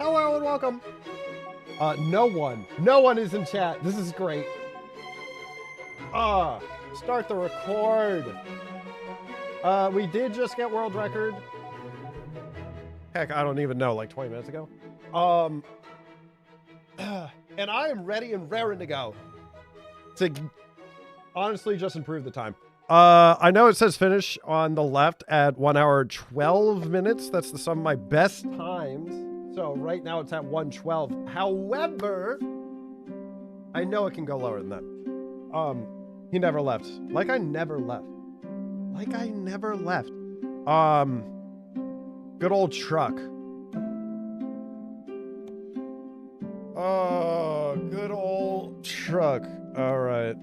Hello and welcome. No one is in chat. This is great. Start the record. We did just get world record. Heck, I don't even know, like 20 minutes ago. And I am ready and raring to go to honestly just improve the time. I know it says finish on the left at 1 hour 12 minutes. That's the sum of my best times. So right now it's at 1:12. However, I know it can go lower than that. He never left. Like I never left. Good old truck. Oh, good old truck. All right.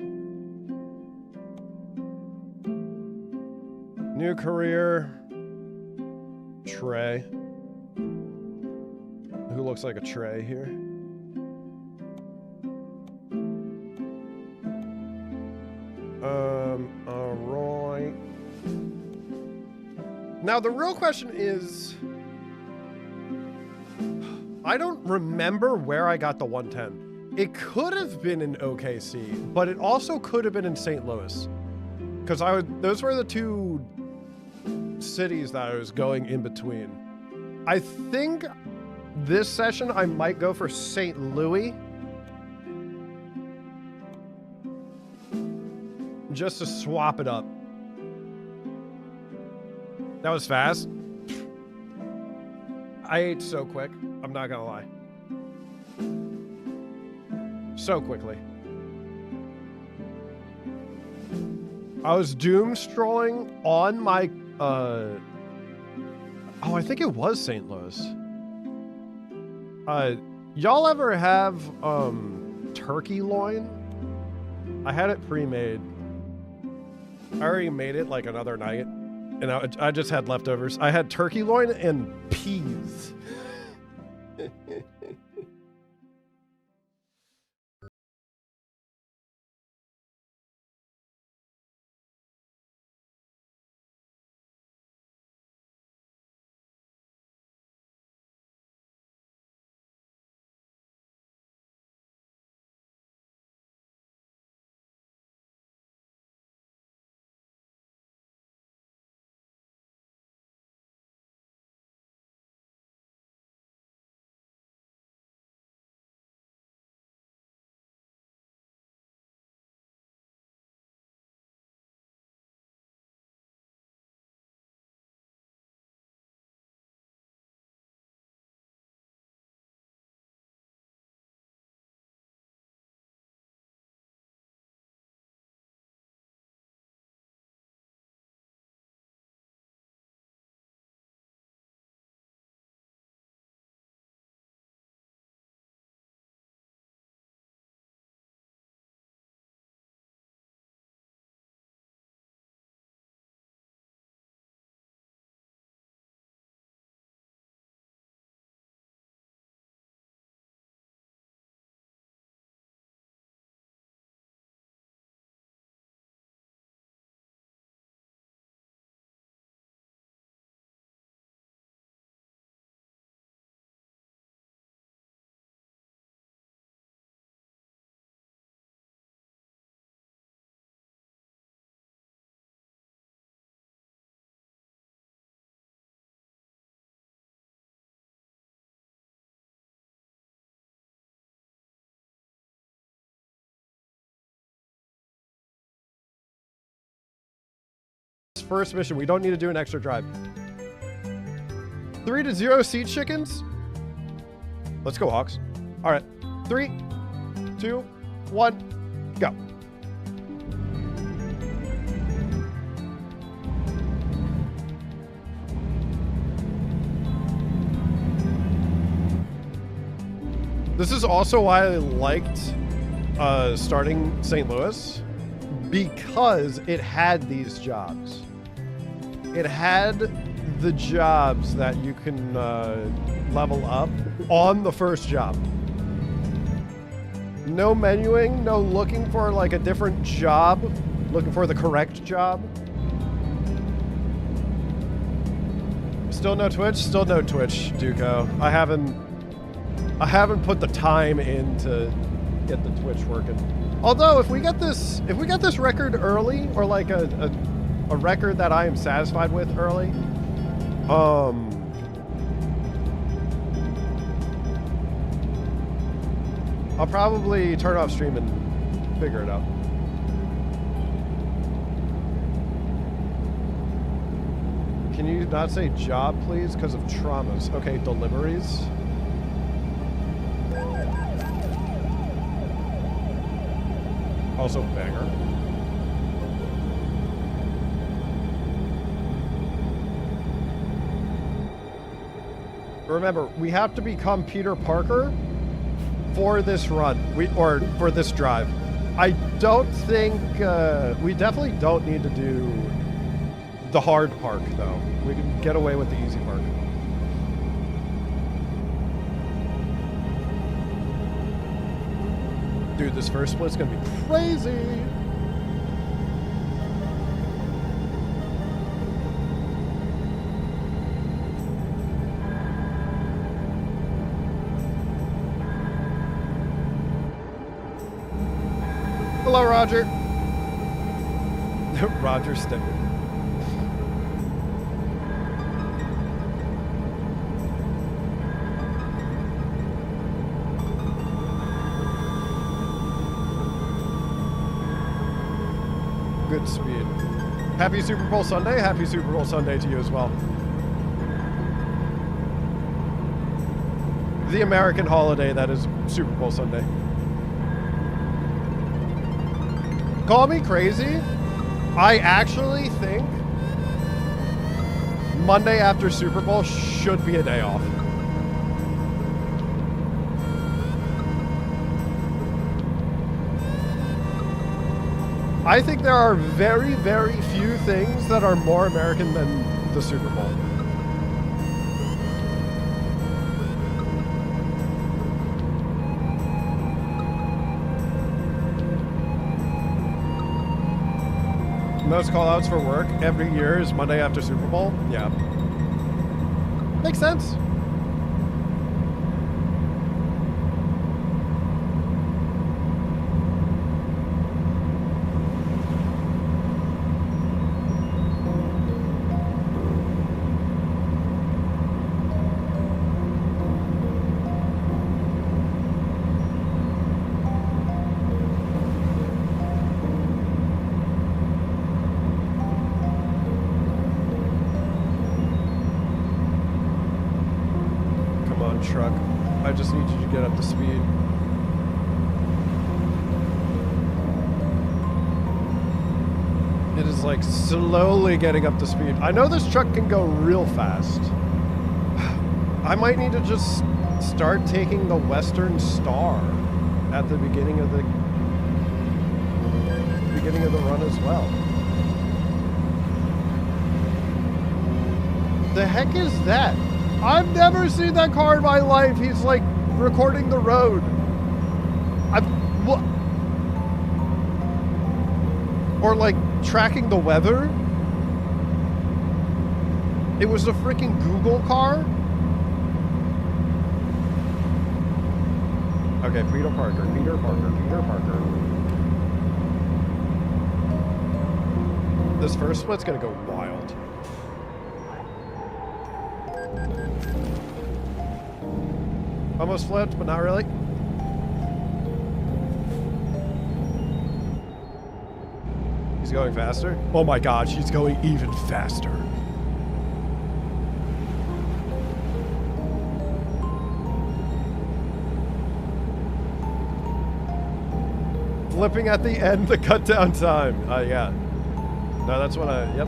New career. Trey. Who looks like a Trey here? All right. Now the real question is, I don't remember where I got the 110. It could have been in OKC, but it also could have been in St. Louis. Because those were the two cities that I was going in between. I think this session I might go for St. Louis. Just to swap it up. That was fast. I ate so quick. I'm not gonna lie. So quickly. I was doom strolling on my oh, I think it was St. Louis. Y'all ever have turkey loin? I had it pre-made. I already made it like another night, and I just had leftovers. I had turkey loin and peas. First mission, we don't need to do an extra drive. 3-0 seed chickens. Let's go, Hawks. All right, 3, 2, 1, go. This is also why I liked starting St. Louis, because it had these jobs. It had the jobs that you can level up on the first job. No menuing, no looking for like a different job, looking for the correct job. Still no Twitch? Still no Twitch, Duco. I haven't I haven't put the time in to get the Twitch working. Although if we get this record early, or like a record that I am satisfied with early, I'll probably turn off stream and figure it out. Can you not say job, please? Because of traumas. Okay, deliveries. Also banger. Remember, we have to become Peter Parker for this run, or for this drive. I don't think, we definitely don't need to do the hard park, though. We can get away with the easy park. Dude, this first split's gonna be crazy. Hello, Roger. Roger Sticker. Good speed. Happy Super Bowl Sunday. Happy Super Bowl Sunday to you as well. The American holiday that is Super Bowl Sunday. Call me crazy. I actually think Monday after Super Bowl should be a day off. I think there are very, very few things that are more American than the Super Bowl. Most call-outs for work every year is Monday after Super Bowl. Yeah. Makes sense. Truck. I just need you to get up to speed. It is like slowly getting up to speed. I know this truck can go real fast. I might need to just start taking the Western Star at the beginning of the run as well. The heck is that? I've never seen that car in my life. He's like recording the road. What? Or like tracking the weather. It was a freaking Google car. Okay, Peter Parker. This first split's gonna go wild. Almost flipped, but not really. He's going faster. Oh my god, she's going even faster. Flipping at the end, the cut down time. Yeah. No, that's what yep.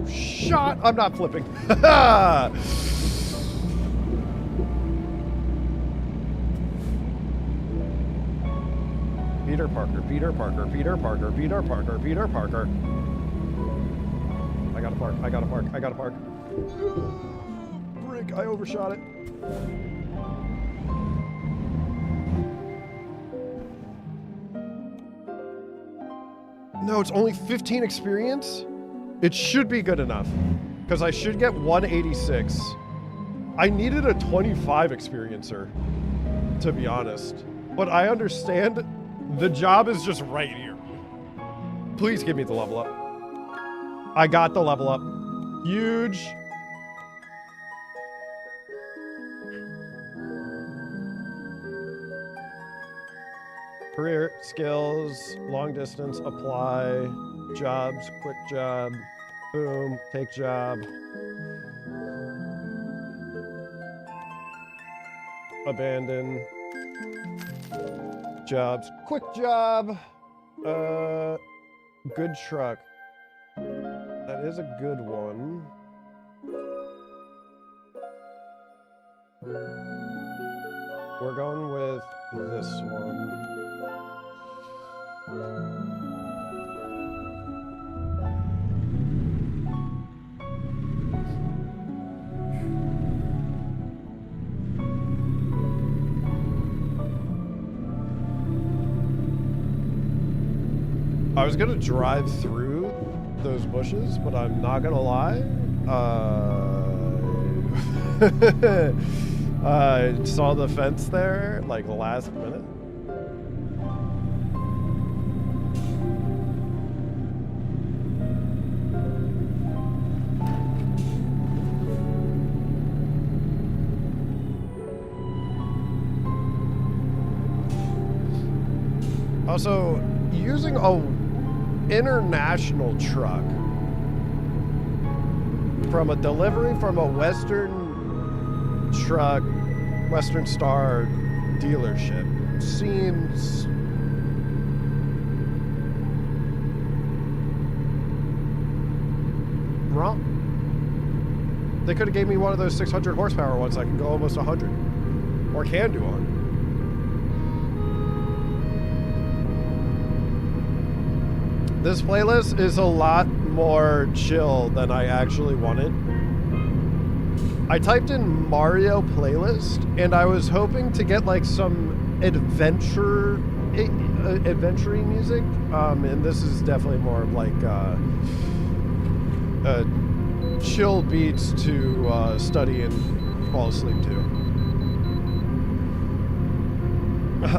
shot. I'm not flipping. Peter Parker, Peter Parker, Peter Parker, Peter Parker, Peter Parker. I gotta park, I gotta park, I gotta park. Frick, I overshot it. No, it's only 15 experience? It should be good enough, because I should get 186. I needed a 25 experiencer, to be honest. But I understand the job is just right here. Please give me the level up. I got the level up. Huge. Career, skills, long distance, apply, jobs, quick job, boom, take job. Abandon. Jobs, quick job. Good truck. That is a good one. We're going with this one. I was gonna drive through those bushes, but I'm not gonna lie. I saw the fence there, like, the last minute. Also, using a international truck from a delivery from a Western truck, Western Star dealership seems wrong. They could have gave me one of those 600 horsepower ones I can go almost 100, or can do on. This playlist is a lot more chill than I actually wanted. I typed in Mario playlist, and I was hoping to get like some adventure music. And this is definitely more of like chill beats to study and fall asleep to.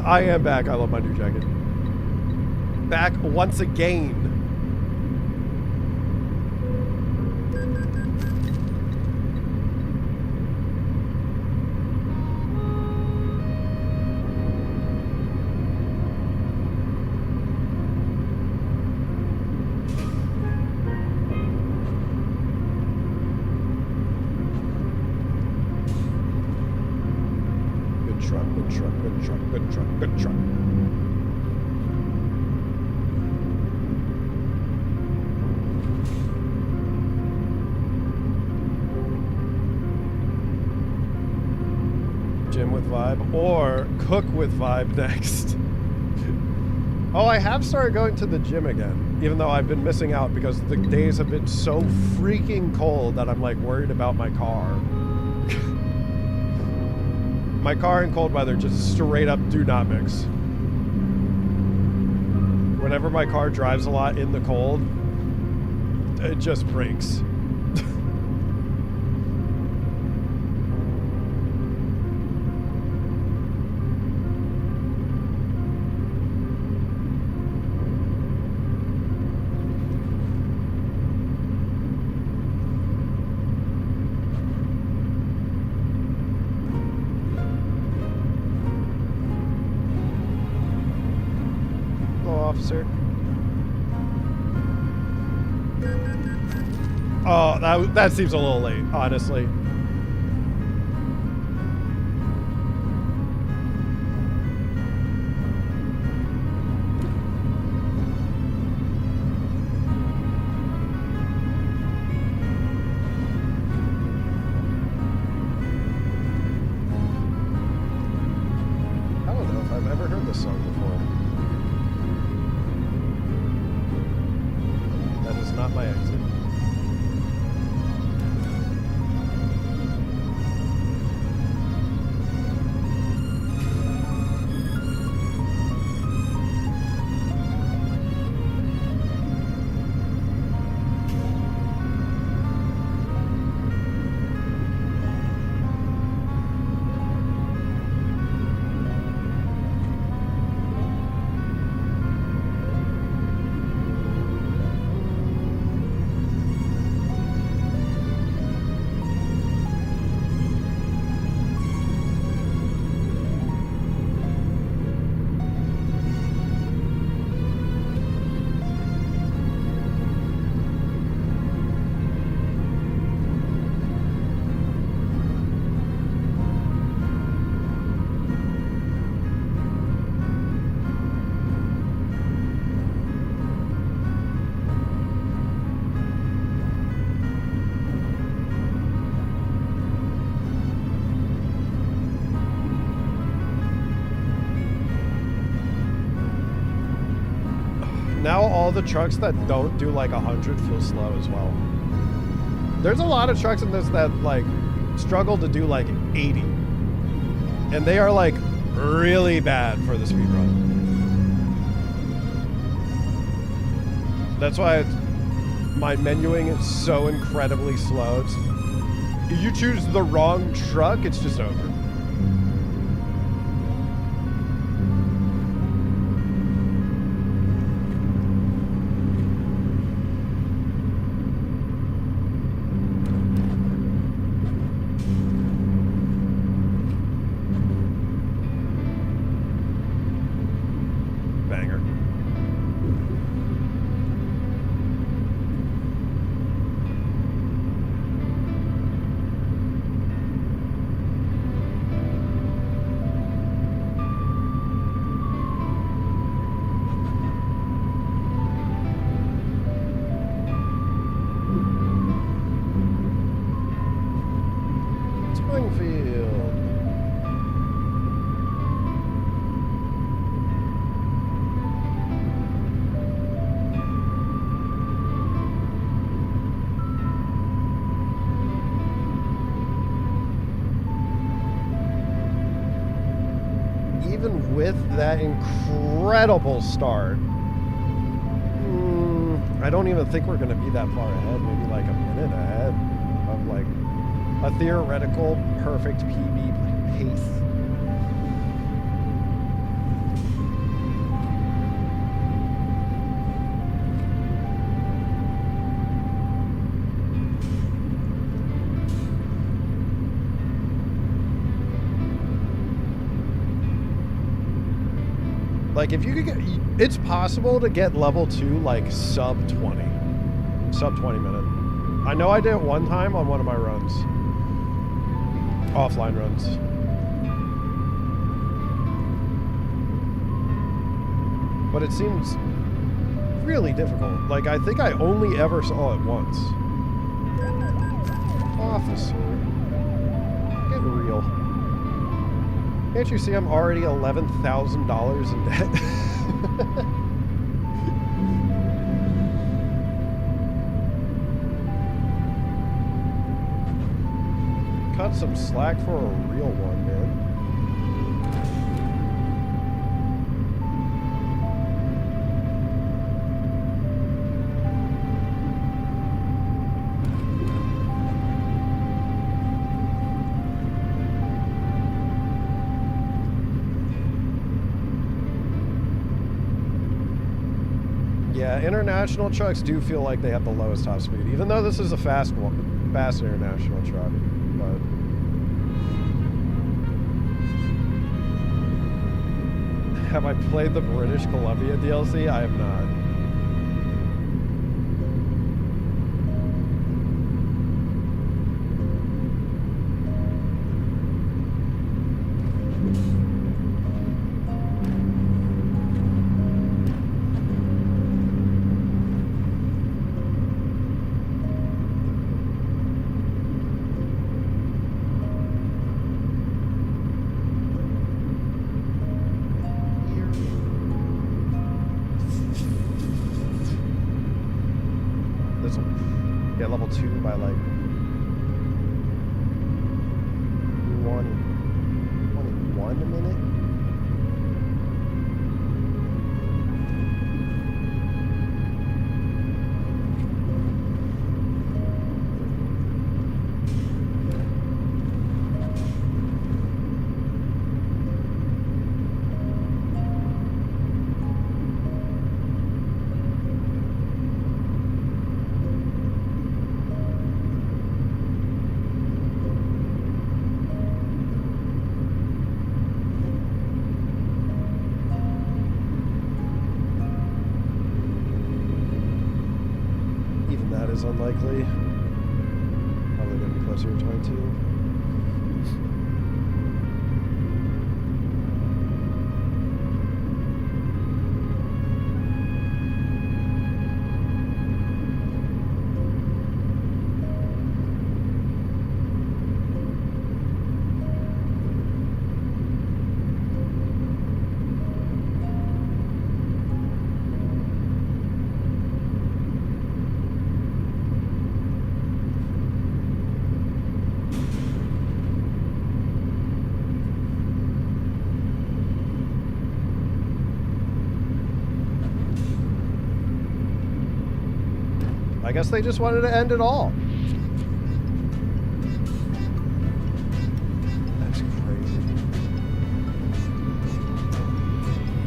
I am back. I love my new jacket. Back once again. Good truck, good truck, good truck, good truck, good truck. Gym with Vibe or cook with Vibe next. Oh, I have started going to the gym again, even though I've been missing out because the days have been so freaking cold that I'm like worried about my car. My car in cold weather just straight up do not mix. Whenever my car drives a lot in the cold, it just breaks. Officer. Oh, that seems a little late, honestly. I've ever heard this song before. That is not my exit. Now all the trucks that don't do like 100 feel slow as well. There's a lot of trucks in this that like struggle to do like 80. And they are like really bad for the speed run. That's why my menuing is so incredibly slow. If you choose the wrong truck, it's just over. Even with that incredible start, I don't even think we're going to be that far ahead. Maybe like a minute ahead of like a theoretical perfect PB pace. Like if you could get, it's possible to get level 2 like sub 20 minute. I know I did it one time on one of my runs, offline runs. But it seems really difficult. Like I think I only ever saw it once. Officer, get real. Can't you see I'm already $11,000 in debt? Cut some slack for a real one, man. Yeah, international trucks do feel like they have the lowest top speed, even though this is a fast international truck. But have I played the British Columbia DLC? I have not. 2 by like 21 a minute. Is unlikely. Probably going to be closer to 22. I guess they just wanted to end it all. That's crazy.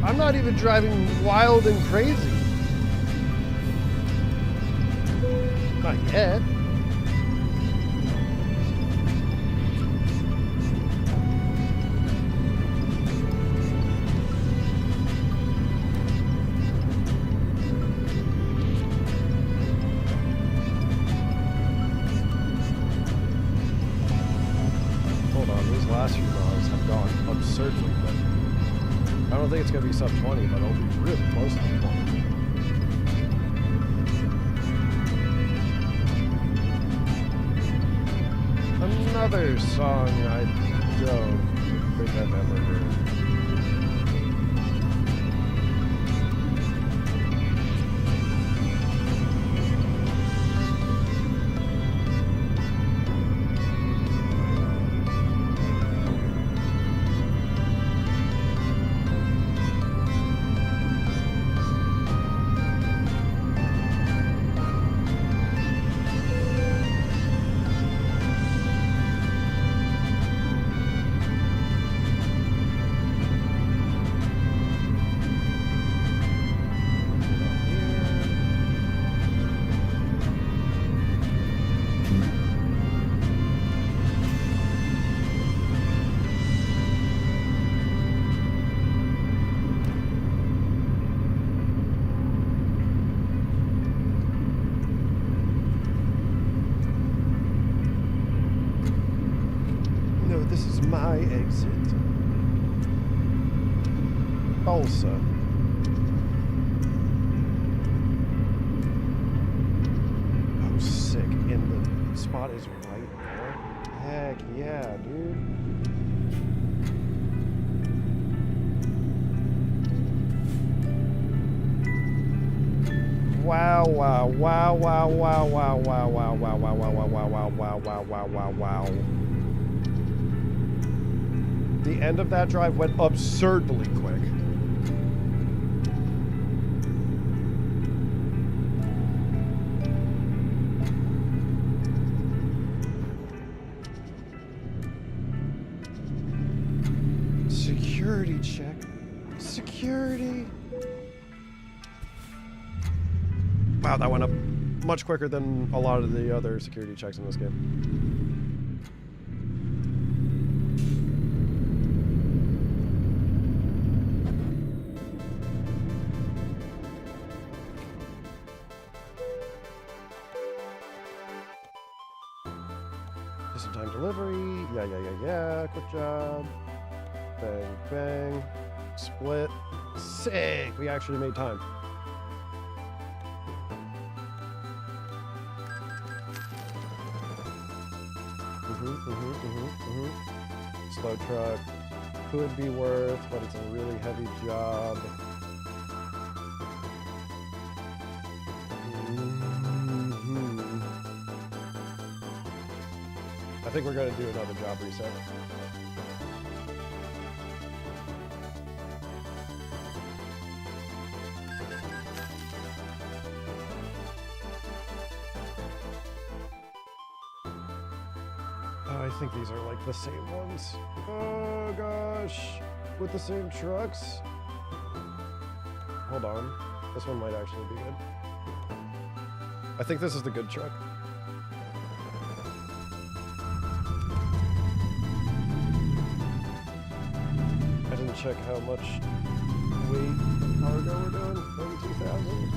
I'm not even driving wild and crazy. Not yet. Last few miles have gone absurdly quick. I don't think it's going to be sub 20, but it'll be really close to 20. Another song I don't think I've ever heard. This is my exit. Tulsa. Oh, sick. And the spot is right there. Heck yeah, dude. Wow, wow, wow, wow, wow, wow, wow, wow, wow, wow, wow, wow, wow, wow, wow, wow, wow, wow. The end of that drive went absurdly quick. Security check. Security. Wow, that went up much quicker than a lot of the other security checks in this game. Just-in-time delivery. Yeah. Quick job. Bang, bang. Split. Sick. We actually made time. Slow truck could be worth, but it's a really heavy job. think we're going to do another job reset. I think these are like the same ones. Oh gosh, with the same trucks. Hold on, this one might actually be good. I think this is the good truck. I didn't check how much weight cargo we're doing. 32,000.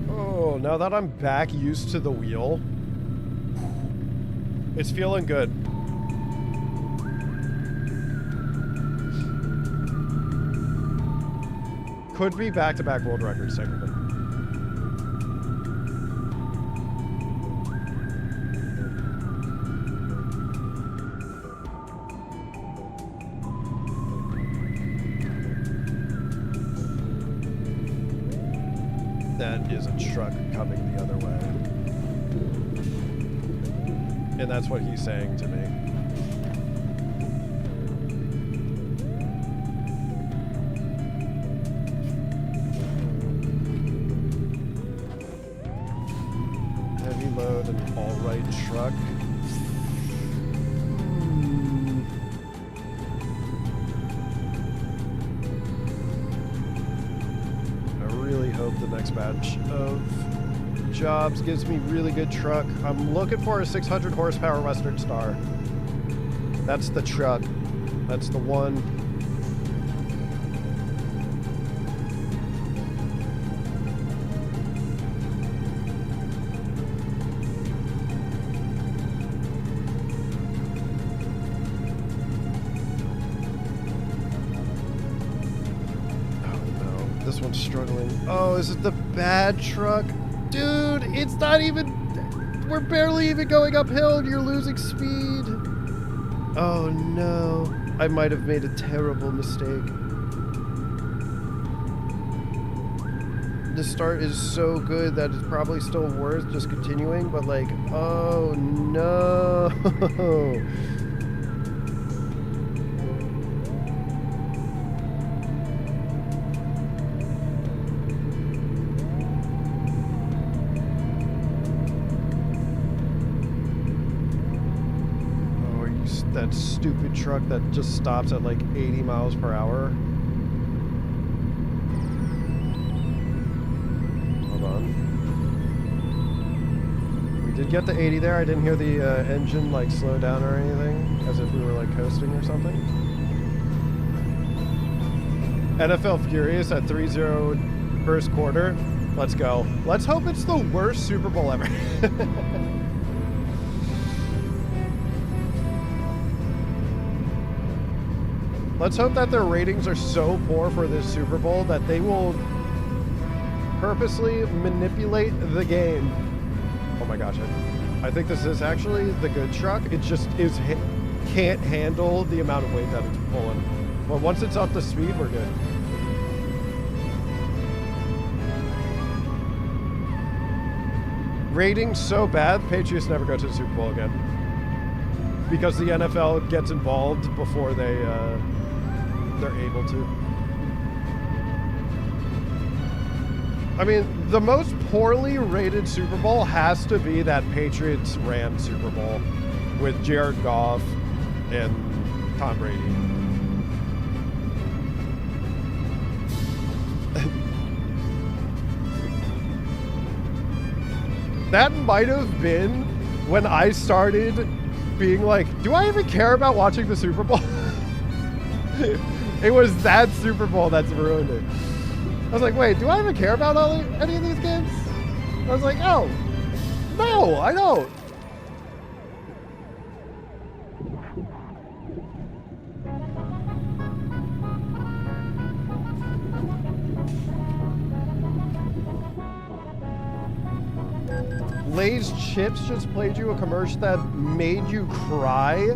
Oh, now that I'm back used to the wheel, it's feeling good. Could be back-to-back world records technically. That is a truck coming the other way. And that's what he's saying to me. Heavy load and all-right truck. Hope the next batch of jobs gives me really good truck. I'm looking for a 600 horsepower Western Star. That's the truck. That's the one. This one's struggling. Oh, is it the bad truck? Dude, it's not even... We're barely even going uphill and you're losing speed. Oh no. I might have made a terrible mistake. The start is so good that it's probably still worth just continuing, but like, oh no. That stupid truck that just stops at like 80 miles per hour. Hold on. We did get the 80 there. I didn't hear the engine like slow down or anything, as if we were like coasting or something. NFL Furious at 3-0 first quarter. Let's go. Let's hope it's the worst Super Bowl ever. Let's hope that their ratings are so poor for this Super Bowl that they will purposely manipulate the game. Oh my gosh, I think this is actually the good truck. It just can't handle the amount of weight that it's pulling. But once it's up to speed, we're good. Ratings so bad, Patriots never go to the Super Bowl again. Because the NFL gets involved before they're able to. I mean, the most poorly rated Super Bowl has to be that Patriots-Rams Super Bowl with Jared Goff and Tom Brady. That might have been when I started being like, do I even care about watching the Super Bowl? It was that Super Bowl that's ruined it. I was like, wait, do I even care about any of these games? I was like, oh, no, I don't. Lay's Chips just played you a commercial that made you cry.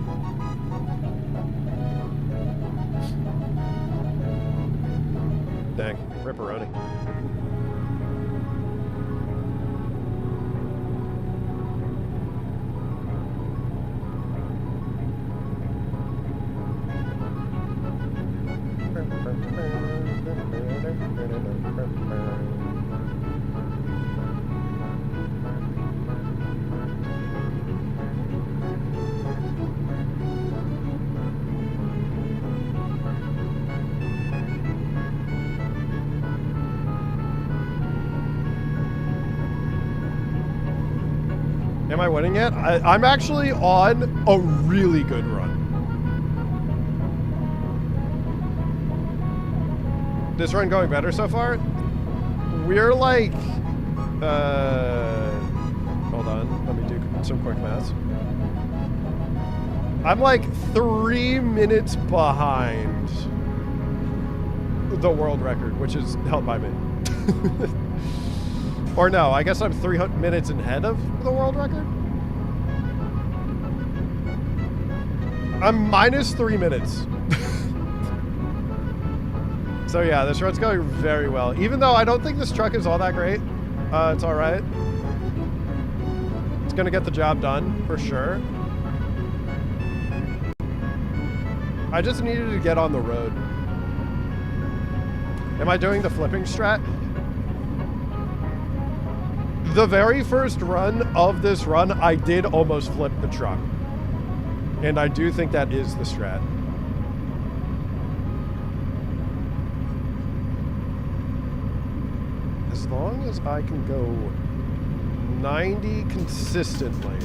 Dang, ripperoni. Am I winning yet? I'm actually on a really good run. This run going better so far? We're like, hold on, let me do some quick maths. I'm like 3 minutes behind the world record, which is held by me. Or no, I guess I'm 300 minutes ahead of the world record. I'm minus 3 minutes. So yeah, this run's going very well. Even though I don't think this truck is all that great, it's all right. It's gonna get the job done for sure. I just needed to get on the road. Am I doing the flipping strat? The very first run of this run, I did almost flip the truck. And I do think that is the strat. As long as I can go 90 consistently,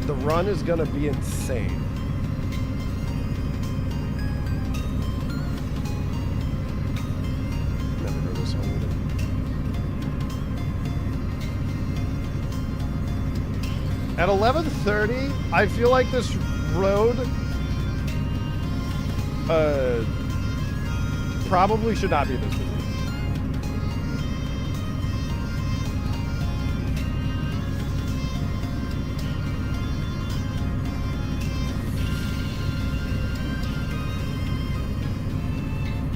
the run is gonna be insane. Never heard this song either. At 11:30, I feel like this road probably should not be this busy.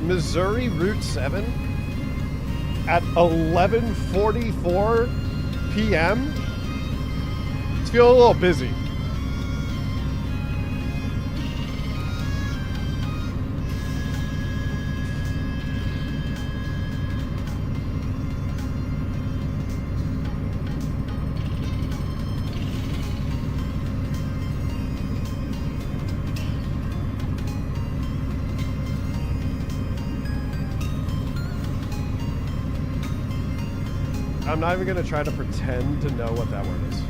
Missouri Route 7 at 11:44 p.m. It's feeling a little busy. I'm not even gonna try to pretend to know what that word is.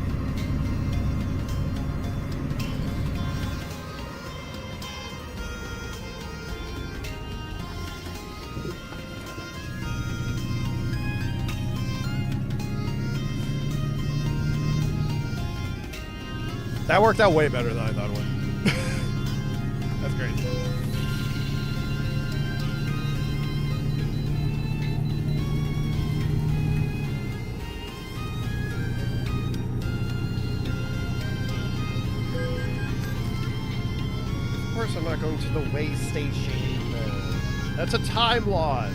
That worked out way better than I thought it would. That's great. Of course I'm not going to the way station. That's a time loss.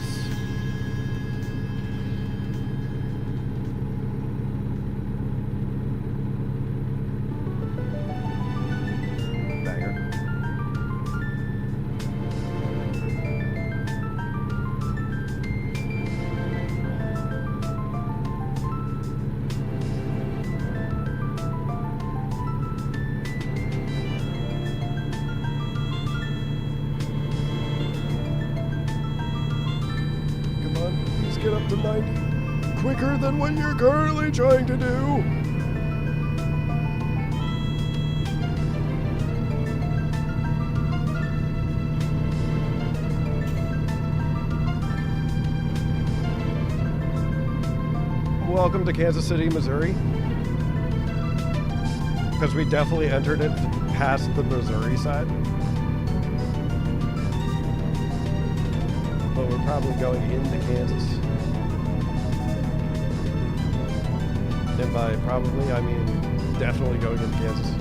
Get up to 90 quicker than what you're currently trying to do. Welcome to Kansas City, Missouri. Because we definitely entered it past the Missouri side. But we're probably going into Kansas. And by probably, I mean definitely going into Kansas.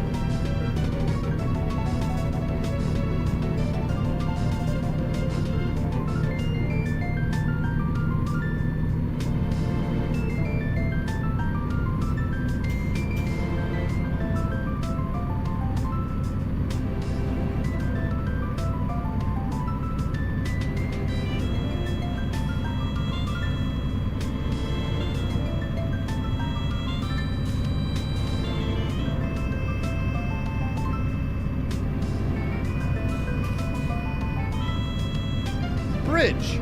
Bridge.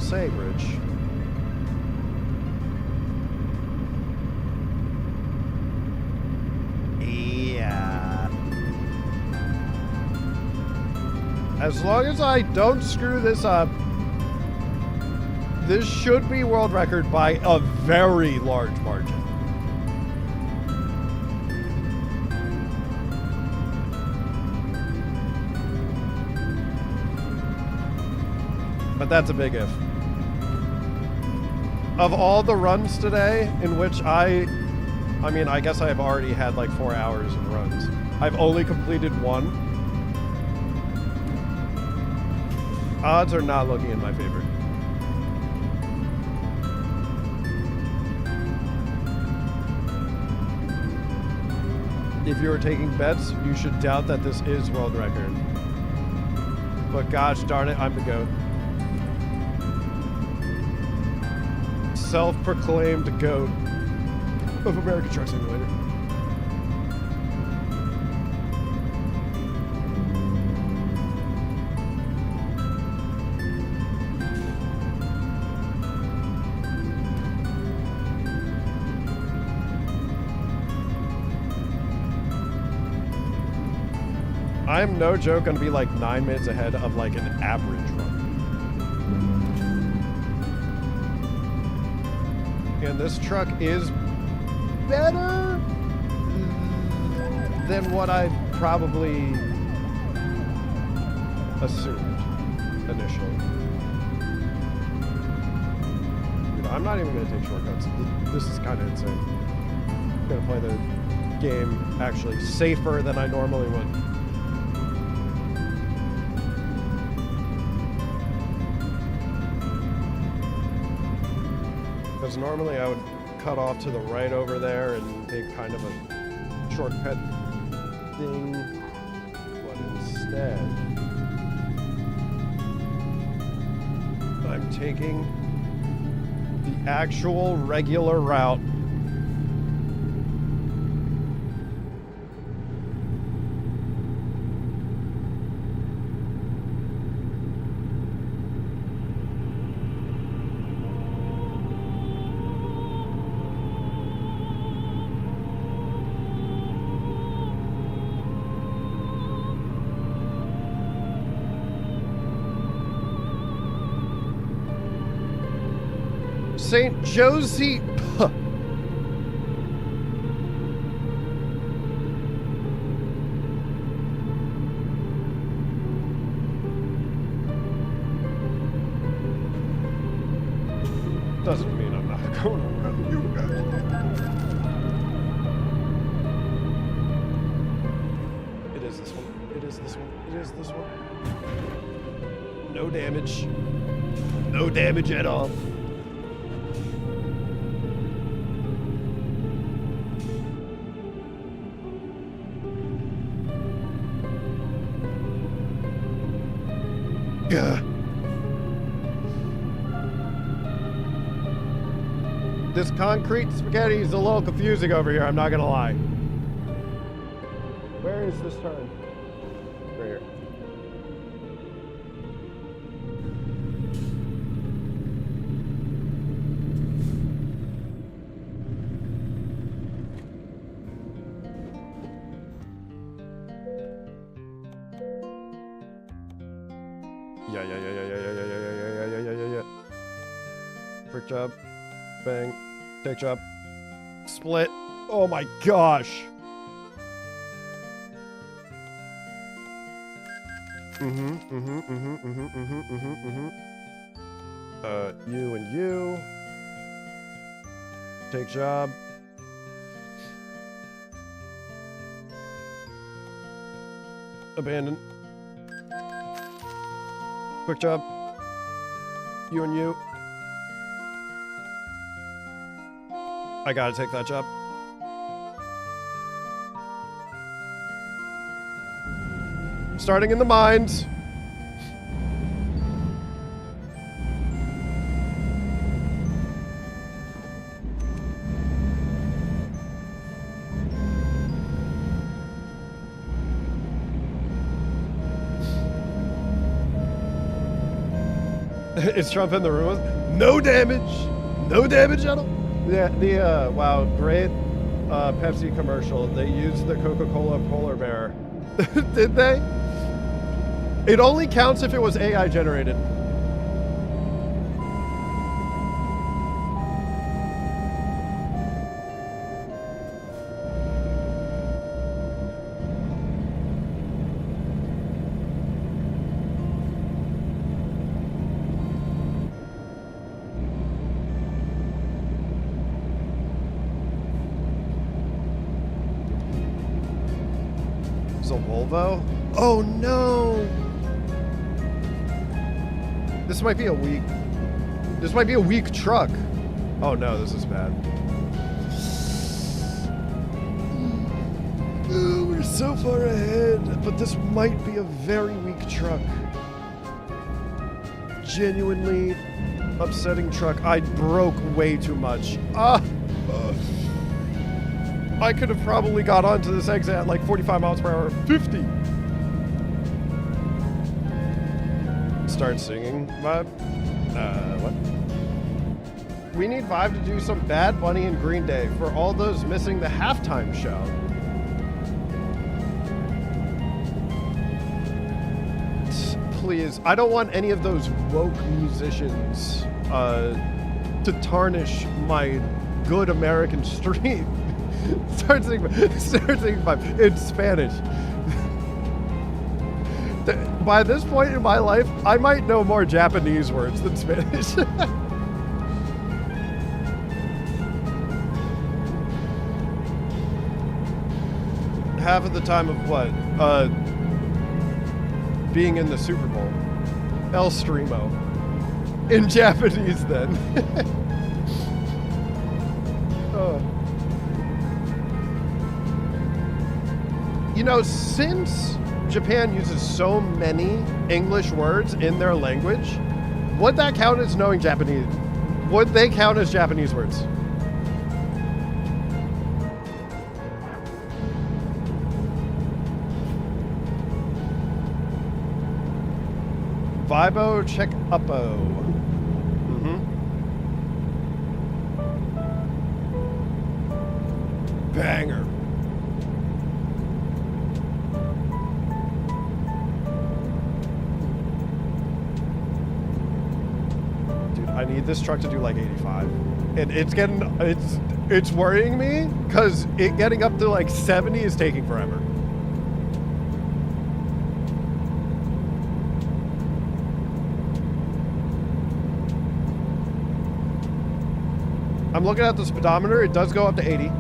Say bridge. Yeah. As long as I don't screw this up, this should be world record by a very large margin. But that's a big if. Of all the runs today, in which I mean, I guess I've already had like 4 hours of runs. I've only completed one. Odds are not looking in my favor. If you are taking bets, you should doubt that this is world record. But gosh darn it, I'm the GOAT. Self-proclaimed GOAT of American Truck Simulator. I'm no joke gonna be like 9 minutes ahead of like an average run. And this truck is better than what I probably assumed initially. Dude, I'm not even going to take shortcuts. This is kind of insane. I'm going to play the game actually safer than I normally would. Because normally I would cut off to the right over there and take kind of a shortcut thing, but instead I'm taking the actual regular route. St. Josie. Doesn't mean I'm not going around you guys. It is this one. It is this one. It is this one. No damage. No damage at all. This concrete spaghetti is a little confusing over here, I'm not gonna lie. Where is this turn? Right here. Yeah. Quick job. Bang. Take job. Split. Oh my gosh. You and you. Take job. Abandon. Quick job. You and you. I gotta take that job. Starting in the mines. Is Trump in the room? No damage. No damage at all. Yeah, wow, great Pepsi commercial. They used the Coca-Cola polar bear. Did they? It only counts if it was AI generated. Volvo? Oh no! This might be a weak. This might be a weak truck. Oh no, this is bad. Ooh, we're so far ahead, but this might be a very weak truck. Genuinely upsetting truck. I broke way too much. I could have probably got onto this exit at like 45 miles per hour. 50. Start singing, Vibe. What? We need Vibe to do some Bad Bunny and Green Day for all those missing the halftime show. Please, I don't want any of those woke musicians to tarnish my good American street. Start singing Vibe in Spanish. By this point in my life, I might know more Japanese words than Spanish. Half of the time of what? Being in the Super Bowl. El Streamo. In Japanese then. Oh. You know, since Japan uses so many English words in their language, would that count as knowing Japanese? Would they count as Japanese words? Vibo check uppo. Banger. I need this truck to do like 85. And it's worrying me because it getting up to like 70 is taking forever. I'm looking at the speedometer. It does go up to 80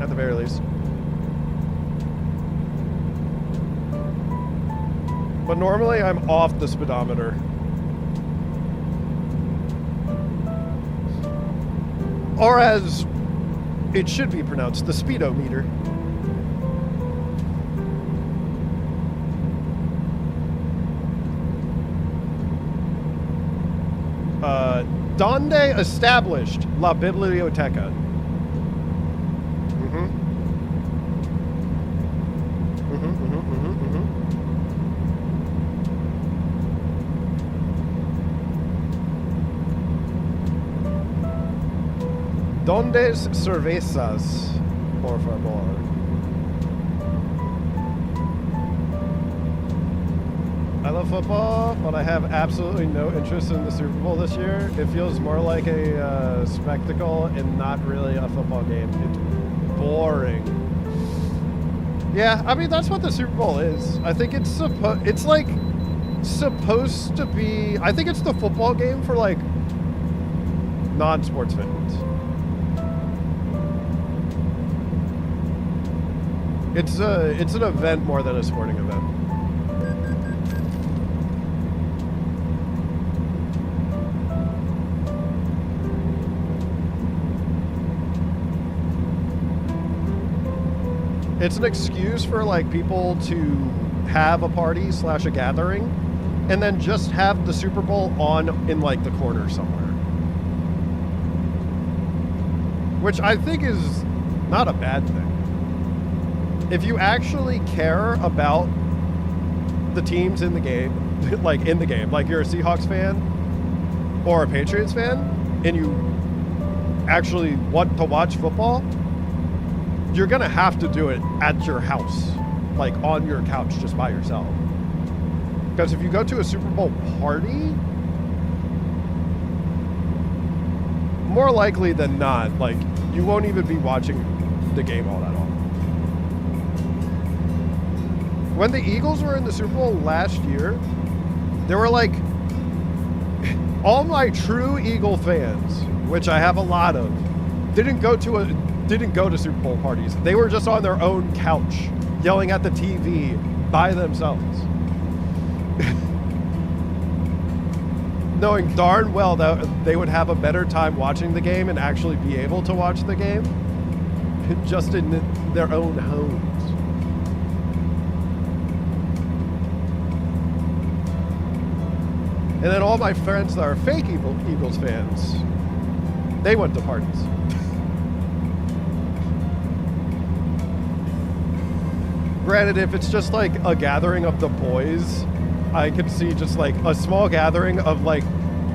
at the very least. But normally I'm off the speedometer. Or as it should be pronounced, the speedometer. Donde established La Biblioteca? ¿Dónde cervezas, por favor? I love football, but I have absolutely no interest in the Super Bowl this year. It feels more like a spectacle and not really a football game. It's boring. Yeah, I mean, that's what the Super Bowl is. I think it's supposed to be... I think it's the football game for, like, non-sports fans. It's an event more than a sporting event. It's an excuse for like people to have a party / a gathering and then just have the Super Bowl on in like the corner somewhere. Which I think is not a bad thing. If you actually care about the teams in the game, like you're a Seahawks fan or a Patriots fan, and you actually want to watch football, you're gonna have to do it at your house, like on your couch just by yourself. Because if you go to a Super Bowl party, more likely than not, like, you won't even be watching the game all that often. When the Eagles were in the Super Bowl last year, there were like all my true Eagle fans, which I have a lot of, didn't go to Super Bowl parties. They were just on their own couch, yelling at the TV by themselves. Knowing darn well that they would have a better time watching the game and actually be able to watch the game just in their own homes. And then all my friends that are fake Eagles fans, they went to parties. Granted, if it's just like a gathering of the boys, I could see just like a small gathering of like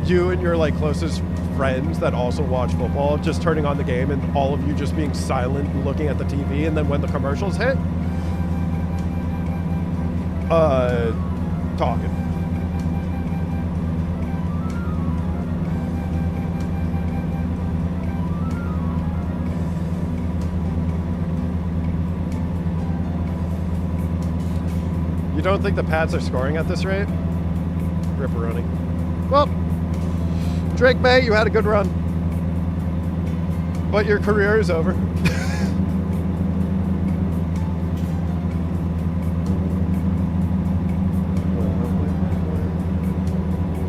you and your like closest friends that also watch football, just turning on the game and all of you just being silent and looking at the TV, and then when the commercials hit, talking. You don't think the Pats are scoring at this rate? Ripperoni. Well, Drake May, you had a good run. But your career is over.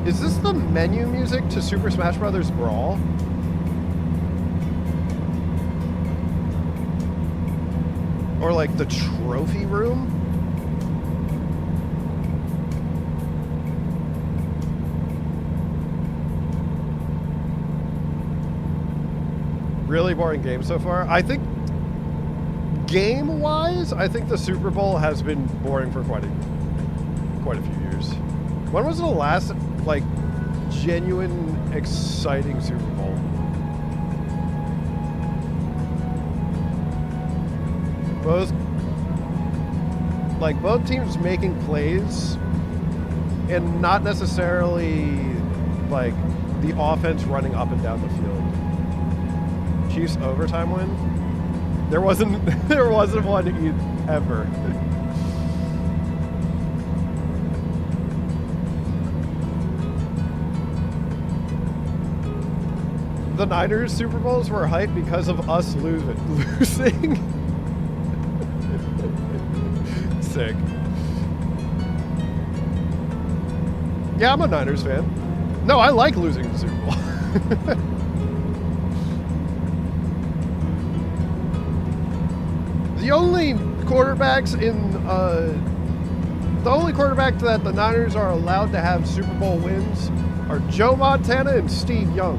Is this the menu music to Super Smash Bros. Brawl? Or like the trophy room? Really boring game so far. I think game-wise, I think the Super Bowl has been boring for quite a few years. When was the last like genuine exciting Super Bowl? Both teams making plays and not necessarily like the offense running up and down the field. Chiefs overtime win? There wasn't one ever. The Niners Super Bowls were hyped because of us losing. Sick. Yeah, I'm a Niners fan. No, I like losing the Super Bowl. The only quarterback that the Niners are allowed to have Super Bowl wins are Joe Montana and Steve Young.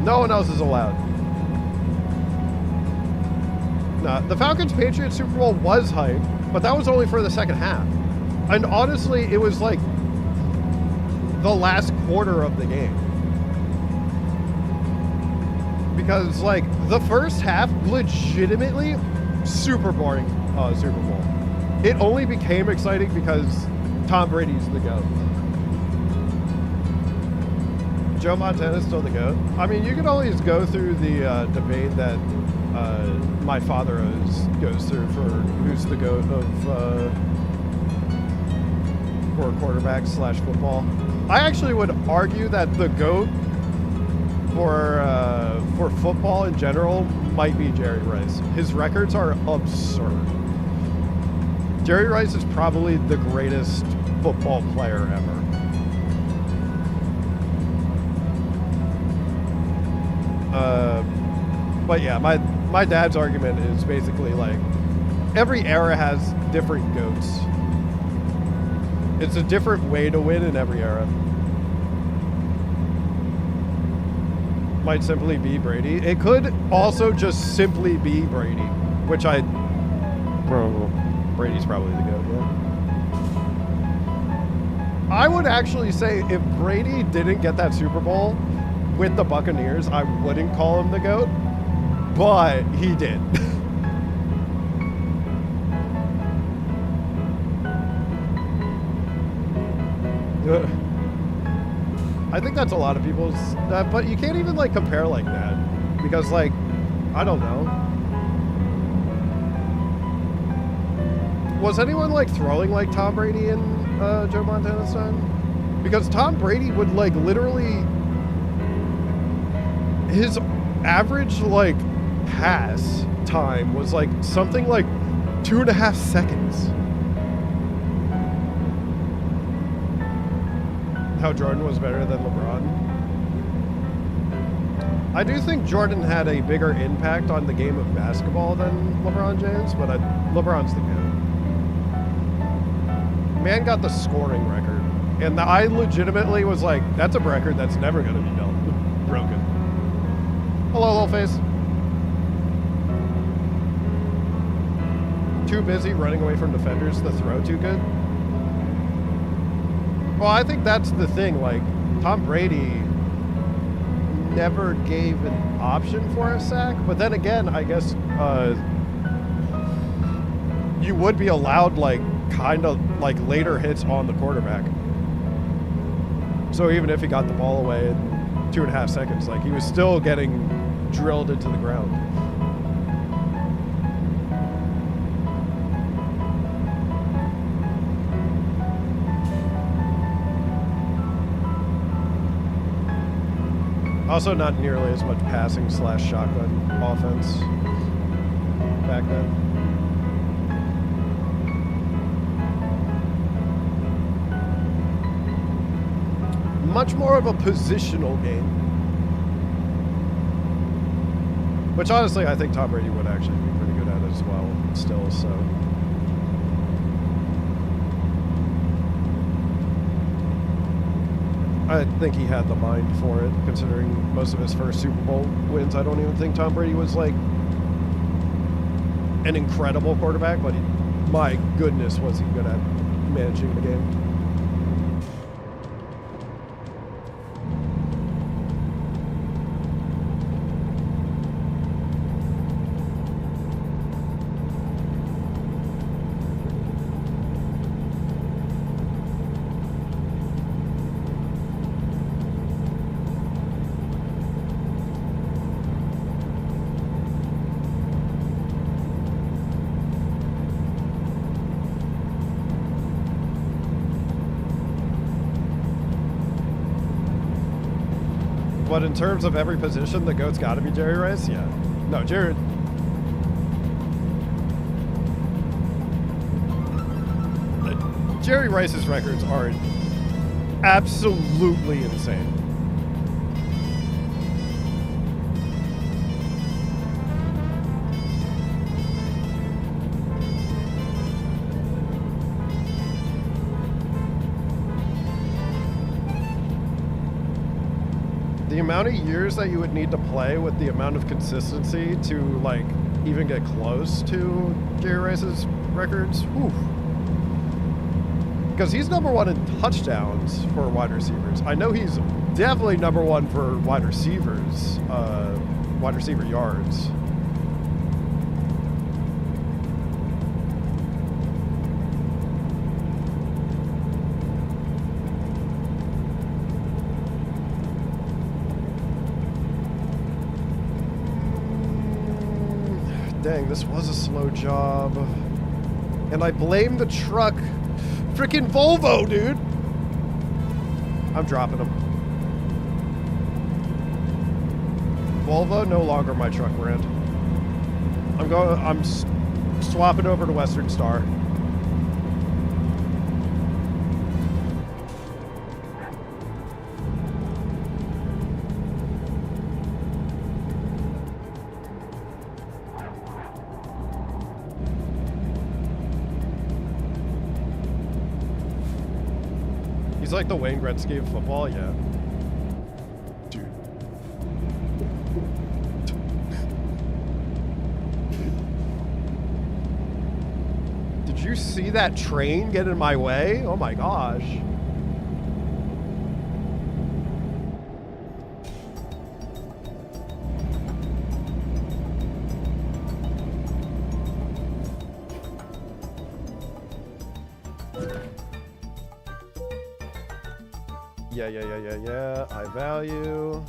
No one else is allowed. Nah, the Falcons-Patriots Super Bowl was hype, but that was only for the second half. And honestly, it was like the last quarter of the game. Because like the first half, legitimately, super boring Super Bowl. It only became exciting because Tom Brady's the GOAT. Joe Montana's still the GOAT. I mean, you can always go through the debate that my father goes through for who's the GOAT for quarterback / football. I actually would argue that the GOAT for football in general might be Jerry Rice. His records are absurd. Jerry Rice is probably the greatest football player ever. But yeah, my dad's argument is basically like every era has different GOATs. It's a different way to win in every era. Might simply be Brady. It could also just simply be Brady, which Brady's probably the GOAT, yeah. I would actually say if Brady didn't get that Super Bowl with the Buccaneers, I wouldn't call him the GOAT, but he did. I think that's a lot of people's, but you can't even like compare like that because like, I don't know. Was anyone like throwing like Tom Brady in Joe Montana's time? Because Tom Brady would like literally, his average like pass time was like something like 2.5 seconds. How Jordan was better than LeBron. I do think Jordan had a bigger impact on the game of basketball than LeBron James, but LeBron's the GOAT. Man got the scoring record, and I legitimately was like, that's a record that's never going to be broken. Hello, little face. Too busy running away from defenders to throw too good. Well, I think that's the thing. Like, Tom Brady never gave an option for a sack, but then again, I guess you would be allowed like kind of like later hits on the quarterback. So even if he got the ball away in 2.5 seconds, like he was still getting drilled into the ground. Also not nearly as much passing / shotgun offense back then. Much more of a positional game. Which honestly I think Tom Brady would actually be pretty good at as well still, so. I think he had the mind for it, considering most of his first Super Bowl wins. I don't even think Tom Brady was like an incredible quarterback, but my goodness, was he good at managing the game. But in terms of every position, the GOAT's got to be Jerry Rice? Yeah. No, Jerry Rice's records are absolutely insane. The amount of years that you would need to play with the amount of consistency to like even get close to Jerry Rice's records, whew. Because he's #1 in touchdowns for wide receivers. I know he's definitely #1 for wide receivers, wide receiver yards. Dang, this was a slow job. And I blame the truck. Freaking Volvo, dude. I'm dropping him. Volvo, no longer my truck brand. I'm swapping over to Western Star. He's like the Wayne Gretzky of football, yeah. Dude. Did you see that train get in my way? Oh my gosh. Yeah. I value.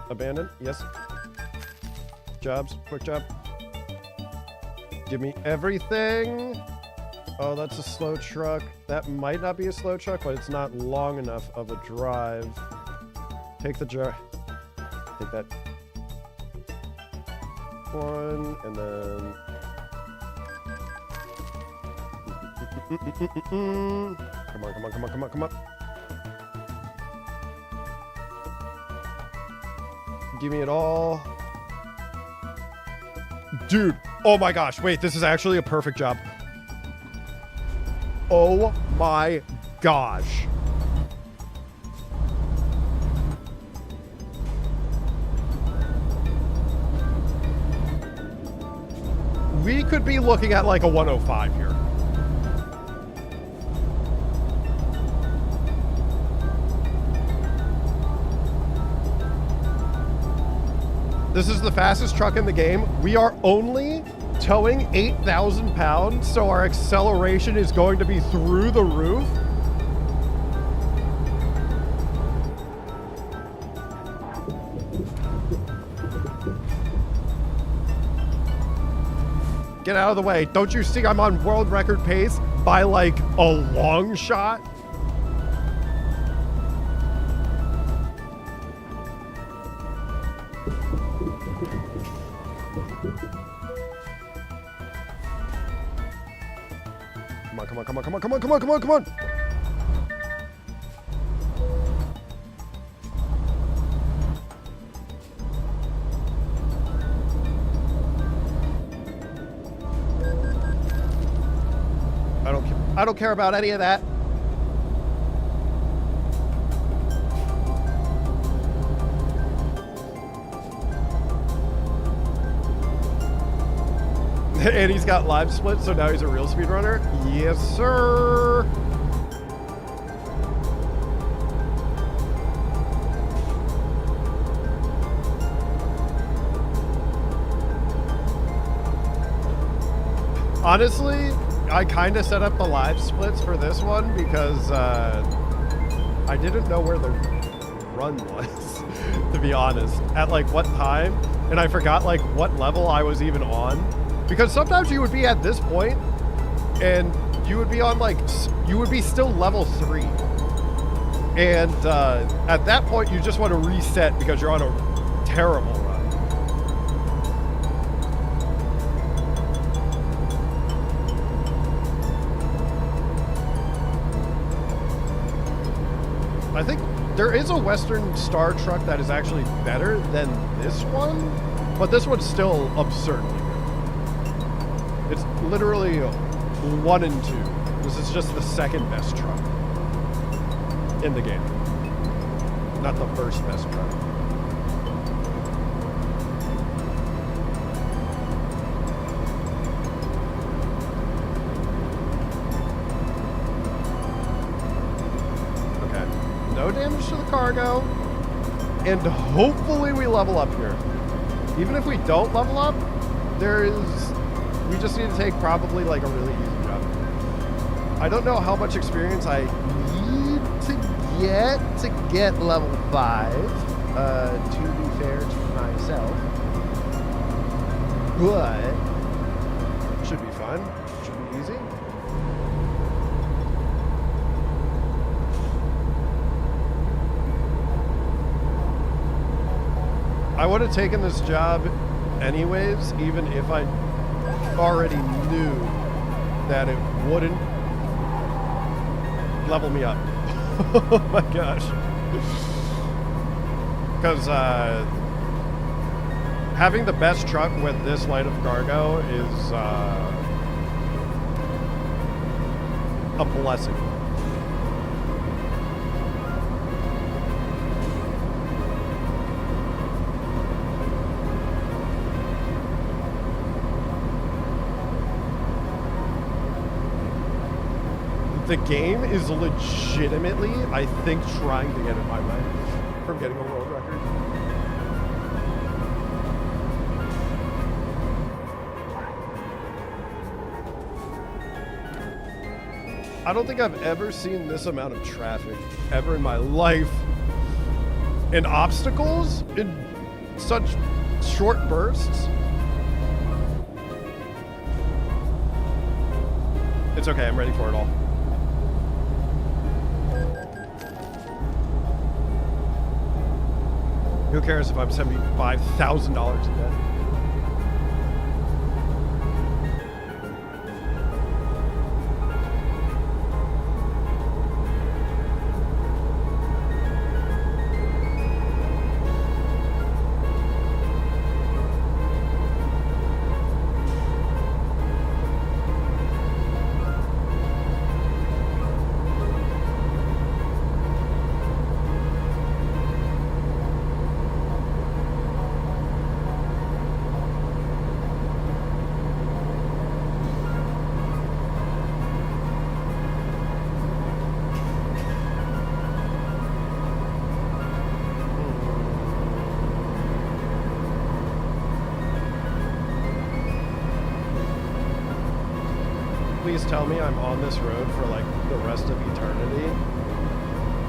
Abandon. Yes. Jobs. Quick job. Give me everything. Oh, that's a slow truck. That might not be a slow truck, but it's not long enough of a drive. Take the jar. Take that one, and then come on. Give me it all. Dude, oh my gosh, wait, this is actually a perfect job. Oh my gosh. We could be looking at like a 105 here. This is the fastest truck in the game. We are only towing 8,000 pounds, so our acceleration is going to be through the roof. Get out of the way. Don't you see I'm on world record pace by like a long shot? Come on. I don't care about any of that. And he's got live split, so now he's a real speedrunner? Yes, sir. Honestly, I kind of set up the live splits for this one because I didn't know where the run was, to be honest, at like what time, and I forgot like what level I was even on. Because sometimes you would be at this point and you would be on like, you would be still level 3. And at that point, you just want to reset because you're on a terrible run. I think there is a Western Star truck that is actually better than this one, but this one's still absurdly good. It's literally 1 and 2. This is just the second best truck in the game, not the first best truck. Okay, no damage to the cargo, and hopefully we level up here. Even if we don't level up, we just need to take probably like a really easy job. I don't know how much experience I need to get level 5, to be fair to myself. But should be fun. Should be easy. I would have taken this job anyways, even if I already knew that it wouldn't level me up. Oh my gosh. Because having the best truck with this light of cargo is a blessing. The game is legitimately, I think, trying to get in my way from getting a world record. I don't think I've ever seen this amount of traffic ever in my life. And obstacles in such short bursts. It's okay, I'm ready for it all. Who cares if I'm $75,000 in debt? Please tell me I'm on this road for like the rest of eternity,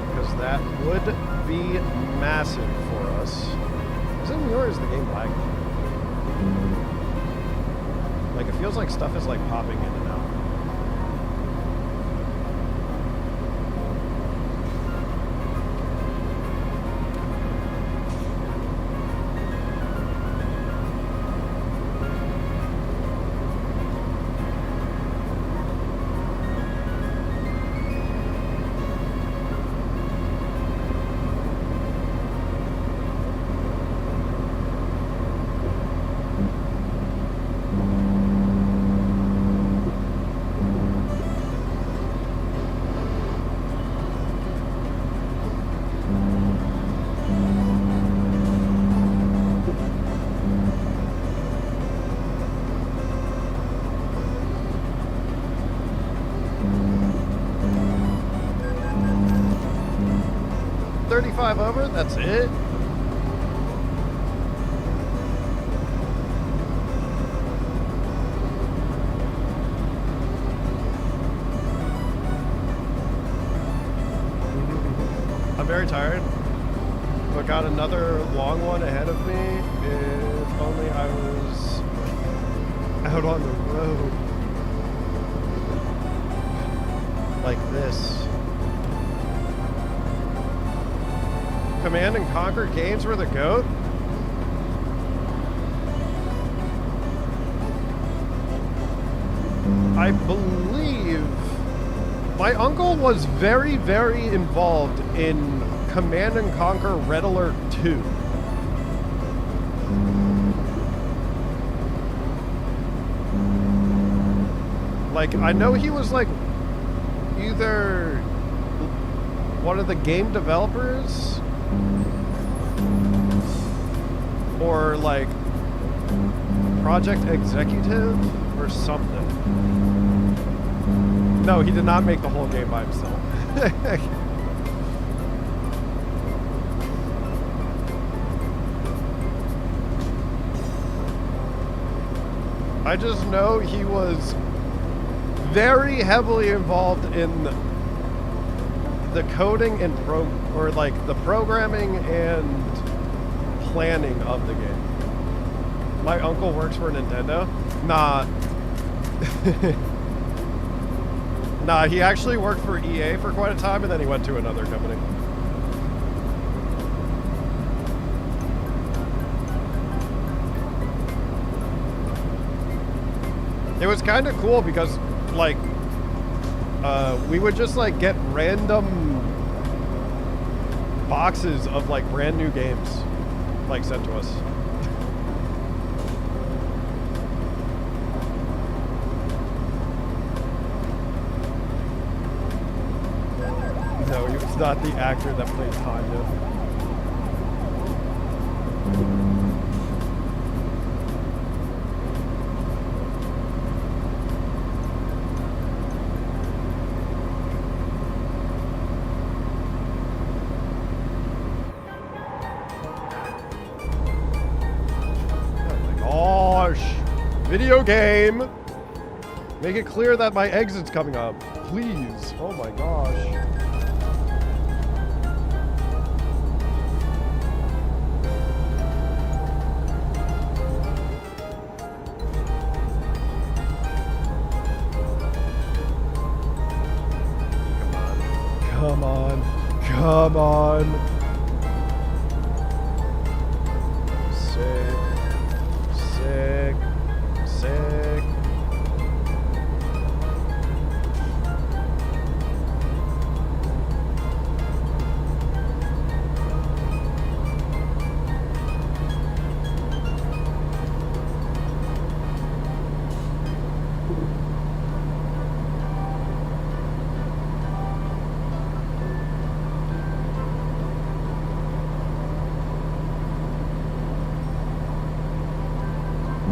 because that would be massive for us. Is it me or is the game lagging? Like, it feels like stuff is like popping in and out. Over, that's it. I'm very tired, but got another long one ahead of me. If only I was out on the road like this. Command and Conquer games were the GOAT? I believe my uncle was very, very involved in Command and Conquer Red Alert 2. Like, I know he was like either one of the game developers or like project executive or something. No, he did not make the whole game by himself. I just know he was very heavily involved in the coding and the programming and planning of the game. My uncle works for Nintendo. Nah. Nah, he actually worked for EA for quite a time and then he went to another company. It was kind of cool because, like, we would just, like, get random boxes of, like, brand new games, like, sent to us. No, he was not the actor that played Tanya. Video game! Make it clear that my exit's coming up. Please. Oh my gosh. Come on. Come on. Sick. Sick. Sick.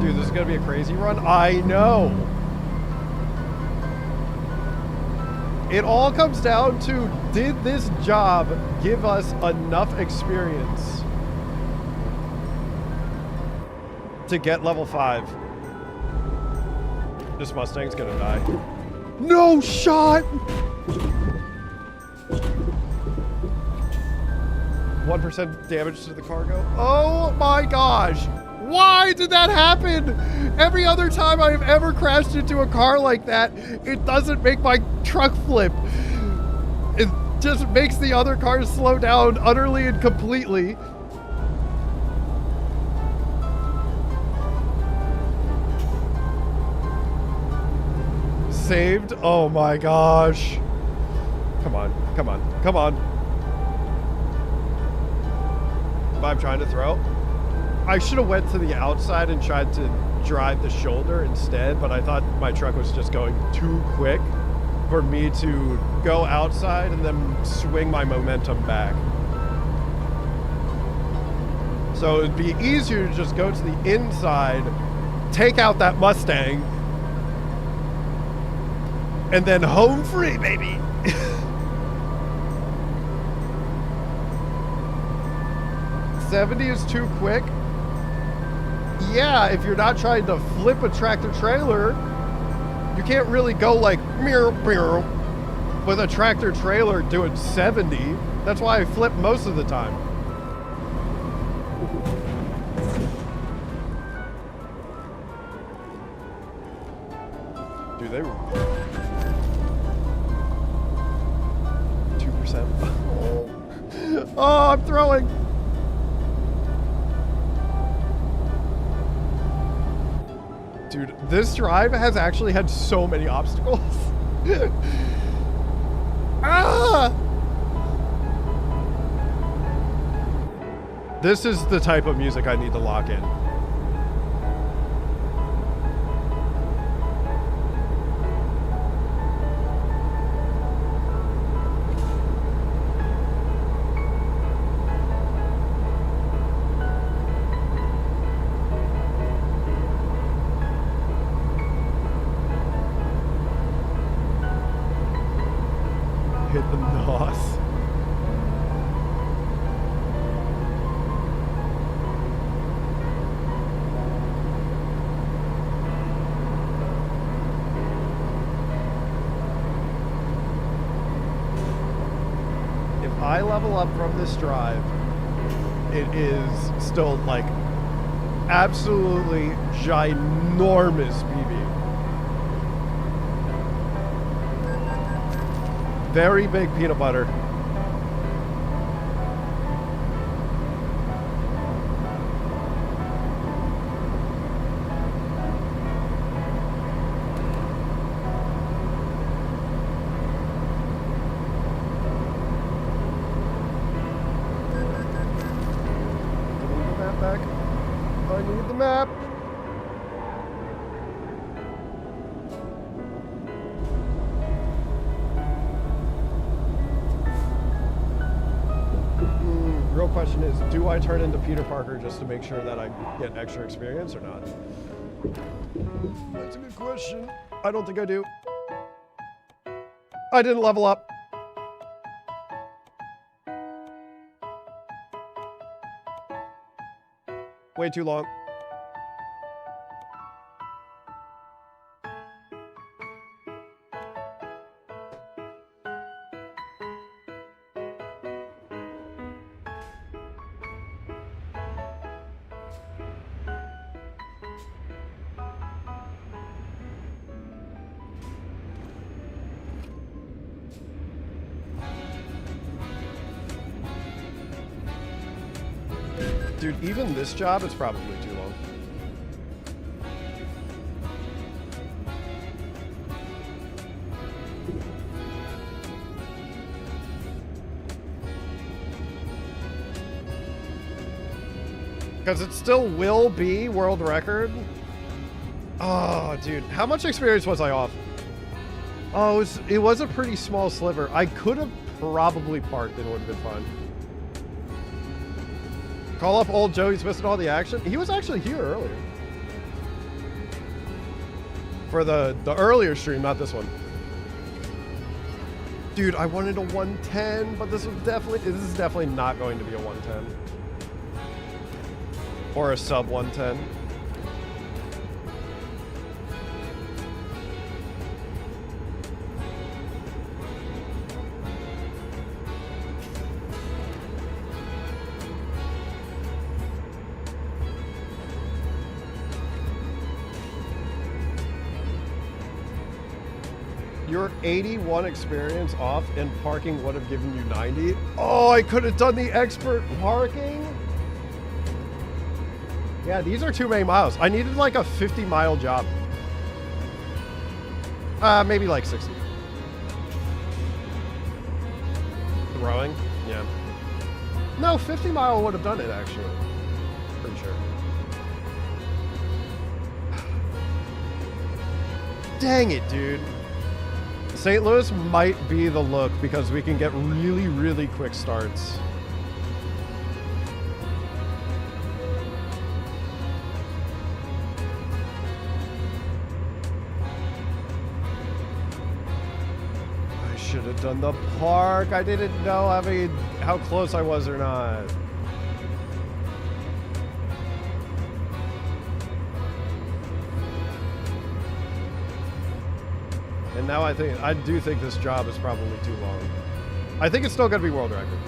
Dude, this is gonna be a crazy run. I know. It all comes down to, did this job give us enough experience to get level 5? This Mustang's gonna die. No shot! 1% damage to the cargo. Oh my gosh! Why did that happen? Every other time I've ever crashed into a car like that, it doesn't make my truck flip. It just makes the other cars slow down utterly and completely. Saved? Oh my gosh. Come on, come on, come on. I'm trying to throw. I should have went to the outside and tried to drive the shoulder instead, but I thought my truck was just going too quick for me to go outside and then swing my momentum back. So it'd be easier to just go to the inside, take out that Mustang, and then home free, baby. $70 is too quick. Yeah, if you're not trying to flip a tractor trailer, you can't really go like meow, meow, with a tractor trailer doing 70. That's why I flip most of the time. Dude, they were 2%. Oh, I'm throwing. Dude, this drive has actually had so many obstacles. Ah! This is the type of music I need to lock in. Hit the NOS. If I level up from this drive, it is still like absolutely ginormous PB. Very big peanut butter. map. Real question is, do I turn into Peter Parker just to make sure that I get extra experience or not? That's a good question. I don't think I do. I didn't level up. Way too long. Dude, even this job, it's probably too long. Because it still will be world record. Oh, dude, how much experience was I off? Oh, it was a pretty small sliver. I could have probably parked and it would have been fine. Call up old Joe, he's missing all the action. He was actually here earlier. For the earlier stream, not this one. Dude, I wanted a 110, but this is definitely not going to be a 110. Or a sub 110. Your 81 experience off and parking would have given you 90. Oh, I could have done the expert parking. Yeah, these are too many miles. I needed like a 50-mile job. Maybe like 60. Throwing? Yeah. No, 50-mile would have done it actually. Pretty sure. Dang it, dude. St. Louis might be the look because we can get really, really quick starts. I should have done the park. I didn't know, I mean, how close I was or not. And now I do think this job is probably too long. I think it's still going to be world record.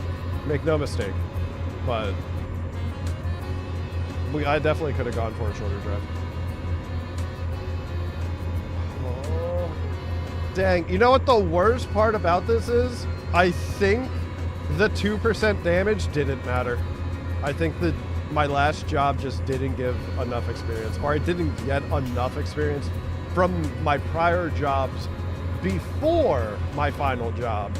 Make no mistake. But I definitely could have gone for a shorter drive. Oh, dang. You know what the worst part about this is? I think the 2% damage didn't matter. I think that my last job just didn't give enough experience. Or I didn't get enough experience from my prior jobs before my final job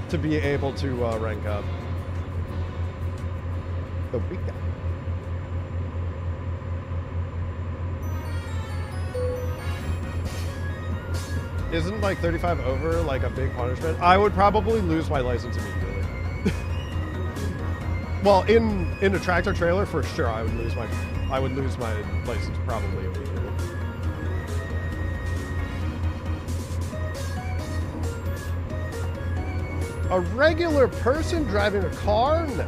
to be able to rank up. The week. Isn't like 35 over like a big punishment? I would probably lose my license immediately. Well, in a tractor trailer for sure, I would lose my license probably immediately. A regular person driving a car? No.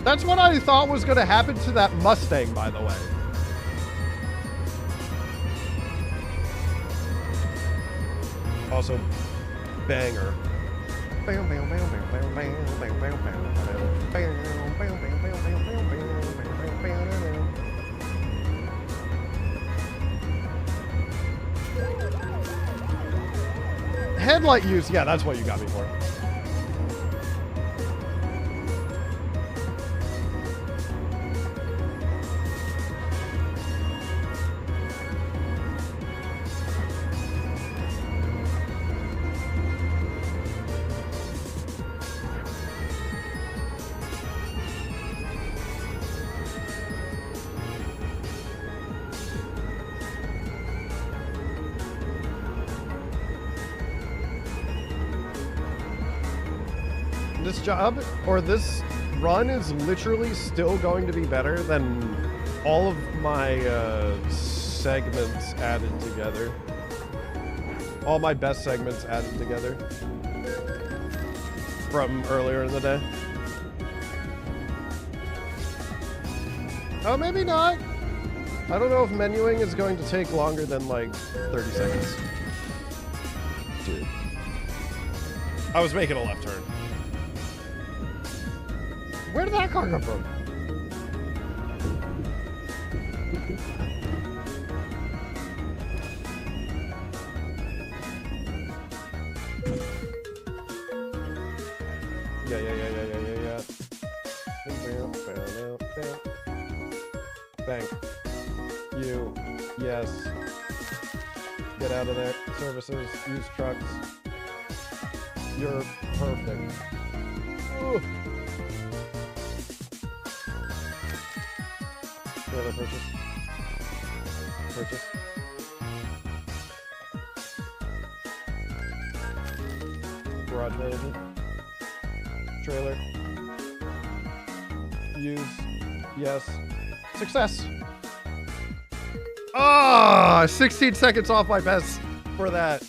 That's what I thought was going to happen to that Mustang, by the way. Also, banger. Headlight use, yeah, that's what you got me for. this job or this run is literally still going to be better than all of my segments added together. All my best segments added together from earlier in the day. Oh, maybe not. I don't know if menuing is going to take longer than like 30 seconds. Dude. I was making a left turn. Where did that car come from? Yeah. Bang. You. Yes. Get out of there. Services. Use trucks. You're perfect. Ooh. Trailer purchase. Purchase. Garage management. Trailer. Use. Yes. Success. Ah, 16 seconds off my best for that.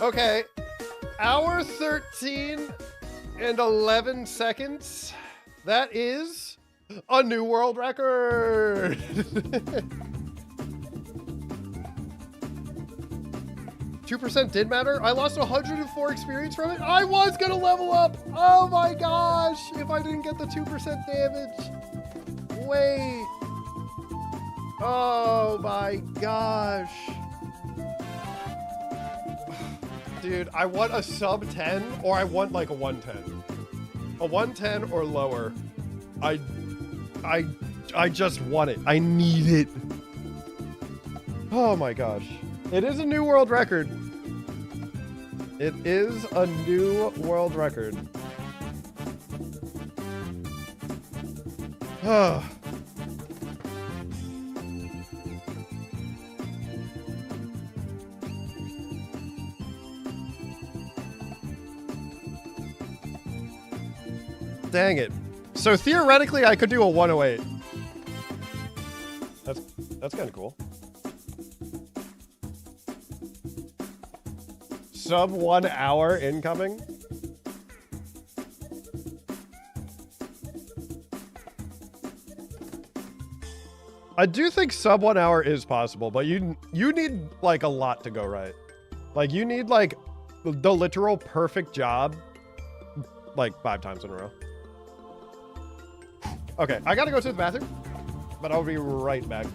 Okay. Hour 13 and 11 seconds. That is a new world record. 2% did matter. I lost 104 experience from it. I was gonna level up. Oh my gosh. If I didn't get the 2% damage. Wait. Oh my gosh. Dude, I want a sub 10 or I want like a 110. A 110 or lower. I just want it. I need it. Oh my gosh. It is a new world record. It is a new world record. Dang it. So theoretically, I could do a 108. That's kind of cool. Sub 1 hour incoming. I do think sub 1 hour is possible, but you need like a lot to go right. Like you need like the literal perfect job like 5 times in a row. Okay, I gotta go to the bathroom, but I'll be right back.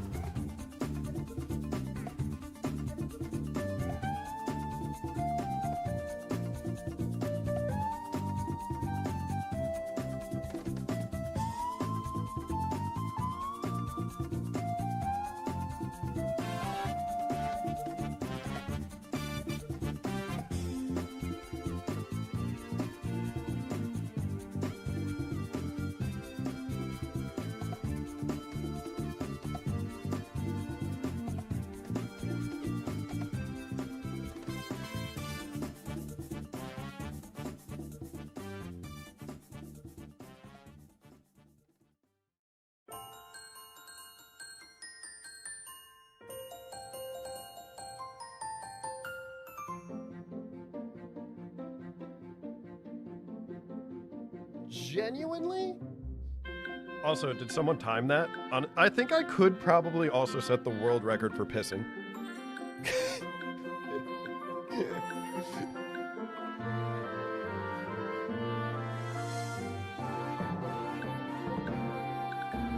Genuinely? Also, did someone time that? I think I could probably also set the world record for pissing.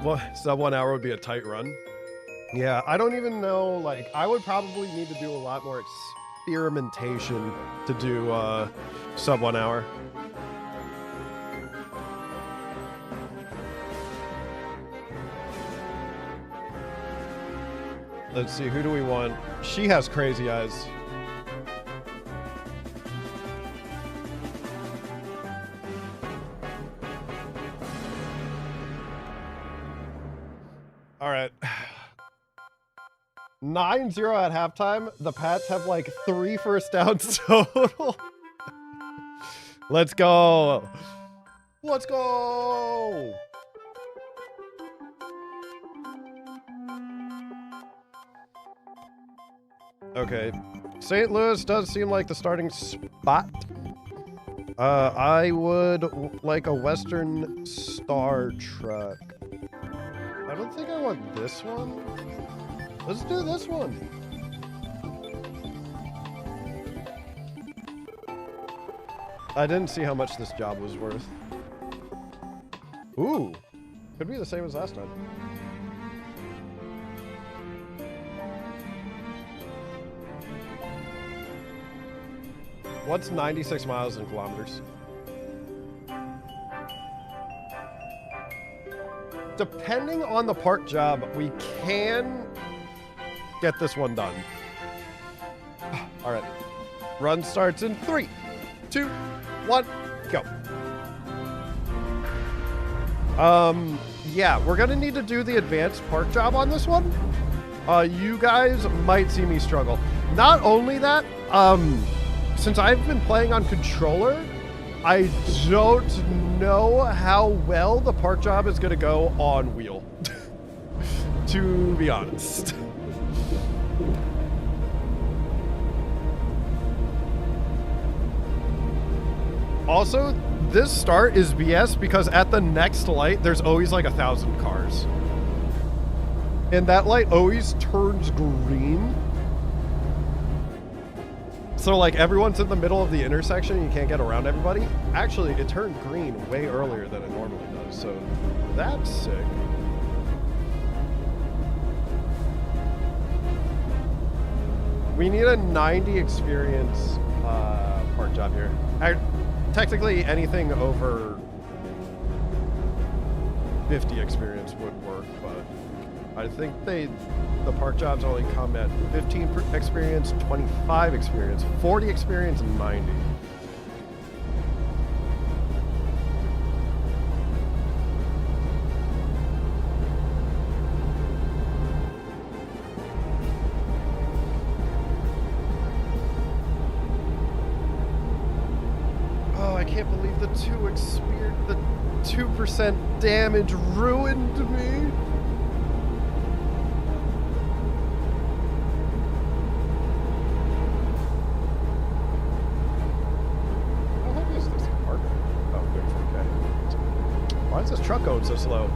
Well, sub 1 hour would be a tight run. Yeah, I don't even know, like, I would probably need to do a lot more experimentation to do sub 1 hour. Let's see, who do we want? She has crazy eyes. All right. 9-0 at halftime. The Pats have like 3 first downs total. Let's go. Let's go. Okay. St. Louis does seem like the starting spot. I would like a Western Star truck. I don't think I want this one. Let's do this one. I didn't see how much this job was worth. Ooh. Could be the same as last time. What's 96 miles in kilometers? Depending on the park job, we can get this one done. All right. Run starts in 3, 2, 1, go. Yeah, we're gonna need to do the advanced park job on this one. You guys might see me struggle. Not only that, since I've been playing on controller, I don't know how well the park job is gonna go on wheel. To be honest. Also, this start is BS because at the next light, there's always like 1,000 cars. And that light always turns green. So like everyone's in the middle of the intersection and you can't get around everybody. Actually, it turned green way earlier than it normally does. So that's sick. We need a 90 experience park job here. Technically, anything over 50 experience would work, but I think the park jobs only come at 15 experience, 25 experience, 40 experience, and 90. Oh, I can't believe the 2% damage ruined me. Why is this truck going so slow?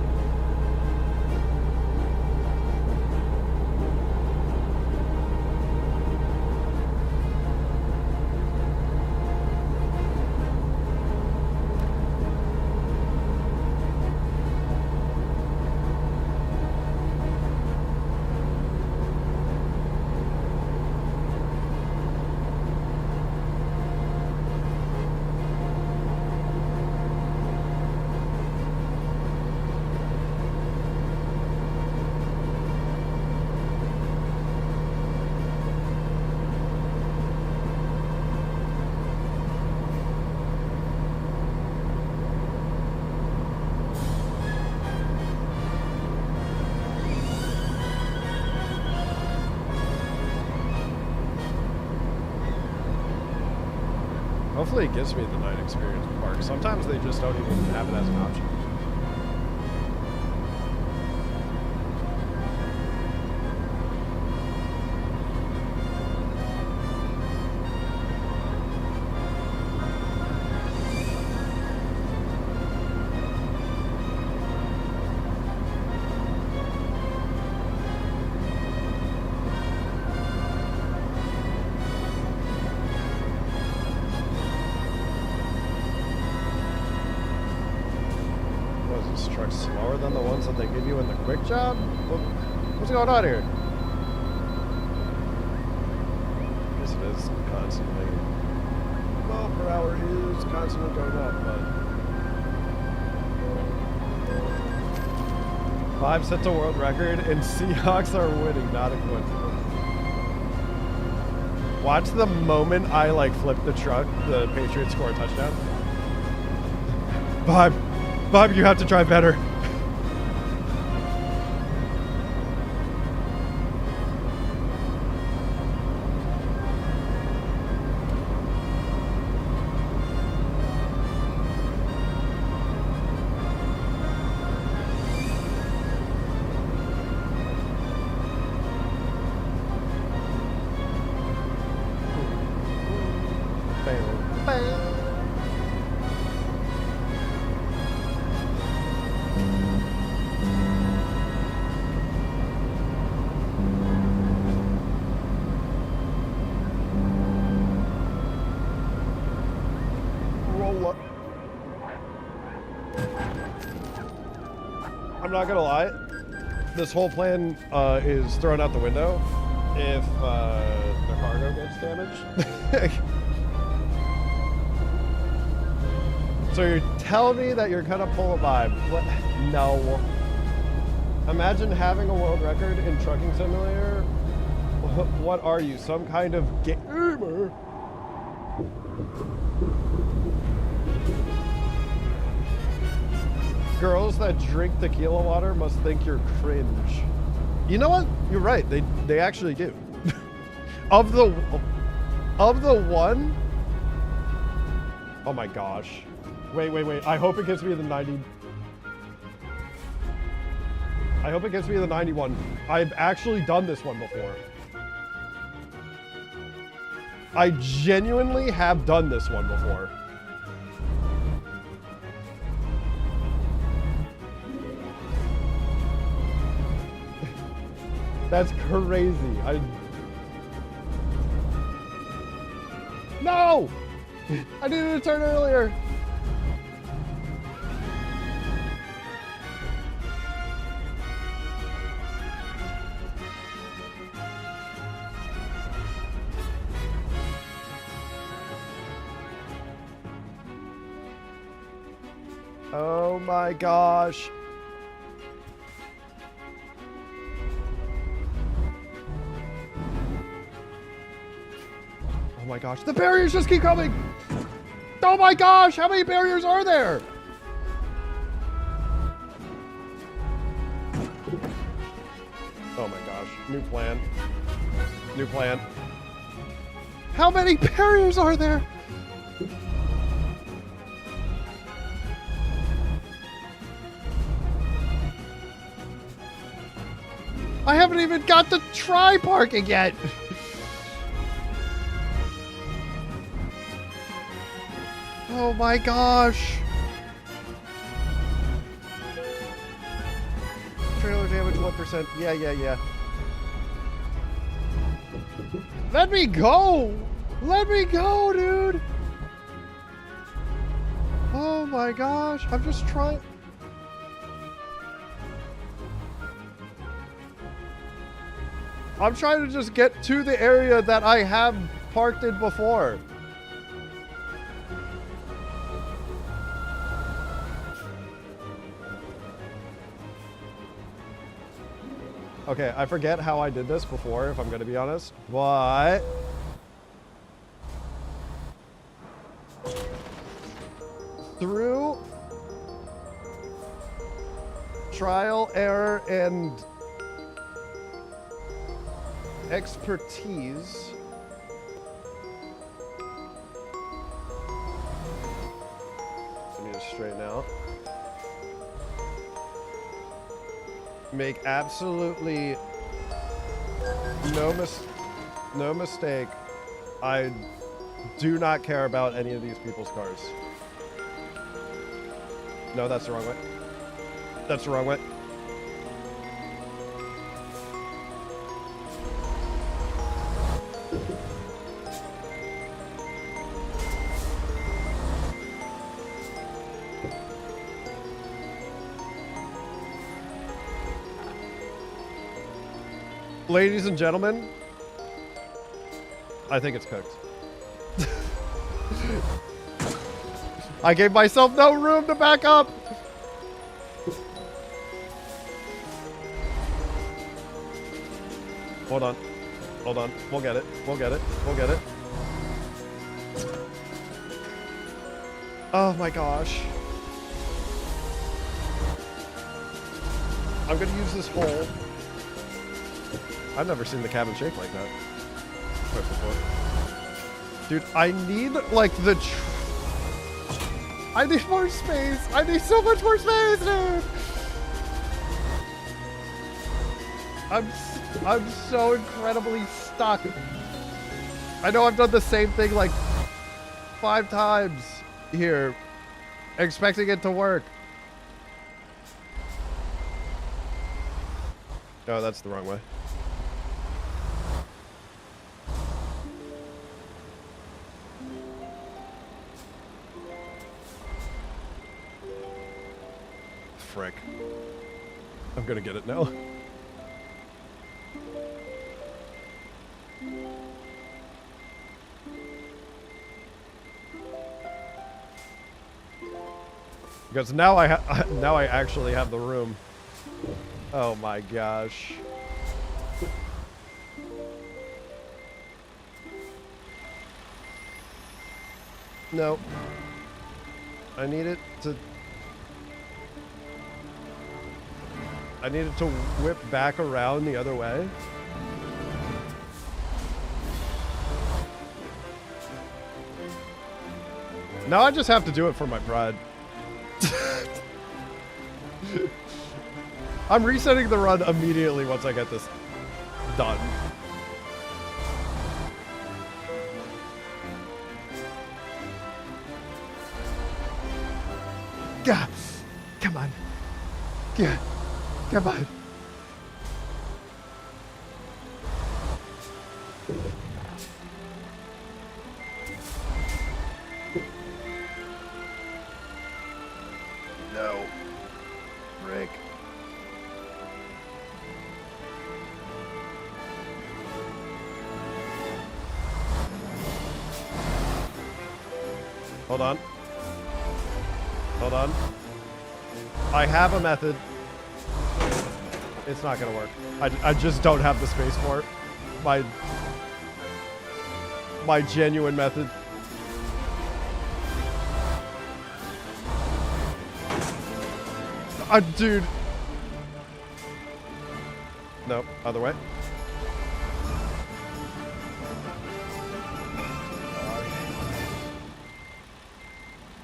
Hopefully it gives me the 9 experience park. Sometimes they just don't even have it as an option. Slower than the ones that they give you in the quick job? What's going on here? Yes, it is constantly. Mile per hour is constantly going up, but 5 sets a world record, and Seahawks are winning, not a coincidence. Watch the moment I like flip the truck, the Patriots score a touchdown. Bob, you have to try better. I'm not gonna lie. This whole plan is thrown out the window if the cargo gets damaged. So you're telling me that you're gonna pull a vibe? What? No. Imagine having a world record in Trucking Simulator. What are you, some kind of gamer? Girls that drink tequila water must think you're cringe. You know what? You're right. They actually do. Of the one. Oh my gosh. Wait. I hope it gives me the 90. I hope it gives me the 91. I've actually done this one before. I genuinely have done this one before. That's crazy. No! I needed to turn earlier. Oh my gosh. Oh my gosh, the barriers just keep coming! Oh my gosh, how many barriers are there? Oh my gosh, new plan. New plan. How many barriers are there? I haven't even got to try parking yet. Oh my gosh. Trailer damage 1%. Yeah. Let me go. Let me go, dude. Oh my gosh. I'm just trying. I'm trying to just get to the area that I have parked in before. Okay, I forget how I did this before, if I'm gonna be honest, but through trial, error, and expertise, I need to straighten out. Make absolutely no mistake. I do not care about any of these people's cars. No, that's the wrong way. That's the wrong way. Ladies and gentlemen, I think it's cooked. I gave myself no room to back up. Hold on. Hold on. We'll get it. We'll get it. We'll get it. Oh my gosh. I'm gonna use this hole. I've never seen the cabin shaped like that before. Dude, I need like I need more space. I need so much more space, dude. I'm so incredibly stuck. I know I've done the same thing like 5 times here, expecting it to work. Oh, that's the wrong way. Frick. I'm gonna get it now. Because now now I actually have the room. Oh my gosh. No. I need it to whip back around the other way. Now I just have to do it for my pride. I'm resetting the run immediately once I get this done. Gah! Come on. Gah! Come on. No. Rick. Hold on. Hold on. I have a method. It's not gonna work. I just don't have the space for it. My genuine method. Dude. No, other way.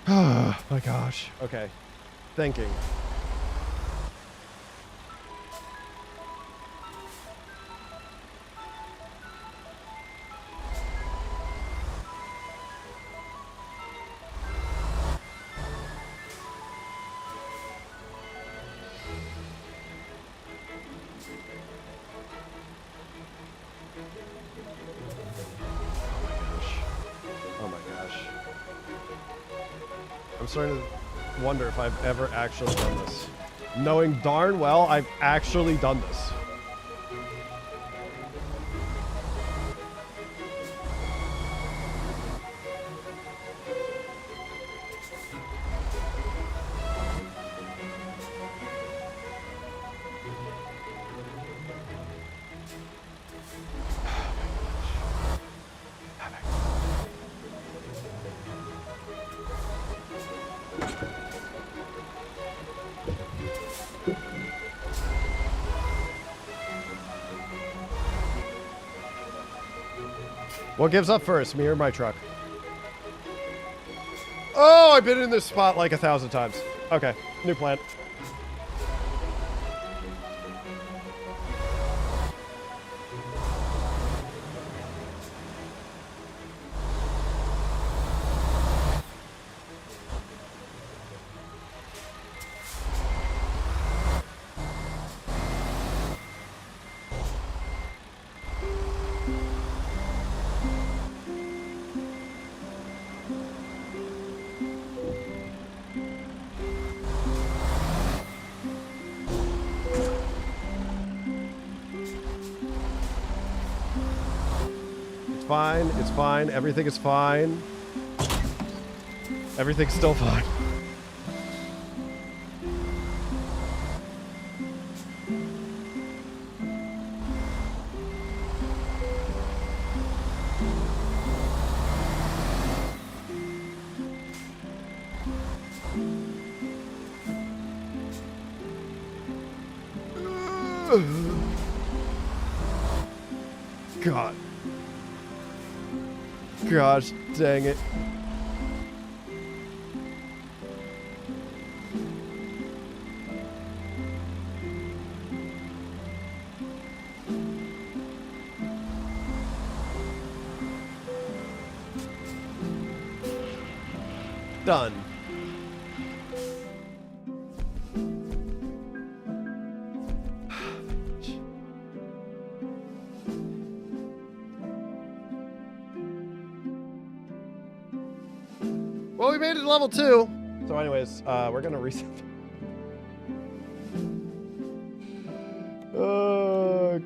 Oh my gosh. Okay. Thinking. I'm starting to wonder if I've ever actually done this. Knowing darn well I've actually done this. What gives up first, me or my truck? Oh, I've been in this spot like 1,000 times. Okay, new plan. Fine, it's fine, everything is fine. Everything's still fine. God. Gosh, dang it. Done. Well, we made it to level 2. So anyways, we're gonna reset.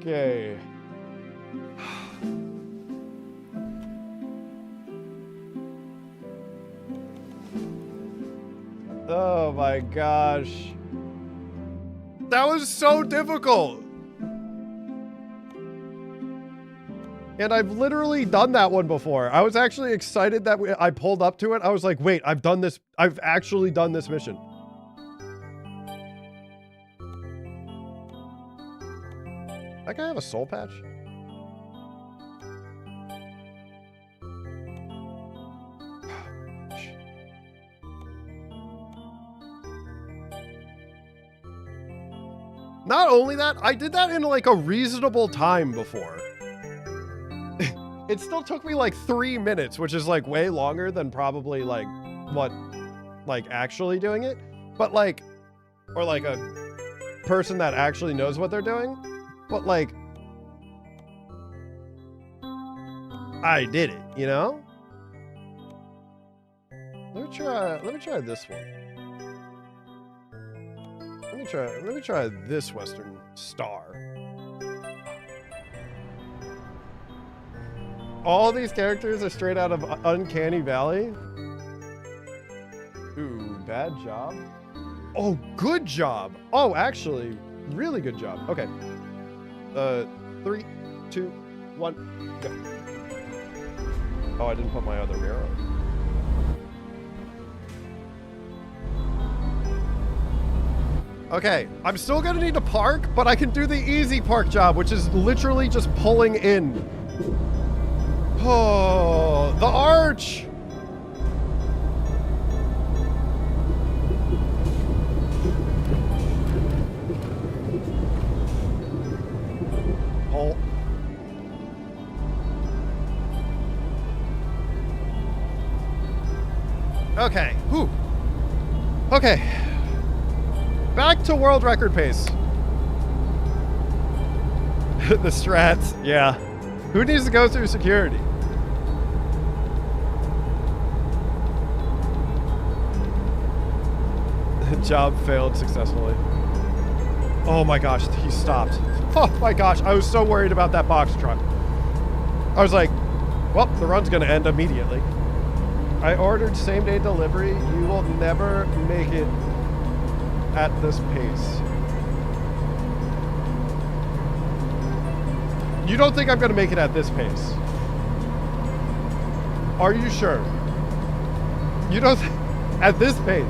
Okay. Oh my gosh. That was so difficult. And I've literally done that one before. I was actually excited that I pulled up to it. I was like, wait, I've done this. I've actually done this mission. That guy have a soul patch? Not only that, I did that in like a reasonable time before. It still took me like 3 minutes, which is like way longer than probably like what, like actually doing it. But like, or like a person that actually knows what they're doing. But like, I did it, you know? Let me try this one. Let me try this Western Star. All these characters are straight out of Uncanny Valley. Ooh, bad job. Oh, good job. Oh, actually, really good job. Okay. 3, 2, 1, go. Oh, I didn't put my other mirror on. Okay, I'm still gonna need to park, but I can do the easy park job, which is literally just pulling in. Oh, the arch! Oh. Okay, whew. Okay. Back to world record pace. The strats, yeah. Who needs to go through security? Job failed successfully. Oh my gosh, he stopped. Oh my gosh, I was so worried about that box truck. I was like, well, the run's gonna end immediately. I ordered same-day delivery. You will never make it at this pace. You don't think I'm gonna make it at this pace? Are you sure? You don't at this pace?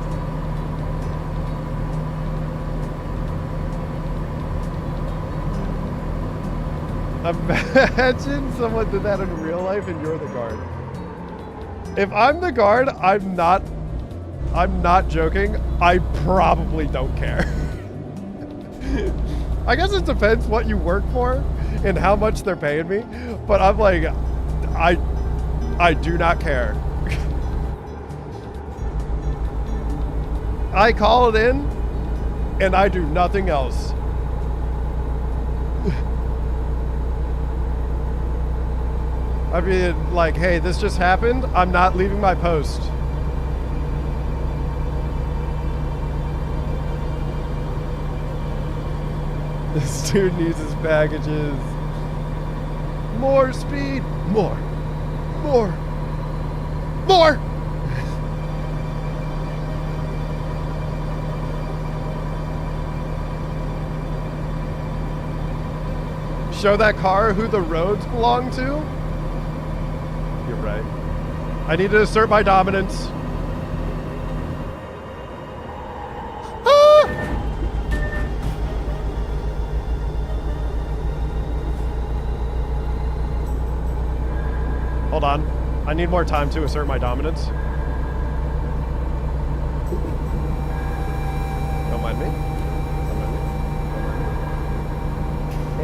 Imagine someone did that in real life and you're the guard. If I'm the guard, I'm not joking. I probably don't care. I guess it depends what you work for and how much they're paying me. But I'm like, I do not care. I call it in and I do nothing else. I mean, like, hey, this just happened. I'm not leaving my post. This dude needs his packages. More speed. More. More. More. Show that car who the roads belong to? You're right. I need to assert my dominance. Ah! Hold on. I need more time to assert my dominance. Don't mind me. Don't mind me. Don't mind me.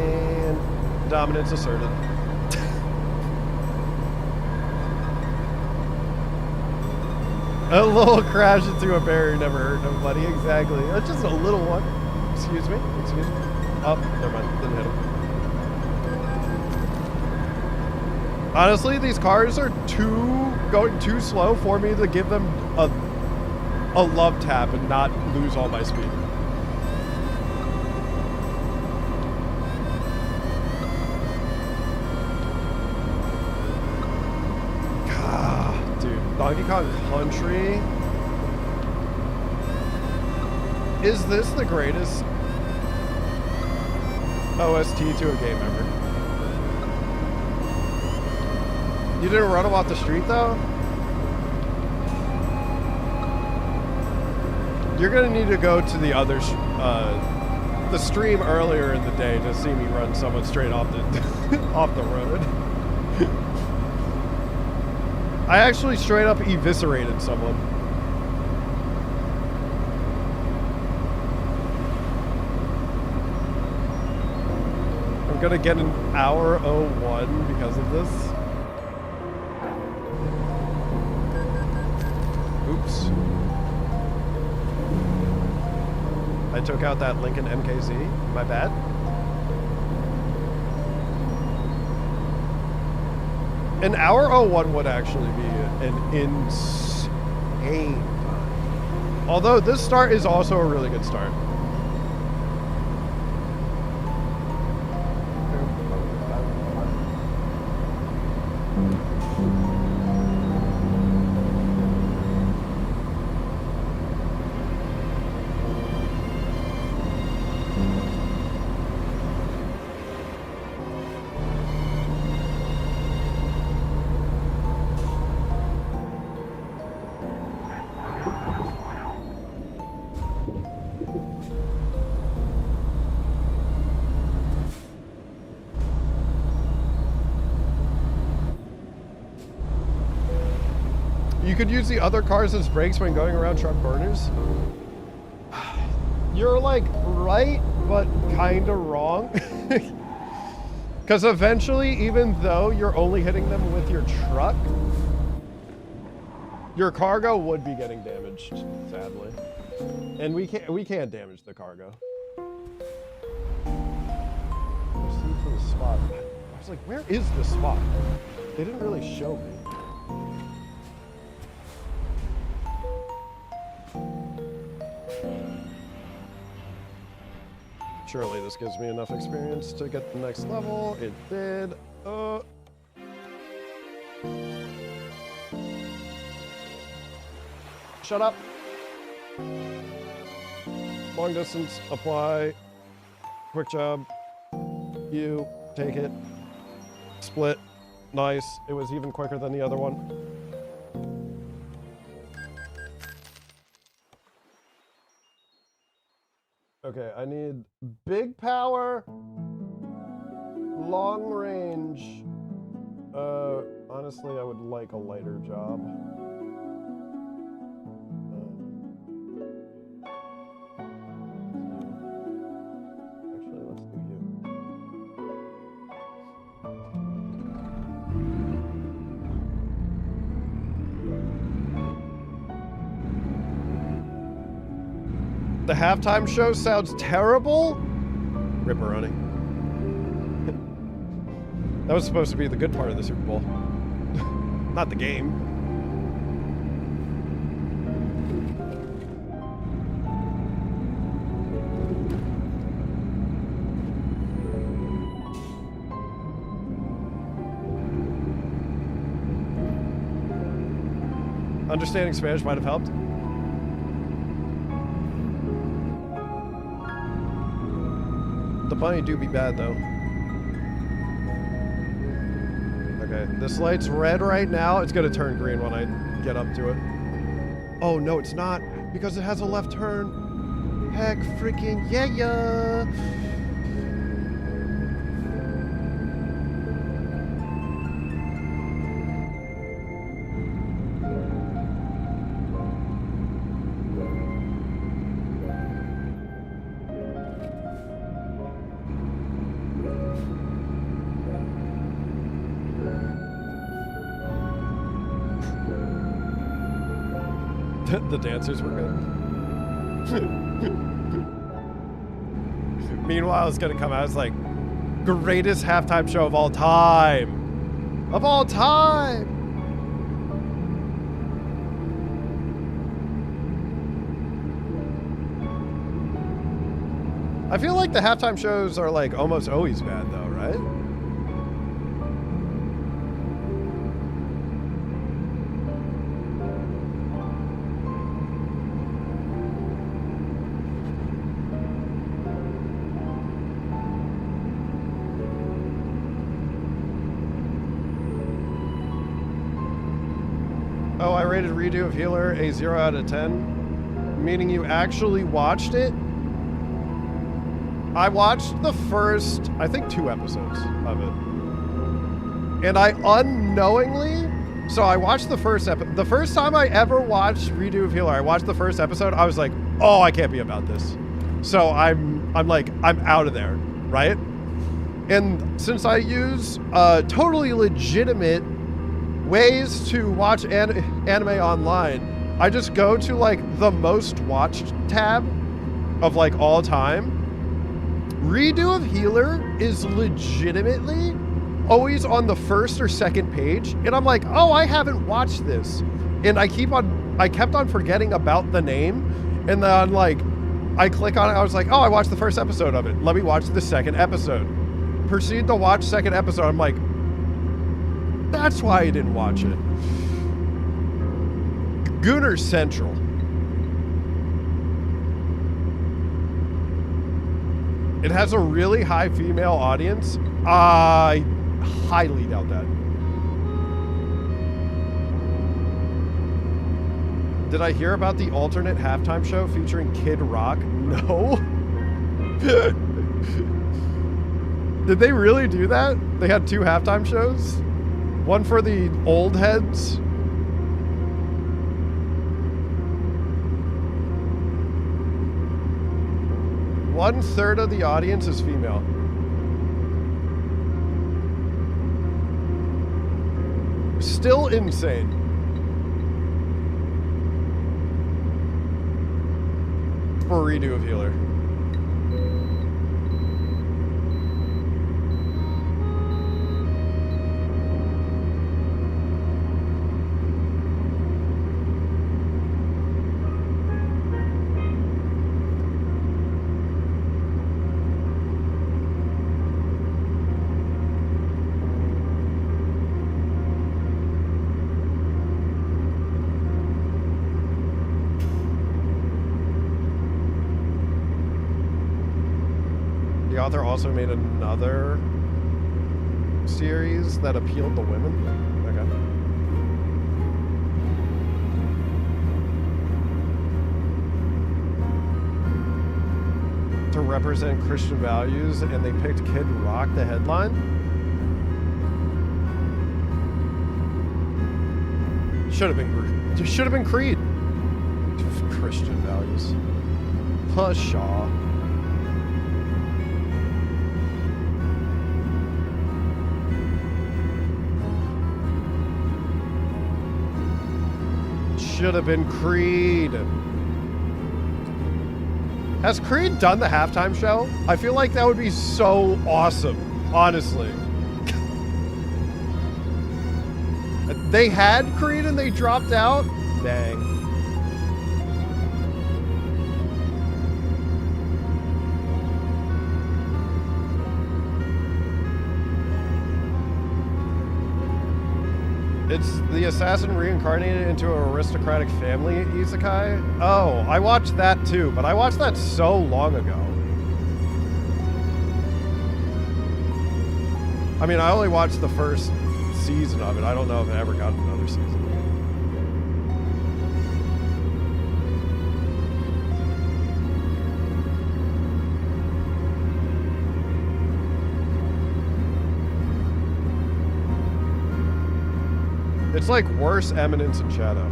And dominance asserted. A little crash into a barrier never hurt nobody. Exactly. That's just a little one. Excuse me. Excuse me. Oh, never mind. Didn't hit him. Honestly, these cars are going too slow for me to give them a love tap and not lose all my speed. Donkey Kong Country. Is this the greatest OST to a game ever? You didn't run him off the street though? You're gonna need to go to the other the stream earlier in the day to see me run someone straight off the off the road. I actually straight up eviscerated someone. I'm gonna get an hour 01 because of this. Oops. I took out that Lincoln MKZ. My bad. An hour 01 would actually be an insane time. Although this start is also a really good start. You could use the other cars as brakes when going around sharp corners. You're like right, but kind of wrong. Because eventually, even though you're only hitting them with your truck, your cargo would be getting damaged, sadly. And we can't damage the cargo. Proceed to the spot. I was like, where is the spot? They didn't really show me. Surely this gives me enough experience to get the next level. It did. Shut up. Long distance, apply. Quick job. You, take it. Split. Nice. It was even quicker than the other one. Okay, I need big power, long range. Honestly, I would like a lighter job. Actually, let's do you. The halftime show sounds terrible? Ripperoni. That was supposed to be the good part of the Super Bowl. Not the game. Understanding Spanish might have helped. The bunny do be bad though. Okay, this light's red right now. It's gonna turn green when I get up to it. Oh no, it's not, because it has a left turn. Heck freaking yeah. The dancers were good. Meanwhile, it's gonna come out as like greatest halftime show of all time. Of all time! I feel like the halftime shows are like almost always bad though, right? rated Redo of Healer a 0 out of 10, meaning you actually watched it. I watched the first, I think, 2 episodes of it. And I unknowingly, so I watched the first episode. The first time I ever watched Redo of Healer, I watched the first episode, I was like, oh, I can't be about this. So I'm like, I'm out of there, right? And since I use totally legitimate ways to watch anime online, I just go to like the most watched tab of like all time. Redo of Healer is legitimately always on the first or second page, and I'm like, oh, I haven't watched this, and I kept on forgetting about the name, and then like I click on it, I was like, oh, I watched the first episode of it, let me watch the second episode. Proceed to watch second episode. I'm like, that's why I didn't watch it. Gooner Central. It has a really high female audience. I highly doubt that. Did I hear about the alternate halftime show featuring Kid Rock? No. Did they really do that? They had 2 halftime shows? One for the old heads. One third of the audience is female. Still insane. For Redo of Healer. The author also made another series that appealed to women. Okay. To represent Christian values, and they picked Kid Rock, the headline. Should have been Creed. Christian values. Pshaw. Should have been Creed. Has Creed done the halftime show? I feel like that would be so awesome, honestly. They had Creed and they dropped out? Dang. It's the assassin reincarnated into an aristocratic family isekai. Oh, I watched that too, but I watched that so long ago. I mean, I only watched the first season of it. I don't know if I ever got another season. It's like worse Eminence and Shadow.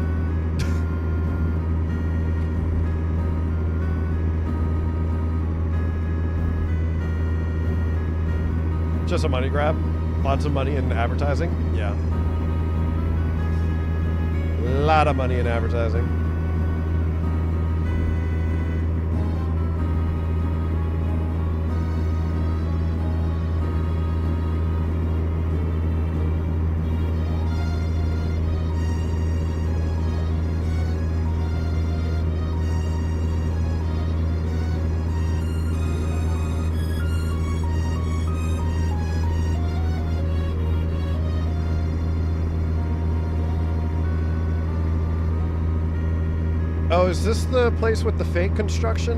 Just a money grab? Lots of money in advertising? Yeah. A lot of money in advertising. Oh, is this the place with the fake construction?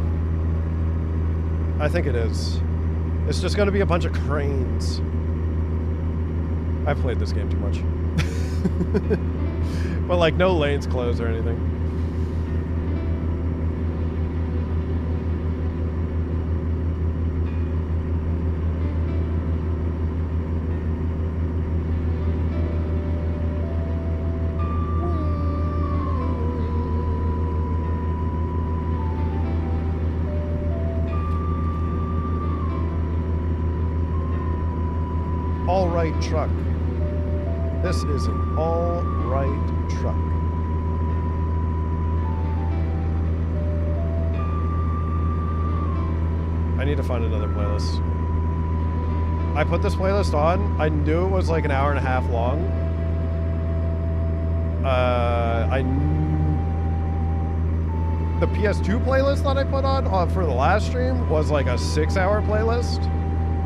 I think it is. It's just going to be a bunch of cranes. I've played this game too much. But like no lanes closed or anything. All right truck. This is an all right truck. I need to find another playlist. I put this playlist on. I knew it was like an hour and a half long. The PS2 playlist that I put on for the last stream was like a 6-hour playlist.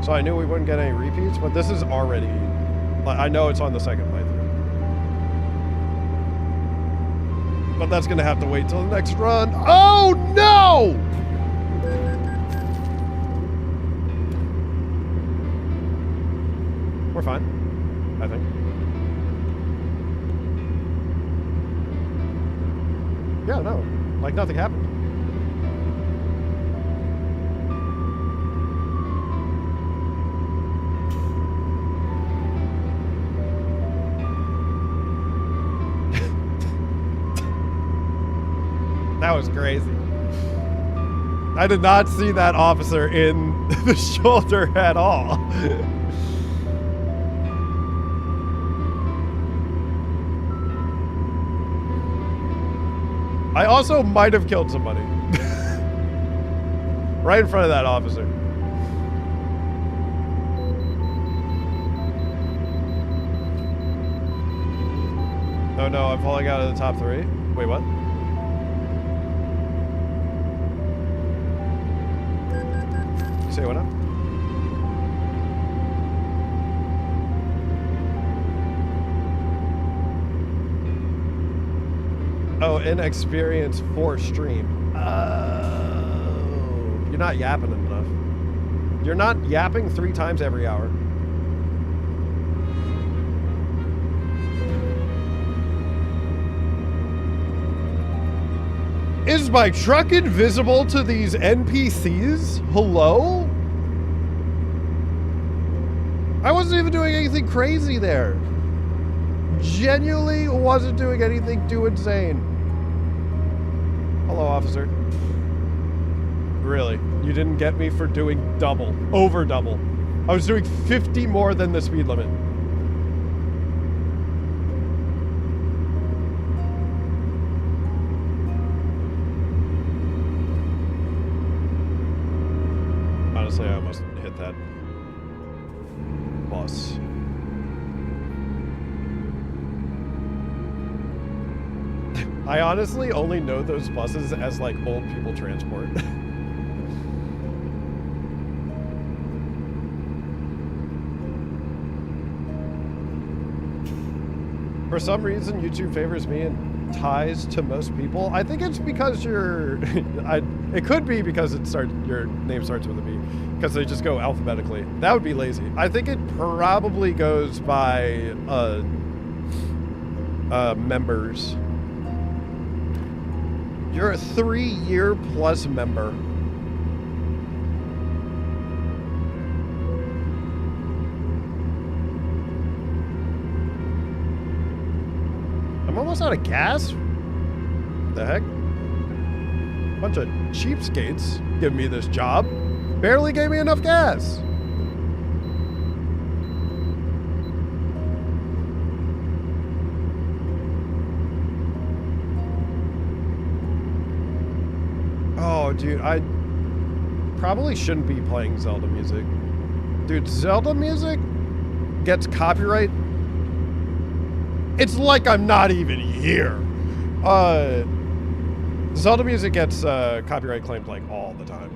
So I knew we wouldn't get any repeats, but this is already, I know it's on the second playthrough. But that's gonna have to wait till the next run. Oh no! We're fine, I think. Yeah, no, like nothing happened. That was crazy. I did not see that officer in the shoulder at all. I also might have killed somebody. Right in front of that officer. Oh no, I'm falling out of the top 3. Wait, what? You say what now? Oh, inexperience for stream. Oh, you're not yapping enough. You're not yapping 3 times every hour. Is my truck invisible to these NPCs? Hello? I wasn't even doing anything crazy there. Genuinely wasn't doing anything too insane. Hello, officer. Really? You didn't get me for doing double, over double. I was doing 50 more than the speed limit. Honestly, I almost hit that bus. I honestly only know those buses as like old people transport. For some reason, YouTube favors me and ties to most people. I think it's because you're, it could be because your name starts with a B, because they just go alphabetically. That would be lazy. I think it probably goes by members. You're a 3-year-plus member. I'm almost out of gas? What the heck? Bunch of cheapskates give me this job. Barely gave me enough gas. Oh, dude, I probably shouldn't be playing Zelda music. Dude, Zelda music gets copyright. It's like I'm not even here. Zelda music gets copyright claimed like all the time.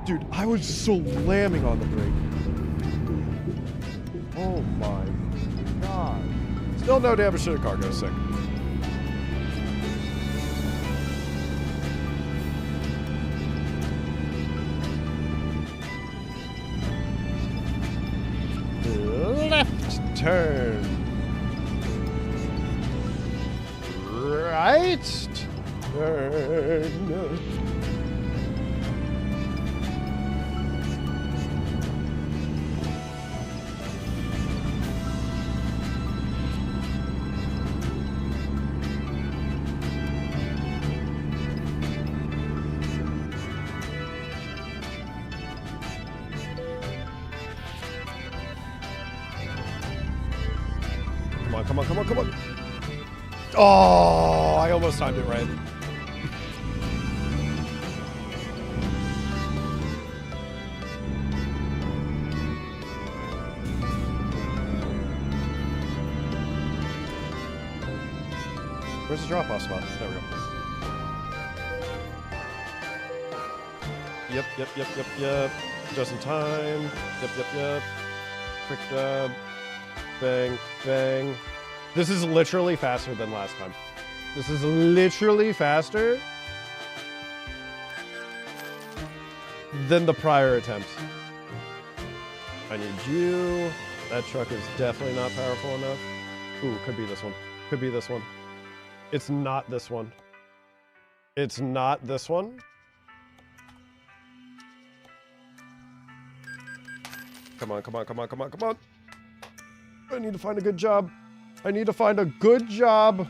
Dude, I was slamming on the brake. Oh my god. Still no damage to the cargo, sick. Left turn. right turn. Come on, come on, come on, come on. Oh, I almost timed it right. Where's the drop-off spot? There we go. Yep. Just in time. Yep. Quick grab. Bang, bang. This is literally faster than last time. This is literally faster than the prior attempt. I need you. That truck is definitely not powerful enough. Ooh, could be this one. Could be this one. It's not this one. It's not this one. Come on, come on, come on, come on, come on. I need to find a good job. I need to find a good job.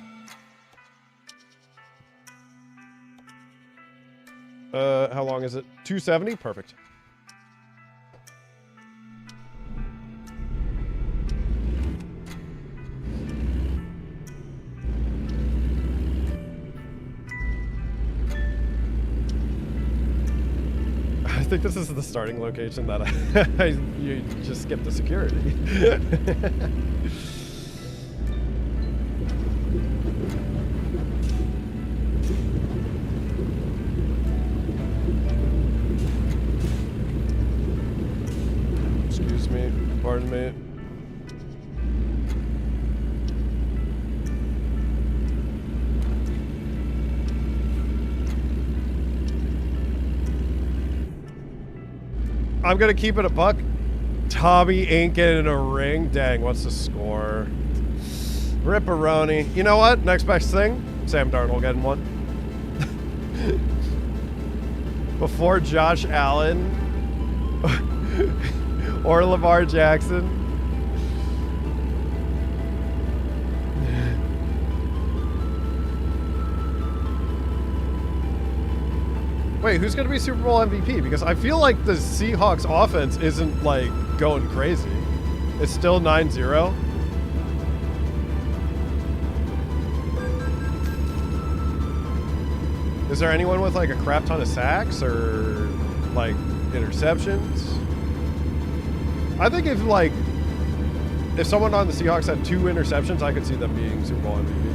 How long is it? 270? Perfect. I think this is the starting location that you just skip the security. Excuse me, pardon me. I'm gonna keep it a buck. Tommy ain't getting a ring. Dang, what's the score? Ripperoni. You know what? Next best thing, Sam Darnold getting one. Before Josh Allen or Lamar Jackson. Wait, who's going to be Super Bowl MVP? Because I feel like the Seahawks offense isn't, like, going crazy. It's still 9-0. Is there anyone with, like, a crap ton of sacks or, like, interceptions? I think if someone on the Seahawks had 2 interceptions, I could see them being Super Bowl MVP.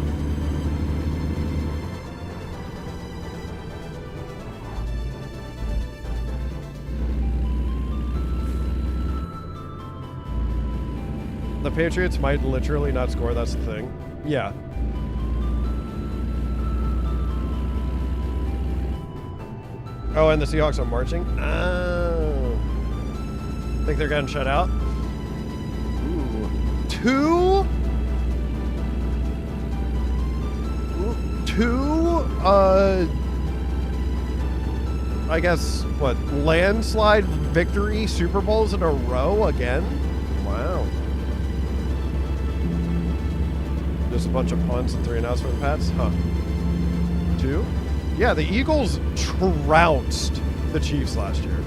The Patriots might literally not score, that's the thing. Yeah. Oh, and the Seahawks are marching? Oh. Think they're getting shut out? Ooh. 2? 2? I guess, what, landslide victory Super Bowls in a row again? Wow. Just a bunch of punts and 3 and outs for the Pats? Huh. 2? Yeah, the Eagles trounced the Chiefs last year.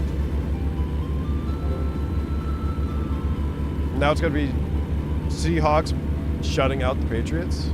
Now it's going to be Seahawks shutting out the Patriots.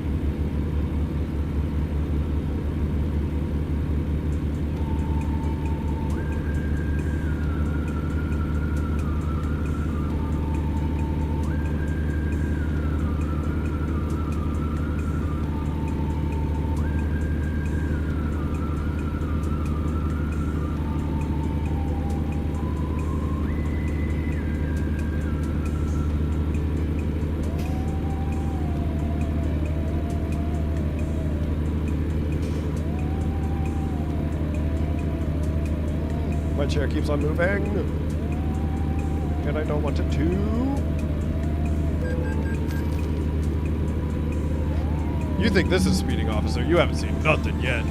My chair keeps on moving, and I don't want it to. You think this is speeding, officer? You haven't seen nothing yet.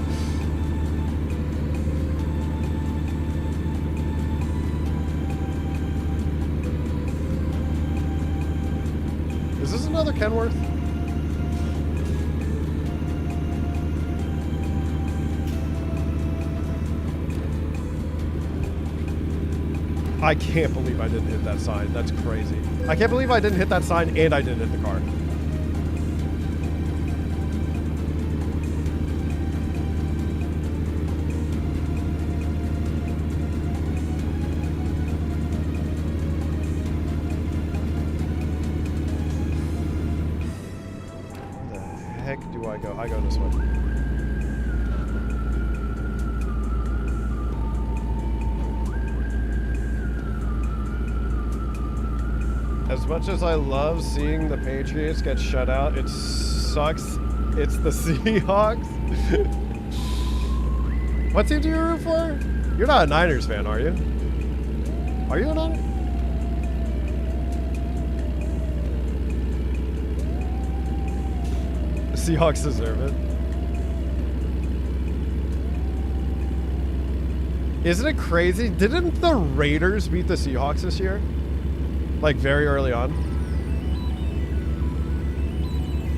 Is this another Kenworth? I can't believe I didn't hit that sign. That's crazy. I can't believe I didn't hit that sign and I didn't hit the car. Where the heck do I go? I go this way. As much as I love seeing the Patriots get shut out, it sucks. It's the Seahawks. What team do you root for? You're not a Niners fan, are you? Are you a Niner? The Seahawks deserve it. Isn't it crazy? Didn't the Raiders beat the Seahawks this year? Like, very early on.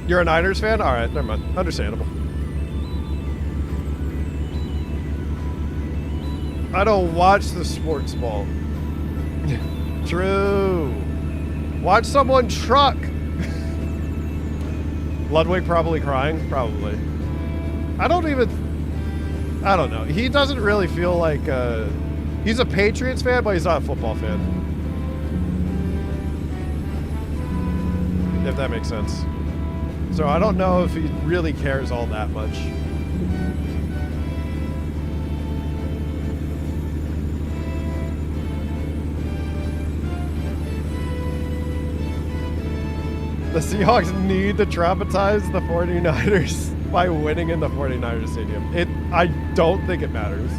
You're a Niners fan? Alright, never mind. Understandable. I don't watch the sports ball. True. Watch someone truck. Ludwig probably crying? Probably. I don't know. He doesn't really feel like, he's a Patriots fan, but he's not a football fan. If that makes sense. So I don't know if he really cares all that much. The Seahawks need to traumatize the 49ers by winning in the 49ers stadium. I don't think it matters.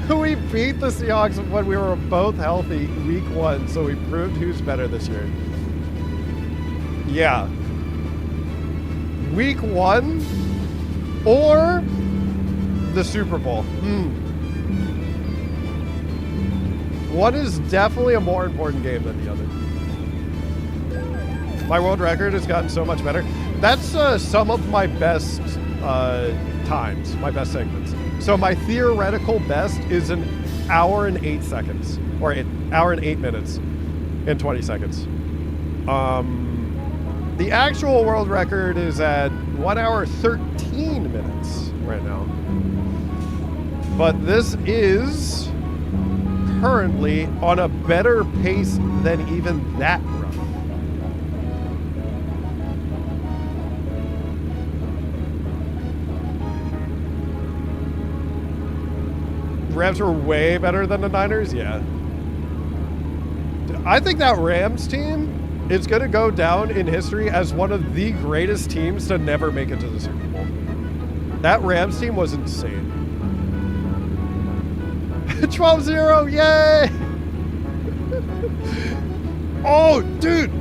We beat the Seahawks when we were both healthy week 1, so we proved who's better this year. Yeah. Week 1 or the Super Bowl. One is definitely a more important game than the other. My world record has gotten so much better. That's some of my best times, my best segments. So my theoretical best is an hour and 8 seconds, or an hour and 8 minutes and 20 seconds. The actual world record is at 1 hour 13 minutes right now. But this is currently on a better pace than even that run. Rams are way better than the Niners? Yeah. I think that Rams team is going to go down in history as one of the greatest teams to never make it to the Super Bowl. That Rams team was insane. 12-0, yay! Oh, dude!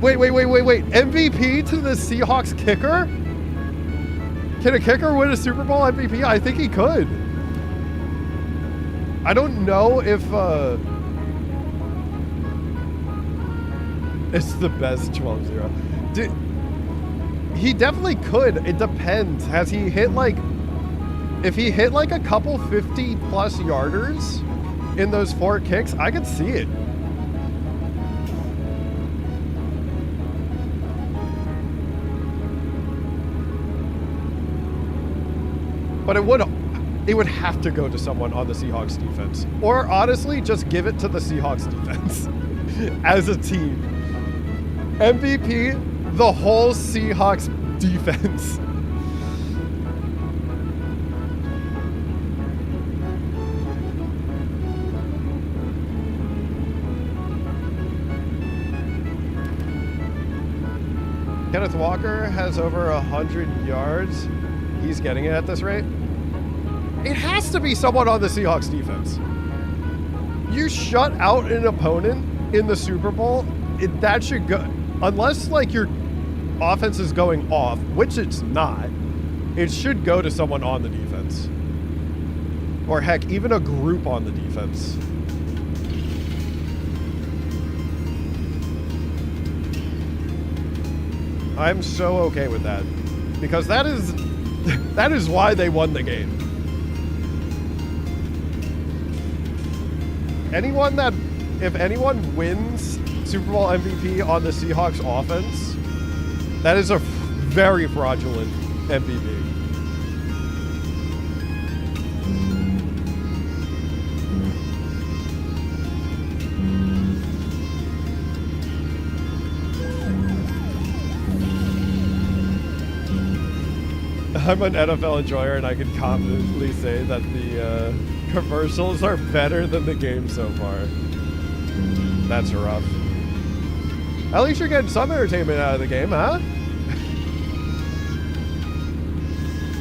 Wait. MVP to the Seahawks kicker? Can a kicker win a Super Bowl MVP? I think he could. I don't know if it's the best 12-0. Dude, he definitely could. It depends. Has he hit like... If he hit like a couple 50-plus yarders in those 4 kicks, I could see it. But it would have to go to someone on the Seahawks defense. Or honestly, just give it to the Seahawks defense as a team. MVP, the whole Seahawks defense. Kenneth Walker has over 100 yards. He's getting it at this rate. It has to be someone on the Seahawks defense. You shut out an opponent in the Super Bowl, that should go, unless like your offense is going off, which it's not, it should go to someone on the defense. Or heck, even a group on the defense. I'm so okay with that. Because that is why they won the game. If anyone wins Super Bowl MVP on the Seahawks offense, that is a very fraudulent MVP. I'm an NFL enjoyer, and I can confidently say that the commercials are better than the game so far. That's rough. At least you're getting some entertainment out of the game, huh?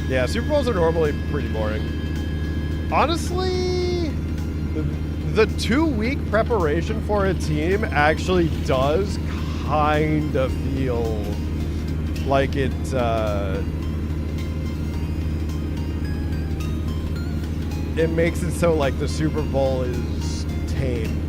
Yeah, Super Bowls are normally pretty boring. Honestly, the 2-week preparation for a team actually does kind of feel like it makes it so like the Super Bowl is tame.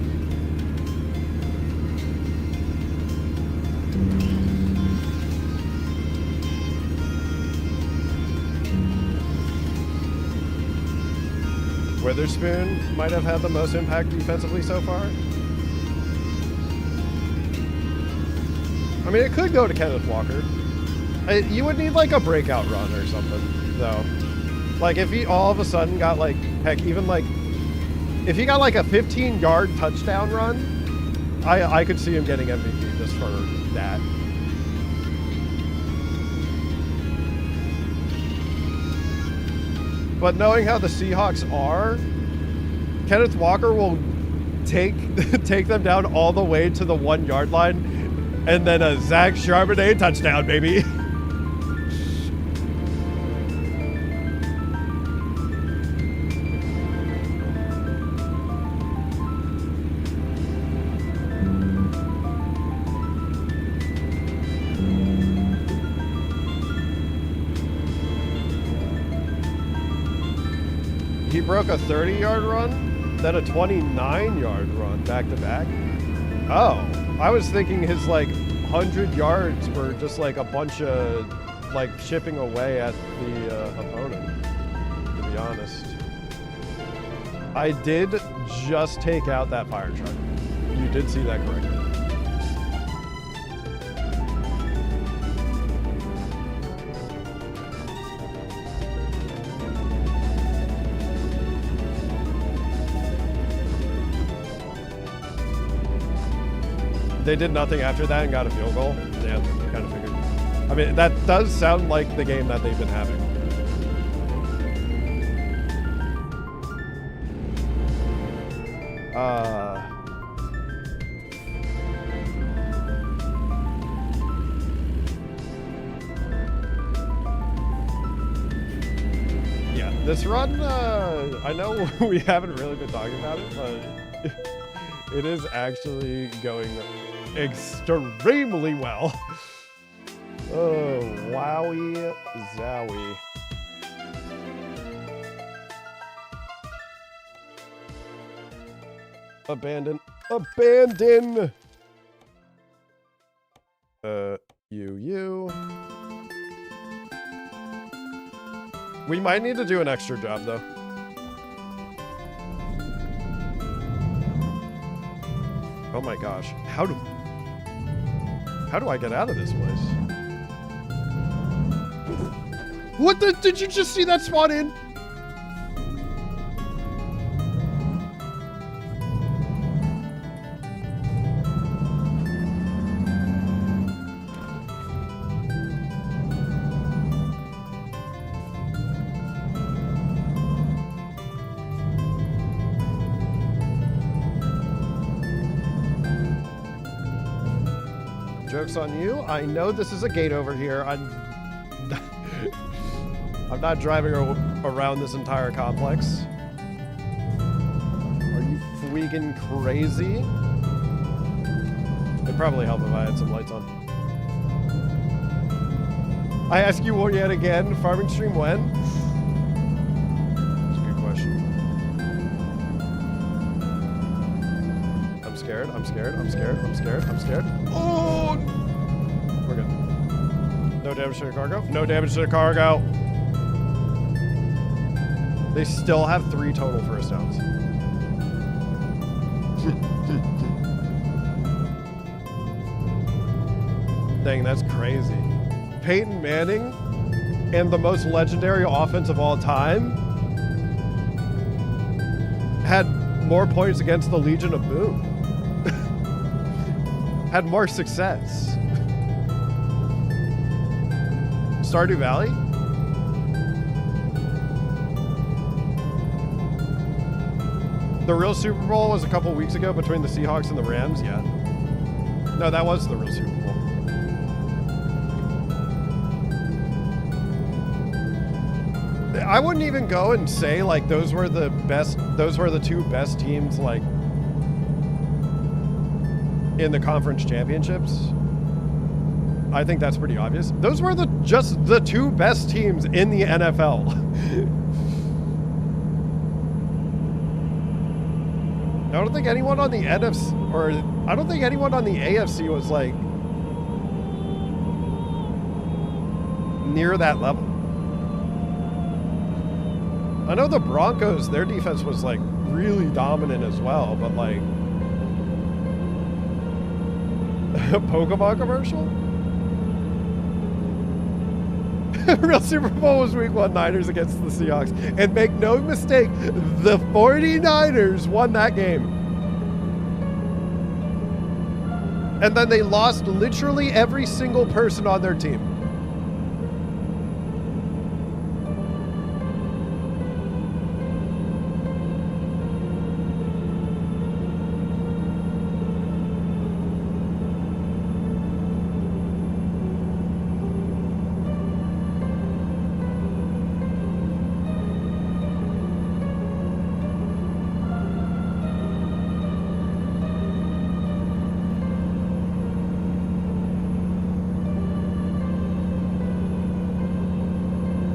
Witherspoon might have had the most impact defensively so far. I mean, it could go to Kenneth Walker. You would need like a breakout run or something, though. Like if he all of a sudden got like, heck, even like, if he got like a 15-yard touchdown run, I could see him getting MVP just for that. But knowing how the Seahawks are, Kenneth Walker will take them down all the way to the 1-yard line, and then a Zach Charbonnet touchdown, baby. He broke a 30-yard run, then a 29-yard run back-to-back. Oh, I was thinking his like 100 yards were just like a bunch of like chipping away at the opponent, to be honest. I did just take out that fire truck. You did see that correctly. They did nothing after that and got a field goal. Yeah, kind of figured. I mean, that does sound like the game that they've been having. Yeah, this run, I know we haven't really been talking about it, but it is actually going extremely well. Oh, wowie zowie. Abandon. You. We might need to do an extra job, though. Oh my gosh. How do I get out of this place? What the? Did you just see that spawn in? Joke's on you. I know this is a gate over here. I'm not driving around this entire complex. Are you freaking crazy? It'd probably help if I had some lights on. I ask you yet again, farming stream when? That's a good question. I'm scared, I'm scared, I'm scared, I'm scared, I'm scared. Oh! We're good. No damage to the cargo? No damage to the cargo. They still have 3 total first downs. Dang, that's crazy. Peyton Manning and the most legendary offense of all time had more points against the Legion of Boom. Had more success. Stardew Valley? The real Super Bowl was a couple weeks ago between the Seahawks and the Rams, yeah. No, that was the real Super Bowl. I wouldn't even go and say like those were the 2 best teams like in the conference championships. I think that's pretty obvious. Those were just the 2 best teams in the NFL. I don't think anyone on the NFC or I don't think anyone on the AFC was like near that level. I know the Broncos, their defense was like really dominant as well, but like a Pokemon commercial? Real Super Bowl was week 1 Niners against the Seahawks. And make no mistake, the 49ers won that game. And then they lost literally every single person on their team.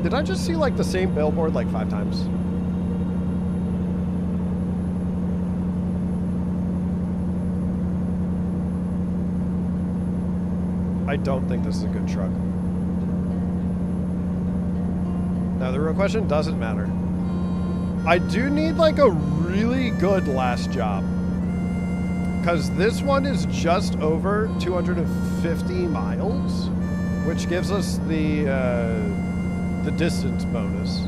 Did I just see like the same billboard like 5 times? I don't think this is a good truck. Now the real question doesn't matter. I do need like a really good last job. Because this one is just over 250 miles, which gives us the distance bonus.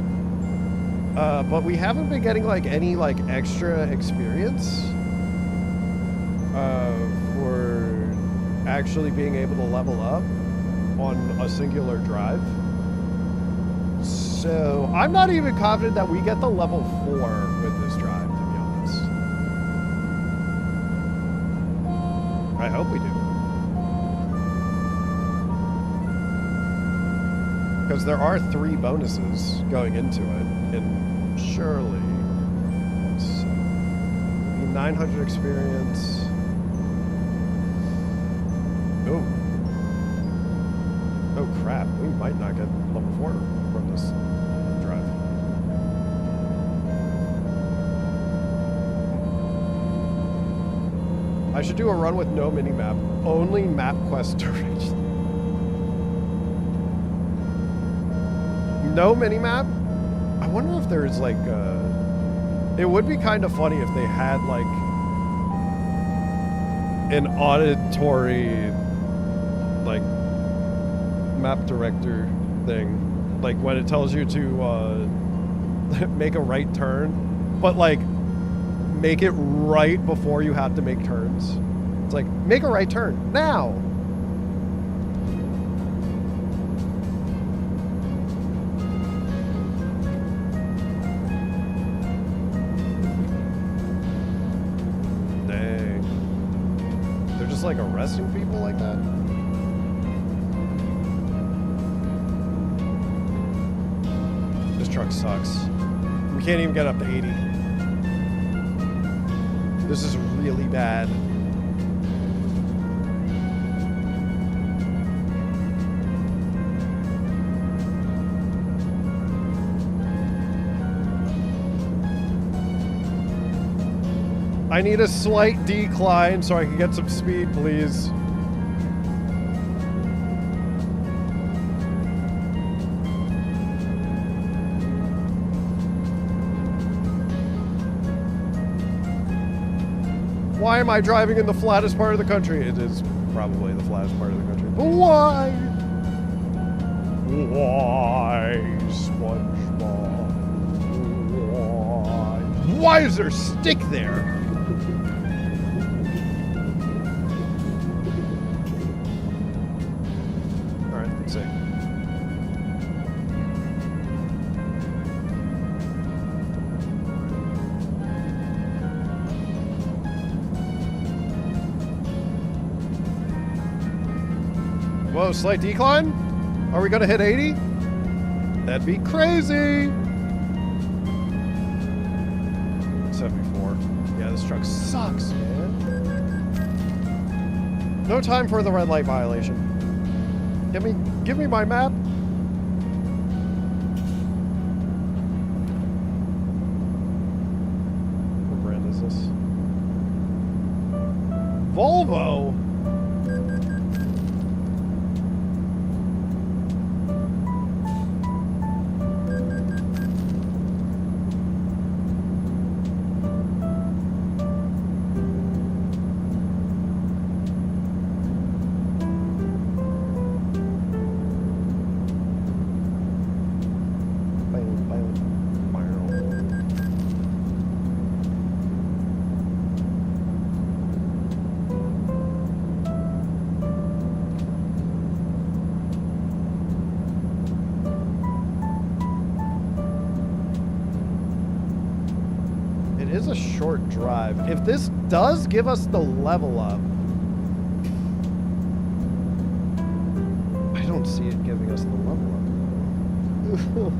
But we haven't been getting like any like extra experience for actually being able to level up on a singular drive. So I'm not even confident that we get the level 4 with this drive, to be honest. I hope we do. Because there are 3 bonuses going into it, and surely, let's see, 900 experience. Oh. Oh crap, we might not get level 4 from this drive. I should do a run with no mini-map, only map quest to reach. No mini-map? I wonder if there's like it would be kind of funny if they had like an auditory like map director thing, like when it tells you to make a right turn, but like make it right before you have to make turns. It's like, make a right turn now. Like arresting people like that? truck sucks. We can't even get up to 80. This is really bad. I need a slight decline so I can get some speed, please. Why am I driving in the flattest part of the country? It is probably the flattest part of the country. But why? Why, SpongeBob? Why? Why is there a stick there? Alright, let's see. Whoa, slight decline? Are we gonna hit 80? That'd be crazy! 74. Yeah, this truck sucks, man. No time for the red light violation. Give me my map. What brand is this? Volvo? A short drive. If this does give us the level up, I don't see it giving us the level up.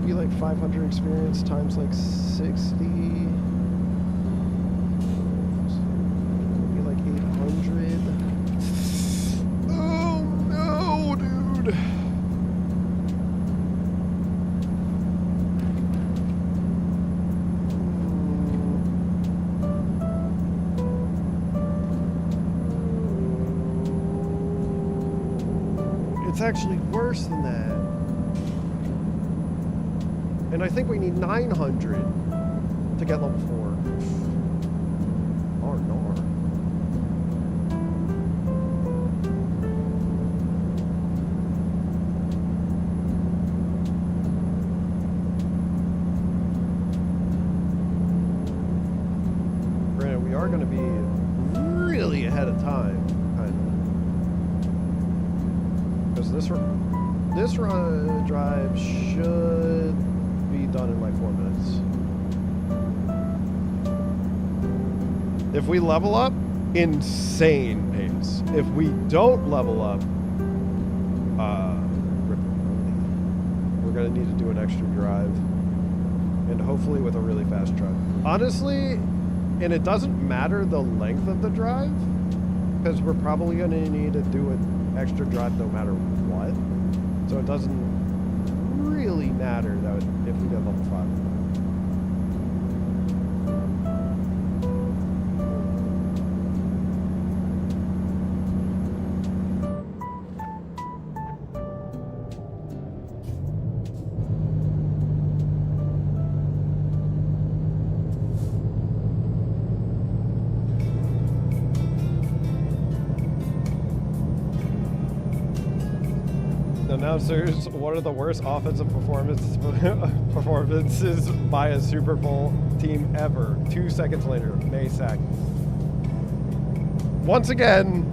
Be like 500 experience times like 60. Be like 800. Oh no, dude. It's actually worse than that. And I think we need 900 to get level 4. Oh, no. Granted, we are going to be really ahead of time. This drive should be done in like 4 minutes. If we level up, insane pace. If we don't level up, we're gonna need to do an extra drive, and hopefully with a really fast truck. Honestly, and it doesn't matter the length of the drive, because we're probably gonna need to do an extra drive no matter what. So it doesn't really matter that if we get level 5. Announcers, what are the worst offensive performances by a Super Bowl team ever? 2 seconds later, May sack. Once again,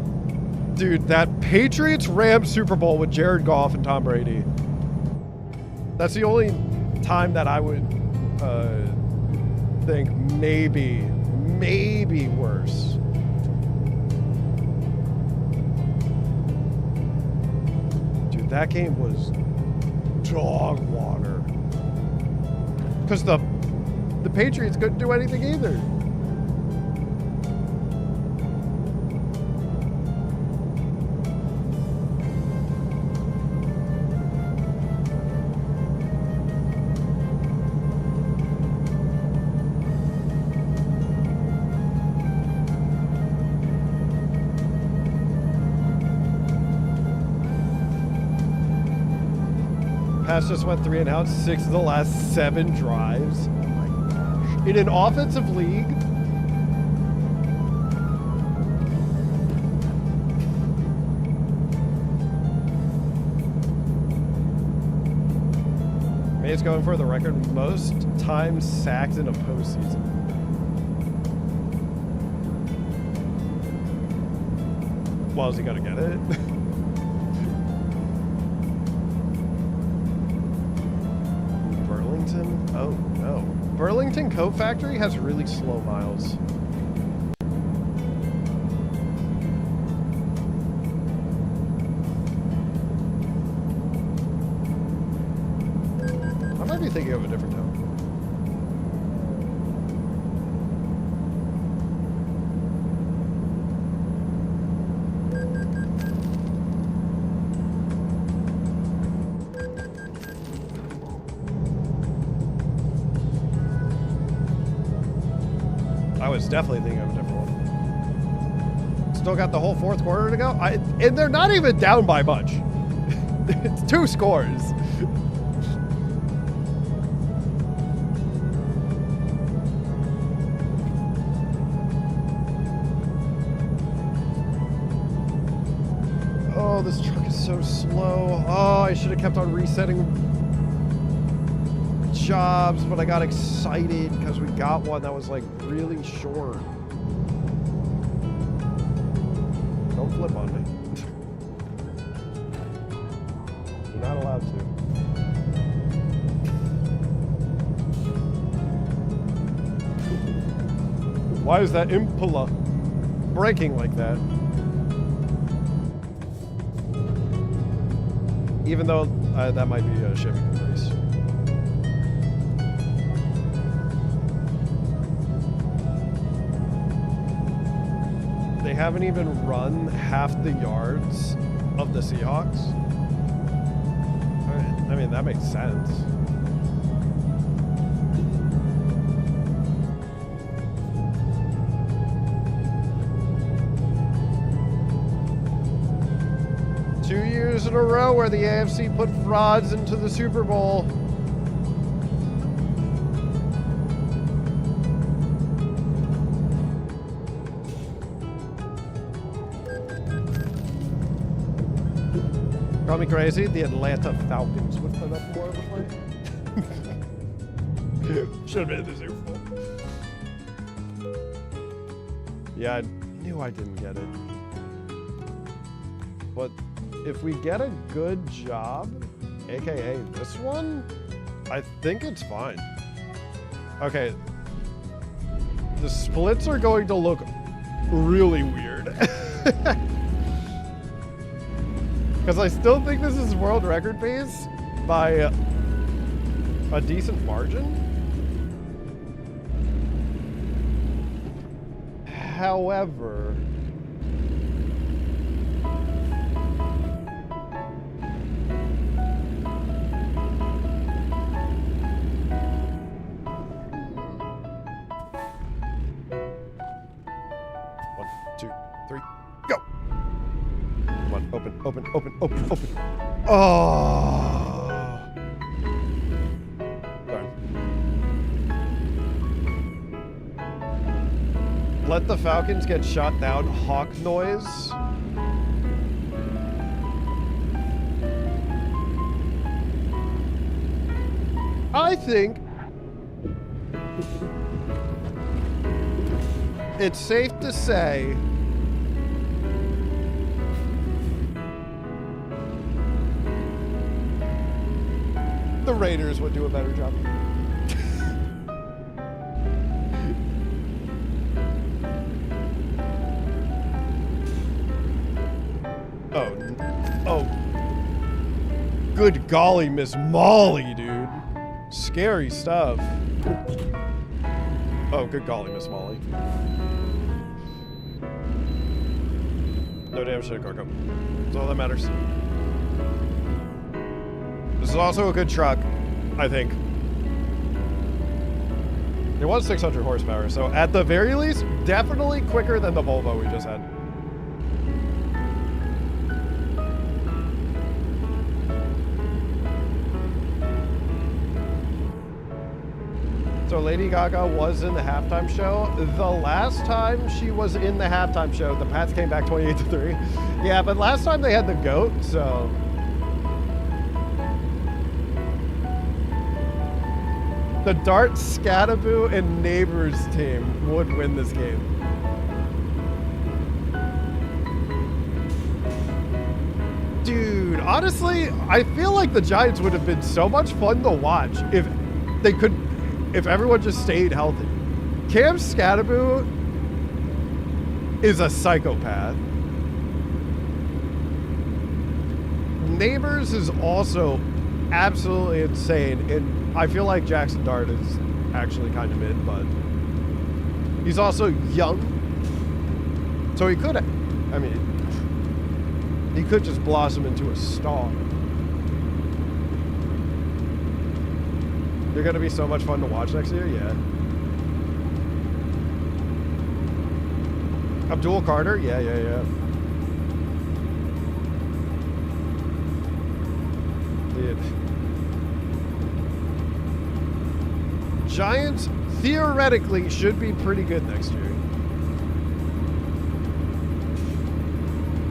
dude, that Patriots-Rams Super Bowl with Jared Goff and Tom Brady. That's the only time that I would think maybe worse. That game was dog water. Because the Patriots couldn't do anything either. Pass just went 3 and out, 6 of the last 7 drives. Oh my gosh. In an offensive league, May's going for the record most times sacked in a postseason. Well, is he gonna get it? Oh no. Burlington Coat Factory has really slow miles. I might be thinking of a different town. I was definitely thinking of a different one. Still got the whole 4th quarter to go. And they're not even down by much. It's 2 scores. Oh, this truck is so slow. Oh, I should have kept on resetting jobs, but I got excited because we got one that was like really short. Don't flip on me. You're not allowed to. Why is that Impala braking like that? Even though that might be a Chevy Caprice. They haven't even run half the yards of the Seahawks. I mean, that makes sense. Two years in a row where the AFC put frauds into the Super Bowl. Call me crazy, the Atlanta Falcons would put up more of a fight. Should have been the Super Bowl. Yeah, I knew I didn't get it. But if we get a good job, aka this one, I think it's fine. Okay. The splits are going to look really weird. Because I still think this is world record pace by a decent margin. However, open. Oh. Darn. Let the Falcons get shot down. Hawk noise. I think it's safe to say the Raiders would do a better job. Oh, good golly, Miss Molly, dude. Scary stuff. Oh, good golly, Miss Molly. No damage to the Gorko. That's all that matters. This is also a good truck, I think. It was 600 horsepower, so at the very least, definitely quicker than the Volvo we just had. So Lady Gaga was in the halftime show. The last time she was in the halftime show, the Pats came back 28-3. Yeah, but last time they had the GOAT, so... The Dart, Scattaboo, and Neighbors team would win this game. Dude, honestly, I feel like the Giants would have been so much fun to watch if they could, if everyone just stayed healthy. Cam Scattaboo is a psychopath. Neighbors is also absolutely insane, and I feel like Jackson Dart is actually kind of mid, but he's also young, so he could, I mean, he could just blossom into a star. They're gonna be so much fun to watch next year, yeah. Abdul Carter, yeah. Dude. Giants theoretically should be pretty good next year.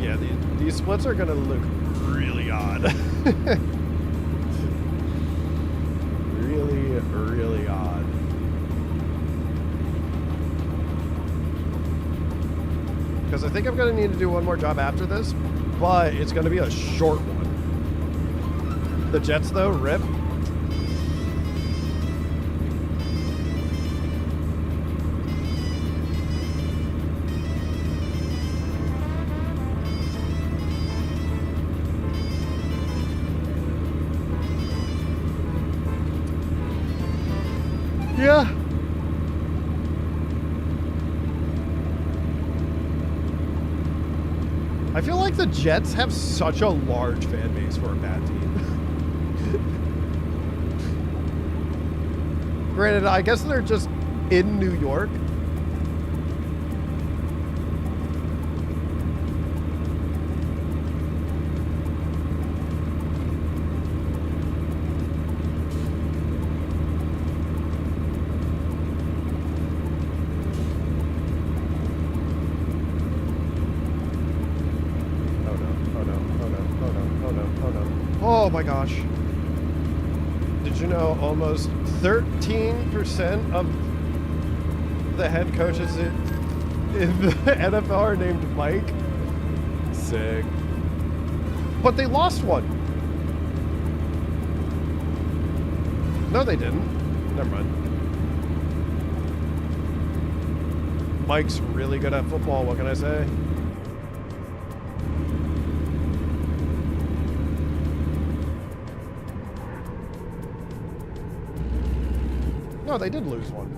Yeah, these splits are gonna look really odd. really odd. Because I think I'm gonna need to do one more job after this, but it's gonna be a short one. The Jets though, rip. Yeah. I feel like the Jets have such a large fan base for a bad team. Granted, I guess they're just in New York. Oh my gosh. Did you know almost 13% of the head coaches in the NFL are named Mike? Sick. But they lost one. No, they didn't. Never mind. Mike's really good at football, what can I say? No, they did lose one.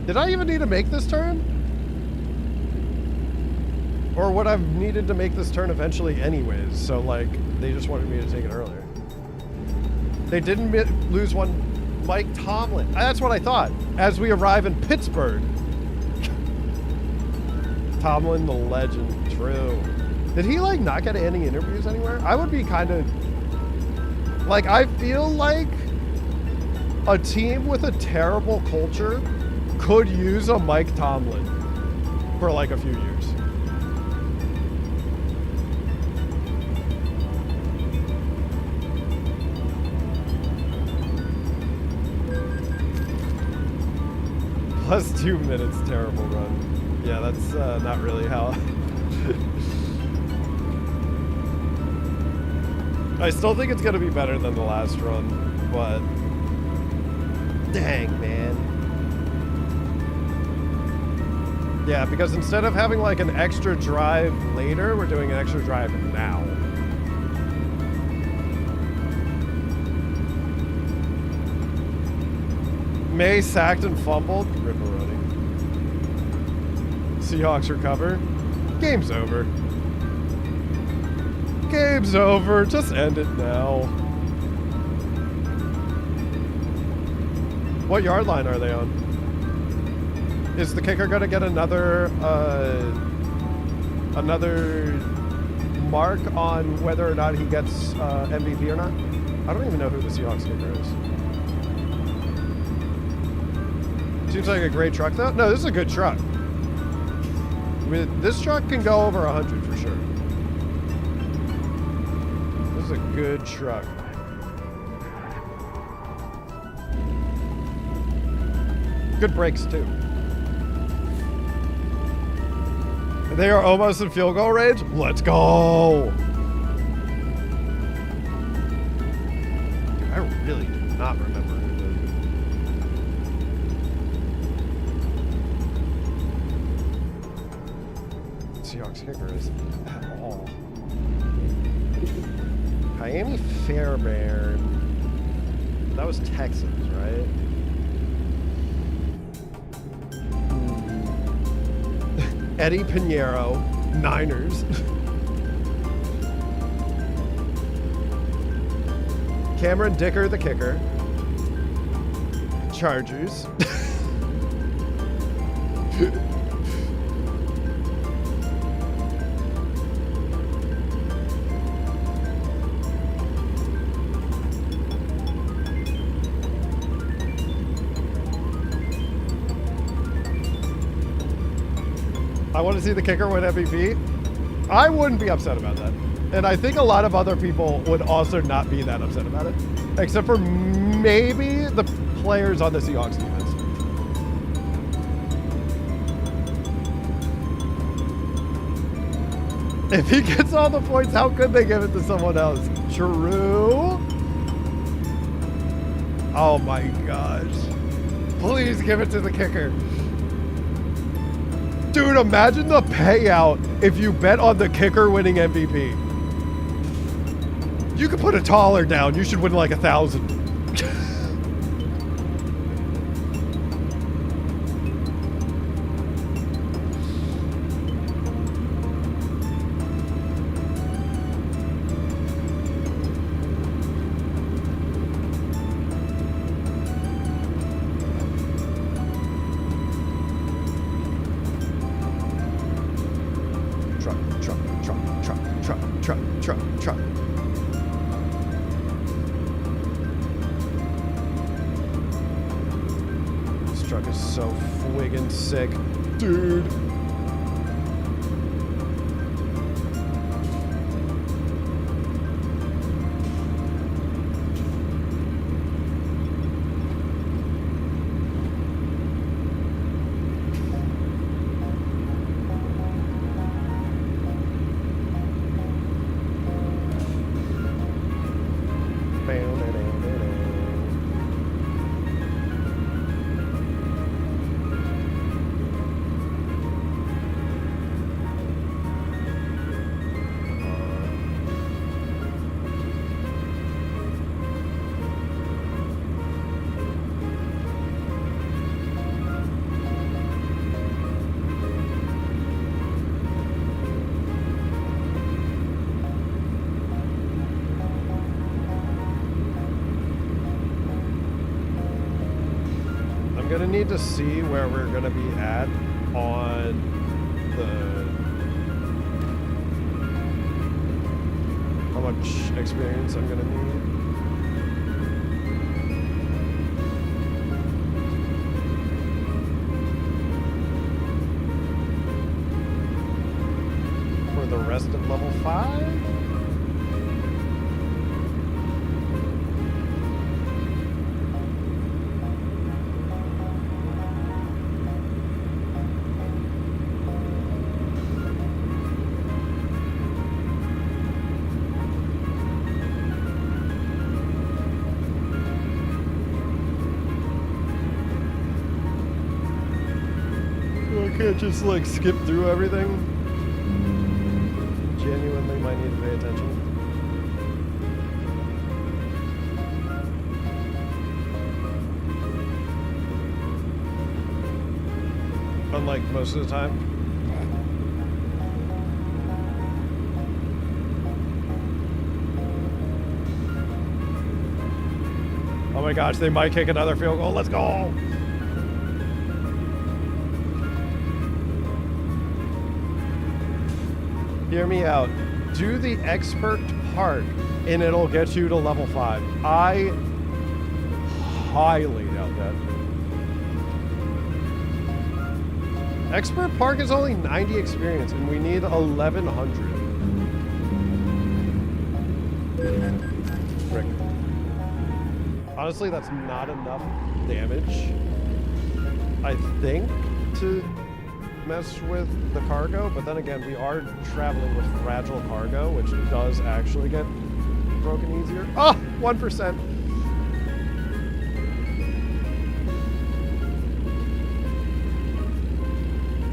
Did I even need to make this turn? Or would I have needed to make this turn eventually anyways? So, like, they just wanted me to take it earlier. They didn't lose one. Mike Tomlin. That's what I thought. As we arrive in Pittsburgh. Tomlin, the legend. True. Did he, like, not get any interviews anywhere? I would be kind of... Like, I feel like a team with a terrible culture could use a Mike Tomlin for, like, a few years. Plus 2 minutes, terrible run. Yeah, that's not really how... I still think it's going to be better than the last run, but dang, man. Yeah, because instead of having like an extra drive later, we're doing an extra drive now. May sacked and fumbled. Ripperoni. Seahawks recover. Game's over. Game's over. Just end it now. What yard line are they on? Is the kicker going to get another mark on whether or not he gets MVP or not? I don't even know who the Seahawks kicker is. Seems like a great truck, though. No, this is a good truck. This truck can go over 100 for sure. This is a good truck. Good brakes, too. They are almost in field goal range. Let's go. Dude, I really do not remember who the Seahawks kicker is at all. Miami Fairbairn. That was Texans, right? Eddie Pinheiro, Niners. Cameron Dicker, the kicker. Chargers. I want to see the kicker win MVP. I wouldn't be upset about that. And I think a lot of other people would also not be that upset about it. Except for maybe the players on the Seahawks defense. If he gets all the points, how could they give it to someone else? True. Oh my gosh. Please give it to the kicker. Dude, imagine the payout if you bet on the kicker winning MVP. You could put a taller down. You should win like 1,000. Truck. This truck is so friggin' sick, dude. Gonna need to see where we're gonna be at on how much experience I'm gonna need. For the rest of level 5? can't just like skip through everything. Genuinely might need to pay attention. Unlike most of the time. Oh my gosh, they might kick another field goal. Let's go! Hear me out. Do the expert part and it'll get you to level 5. I highly doubt that. Expert Park is only 90 experience and we need 1100. Frick. Honestly, that's not enough damage, I think, to mess with the cargo, but then again, we are traveling with fragile cargo, which does actually get broken easier. Oh, 1%.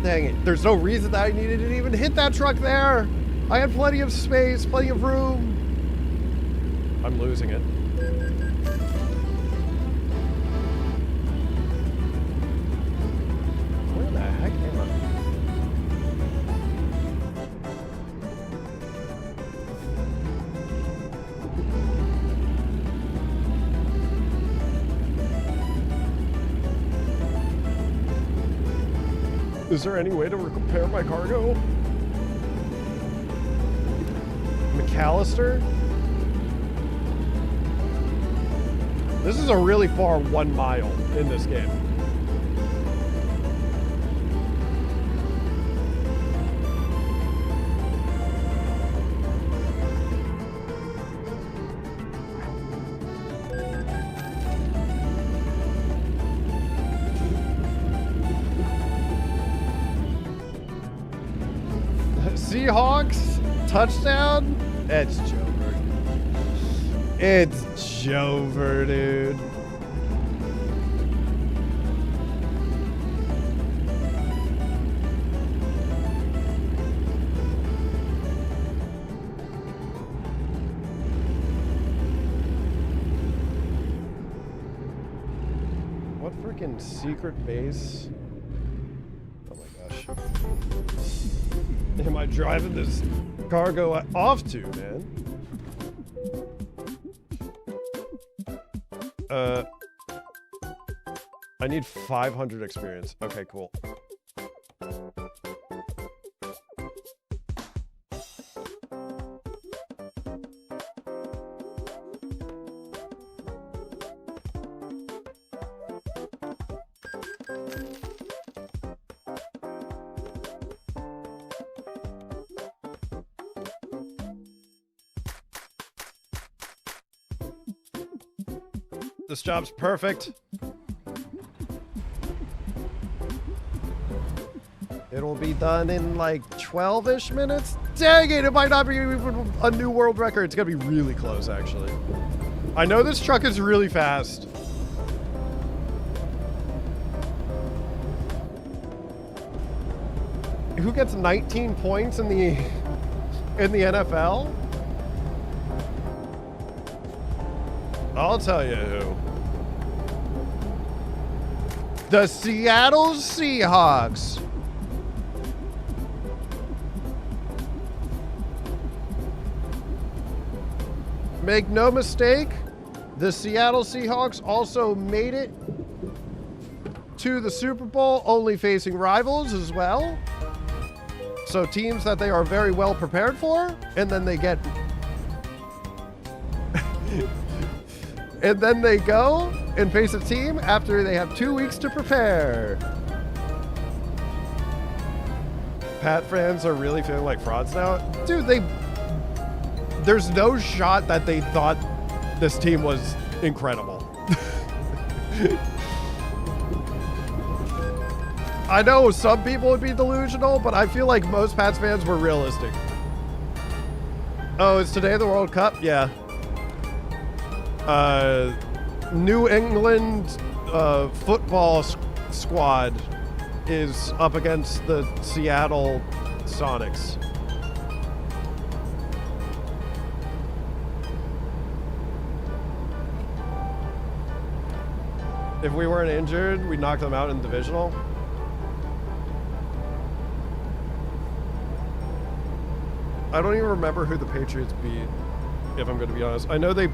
Dang it. There's no reason that I needed to even hit that truck there. I had plenty of space, plenty of room. I'm losing it. Where the heck am I? Is there any way to repair my cargo? McAllister? This is a really far 1 mile in this game. Seahawks touchdown. It's Jover. It's Jover, dude. What freaking secret base? Oh my gosh. Am I driving this cargo off to, man? I need 500 experience. Okay, cool. This job's perfect. It'll be done in like 12-ish minutes. Dang it, it might not be even a new world record. It's gonna be really close, actually. I know this truck is really fast. Who gets 19 points in the NFL? I'll tell you who. The Seattle Seahawks. Make no mistake, the Seattle Seahawks also made it to the Super Bowl, only facing rivals as well. So teams that they are very well prepared for, and then they get... and then they go and face a team after they have 2 weeks to prepare. Pat fans are really feeling like frauds now. Dude, there's no shot that they thought this team was incredible. I know some people would be delusional, but I feel like most Pats fans were realistic. Oh, is today the World Cup? Yeah. New England football squad is up against the Seattle Sonics. If we weren't injured, we'd knock them out in divisional. I don't even remember who the Patriots beat, if I'm going to be honest. I know they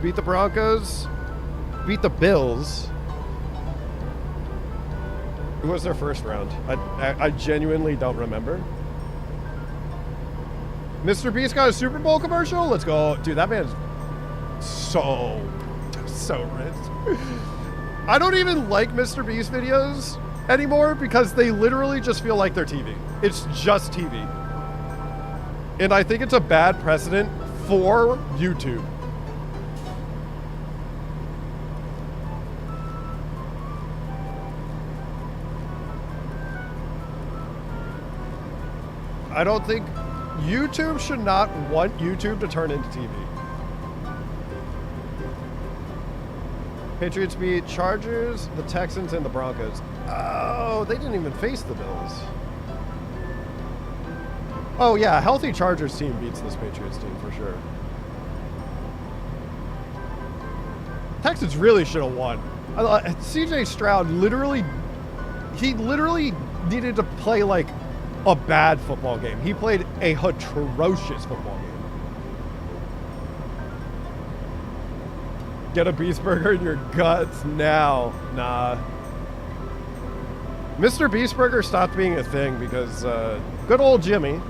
beat the Broncos, beat the Bills. Who was their first round? I genuinely don't remember. Mr. Beast got a Super Bowl commercial? Let's go. Dude, that man's so rich. I don't even like Mr. Beast videos anymore because they literally just feel like they're TV. It's just TV. And I think it's a bad precedent for YouTube. I don't think YouTube should not want YouTube to turn into TV. Patriots beat Chargers, the Texans, and the Broncos. Oh, they didn't even face the Bills. Oh yeah, a healthy Chargers team beats this Patriots team for sure. Texans really should have won. CJ Stroud literally needed to play like a bad football game. He played a atrocious football game. Get a Beast Burger in your guts now. Nah. Mr. Beast Burger stopped being a thing because good old Jimmy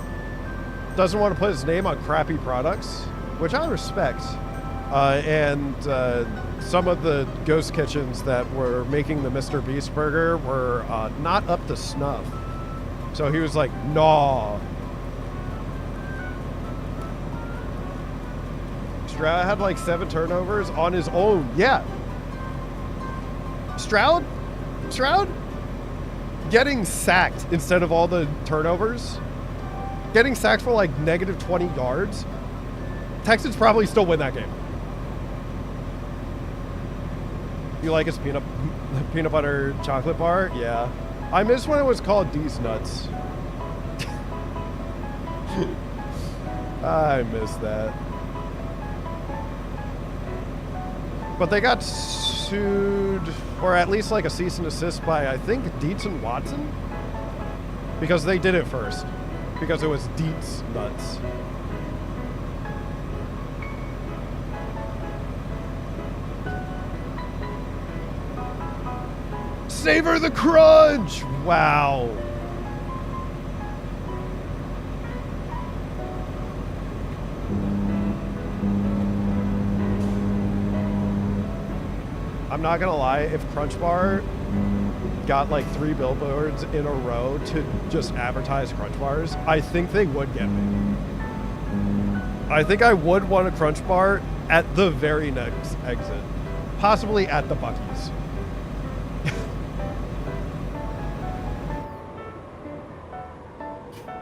doesn't want to put his name on crappy products, which I respect. And some of the ghost kitchens that were making the Mr. Beast Burger were not up to snuff. So he was like, nah. Stroud had like 7 turnovers on his own. Yeah. Stroud getting sacked instead of all the turnovers. Getting sacked for like negative 20 yards. Texans probably still win that game. You like his peanut butter chocolate bar? Yeah. I miss when it was called D's Nuts. I miss that. But they got sued, or at least like a cease and desist by, I think, Dietz and Watson? Because they did it first. Because it was Dietz Nuts. Savor the crunch! Wow. I'm not gonna lie, if Crunch Bar got like 3 billboards in a row to just advertise Crunch Bars, I think they would get me. I think I would want a Crunch Bar at the very next exit. Possibly at the Buc-ee's.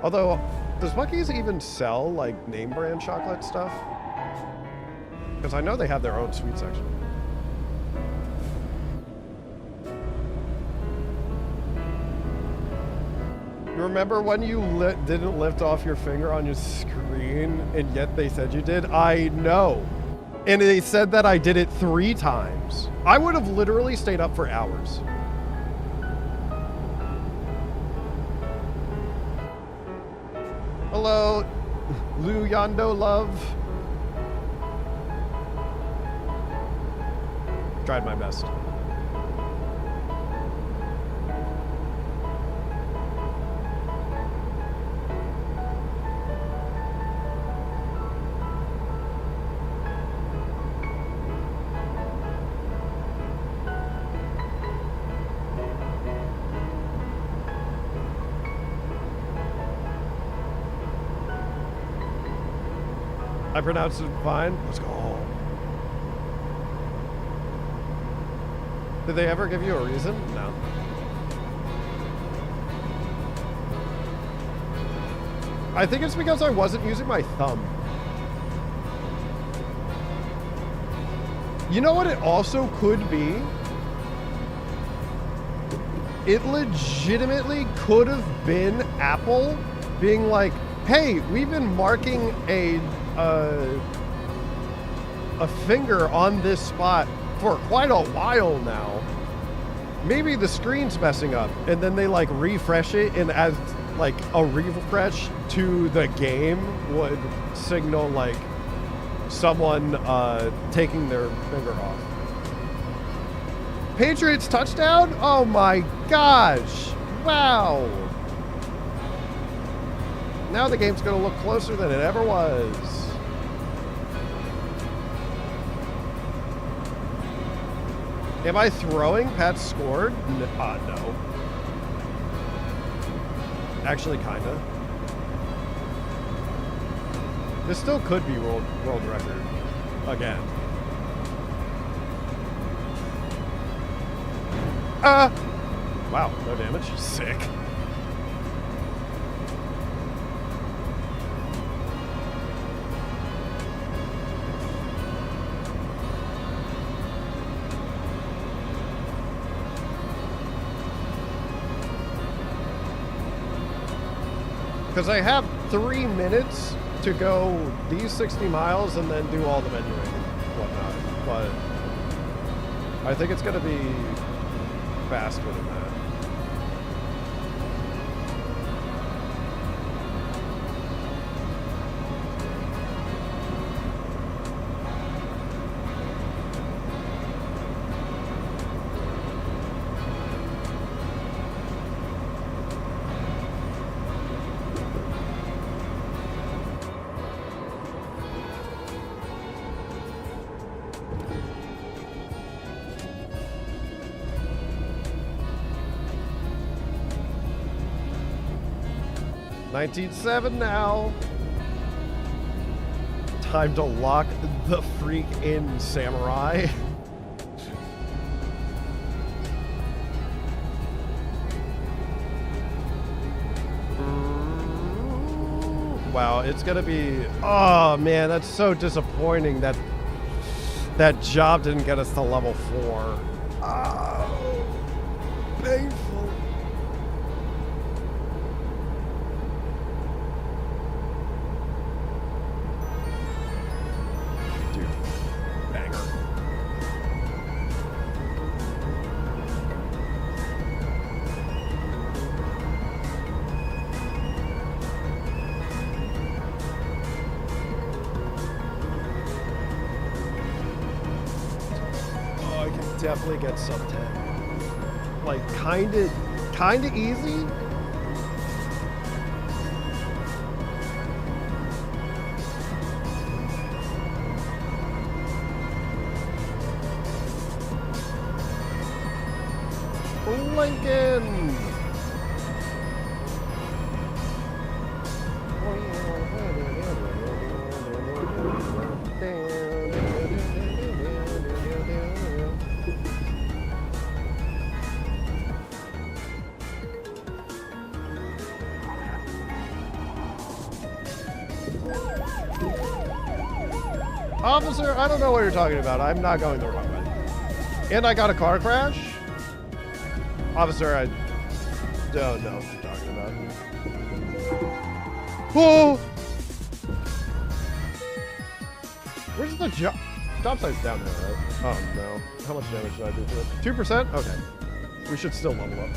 Although, does Buc-ee's even sell, like, name brand chocolate stuff? Because I know they have their own sweet section. You remember when you didn't lift off your finger on your screen, and yet they said you did? I know. And they said that I did it 3 times. I would have literally stayed up for hours. Hello, Lou Yondo Love. Tried my best. I pronounced it fine. Let's go. Did they ever give you a reason? No. I think it's because I wasn't using my thumb. You know what it also could be? It legitimately could have been Apple being like, hey, we've been marking a finger on this spot for quite a while now. Maybe the screen's messing up, and then they like refresh it, and as like a refresh to the game would signal like someone taking their finger off. Patriots touchdown? Oh my gosh. Wow. Now the game's going to look closer than it ever was. Am I throwing? Pat scored? No. Actually, kind of. This still could be world record again. Wow, no damage. Sick. Because I have 3 minutes to go these 60 miles and then do all the menuing and whatnot. But I think it's going to be faster than that. $19.7 now. Time to lock the freak in, samurai. Wow, it's gonna be, oh man, that's so disappointing that that job didn't get us to level 4. Oh, painful. Definitely get sub 10. Like kinda easy. Lincoln. Officer, I don't know what you're talking about. I'm not going the wrong way. And I got a car crash? Officer, I don't know what you're talking about. Whoa! Where's the job? Job site's down there, right? Oh no. How much damage did I do to it? 2%? Okay. We should still level up.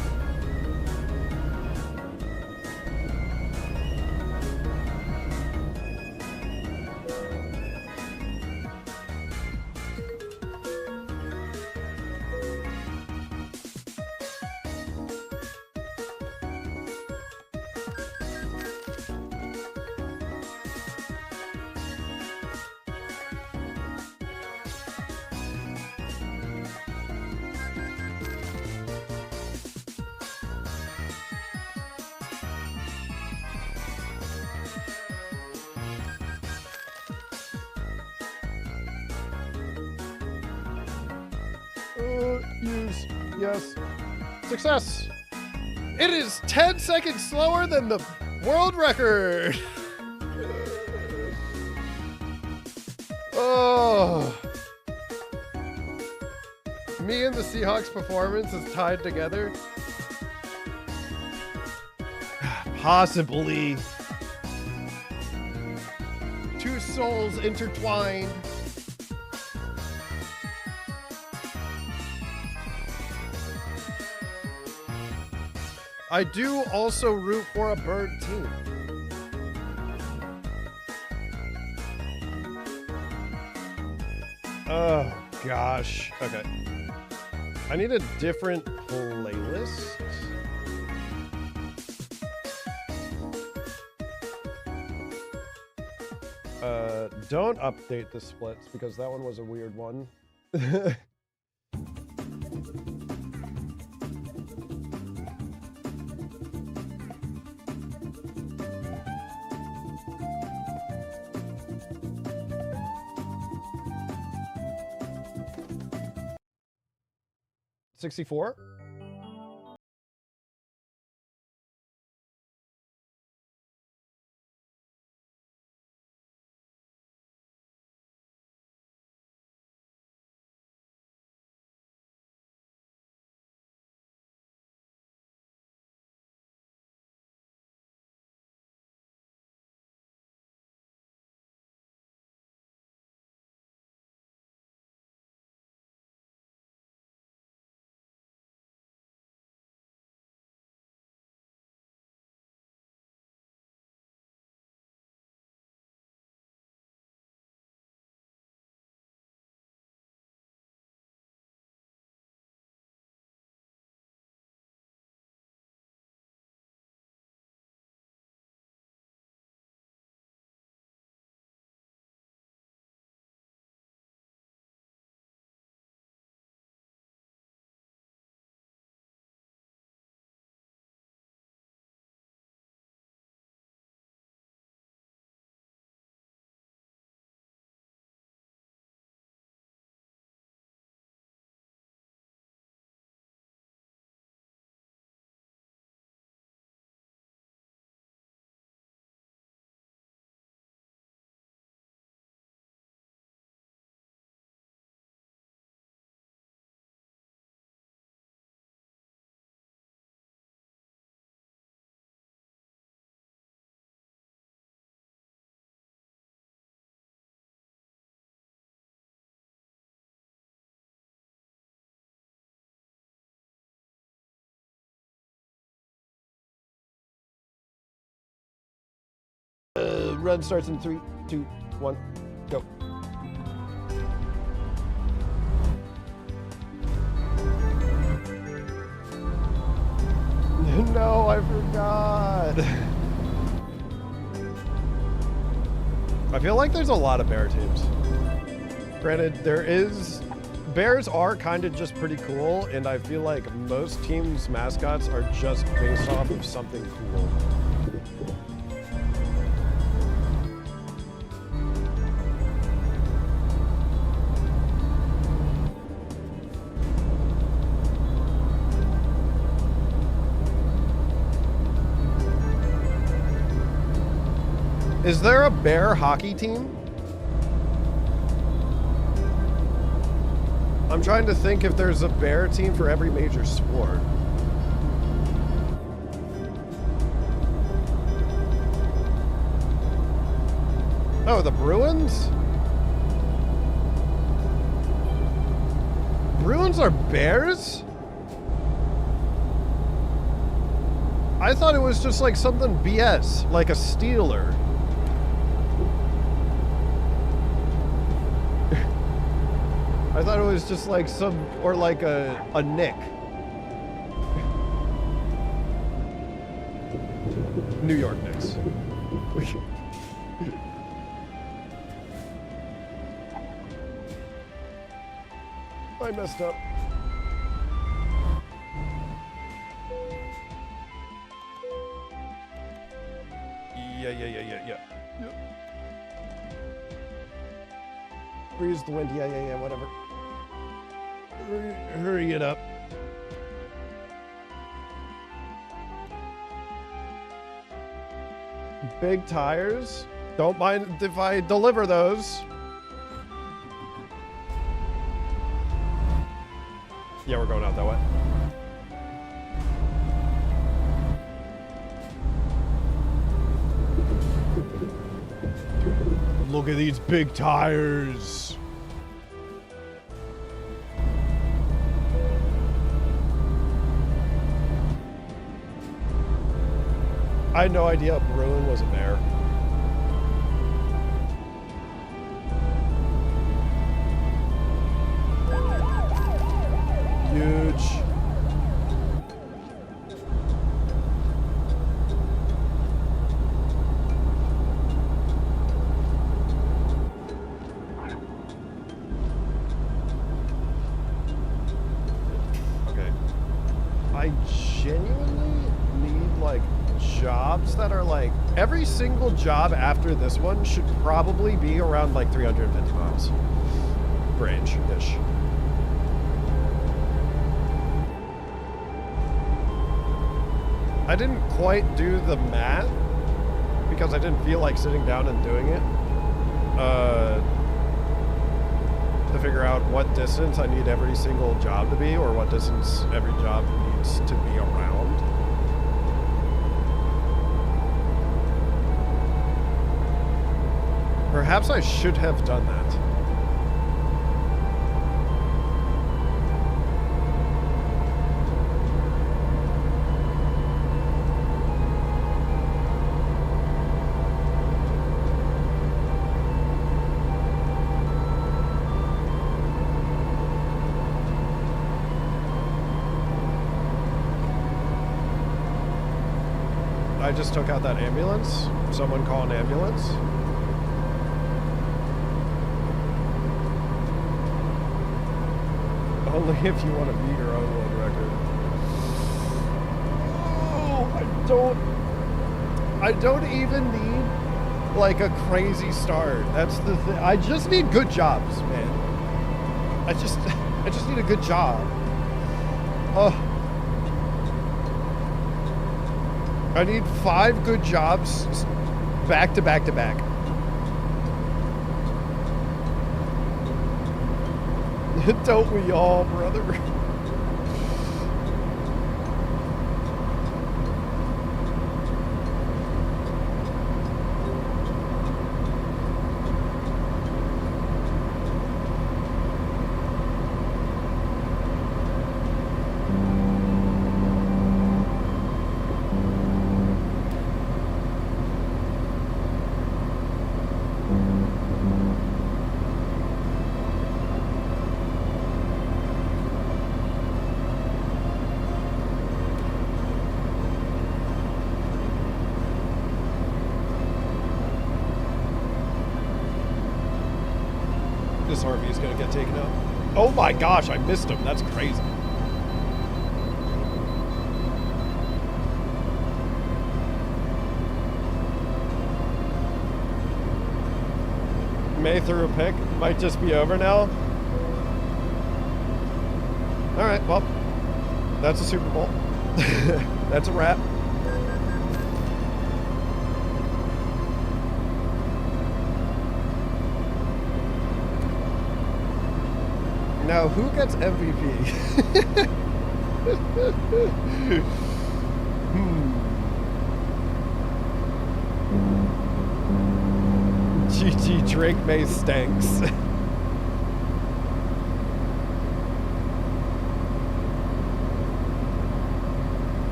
Use. Yes. Success. It is 10 seconds slower than the world record. Oh. Me and the Seahawks performance is tied together. possibly? Two souls intertwined. I do also root for a bird team. Oh, gosh. Okay. I need a different playlist. Don't update the splits because that one was a weird one. $64? Run starts in 3, 2, 1, go. No, I forgot. I feel like there's a lot of bear teams. Granted, bears are kind of just pretty cool, and I feel like most teams' mascots are just based off of something cool. Is there a bear hockey team? I'm trying to think if there's a bear team for every major sport. Oh, the Bruins? Bruins are bears? I thought it was just like something BS, like a Steeler. I thought it was just like or like a Nick. New York Knicks. I messed up. Yeah. Freeze the wind, yeah, whatever. Hurry it up. Big tires. Don't mind if I deliver those. Yeah, we're going out that way. Look at these big tires. I had no idea Bruin was a bear. Huge. Okay. I genuinely need, like, jobs that are, like, every single job after this one should probably be around, like, 350 miles range-ish. I didn't quite do the math because I didn't feel like sitting down and doing it to figure out what distance I need every single job to be or what distance every job needs to be around. Perhaps I should have done that. I just took out that ambulance. Someone call an ambulance. Only if you want to beat your own world record. Oh, I don't even need like a crazy start. That's the thing. I just need good jobs, man. I just need a good job. Oh. I need 5 good jobs back to back to back. Don't we all, brother? This RV is gonna get taken out. Oh my gosh, I missed him. That's crazy. May threw a pick. Might just be over now. All right, well, that's a Super Bowl. That's a wrap. Now, who gets MVP? GG Drake May stinks.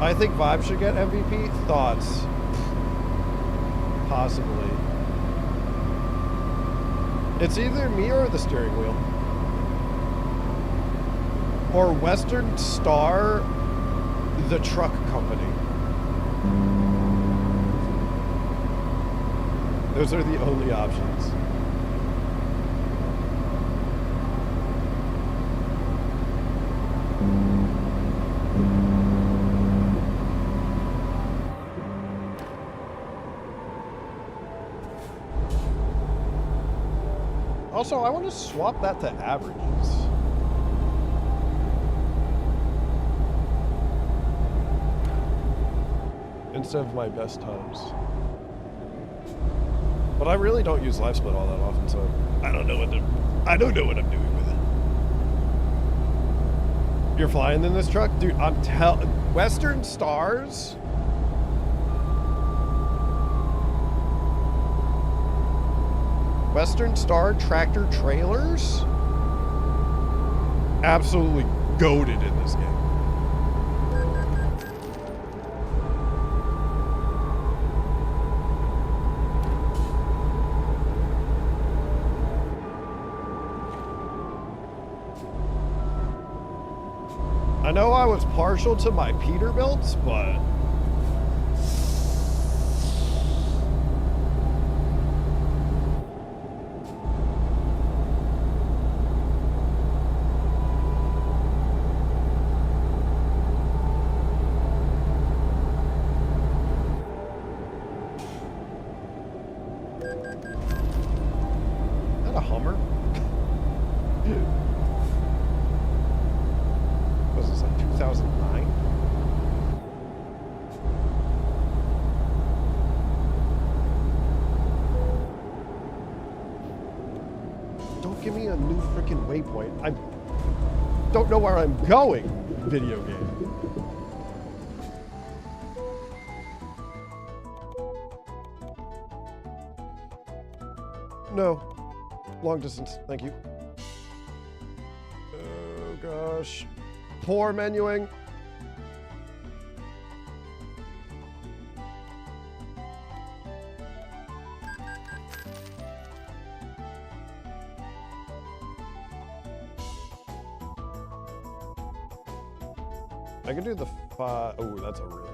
I think Vibe should get MVP. Thoughts? Possibly. It's either me or the steering wheel. Or Western Star, the truck company. Those are the only options. Also, I want to swap that to averages. instead of my best times. But I really don't use live split all that often, so I don't know what I'm doing with it. You're flying in this truck? Dude, Western Stars? Western Star tractor trailers? Absolutely goated in this game. I know I was partial to my Peterbilts, but is that a Hummer? Was this like 2009? Don't give me a new freaking waypoint. I don't know where I'm going, video game. No. Long distance, thank you. Oh gosh. Poor menuing. I could do the 5. Oh, that's a really.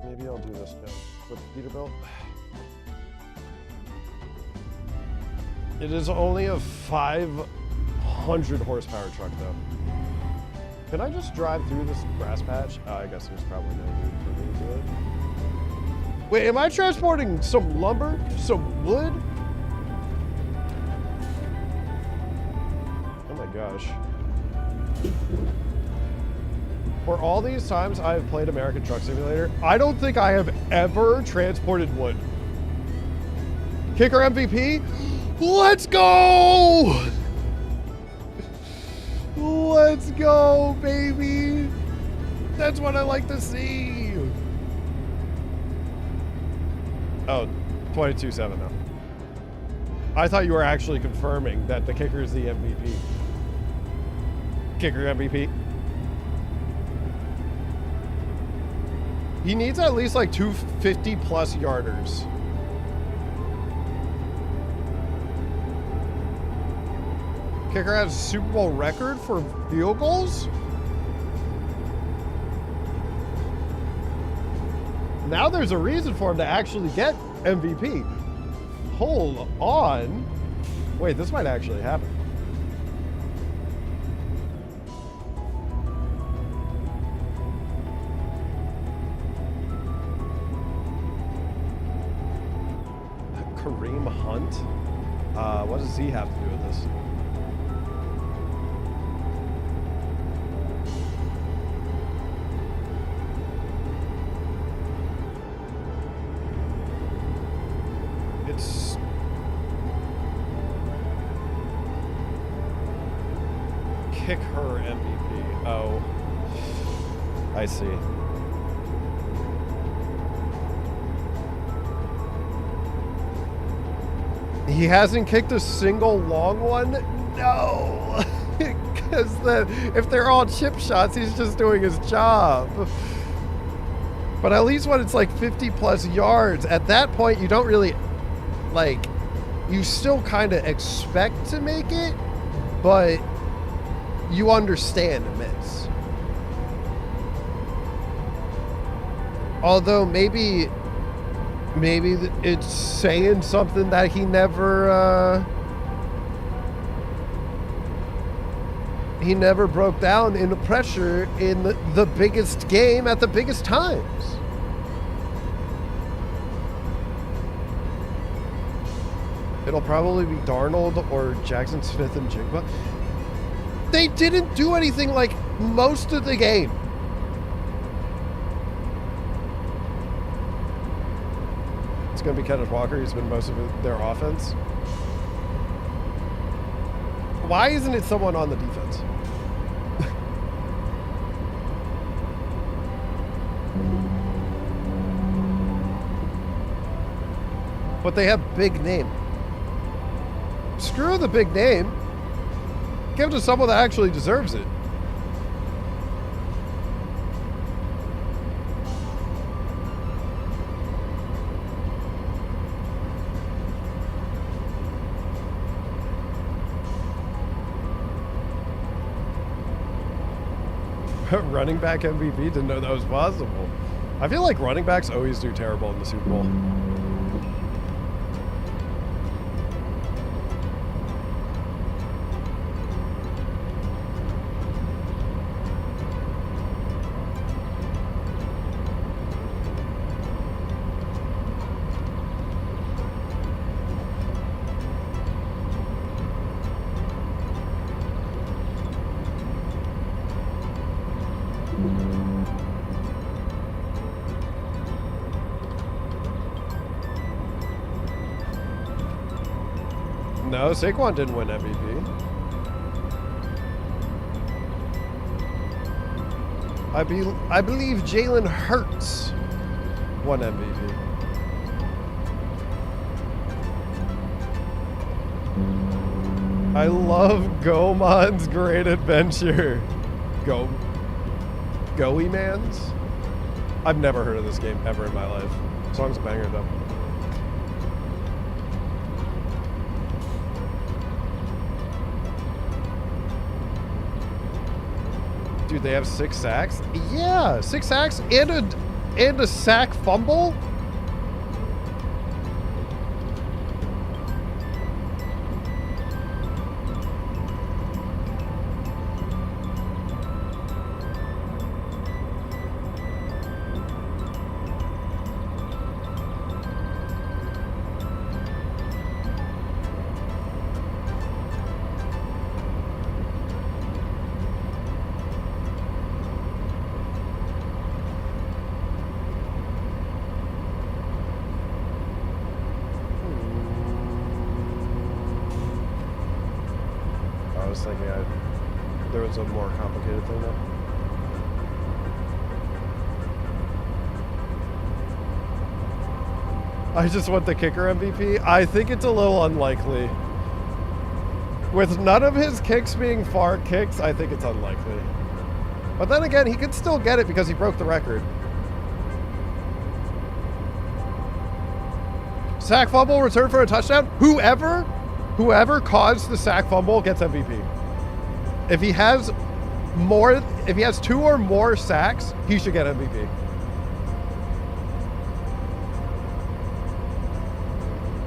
Maybe I'll do this now with Peterbilt. It is only a 500 horsepower truck, though. Can I just drive through this grass patch? I guess there's probably no need for me to do it. Wait, am I transporting some lumber? Some wood? Oh my gosh. For all these times I've played American Truck Simulator, I don't think I have ever transported wood. Kicker MVP? Let's go! Let's go, baby! That's what I like to see! Oh, 22-7 though. I thought you were actually confirming that the kicker is the MVP. Kicker MVP. He needs at least like 250 plus yarders. Kicker has a Super Bowl record for field goals? Now there's a reason for him to actually get MVP. Hold on. Wait, this might actually happen. Kareem Hunt? What does he have to do with this? It's kick her MVP. Oh, I see. He hasn't kicked a single long one? No. Because if they're all chip shots, he's just doing his job. But at least when it's like 50 plus yards, at that point, you don't really, like, you still kind of expect to make it, but you understand a miss. Although maybe it's saying something that he never broke down in the pressure in the biggest game at the biggest times. It It'll probably be Darnold or Jackson Smith and Jigba. They didn't do anything like most of the game. It's going to be Kenneth Walker. He's been most of their offense. Why isn't it someone on the defense? But they have big name. Screw the big name. Give it to someone that actually deserves it. Running back MVP, didn't know that was possible. I feel like running backs always do terrible in the Super Bowl. No, Saquon didn't win MVP. I believe Jalen Hurts won MVP. I love Goemon's Great Adventure. Goey Mans? I've never heard of this game ever in my life. Song's a banger though. Dude, they have 6 sacks? Yeah, 6 sacks and a sack fumble? I was thinking there was a more complicated thing there. I just want the kicker MVP. I think it's a little unlikely. With none of his kicks being far kicks, I think it's unlikely. But then again, he could still get it because he broke the record. Sack fumble, return for a touchdown. Whoever caused the sack fumble gets MVP. If he has 2 or more sacks, he should get MVP.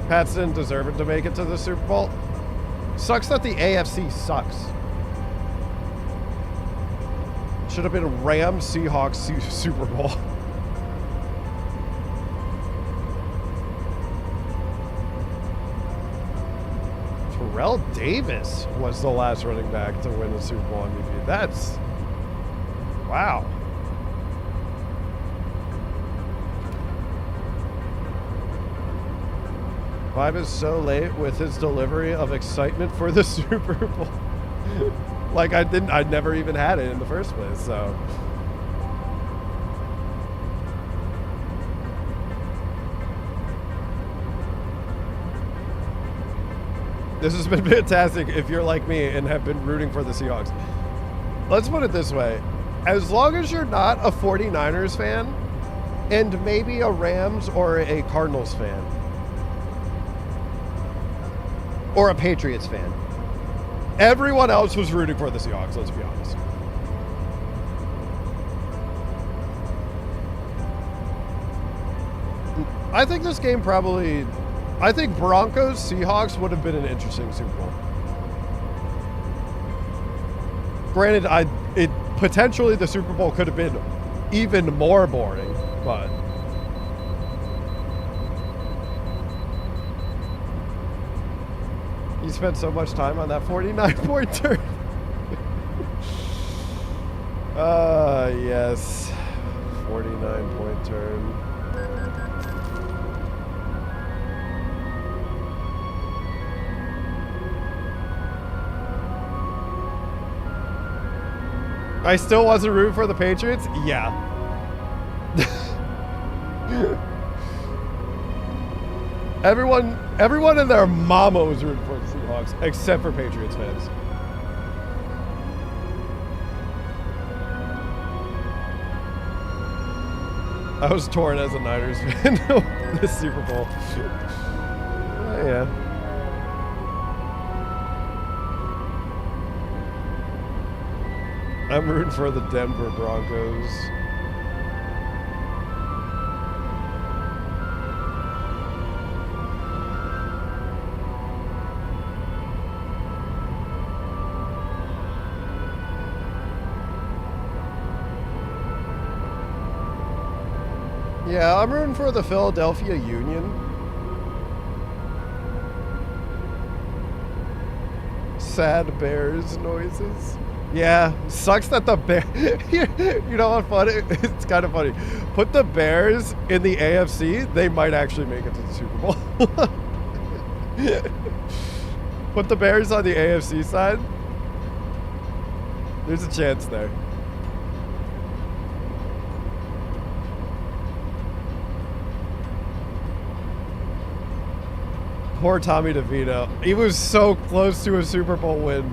Pats didn't deserve it to make it to the Super Bowl. Sucks that the AFC sucks. Should have been Rams Seahawks Super Bowl. Terrell Davis was the last running back to win the Super Bowl MVP. That's... wow. Vibe is so late with his delivery of excitement for the Super Bowl. Like I never even had it in the first place, so... This has been fantastic if you're like me and have been rooting for the Seahawks. Let's put it this way. As long as you're not a 49ers fan and maybe a Rams or a Cardinals fan or a Patriots fan, everyone else was rooting for the Seahawks, let's be honest. I think this game probably... I think Broncos Seahawks would have been an interesting Super Bowl. Granted, potentially the Super Bowl could have been even more boring, but You spent so much time on that 49-point turn. Yes. 49-point turn. I still wasn't rooting for the Patriots? Yeah. Everyone and their mama was rooting for the Seahawks, except for Patriots fans. I was torn as a Niners fan this Super Bowl. Yeah. I'm rooting for the Denver Broncos. Yeah, I'm rooting for the Philadelphia Union. Sad Bears noises. Yeah, sucks that the Bears... You know what funny? It's kind of funny. Put the Bears in the AFC, they might actually make it to the Super Bowl. Put the Bears on the AFC side. There's a chance there. Poor Tommy DeVito. He was so close to a Super Bowl win.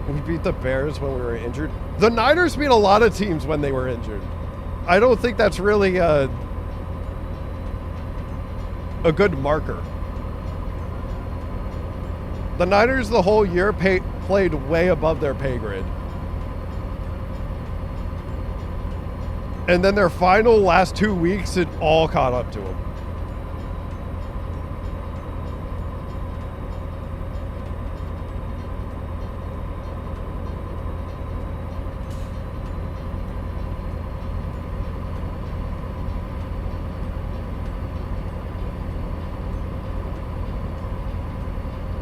We beat the Bears when we were injured. The Niners beat a lot of teams when they were injured. I don't think that's really a good marker. The Niners the whole year played way above their pay grade. And then their final last 2 weeks, it all caught up to them.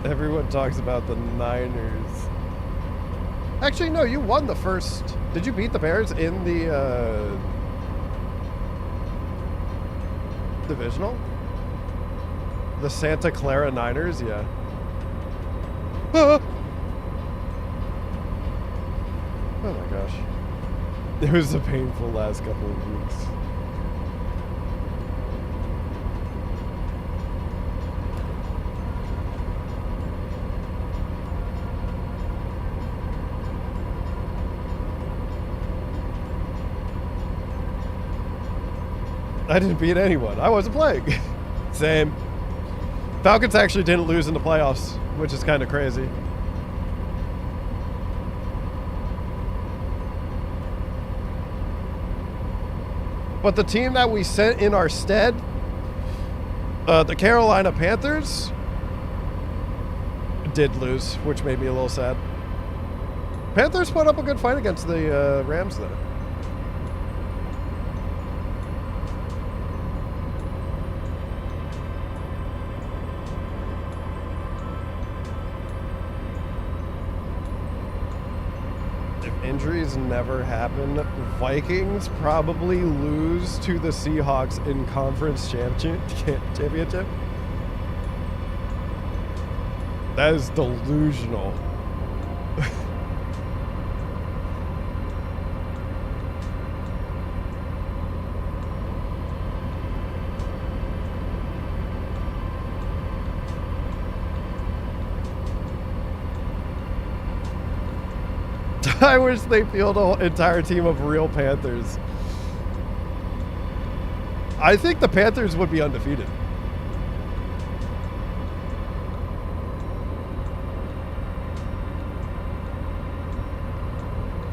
Everyone talks about the Niners. Actually, no, you won the first. Did you beat the Bears in the divisional? The Santa Clara Niners, yeah. Oh my gosh. It was a painful last couple of weeks. I didn't beat anyone. I wasn't playing. Same. Falcons actually didn't lose in the playoffs, which is kind of crazy. But the team that we sent in our stead, the Carolina Panthers, did lose, which made me a little sad. Panthers put up a good fight against the Rams, though. Injuries never happen. Vikings probably lose to the Seahawks in conference championship. That is delusional. I wish they field an entire team of real Panthers. I think the Panthers would be undefeated.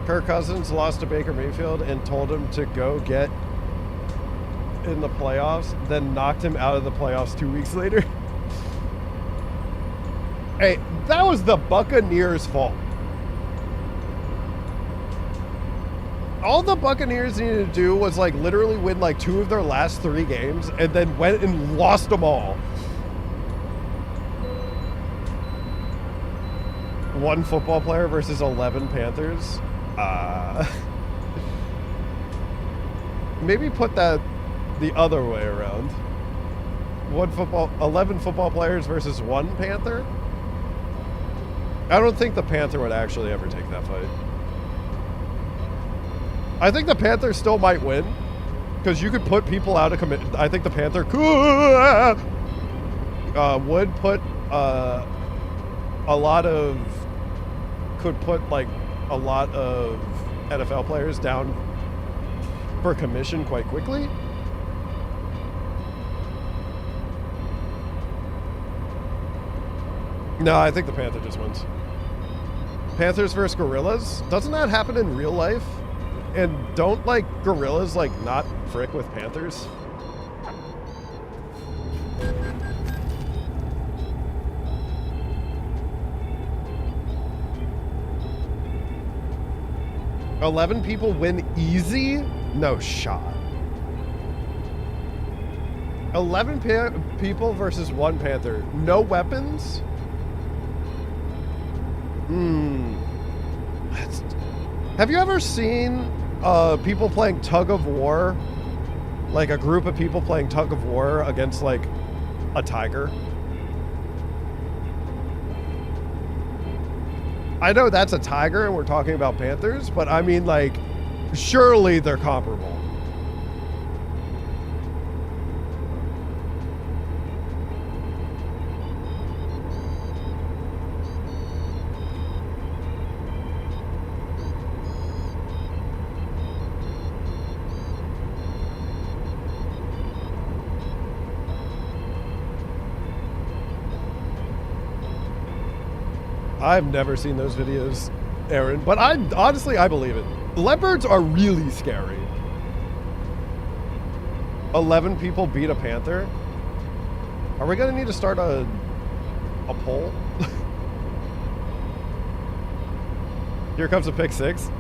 Kirk Cousins lost to Baker Mayfield and told him to go get in the playoffs, then knocked him out of the playoffs 2 weeks later. Hey, that was the Buccaneers' fault. All the Buccaneers needed to do was like literally win like 2 of their last 3 games and then went and lost them all. 1 football player versus 11 Panthers. Maybe put that the other way around. 11 football players versus 1 Panther. I don't think the Panther would actually ever take that fight. I think the Panther still might win because you could put people out of commit. I think the Panther would put like a lot of NFL players down for commission quite quickly. No, I think the Panther just wins. Panthers versus gorillas? Doesn't that happen in real life? And don't like gorillas like not frick with panthers? $11 people win easy? No shot. 11 people versus 1 panther. No weapons? Have you ever seen people playing tug of war? Like a group of people playing tug of war against like a tiger? I know that's a tiger and we're talking about panthers, but I mean like surely they're comparable. I've never seen those videos, Aaron, but I believe it. Leopards are really scary. 11 people beat a panther? Are we gonna need to start a poll? Here comes a pick 6.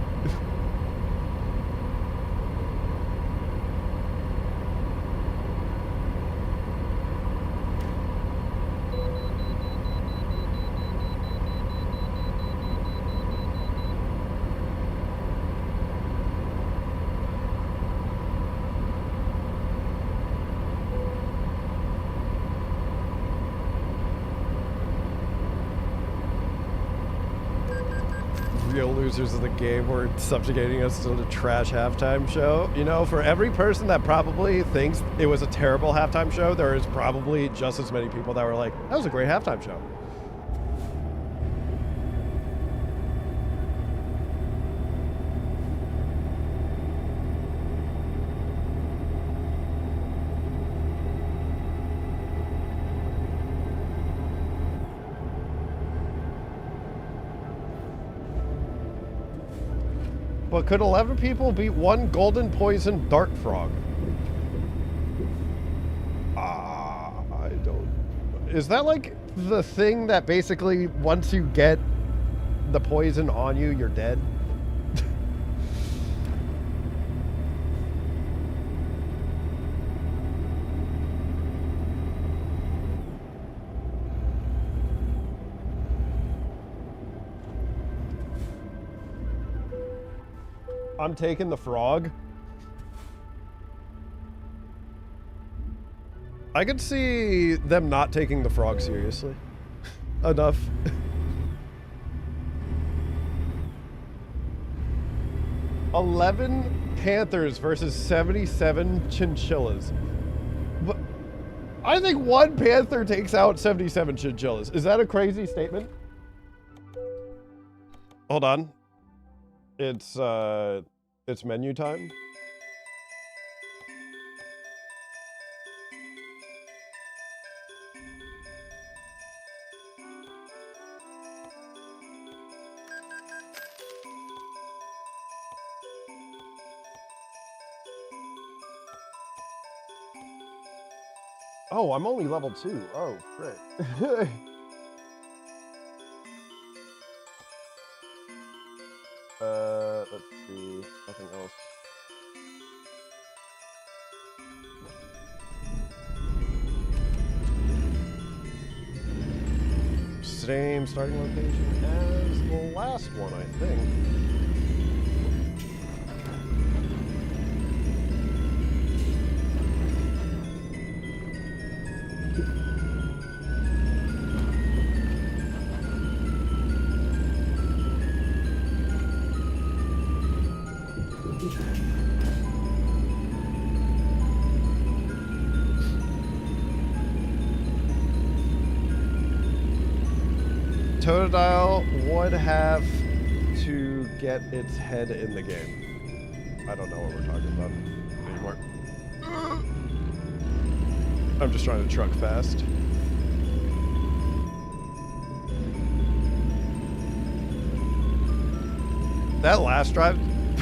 Losers of the game were subjugating us to the trash halftime show. You know, for every person that probably thinks it was a terrible halftime show, there is probably just as many people that were like, that was a great halftime show. But could 11 people beat 1 golden poison dart frog? I don't... Is that like the thing that basically once you get the poison on you, you're dead? I'm taking the frog. I could see them not taking the frog seriously. Enough. $11 panthers versus 77 chinchillas. But I think 1 panther takes out 77 chinchillas. Is that a crazy statement? Hold on. It's menu time. Oh, I'm only level 2. Oh, great. Nothing else. Same starting location as the last one, I think. Totodile would have to get its head in the game. I don't know what we're talking about anymore. I'm just trying to truck fast. That last drive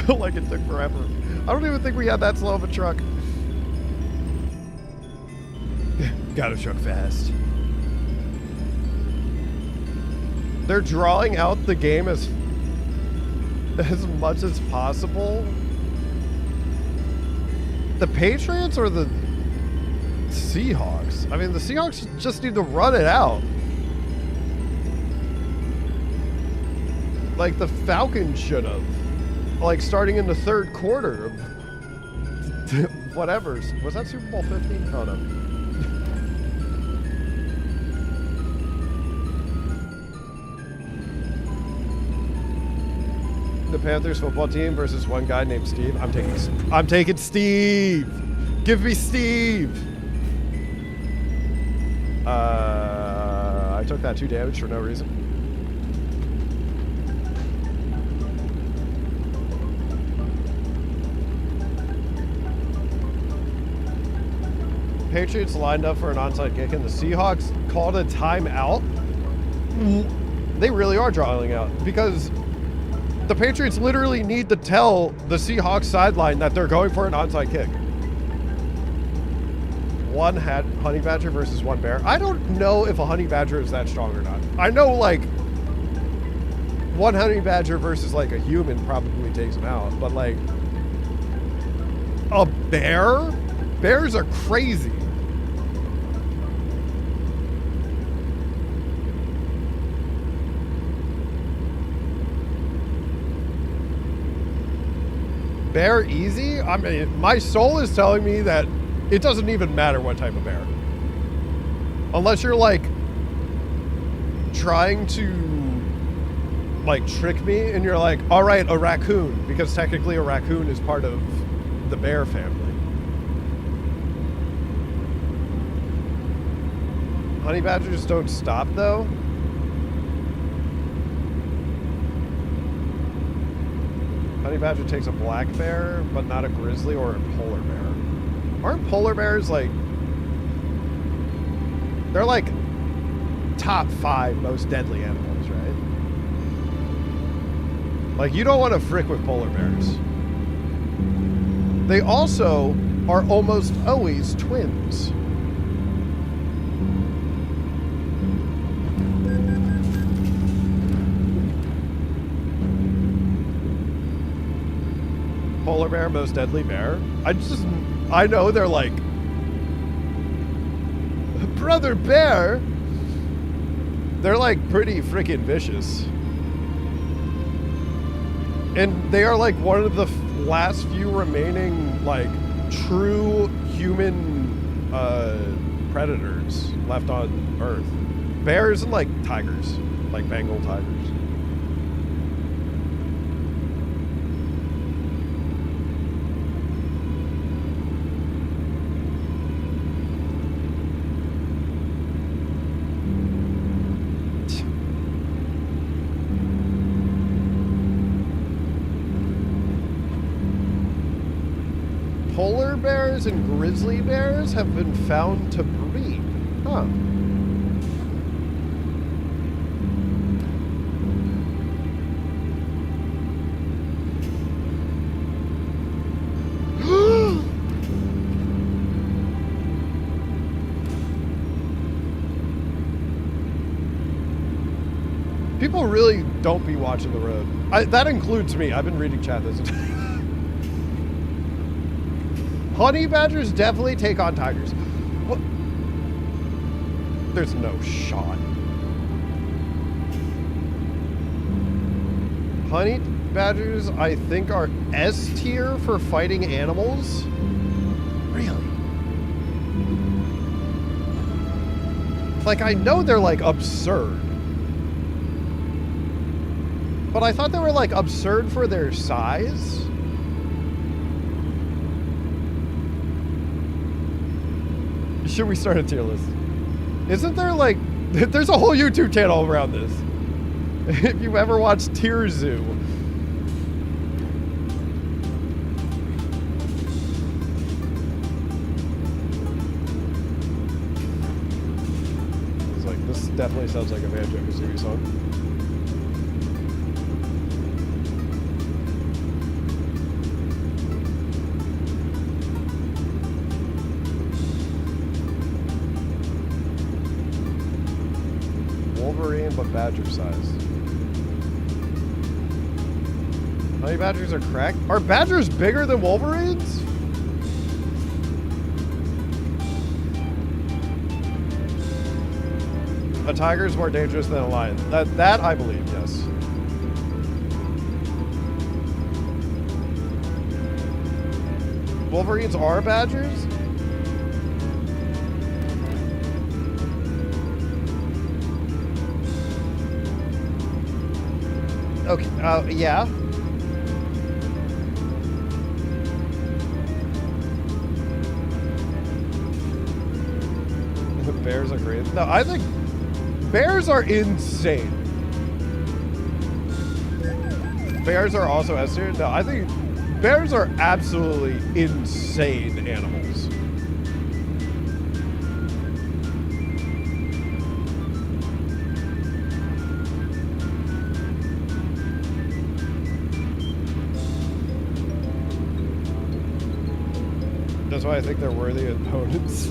felt like it took forever. I don't even think we had that slow of a truck. Gotta truck fast. They're drawing out the game as much as possible. The Patriots or the Seahawks? I mean, the Seahawks just need to run it out. Like the Falcons should have. Like starting in the third quarter of whatever. Was that Super Bowl 15? Oh no. The Panthers football team versus one guy named Steve. I'm taking Steve. Give me Steve. I took that 2 damage for no reason. Patriots lined up for an onside kick and the Seahawks called a timeout. They really are drawing out because the Patriots literally need to tell the Seahawks sideline that they're going for an onside kick. One had honey badger versus one bear. I don't know if a honey badger is that strong or not. I know like one honey badger versus like a human probably takes him out, but like a bear? Bears are crazy. Bear easy? I mean, my soul is telling me that it doesn't even matter what type of bear. Unless you're like trying to like trick me and you're like, all right, a raccoon, because technically a raccoon is part of the bear family. Honey badgers don't stop though. Honey badger takes a black bear, but not a grizzly or a polar bear. Aren't polar bears like... They're like top 5 most deadly animals, right? Like you don't want to frick with polar bears. They also are almost always twins. Polar bear, most deadly bear. I know they're like, brother bear. They're like pretty freaking vicious. And they are like one of the last few remaining like true human predators left on Earth. Bears and like tigers, like Bengal tigers. Polar bears and grizzly bears have been found to breed. Huh. People really don't be watching the road. That includes me. I've been reading chat this entire honey badgers definitely take on tigers. What? There's no shot. Honey badgers, I think, are S tier for fighting animals. Really? Like, I know they're, like, absurd. But I thought they were, like, absurd for their size. Should we start a tier list? Isn't there, like... There's a whole YouTube channel around this. If you've ever watched Tier Zoo. It's like, this definitely sounds like a Banjo-Kazooie song. Wolverine, but badger size. Honey badgers are cracked? Are badgers bigger than wolverines? A tiger is more dangerous than a lion. That I believe, yes. Wolverines are badgers? Okay, yeah. Bears are great. No, I think bears are insane. Bears are also S tier. No, I think bears are absolutely insane animals. That's why I think they're worthy opponents.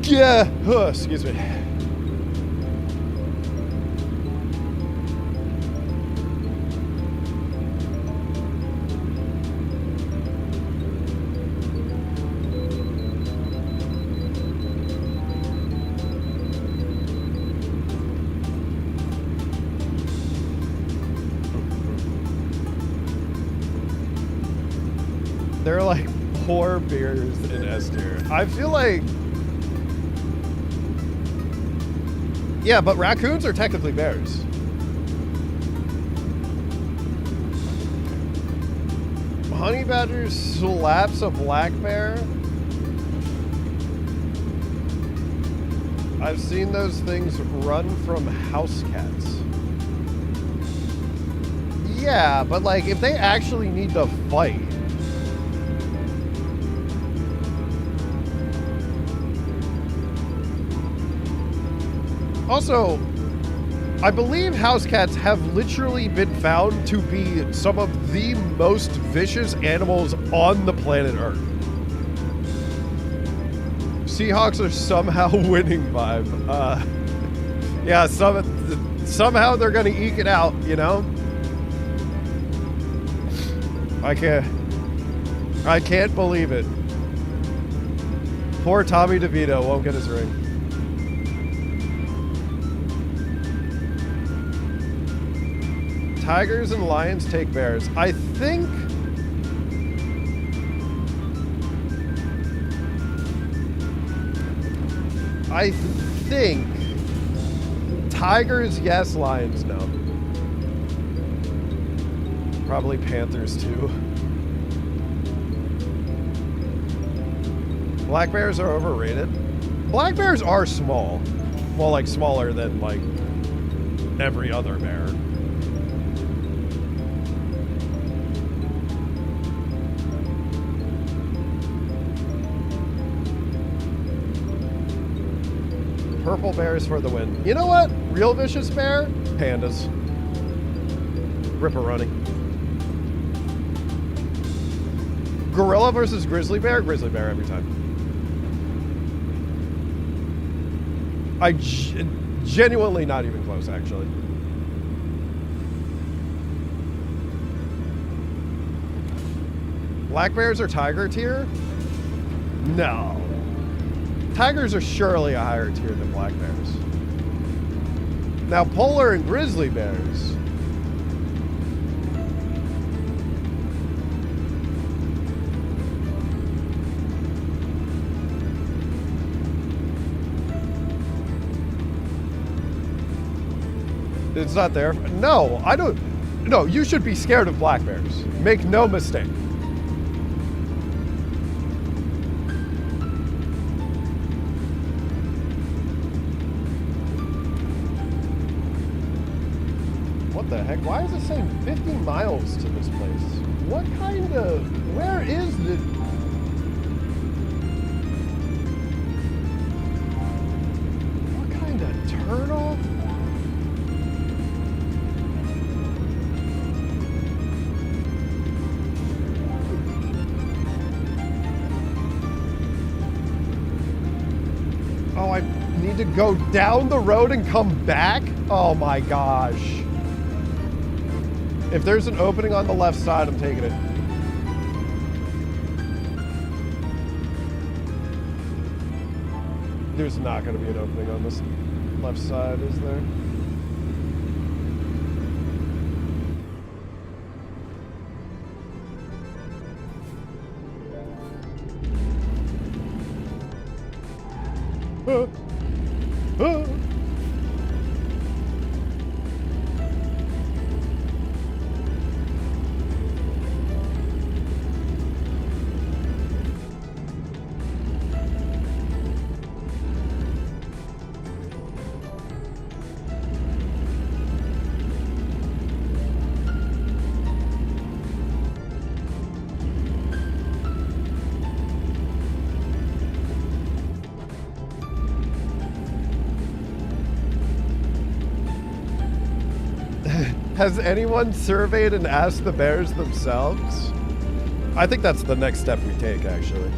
Yeah, excuse me. They're like poor bears in S tier. I feel like... Yeah, but raccoons are technically bears. Honey badger slaps a black bear. I've seen those things run from house cats. Yeah, but like if they actually need to fight. Also, I believe house cats have literally been found to be some of the most vicious animals on the planet Earth. Seahawks are somehow winning vibe. Yeah, somehow they're gonna eke it out, you know? I can't believe it. Poor Tommy DeVito won't get his ring. Tigers and lions take bears. I think tigers, yes, lions, no. Probably panthers too. Black bears are overrated. Black bears are small. Well, like smaller than like every other bear. Purple bears for the win. You know what? Real vicious bear? Pandas. Ripperoni. Gorilla versus grizzly bear? Grizzly bear every time. Genuinely not even close, actually. Black bears are tiger tier? No. Tigers are surely a higher tier than black bears. Now, polar and grizzly bears. It's not there. No, I don't. No, you should be scared of black bears. Make no mistake. What the heck? Why is it saying 50 miles to this place? What kind of... Where is the... What kind of turtle? Oh, I need to go down the road and come back? Oh my gosh. If there's an opening on the left side, I'm taking it. There's not going to be an opening on this left side, is there? Has anyone surveyed and asked the bears themselves? I think that's the next step we take, actually.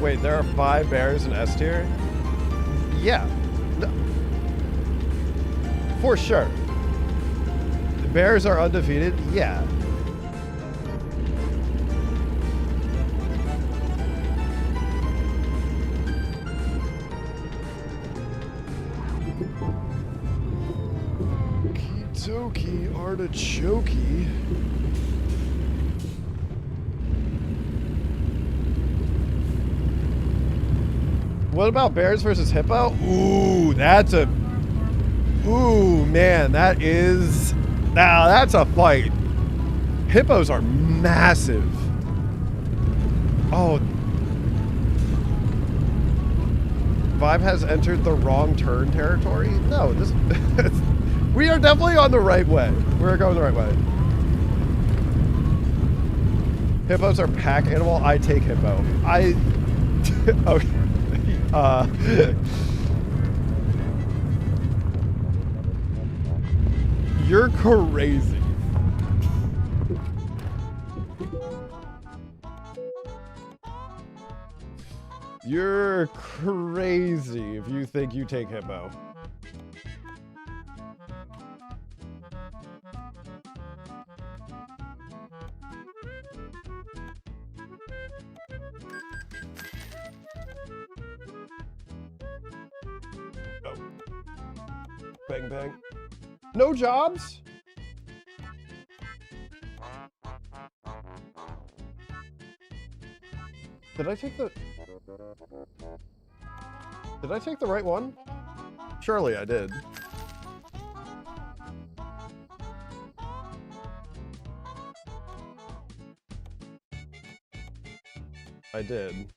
Wait, there are 5 bears in S tier? Yeah. For sure. The bears are undefeated? Yeah. Kitoki artichoke. What about bears versus hippo? Ooh, that's a... Ooh, man, that is... Now, that's a fight. Hippos are massive. Oh. Vibe has entered the wrong turn territory? No, this... We are definitely on the right way. We're going the right way. Hippos are pack animal. I take hippo. Okay. You're crazy. You're crazy if you think you take hippo. Oh. Bang, bang. No jobs? Did I take the... Did I take the right one? Surely I did. I did.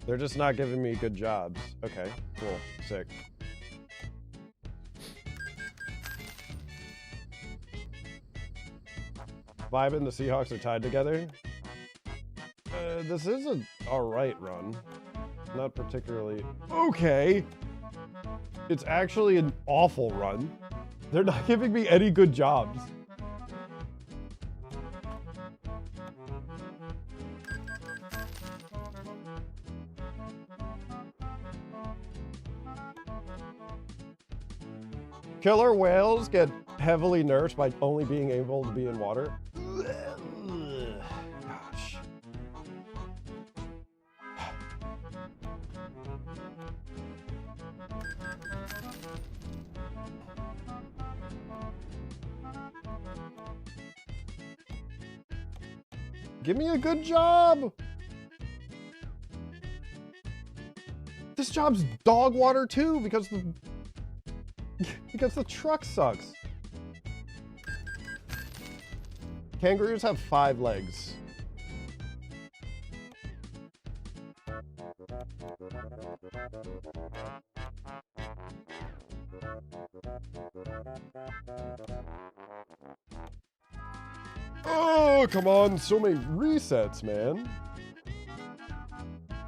They're just not giving me good jobs. Okay, cool, sick. Vibe and the Seahawks are tied together. This is a alright run. Not particularly. Okay. It's actually an awful run. They're not giving me any good jobs. Killer whales get heavily nerfed by only being able to be in water. Gosh. Give me a good job. This job's dog water too because the truck sucks. Kangaroos have 5 legs. Oh, come on. So many resets, man.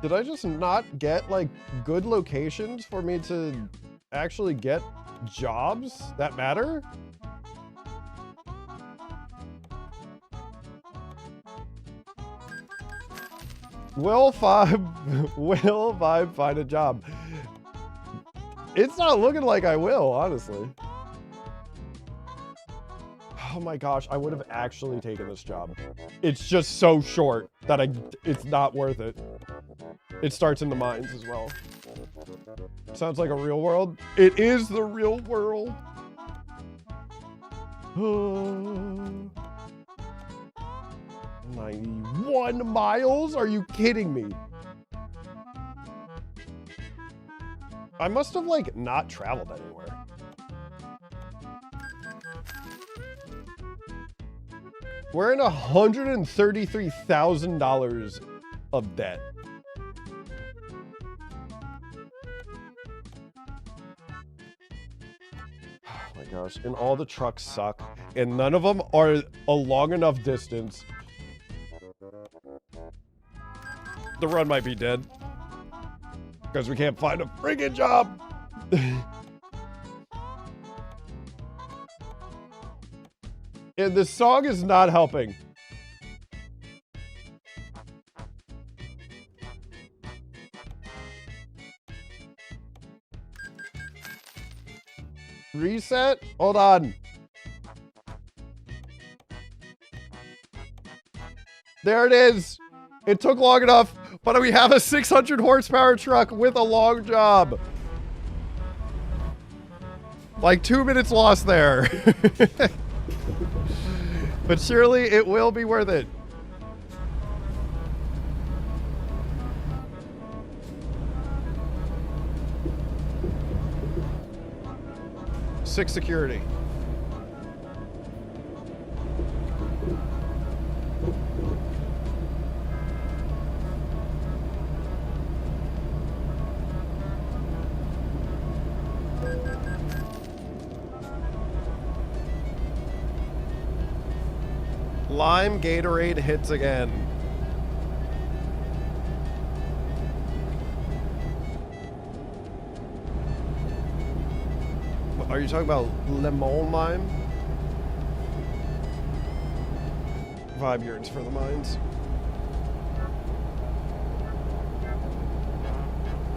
Did I just not get, like, good locations for me to actually get jobs that matter? Will Vibe find a job? It's not looking like I will, honestly. Oh my gosh, I would have actually taken this job. It's just so short that it's not worth it. It starts in the mines as well. Sounds like a real world. It is the real world. 91 miles? Are you kidding me? I must have, like, not traveled anywhere. We're in $133,000 of debt. Oh my gosh, and all the trucks suck, and none of them are a long enough distance. The run might be dead. Because we can't find a friggin' job. And this song is not helping. Reset? Hold on. There it is. It took long enough, but we have a 600 horsepower truck with a long job. Like 2 minutes lost there. But surely it will be worth it. Six security. Lime Gatorade hits again. Are you talking about lemon lime? Vibe yearns for the mines.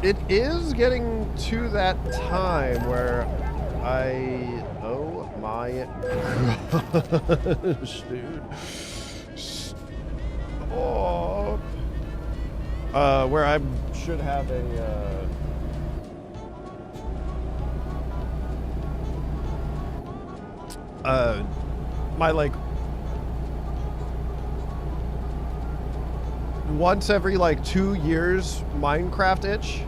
It is getting to that time where oh my gosh, dude. Stop. Where I should have my like once every like 2 years Minecraft itch.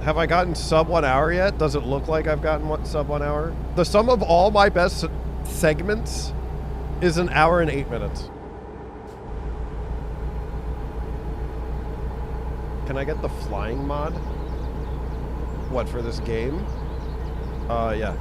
Have I gotten sub 1 hour yet? Does it look like I've gotten sub 1 hour? The sum of all my best segments is 1 hour and 8 minutes. Can I get the flying mod? What, for this game? Yeah.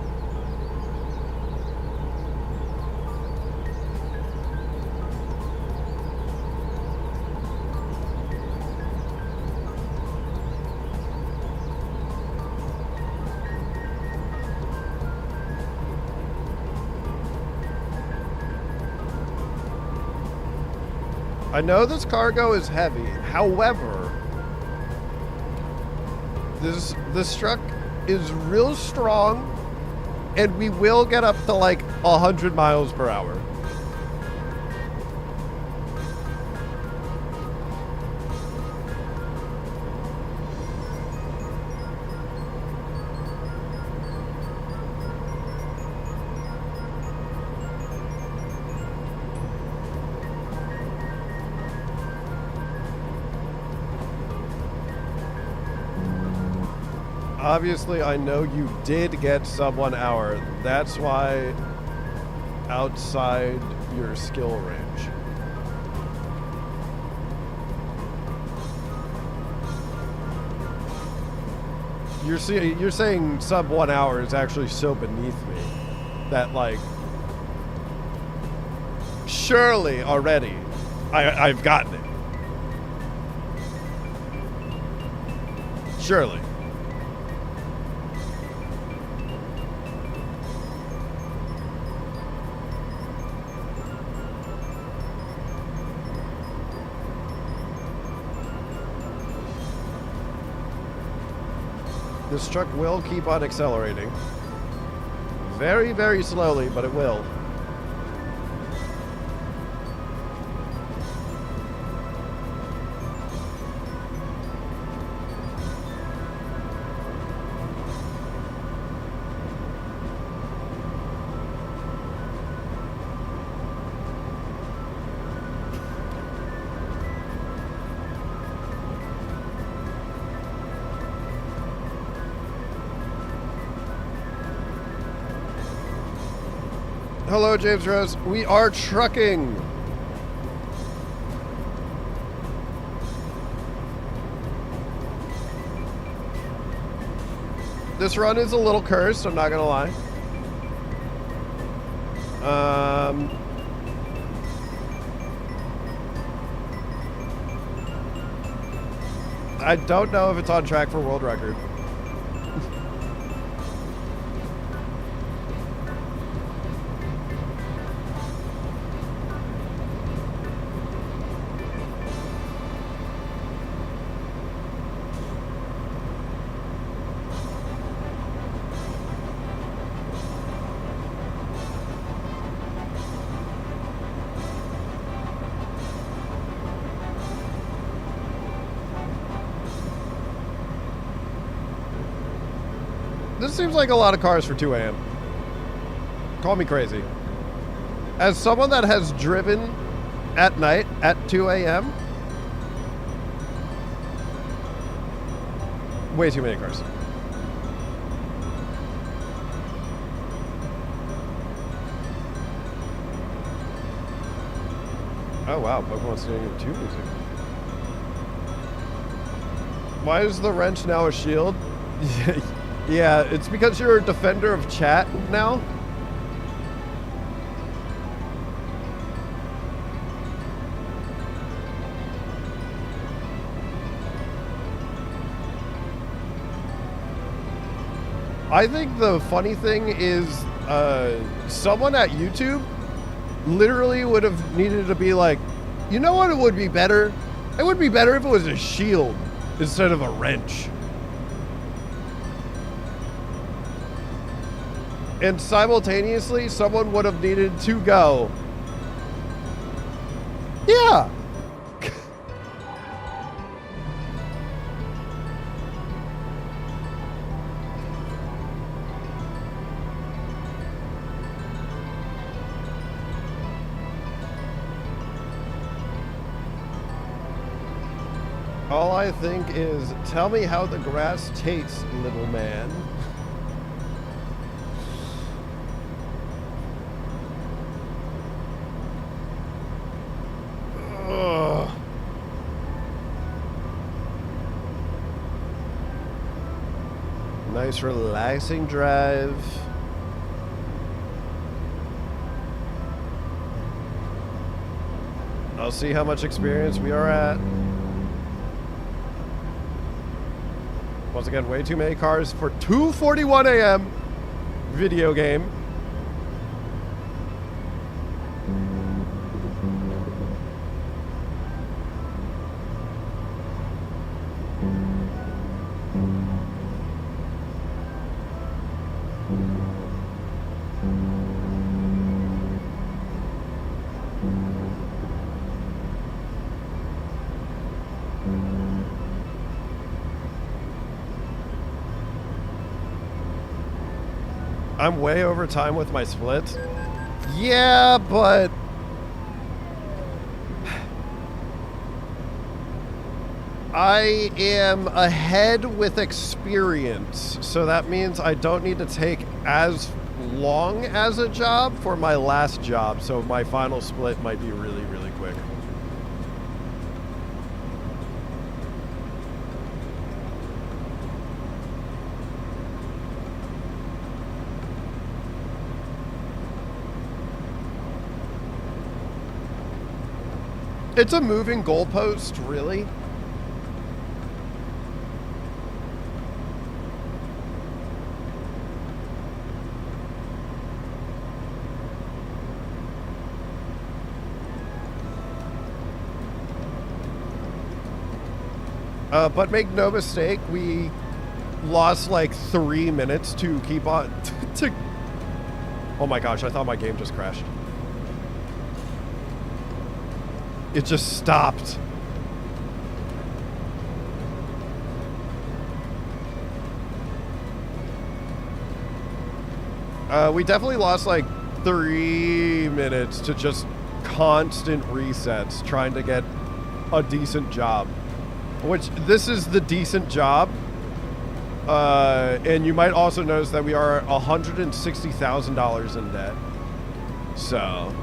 I know this cargo is heavy. However, this truck is real strong, and we will get up to like 100 miles per hour. Obviously, I know you did get sub 1 hour. That's why outside your skill range. You're saying sub 1 hour is actually so beneath me that, like, surely already I've gotten it. Surely. This truck will keep on accelerating. Very, very slowly, but it will. Hello, James Rose. We are trucking. This run is a little cursed, I'm not gonna lie. I don't know if it's on track for world record. This seems like a lot of cars for 2 a.m. Call me crazy. As someone that has driven at night at 2 a.m., way too many cars. Oh wow, Pokemon Stadium 2 music. Why is the wrench now a shield? Yeah, it's because you're a defender of chat now. I think the funny thing is someone at YouTube literally would have needed to be like, you know what, it would be better? It would be better if it was a shield instead of a wrench. And simultaneously, someone would have needed to go, yeah. All I think is, tell me how the grass tastes, little man. Ugh. Nice relaxing drive. I'll see how much experience we are at. Once again, way too many cars for 2:41 a.m. video game. I'm way over time with my splits. Yeah, but I am ahead with experience, so that means I don't need to take as long as a job for my last job, so my final split might be really, really quick. It's a moving goalpost, really. But make no mistake, we lost like 3 minutes to keep on to. Oh my gosh, I thought my game just crashed. It just stopped. We definitely lost like 3 minutes to just constant resets trying to get a decent job. Which, this is the decent job. And you might also notice that we are $160,000 in debt. So...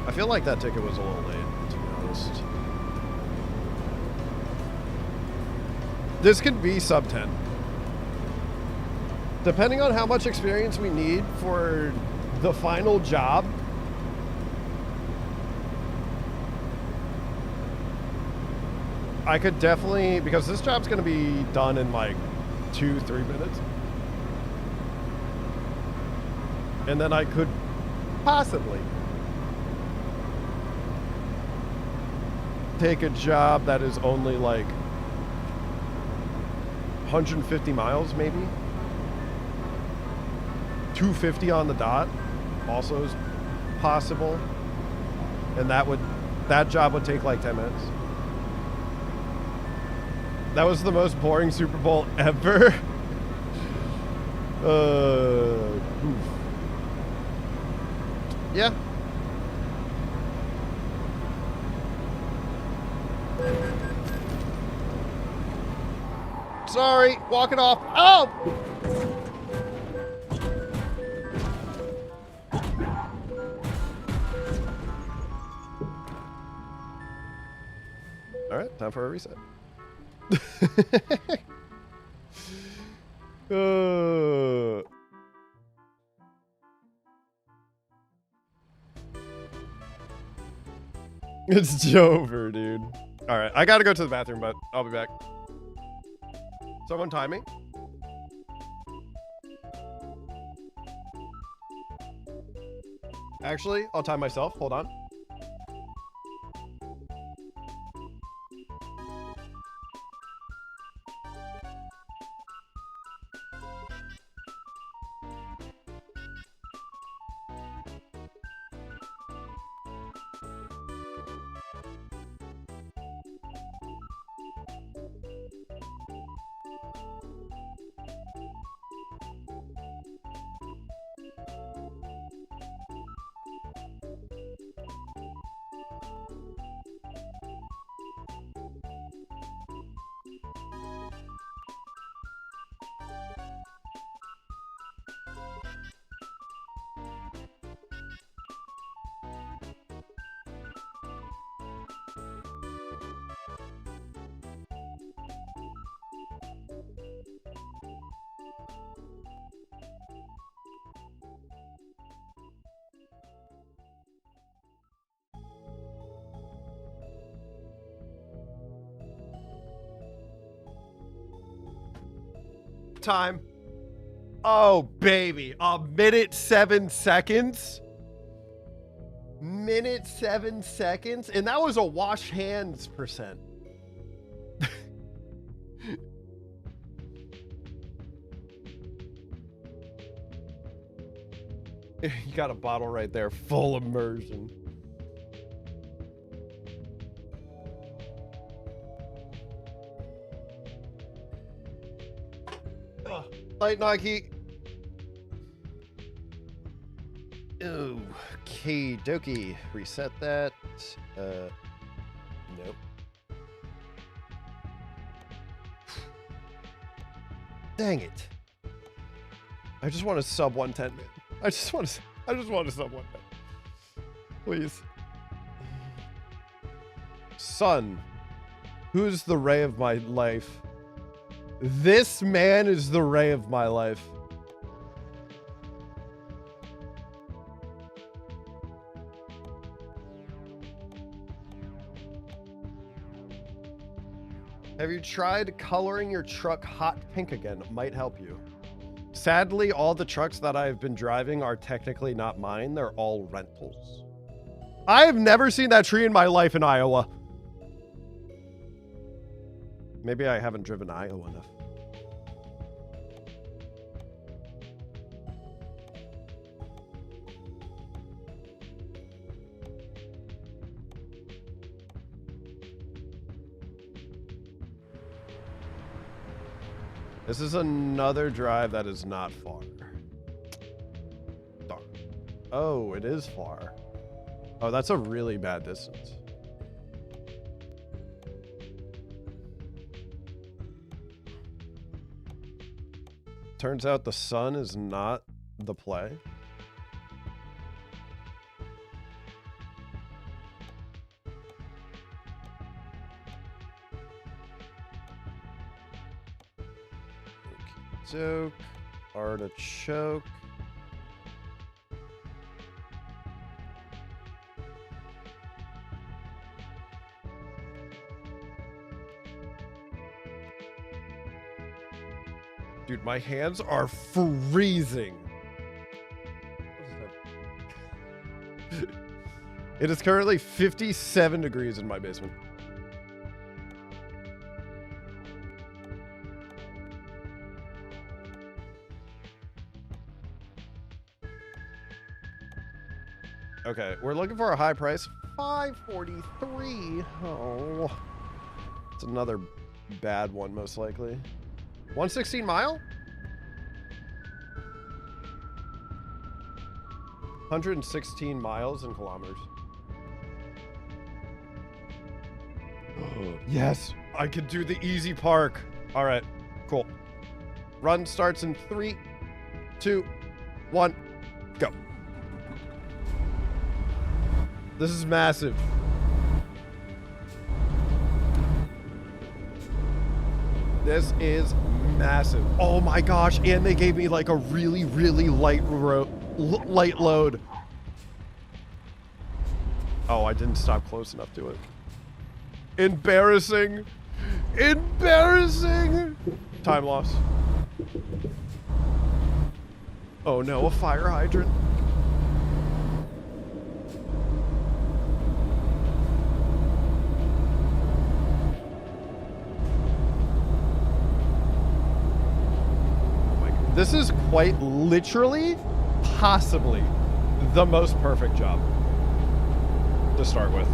I feel like that ticket was a little late, to be honest. This could be sub 10. Depending on how much experience we need for the final job. I could definitely, because this job's going to be done in like 2-3 minutes. And then I could possibly take a job that is only like 150 miles maybe. 250 on the dot also is possible. And that job would take like 10 minutes. That was the most boring Super Bowl ever. Yeah. Sorry, walking off. Oh! All right, time for a reset. It's Jover, dude. All right, I gotta go to the bathroom, but I'll be back. Someone time me. Actually, I'll time myself. Hold on. lap time. Oh, baby. A minute 7 seconds. Minute 7 seconds. And that was a wash hands percent. You got a bottle right there, full immersion. Light Nike. Okay, dokie. Reset that. Nope. Dang it. I just want to sub 110, man. I just want to sub 110. Please. Son, who's the ray of my life? This man is the ray of my life. Have you tried coloring your truck hot pink again? It might help you. Sadly, all the trucks that I've been driving are technically not mine. They're all rentals. I have never seen that tree in my life in Iowa. Maybe I haven't driven Iowa enough. This is another drive that is not far. Darn. Oh, it is far. Oh, that's a really bad distance. Turns out the sun is not the play. Joke, artichoke. Dude, my hands are freezing. It is currently 57 degrees in my basement. Okay, we're looking for a high price. $543. Oh, it's another bad one, most likely. 116 mile? 116 miles in kilometers. Yes, I could do the easy park. All right, cool. Run starts in 3, 2, 1, go. This is massive. This is massive. Oh my gosh, and they gave me like a really, really light load. Oh, I didn't stop close enough to it. Embarrassing. Embarrassing. Time loss. Oh no, a fire hydrant. This is quite literally, possibly, the most perfect job to start with.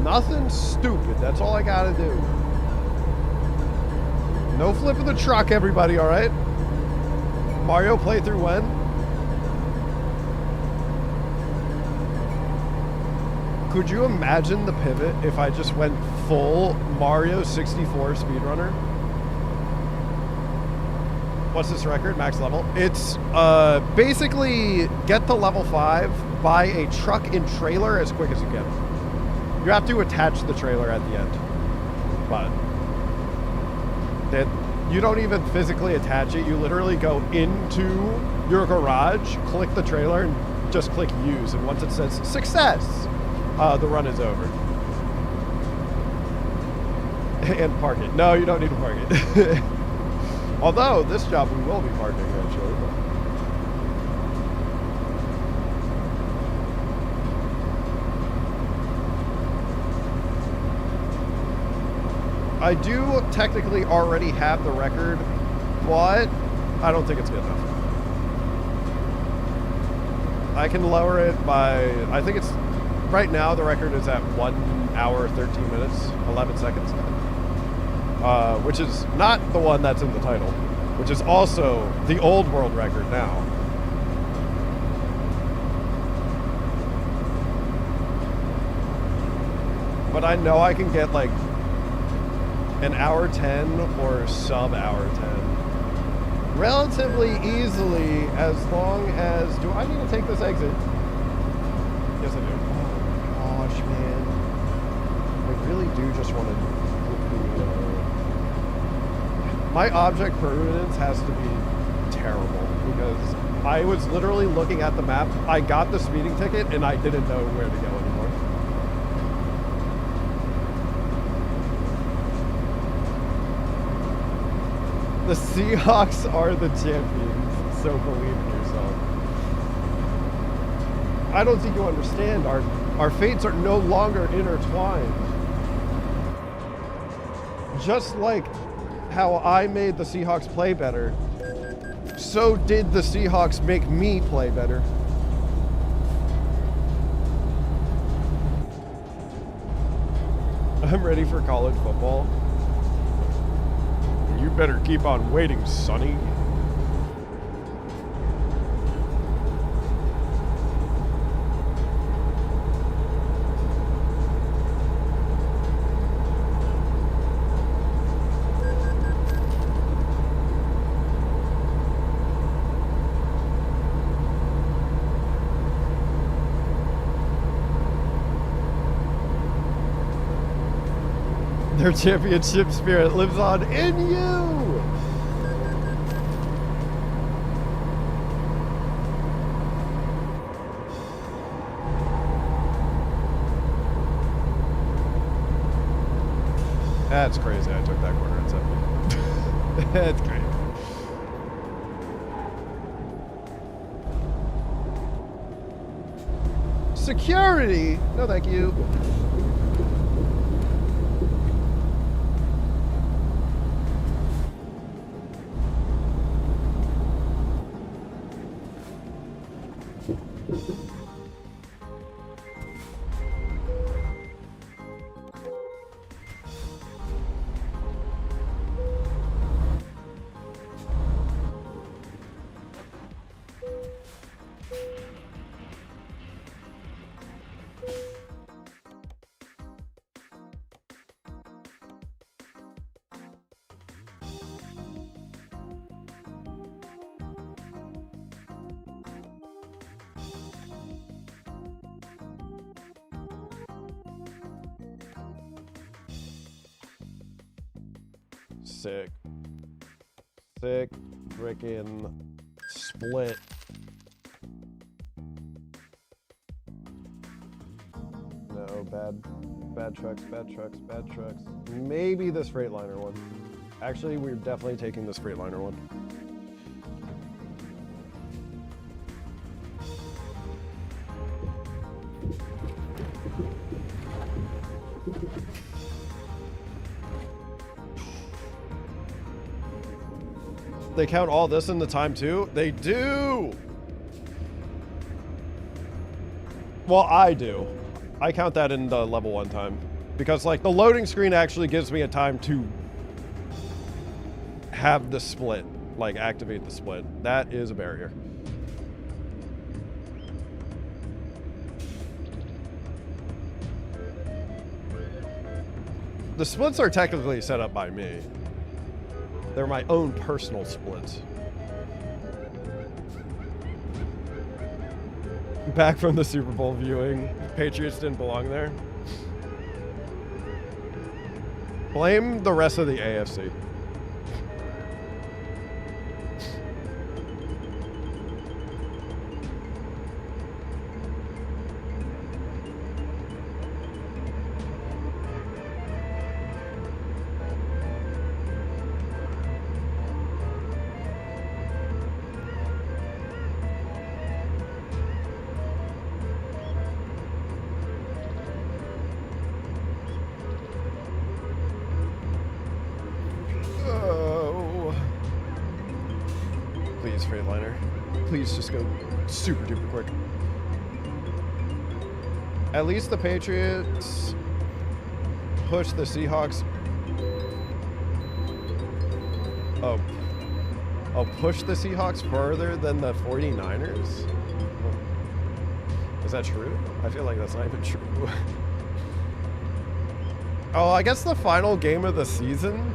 Nothing stupid. That's all I gotta do. No flipping the truck, everybody, all right? Mario playthrough when? Could you imagine the pivot if I just went full Mario 64 speedrunner? What's this record? Max level? It's basically get to level 5, buy a truck and trailer as quick as you can. You have to attach the trailer at the end. But you don't even physically attach it. You literally go into your garage, click the trailer, and just click use. And once it says success, the run is over. And park it. No, you don't need to park it. Although, this job we will be parking eventually. I do technically already have the record, but I don't think it's good enough. I can lower it by, I think it's, right now the record is at 1 hour, 13 minutes, 11 seconds. Which is not the one that's in the title, which is also the old world record now. But I know I can get like an hour 10 or sub hour 10 relatively easily, as long as, do I need to take this exit? Yes, I do. Oh my gosh, man. I really do just want to my object permanence has to be terrible, because I was literally looking at the map. I got the speeding ticket and I didn't know where to go anymore. The Seahawks are the champions, so believe in yourself. I don't think you understand. Our fates are no longer intertwined. Just like how I made the Seahawks play better, so did the Seahawks make me play better. I'm ready for college football. You better keep on waiting, Sonny. Their championship spirit lives on in you! That's crazy, I took that corner at 70. That's great. Security? No, thank you. Sick. Sick frickin' split. No, bad trucks, bad trucks, bad trucks. Maybe this Freightliner one. Actually, we're definitely taking this Freightliner one. They count all this in the time too? They do! Well, I do. I count that in the level 1 time. Because like the loading screen actually gives me a time to have the split, like activate the split. That is a barrier. The splits are technically set up by me. They're my own personal splits. Back from the Super Bowl viewing. Patriots didn't belong there. Blame the rest of the AFC. Please just go super duper quick. At least the Patriots push the Seahawks. Oh, push the Seahawks further than the 49ers? Is that true? I feel like that's not even true. Oh, I guess the final game of the season?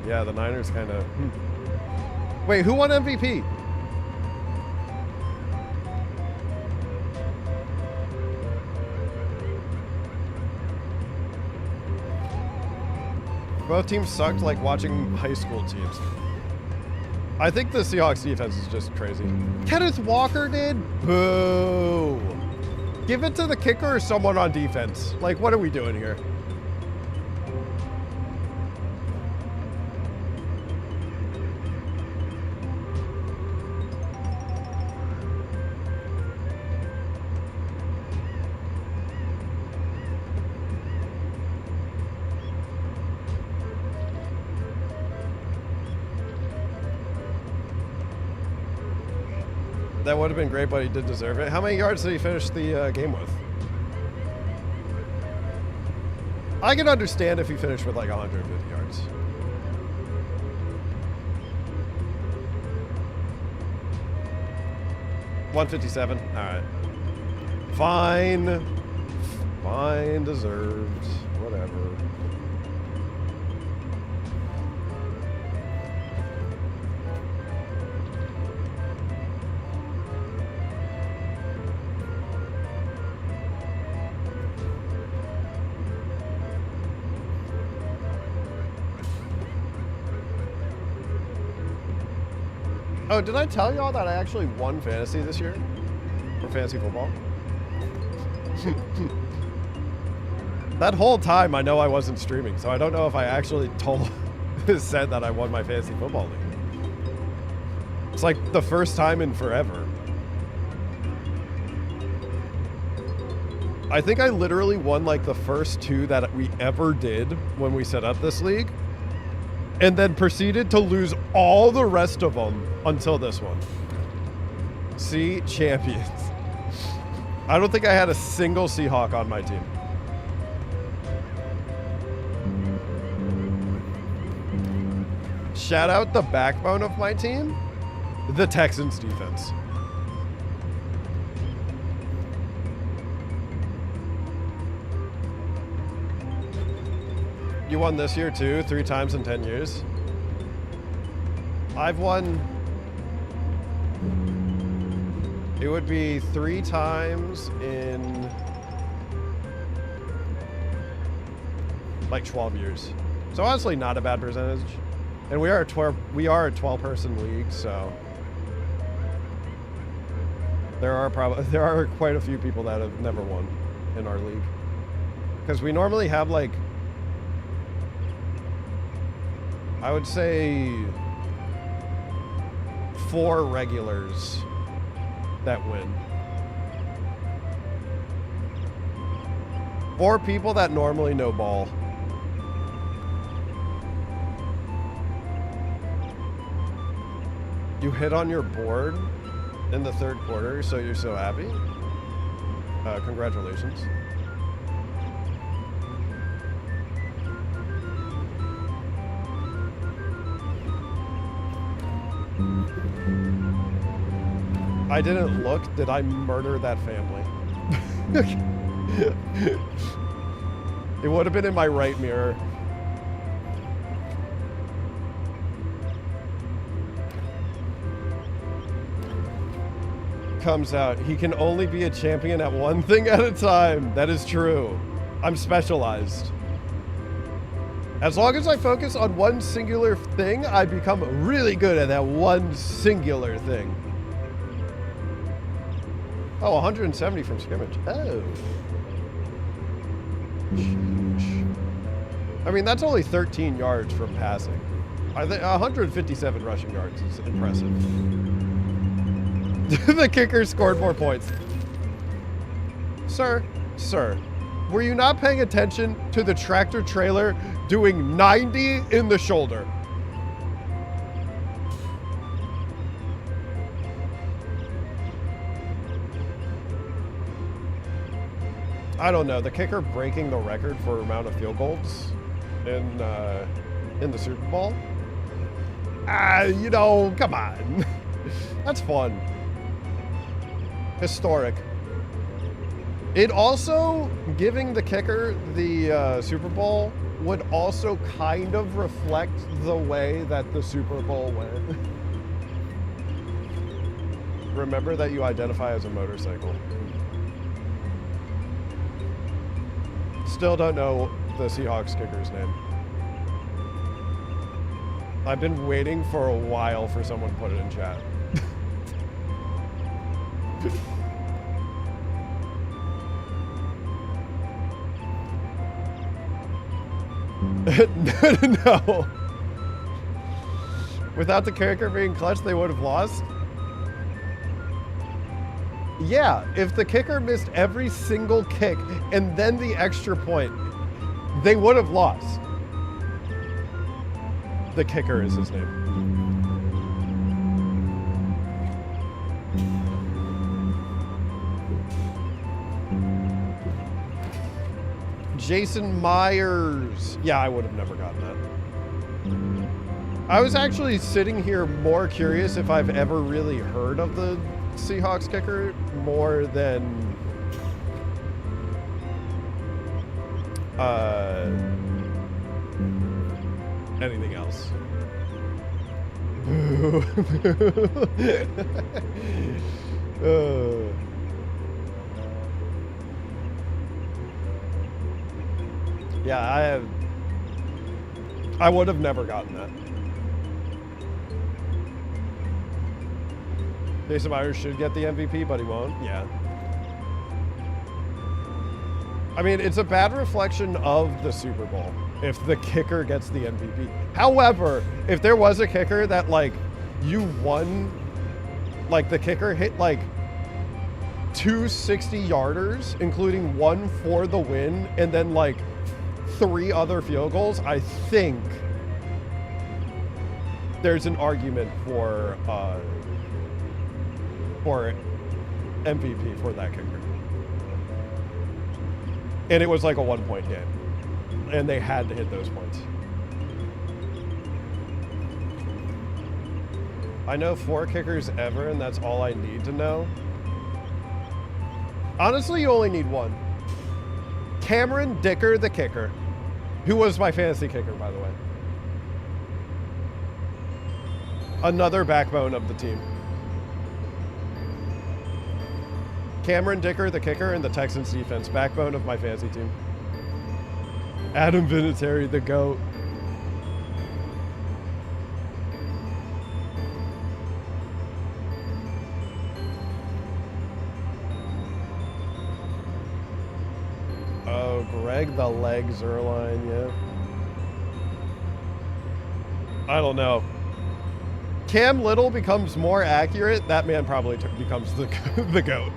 Yeah, the Niners kind of... Wait, who won MVP? Both teams sucked like watching high school teams. I think the Seahawks defense is just crazy. Kenneth Walker did? Boo. Give it to the kicker or someone on defense. Like, what are we doing here? That would have been great, but he did deserve it. How many yards did he finish the game with? I can understand if he finished with like 150 yards. $157. All right. Fine. Fine. Deserved. Whatever. Oh, did I tell y'all that I actually won fantasy this year? For fantasy football? That whole time I know I wasn't streaming, so I don't know if I actually said that I won my fantasy football league. It's like the first time in forever. I think I literally won like the first two that we ever did when we set up this league, and then proceeded to lose all the rest of them until this one. See, champions. I don't think I had a single Seahawk on my team. Shout out the backbone of my team, the Texans defense. You won this year too, 3 times in 10 years. I've won, it would be 3 times in like 12 years. So honestly, not a bad percentage. And we are a 12-person league, so there are quite a few people that have never won in our league. Because we normally have like, I would say 4 regulars that win. 4 people that normally know ball. You hit on your board in the 3rd quarter, so you're so happy. Congratulations. I didn't look. Did I murder that family? It would have been in my right mirror. Comes out. He can only be a champion at one thing at a time. That is true. I'm specialized. As long as I focus on one singular thing, I become really good at that one singular thing. Oh, 170 from scrimmage. Oh. Sheesh. I mean, that's only 13 yards from passing. I think 157 rushing yards is impressive. The kicker scored more points. Sir, were you not paying attention to the tractor trailer doing 90 in the shoulder? I don't know. The kicker breaking the record for amount of field goals in the Super Bowl. You know, come on. That's fun. Historic. It also, giving the kicker the Super Bowl would also kind of reflect the way that the Super Bowl went. Remember that you identify as a motorcycle. Still don't know the Seahawks kicker's name. I've been waiting for a while for someone to put it in chat. No. Without the kicker being clutch, they would have lost. Yeah, if the kicker missed every single kick and then the extra point, they would have lost. The kicker is his name. Jason Myers. Yeah, I would have never gotten that. I was actually sitting here more curious if I've ever really heard of the Seahawks kicker more than anything else. Yeah, I would have never gotten that. Jason Myers should get the MVP, but he won't. Yeah. I mean, it's a bad reflection of the Super Bowl if the kicker gets the MVP. However, if there was a kicker that, like, you won, like, the kicker hit, like, 2 60-yarders, including one for the win, and then, like, 3 other field goals, I think there's an argument for MVP for that kicker. And it was like a 1-point game. And they had to hit those points. I know 4 kickers ever, and that's all I need to know. Honestly, you only need 1. Cameron Dicker, the kicker, who was my fantasy kicker, by the way. Another backbone of the team. Cameron Dicker, the kicker, and the Texans defense, backbone of my fantasy team. Adam Vinatieri, the GOAT. Oh, Greg the Leg Zerline, yeah. I don't know. Cam Little becomes more accurate, that man probably becomes the GOAT.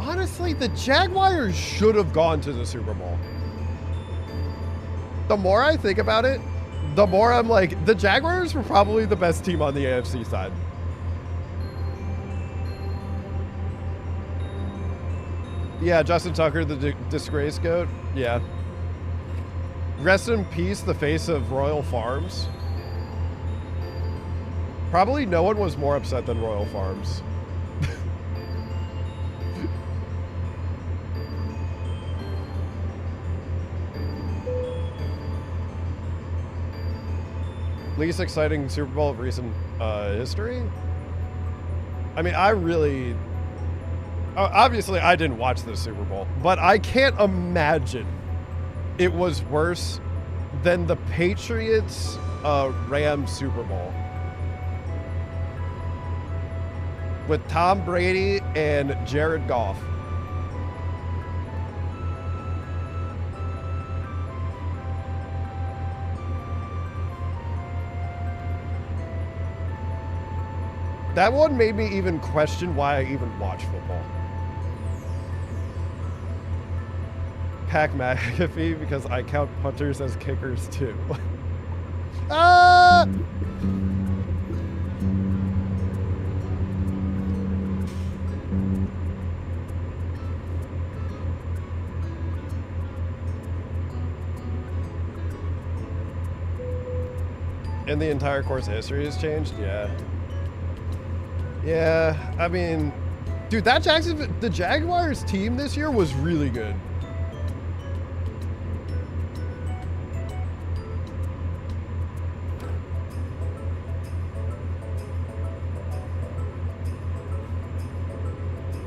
Honestly, the Jaguars should have gone to the Super Bowl. The more I think about it, the more I'm like, the Jaguars were probably the best team on the AFC side. Yeah, Justin Tucker, the disgrace goat. Yeah. Rest in peace, the face of Royal Farms. Probably no one was more upset than Royal Farms. Least exciting Super Bowl of recent history? I mean, I really... Obviously, I didn't watch the Super Bowl, but I can't imagine it was worse than the Patriots Rams Super Bowl. With Tom Brady and Jared Goff. That one made me even question why I even watch football. Pack McAfee, because I count punters as kickers too. Ah! And the entire course of history has changed? Yeah. Yeah, I mean, dude, the Jaguars team this year was really good.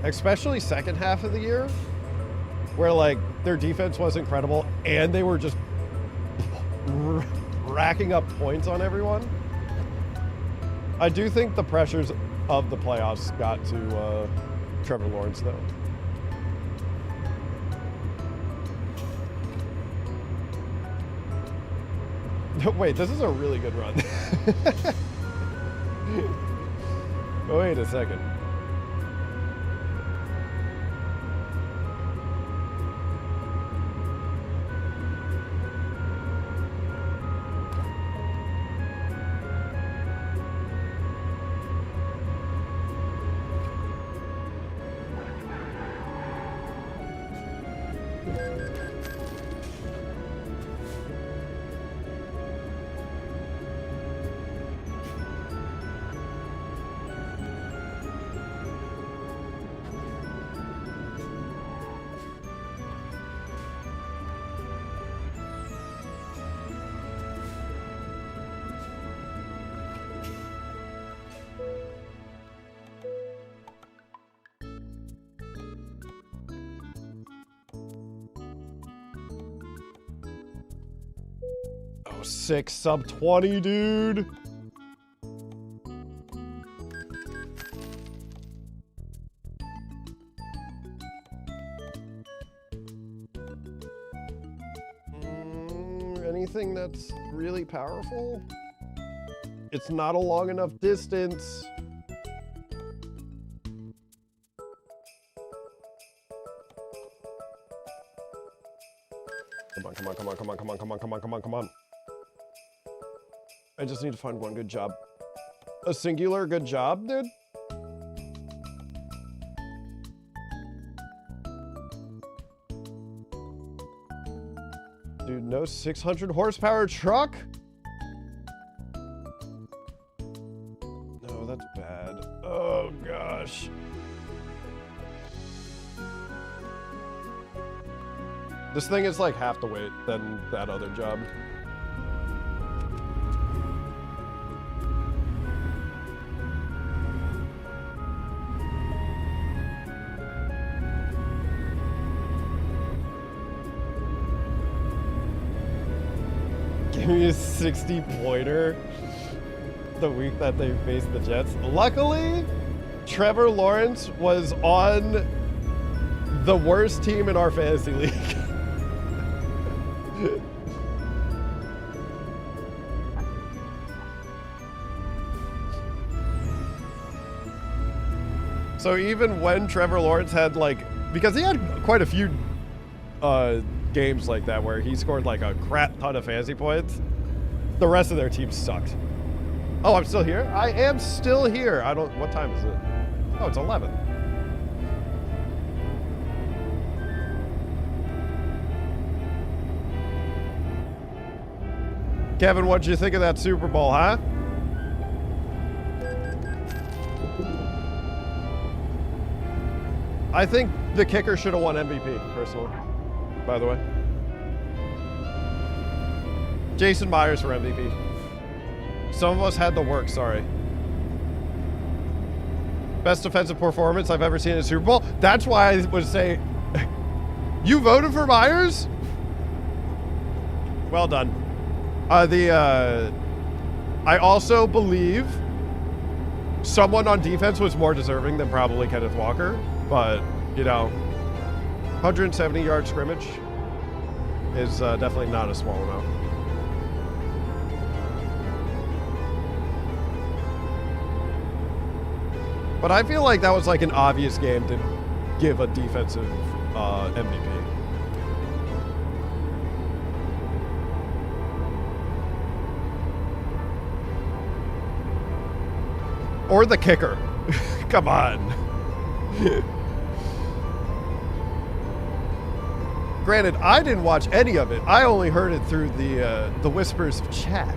Especially second half of the year, where like their defense was incredible and they were just racking up points on everyone. I do think the pressures of the playoffs got to Trevor Lawrence though. Wait, this is a really good run. Wait a second. Oh, 6 sub 20, dude. Anything that's really powerful? It's not a long enough distance. Come on, come on, come on, come on, come on, come on, come on, come on, come on. I just need to find one good job. A singular good job, dude? Dude, no 600 horsepower truck? No, that's bad. Oh, gosh. This thing is like half the weight than that other job. Give me a 60 pointer the week that they faced the Jets. Luckily, Trevor Lawrence was on the worst team in our fantasy league. So even when Trevor Lawrence had like, because he had quite a few games like that where he scored like a crap ton of fantasy points, the rest of their team sucked. Oh, I'm still here? I am still here. What time is it? Oh, it's 11. Kevin, what'd you think of that Super Bowl, huh? I think the kicker should have won MVP, personally, by the way. Jason Myers for MVP. Some of us had the work, sorry. Best defensive performance I've ever seen in a Super Bowl. That's why I would say, you voted for Myers? Well done. I also believe someone on defense was more deserving than probably Kenneth Walker, but, you know, 170-yard scrimmage is definitely not a small amount. But I feel like that was like an obvious game to give a defensive MVP. Or the kicker. Come on. Granted, I didn't watch any of it. I only heard it through the whispers of chat.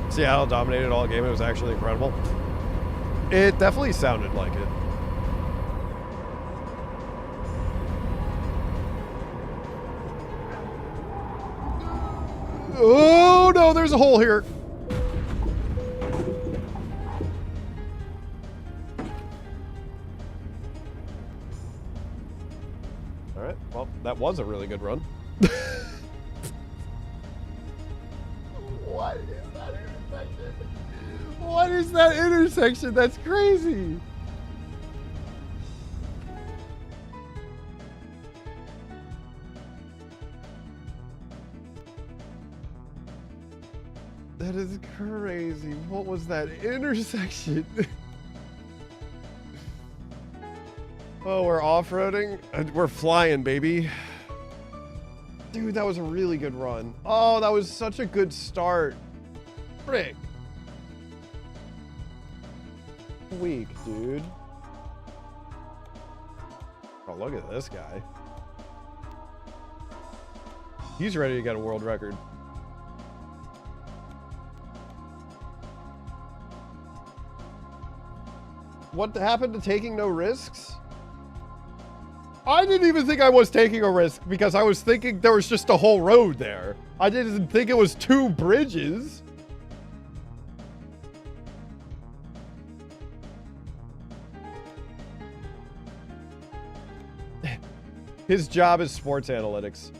Seattle dominated all game. It was actually incredible. It definitely sounded like it. Oh, no, there's a hole here. All right, well, that was a really good run. What is that intersection? What is that intersection? That's crazy. That is crazy. What was that intersection? Oh, we're off-roading? We're flying, baby. Dude, that was a really good run. Oh, that was such a good start. Frick. Weak, dude. Oh, look at this guy. He's ready to get a world record. What happened to taking no risks? I didn't even think I was taking a risk because I was thinking there was just a whole road there. I didn't think it was 2 bridges. His job is sports analytics.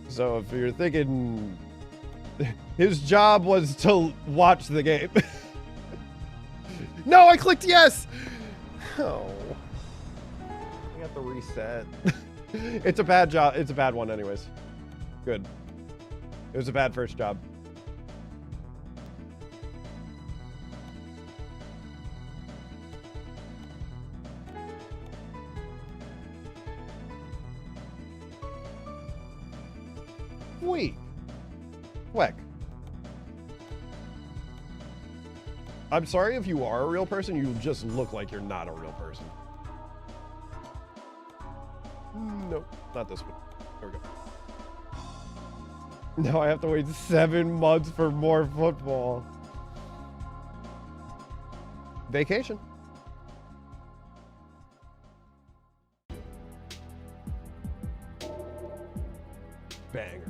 So if you're thinking his job was to watch the game. No, I clicked yes. Oh, I have to reset. It's a bad job. It's a bad one anyways. Good. It was a bad first job. Wait. Weck. I'm sorry if you are a real person, you just look like you're not a real person. Nope, not this one. There we go. Now I have to wait 7 months for more football. Vacation. Banger.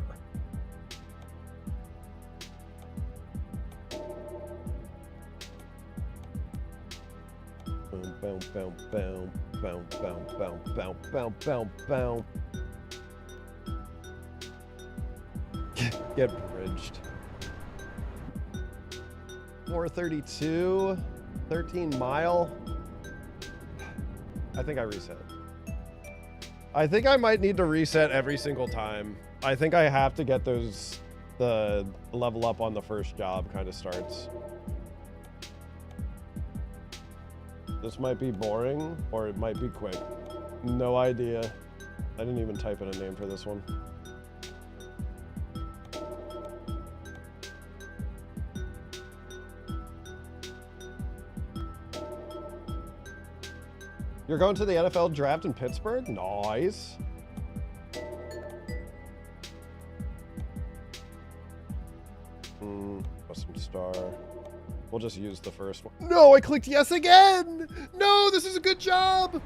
Boom, boom, boom, boom, boom, boom, boom, boom, boom, boom. Get bridged. 432, 13 mile. I think I reset. I think I might need to reset every single time. I think I have to get those, the level up on the first job kind of starts. This might be boring, or it might be quick. No idea. I didn't even type in a name for this one. You're going to the NFL draft in Pittsburgh? Nice. Custom star. We'll just use the first one. No, I clicked yes again! No, this is a good job!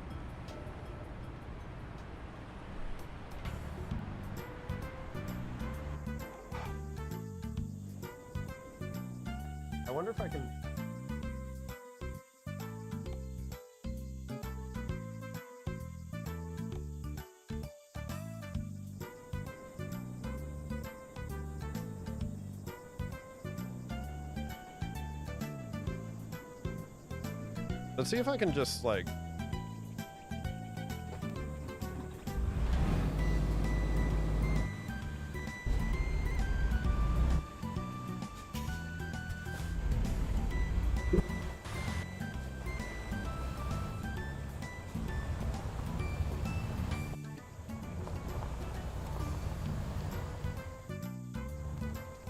I wonder if I can... Let's see if I can just, like...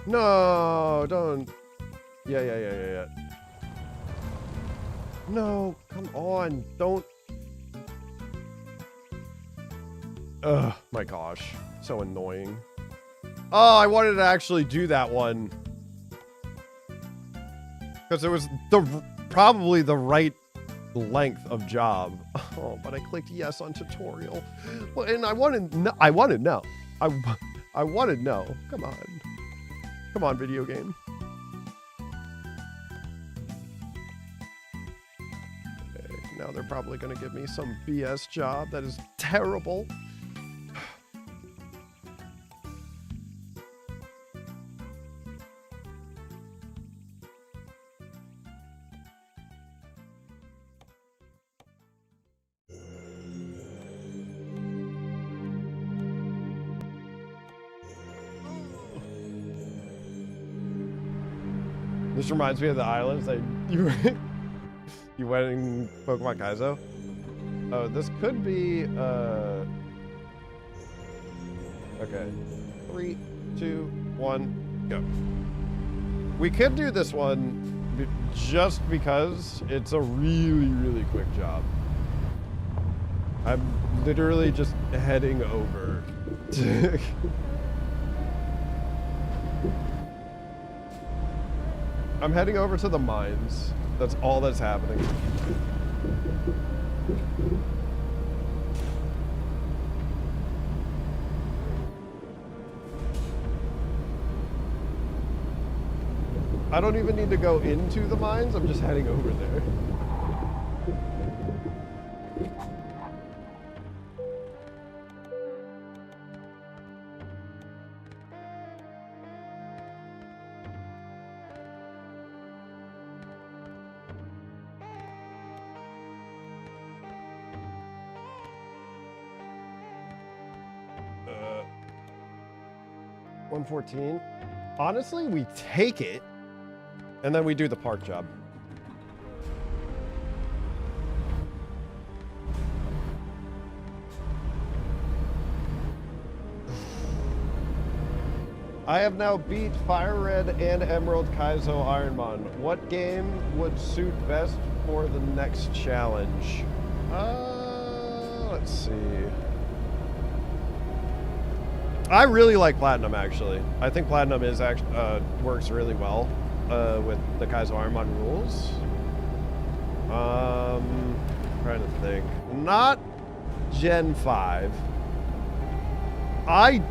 No, don't... Yeah. No, come on, don't. Ugh, my gosh, so annoying. Oh, I wanted to actually do that one. Because it was probably the right length of job. Oh, but I clicked yes on tutorial. Well, and I wanted no. I wanted no. I wanted no. Come on. Come on, video game. Now they're probably going to give me some BS job that is terrible. This reminds me of the islands that you went in Pokemon Kaizo. Oh, this could be, okay. 3, 2, 1, go. We could do this one just because it's a really, really quick job. I'm literally just heading over to... I'm heading over to the mines. That's all that's happening. I don't even need to go into the mines. I'm just heading over there. Uh, 114. Honestly, we take it. And then we do the park job. I have now beat Fire Red and Emerald Kaizo Ironmon. What game would suit best for the next challenge? Let's see. I really like Platinum, actually. I think Platinum is actually works really well with the Kaizo Ironmon rules. Trying to think. Not Gen 5. I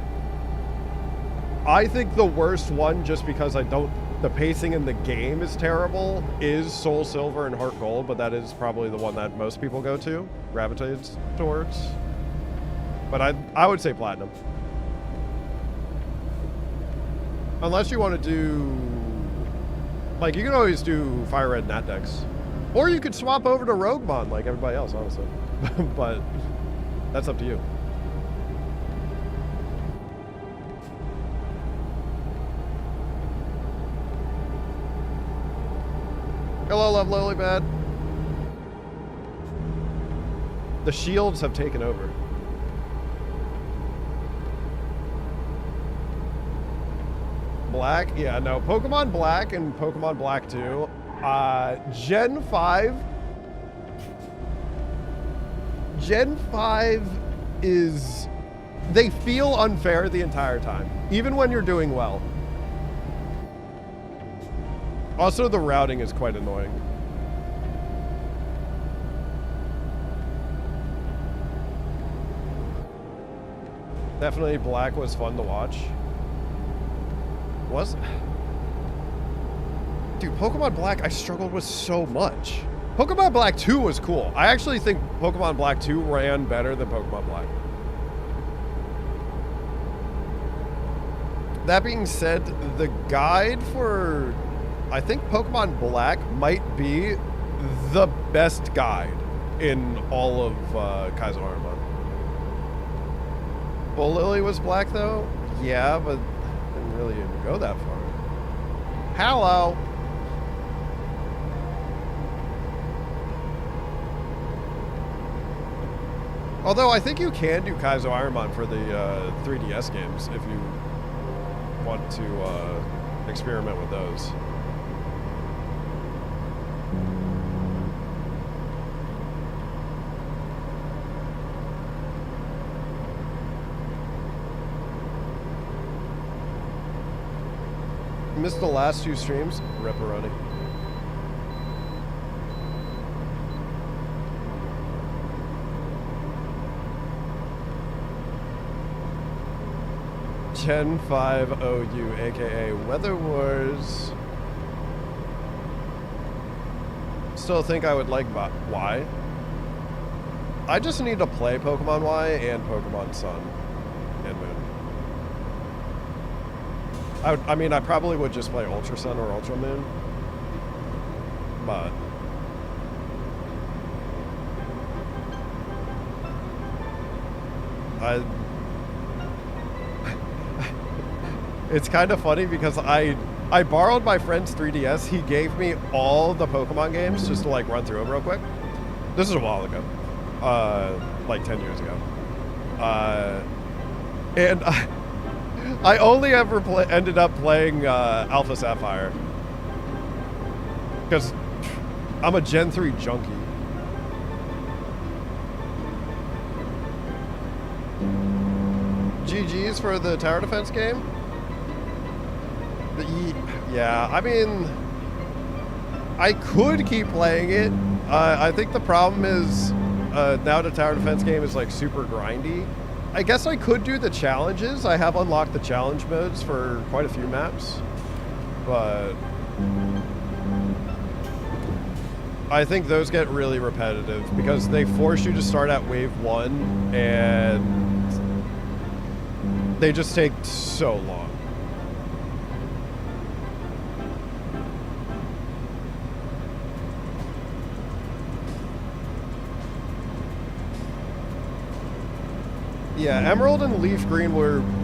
think the worst one, just because the pacing in the game is terrible, is Soul Silver and Heart Gold, but that is probably the one that most people go to, gravitates towards. But I would say Platinum. Unless you want to do, like, you can always do Fire Red Nat decks. Or you could swap over to Roguemon like everybody else, honestly. But that's up to you. Hello, Love Lily Bad. The shields have taken over. Black? Yeah, no. Pokemon Black and Pokemon Black 2. Gen 5. Gen 5 is... They feel unfair the entire time, even when you're doing well. Also, the routing is quite annoying. Definitely Black was fun to watch. Was? Dude, Pokemon Black I struggled with so much. Pokemon Black 2 was cool. I actually think Pokemon Black 2 ran better than Pokemon Black. That being said, the guide for, I think Pokemon Black might be the best guide in all of Kaizo Armor. Bull Lily was black though? Yeah, but I didn't really even go that far. Hello! Although I think you can do Kaizo Ironmon for the 3DS games if you want to experiment with those. Missed the last 2 streams? Ripperoni. Gen 5 OU, aka Weather Wars. Still think I would like Y. I just need to play Pokemon Y and Pokemon Sun and Moon. I mean, I probably would just play Ultra Sun or Ultra Moon, but it's kind of funny because I borrowed my friend's 3DS. He gave me all the Pokemon games just to like run through them real quick. This is a while ago, like 10 years ago, and I only ever ended up playing Alpha Sapphire because I'm a Gen 3 junkie. GG's for the tower defense game. Yeah, I mean, I could keep playing it. I think the problem is now the tower defense game is like super grindy. I guess I could do the challenges. I have unlocked the challenge modes for quite a few maps, but I think those get really repetitive because they force you to start at wave 1 and they just take so long. Yeah, Emerald and Leaf Green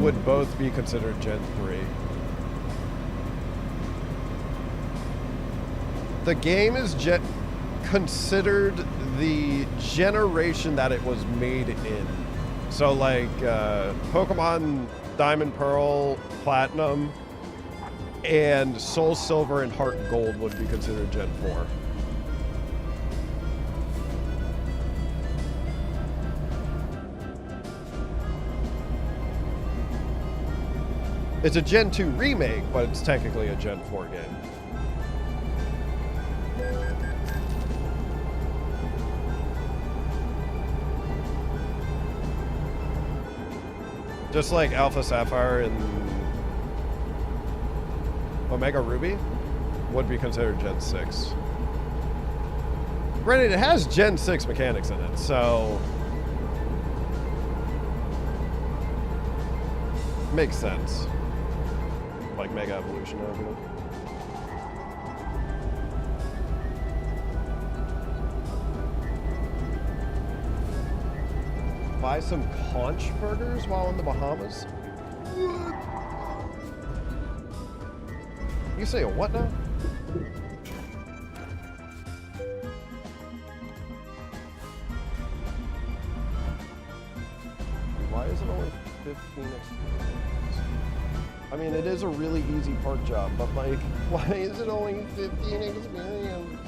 would both be considered Gen 3. The game is considered the generation that it was made in. So like Pokemon Diamond, Pearl, Platinum, and Soul Silver and Heart Gold would be considered Gen 4. It's a Gen 2 remake, but it's technically a Gen 4 game. Just like Alpha Sapphire and Omega Ruby would be considered Gen 6. Granted, it has Gen 6 mechanics in it, so makes sense. Like Mega Evolution over it. Buy some conch burgers while in the Bahamas? What? You say a what now? Why is it only 15 experience? I mean, it is a really easy park job, but like, why is it only 15 experience?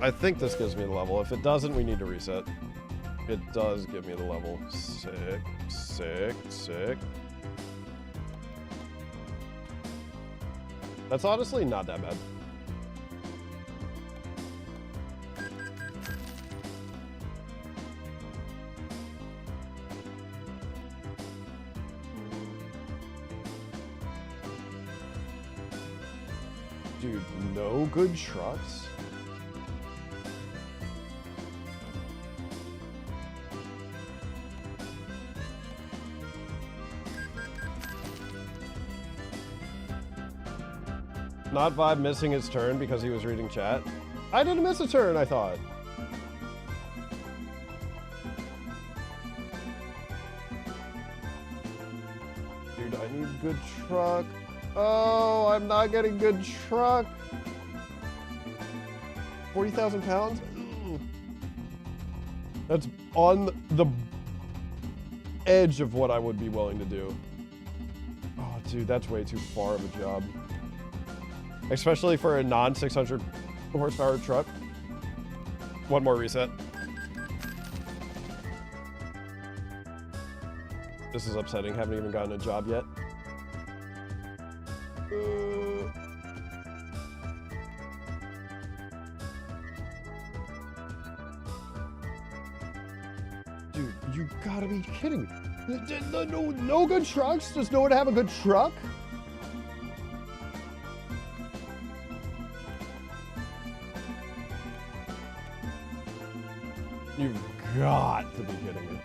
I think this gives me the level. If it doesn't, we need to reset. It does give me the level. Sick, sick, sick. That's honestly not that bad. Dude, no good trucks? Not Vibe missing his turn because he was reading chat. I didn't miss a turn, I thought. Dude, I need good truck. Oh, I'm not getting good truck. 40,000 pounds? That's on the edge of what I would be willing to do. Oh, dude, that's way too far of a job. Especially for a non-600 horsepower truck. One more reset. This is upsetting. Haven't even gotten a job yet. Dude, you gotta be kidding me. No good trucks? Does no one have a good truck? You've got to be kidding me.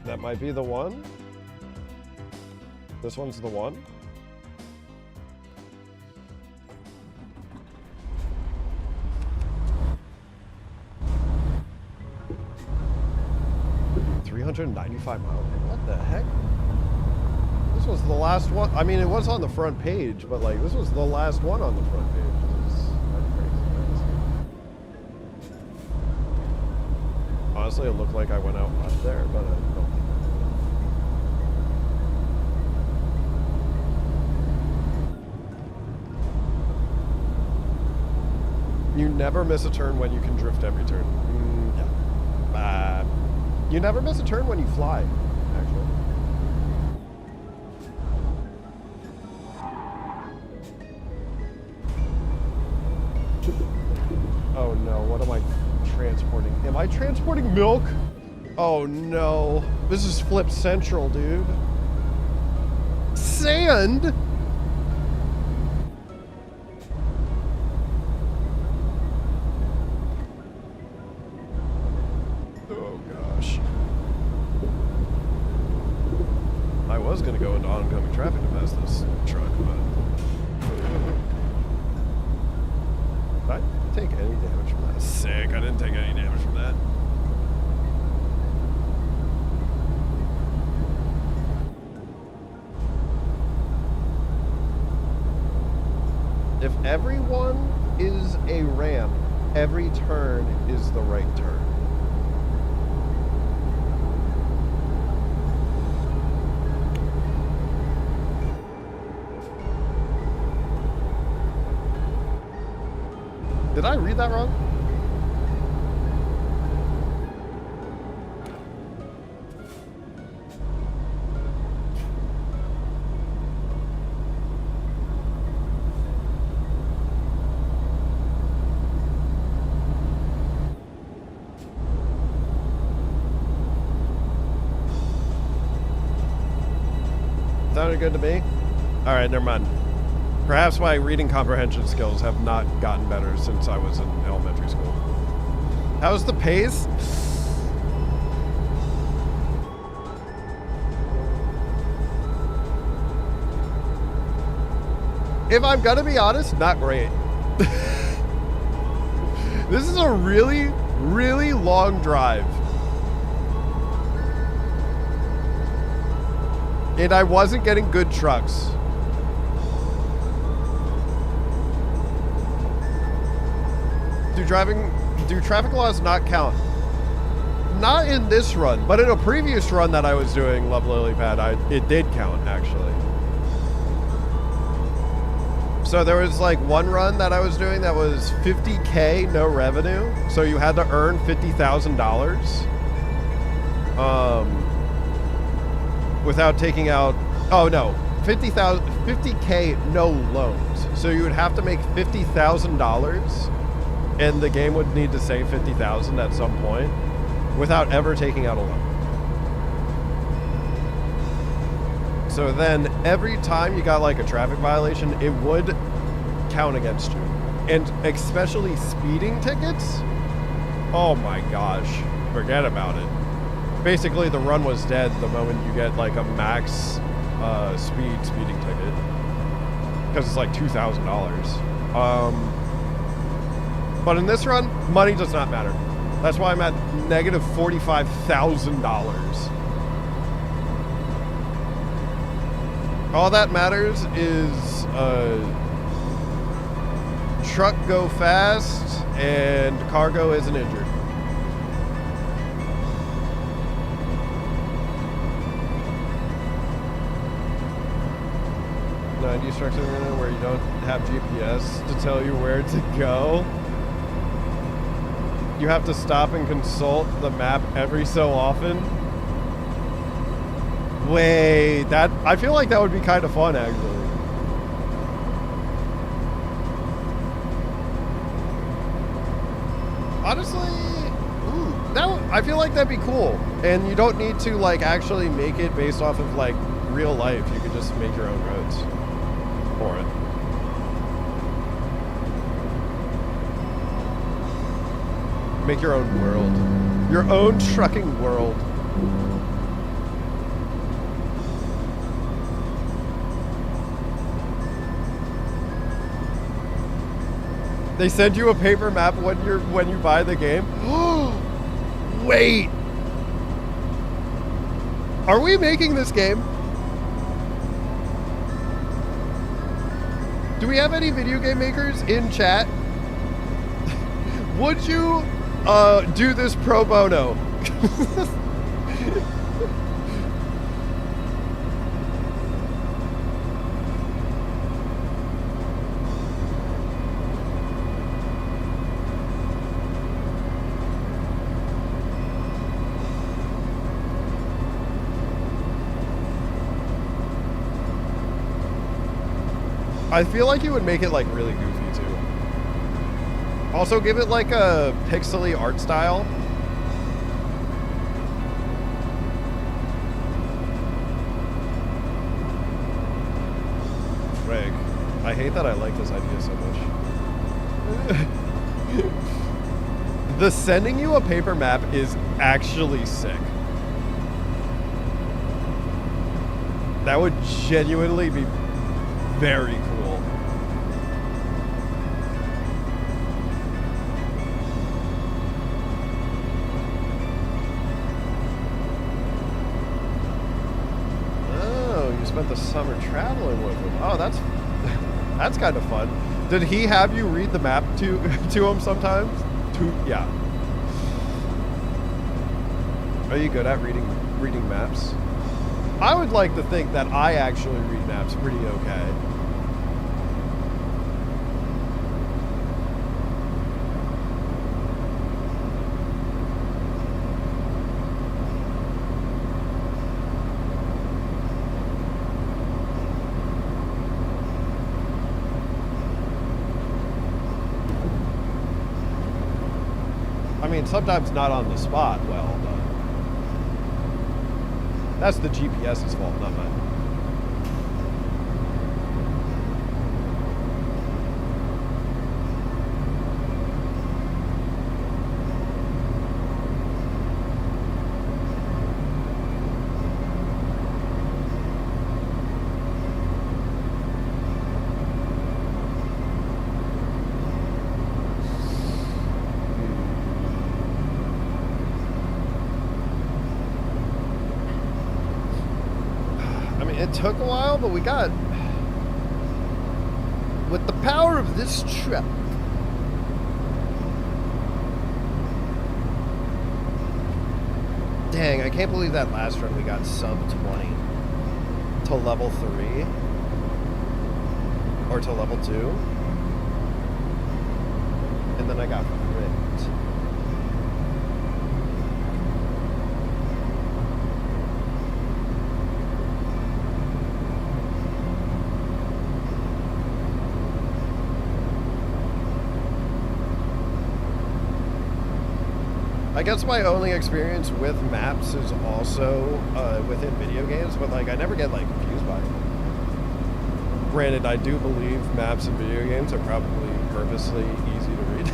That might be the one. This one's the one. $395 miles. What the heck? This was the last one. I mean, it was on the front page, but like, this was the last one on the front page. This is crazy. Honestly, it looked like I went out left there, but I don't think I did. You never miss a turn when you can drift every turn. Yeah. You never miss a turn when you fly, actually. Oh no, what am I transporting? Am I transporting milk? Oh no. This is Flip Central, dude. Sand? Oh gosh. I was gonna go into oncoming traffic to pass this truck, but did I take any damage from that? Sick, I didn't take any damage from that. If everyone is a ramp, every turn is the right turn. Did I read that wrong? Sounded good to me. All right, never mind. Perhaps my reading comprehension skills have not gotten better since I was in elementary school. How's the pace? If I'm gonna be honest, not great. This is a really really long drive. And I wasn't getting good trucks. Do traffic laws not count? Not in this run, but in a previous run that I was doing, Love Lily Pad, it did count, actually. So there was like one run that I was doing that was 50K, no revenue. So you had to earn $50,000 without taking out, oh no, 50K, no loans. So you would have to make $50,000 and the game would need to say 50,000 at some point without ever taking out a loan. So then every time you got like a traffic violation, it would count against you. And especially speeding tickets, oh my gosh, forget about it. Basically the run was dead the moment you get like a max speeding ticket, because it's like $2,000. But in this run, money does not matter. That's why I'm at negative $45,000. All that matters is truck go fast and cargo isn't injured. '90s trucks where you don't have GPS to tell you where to go. You have to stop and consult the map every so often. Wait, I feel like that would be kind of fun, actually. Honestly, I feel like that'd be cool. And you don't need to like actually make it based off of like real life. You could just make your own roads for it. Make your own world. Your own trucking world. They send you a paper map when you buy the game. Wait. Are we making this game? Do we have any video game makers in chat? Would you do this pro bono? I feel like you would make it like really goofy too. Also give it like a pixely art style. Frig. I hate that I like this idea so much. The sending you a paper map is actually sick. That would genuinely be very cool. Oh, you spent the summer traveling with him. Oh, that's kind of fun. Did he have you read the map to him sometimes? Yeah. Are you good at reading maps? I would like to think that I actually read maps pretty okay. I mean, sometimes not on the spot, well, but that's the GPS's fault, not mine. it took a while, but we got... With the power of this truck. Dang, I can't believe that last run we got sub 20 to level 3 or to level 2, and then I got ripped. I guess my only experience with maps is also within video games, but like I never get like confused by it. Granted, I do believe maps in video games are probably purposely easy to read.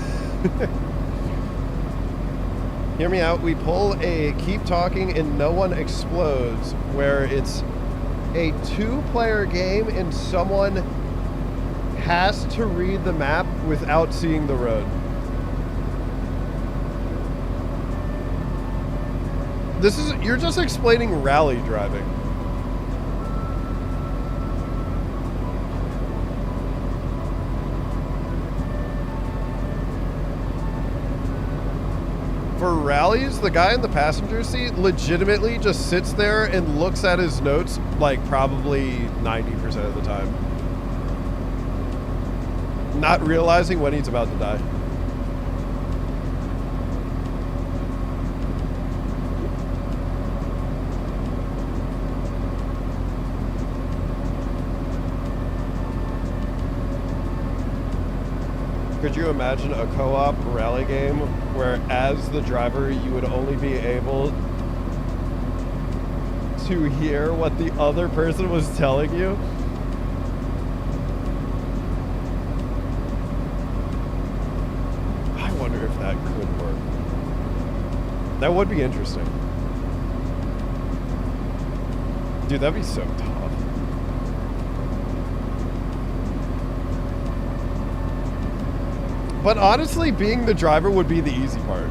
Hear me out. We pull a keep talking and no one explodes, where it's a 2-player game and someone has to read the map without seeing the road. This is, you're just explaining rally driving. For rallies, the guy in the passenger seat legitimately just sits there and looks at his notes like probably 90% of the time. Not realizing when he's about to die. Could you imagine a co-op rally game where as the driver you would only be able to hear what the other person was telling you? I wonder if that could work. That would be interesting. Dude, that'd be so tough. But honestly, being the driver would be the easy part.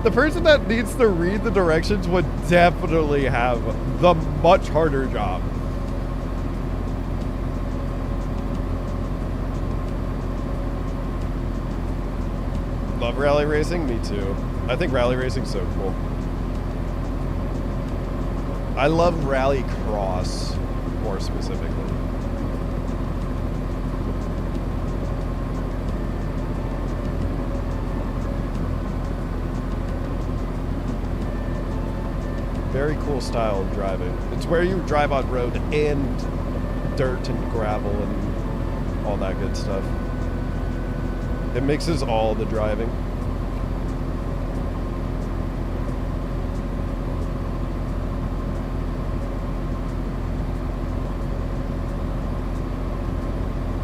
The person that needs to read the directions would definitely have the much harder job. Love rally racing? Me too. I think rally racing's so cool. I love rally cross, more specifically. Very cool style of driving. It's where you drive on road and dirt and gravel and all that good stuff. It mixes all the driving.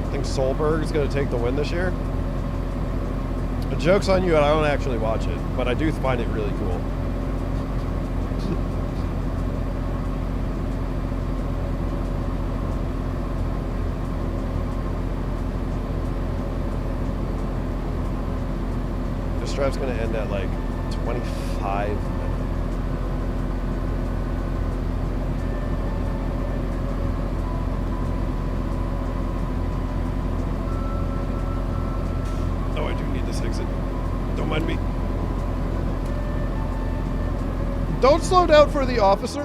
I think Solberg's going to take the win this year. The joke's on you, and I don't actually watch it, but I do find it really cool. This drive's going to end at like 25 minutes. Oh, I do need this exit. Don't mind me. Don't slow down for the officer.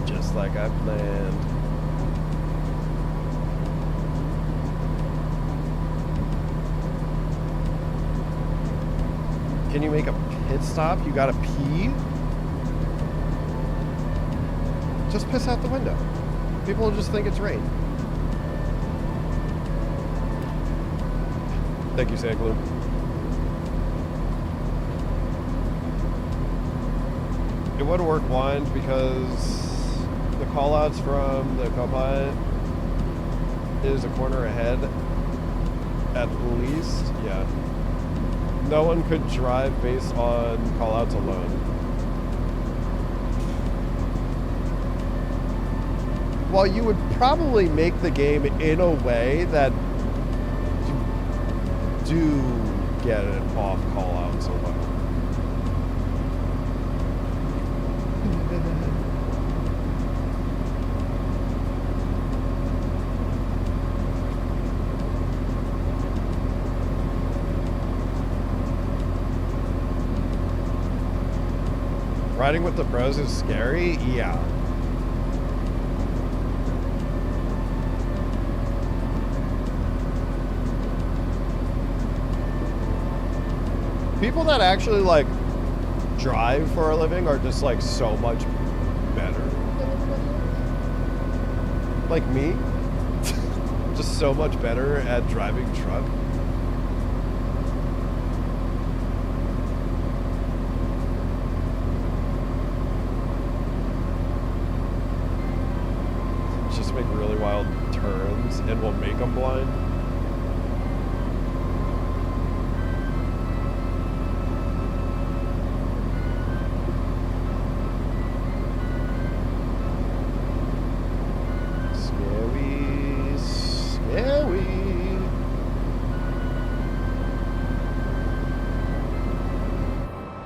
Just like I planned. Can you make a pit stop? You gotta pee? Just piss out the window. People will just think it's rain. Thank you, Sandglue. It would work blind because the callouts from the co-pilot is a corner ahead, at least. Yeah. No one could drive based on callouts alone. While you would probably make the game in a way that do get an off call out somewhere. Riding with the bros is scary? Yeah. People that actually like drive for a living are just like so much better than everybody else. Like me. Just so much better at driving truck. Just make really wild turns and we'll make them blind.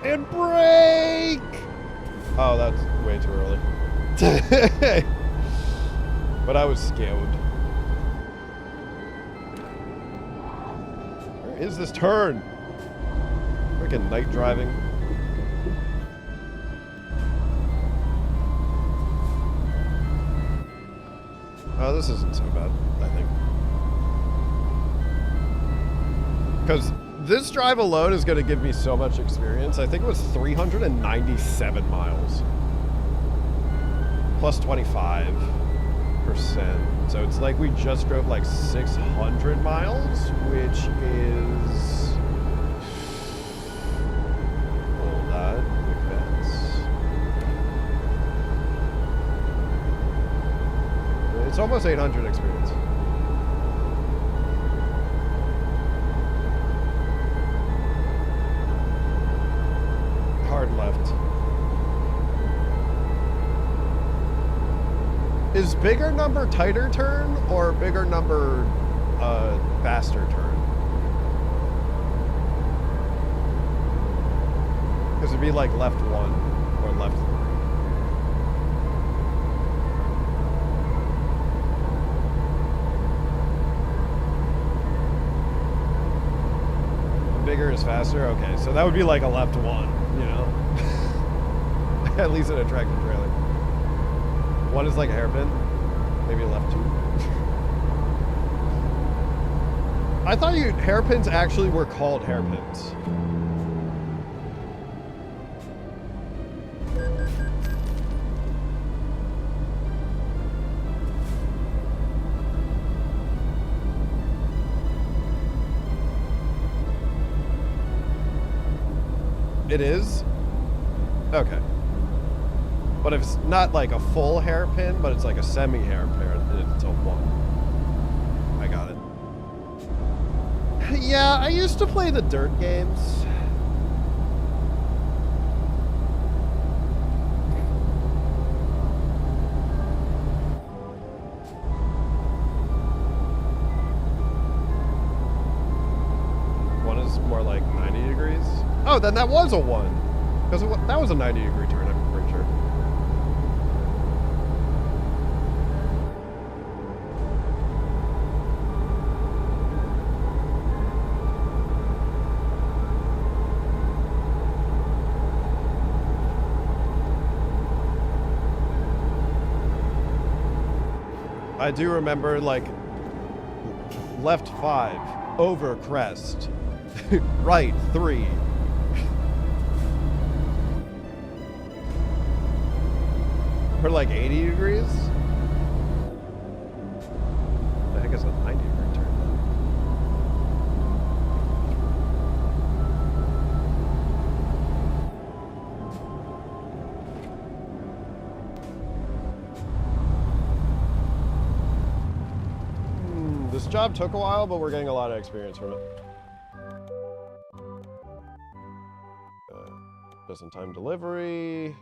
And brake! Oh, that's way too early. But I was scared. Where is this turn? Freaking night driving. Oh, this isn't so bad, I think. Because this drive alone is going to give me so much experience. I think it was 397 miles. Plus 25%. So it's like we just drove like 600 miles, which is... Hold that. It's almost 800 experience. Hard left. Is bigger number tighter turn or bigger number faster turn? Because it'd be like left 1 or left 3. Bigger is faster? Okay, so that would be like a left 1, you know? At least in a tractor trailer. 1 is like a hairpin. Maybe a left 2. I thought hairpins actually were called hairpins. It is? Okay. But if it's not like a full hairpin, but it's like a semi-hairpin, it's a 1. I got it. Yeah, I used to play the dirt games. One is more like 90 degrees. Oh, then that was a 1. Because that was a 90-degree turn, I'm pretty sure. I do remember, like, left 5, over crest, right 3. For like 80 degrees? I think it's a 90-degree turn. This job took a while, but we're getting a lot of experience from it. Just-in-time delivery.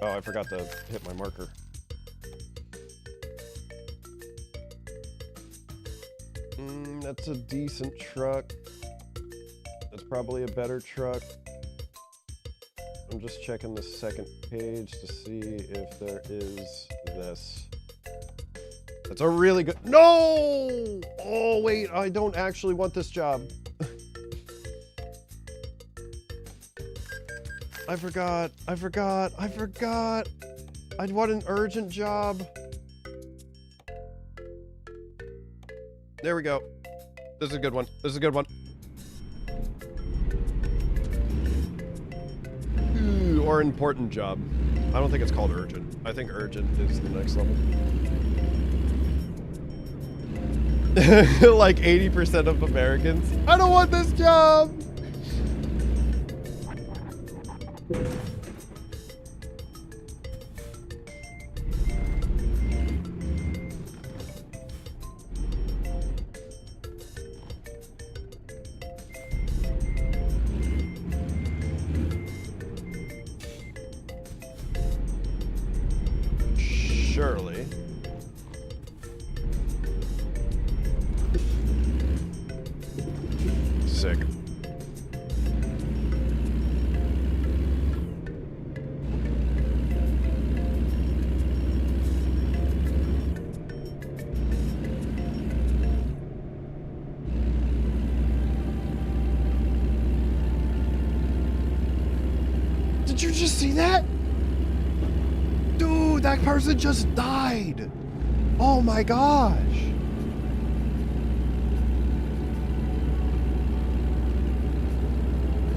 Oh, I forgot to hit my marker. That's a decent truck. That's probably a better truck. I'm just checking the second page to see if there is this. That's a really good... No! Oh, wait, I don't actually want this job. I forgot. I want an urgent job. There we go. This is a good one. Ooh, or important job. I don't think it's called urgent. I think urgent is the next level. Like 80% of Americans. I don't want this job! Surely. Sick. Did you just see that? Dude, that person just died. Oh my gosh.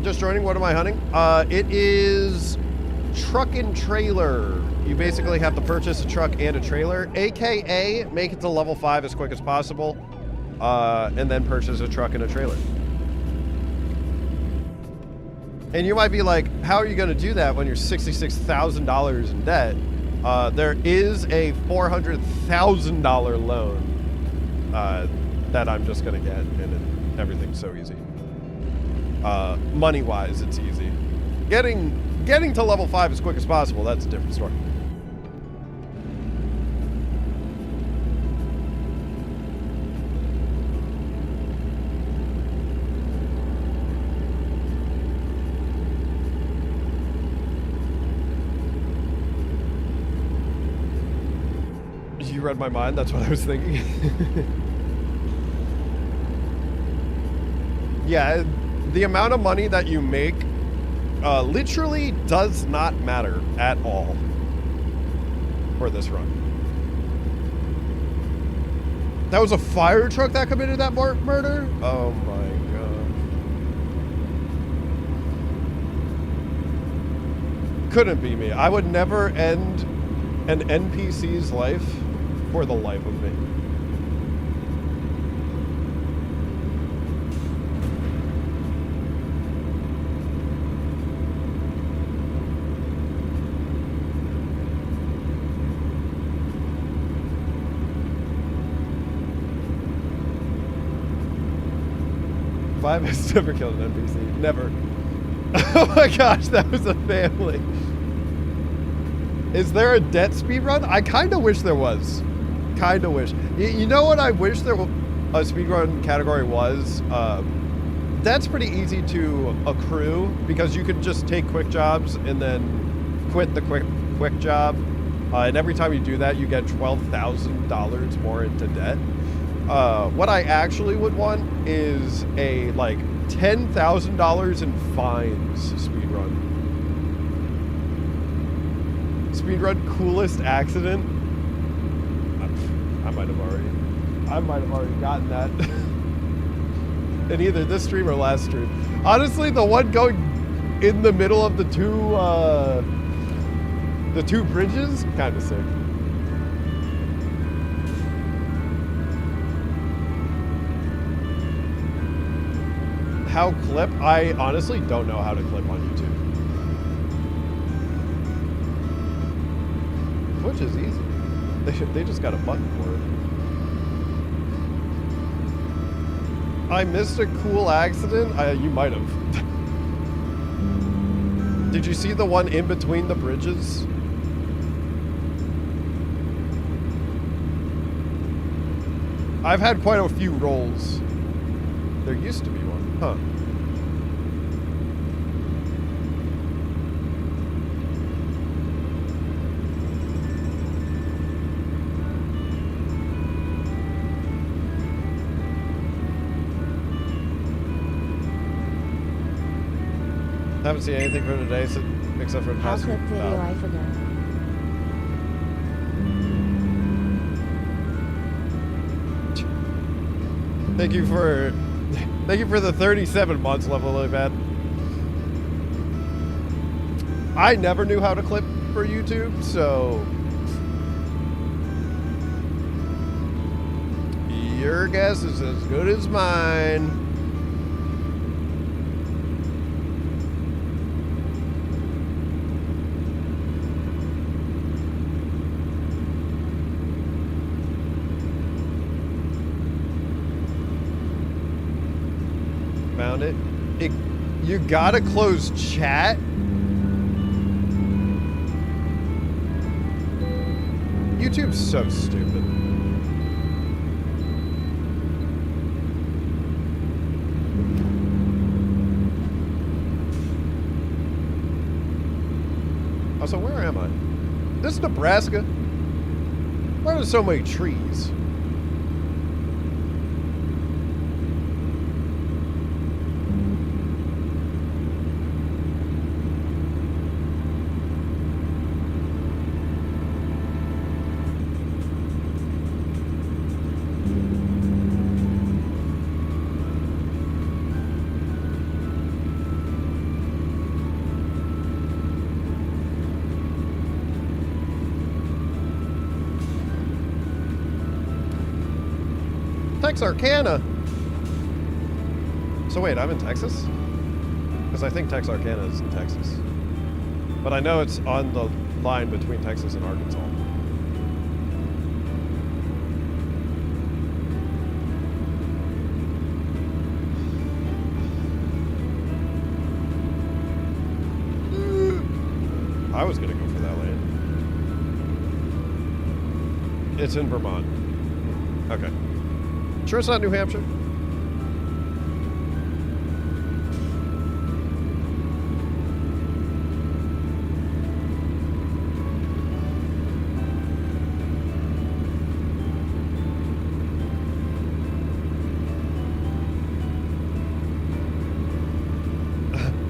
Just joining, what am I hunting? It is truck and trailer. You basically have to purchase a truck and a trailer, AKA make it to level 5 as quick as possible, and then purchase a truck and a trailer. And you might be like, how are you going to do that when you're $66,000 in debt? There is a $400,000 loan that I'm just going to get, and everything's so easy. Money-wise, it's easy. Getting to level 5 as quick as possible, that's a different story. You read my mind, that's what I was thinking. Yeah, the amount of money that you make literally does not matter at all for this run. That was a fire truck that committed that murder? Oh my god. Couldn't be me. I would never end an NPC's life for the life of me. Five has never killed an NPC. Never. Oh my gosh, that was a family. Is there a debt speedrun? I kind of wish there was. Kind of wish. You know what I wish there was a speedrun category was? That's pretty easy to accrue because you can just take quick jobs and then quit the quick job. And every time you do that, you get $12,000 more into debt. What I actually would want is a like $10,000 in fines speedrun. Speedrun coolest accident. I might have already gotten that. In either this stream or last stream. Honestly, the one going in the middle of the two bridges, kind of sick. How clip? I honestly don't know how to clip on YouTube. Which is easy. They just got a button for it. I missed a cool accident? You might have. Did you see the one in between the bridges? I've had quite a few rolls. There used to be one, huh? Haven't seen anything from today except for the past clip video I forgot. Thank you for the 37 months, level really bad. I never knew how to clip for YouTube, so your guess is as good as mine. Found it. You gotta close chat. YouTube's so stupid. Also, where am I? This is Nebraska. Why are there so many trees? Texarkana. So wait, I'm in Texas? Because I think Texarkana is in Texas. But I know it's on the line between Texas and Arkansas. I was gonna go for that lane. It's in Vermont. Okay. Sure it's not New Hampshire?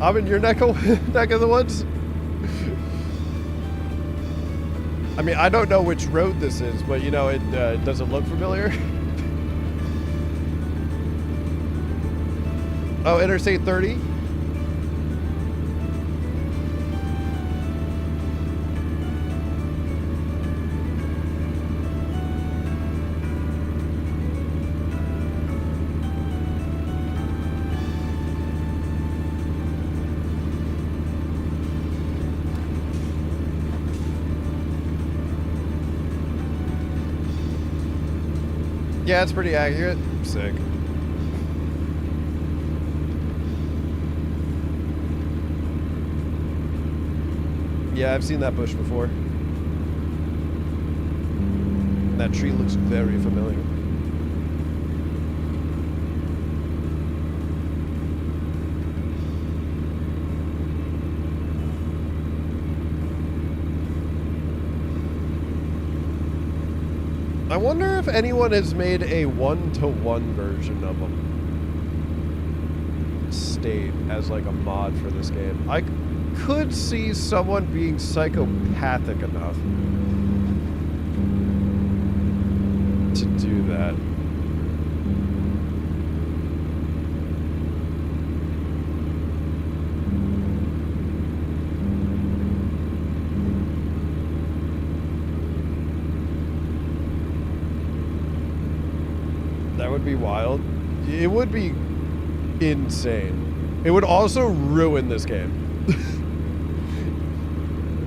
I'm in your neck of the woods? I mean, I don't know which road this is, but you know, it does it look familiar? Oh, Interstate 30? Yeah, it's pretty accurate. Sick. Yeah, I've seen that bush before. That tree looks very familiar. I wonder if anyone has made a one-to-one version of them. State as like a mod for this game. I could see someone being psychopathic enough to do that. That would be wild. It would be insane. It would also ruin this game.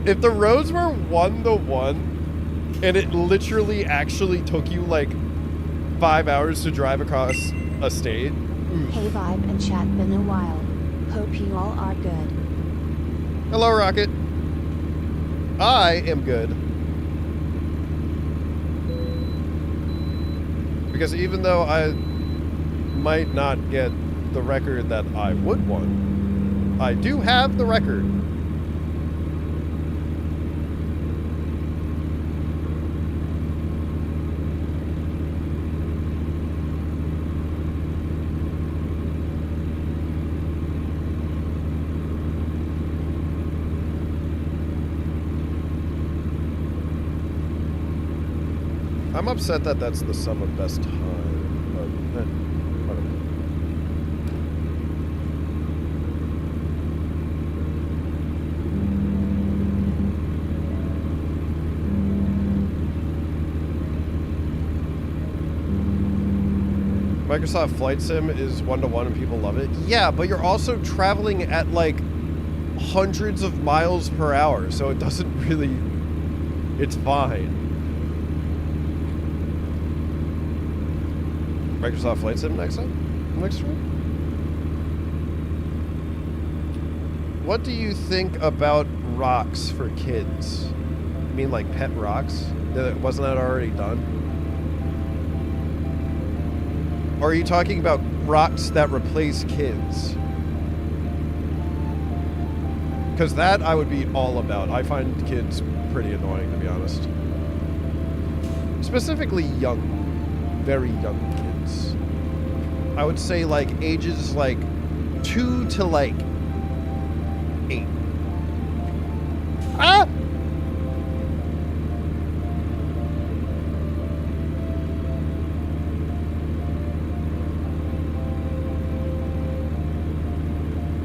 If the roads were one-to-one and it literally actually took you like 5 hours to drive across a state. Hey Vibe and chat, been a while. Hope you all are good. Hello, Rocket. I am good. Because even though I might not get the record that I would want, I do have the record. I'm upset that that's the sum of best time, but whatever. Microsoft Flight Sim is 1-to-1 and people love it. Yeah, but you're also traveling at like hundreds of miles per hour, so it doesn't really, it's fine. Microsoft Flight Sim next time? Next week? What do you think about rocks for kids? You mean like pet rocks? Wasn't that already done? Or are you talking about rocks that replace kids? Because that I would be all about. I find kids pretty annoying, to be honest. Specifically young, very young kids. I would say like ages like 2 to like 8. Ah!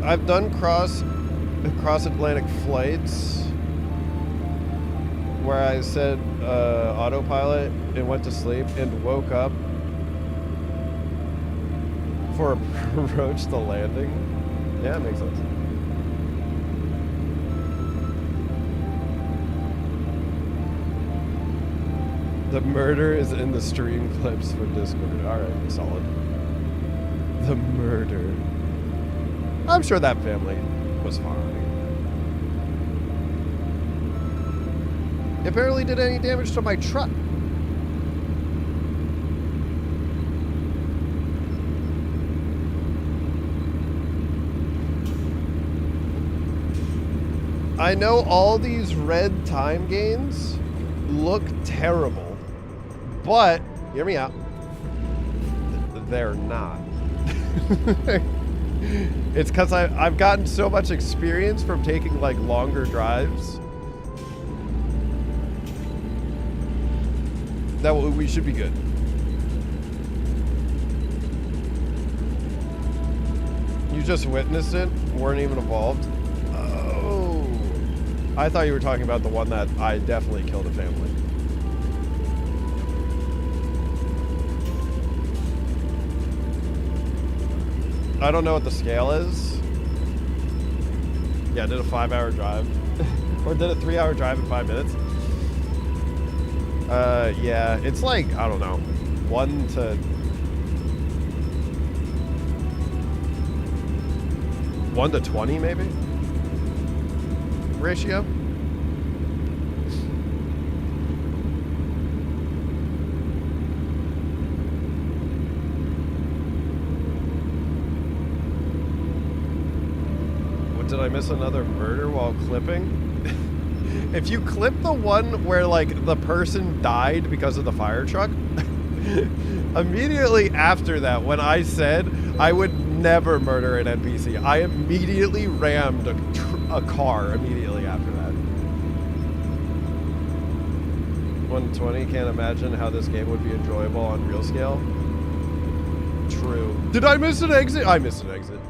I've done cross-Atlantic flights where I said autopilot and went to sleep and woke up for approach to landing. Yeah, it makes sense. The murder is in the stream clips for Discord. Alright, solid. The murder. I'm sure that family was fine. It barely did any damage to my truck. I know all these red time gains look terrible, but hear me out. They're not. It's because I've gotten so much experience from taking like longer drives that we should be good. You just witnessed it, weren't even involved. Oh, I thought you were talking about the one that I definitely killed a family. I don't know what the scale is. Yeah, I did a 5-hour drive. Or did a 3-hour drive in 5 minutes. Yeah, it's like, I don't know, 1 to 20 maybe? Ratio? Did I miss another murder while clipping? If you clip the one where like the person died because of the fire truck, immediately after that, when I said I would never murder an NPC, I immediately rammed a car immediately after that. 120, can't imagine how this game would be enjoyable on real scale. True. Did I miss an exit? I missed an exit.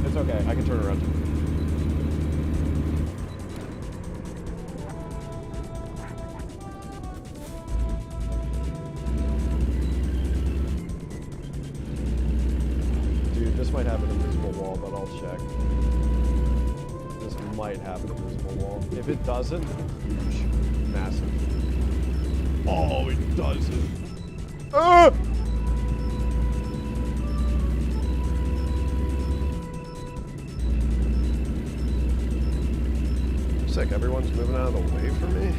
It's okay, I can turn around. Dude, this might have an invisible wall, but I'll check. This might have an invisible wall. If it doesn't, huge. Massive. Oh, it doesn't. Ah! Sick, everyone's moving out of the way for me?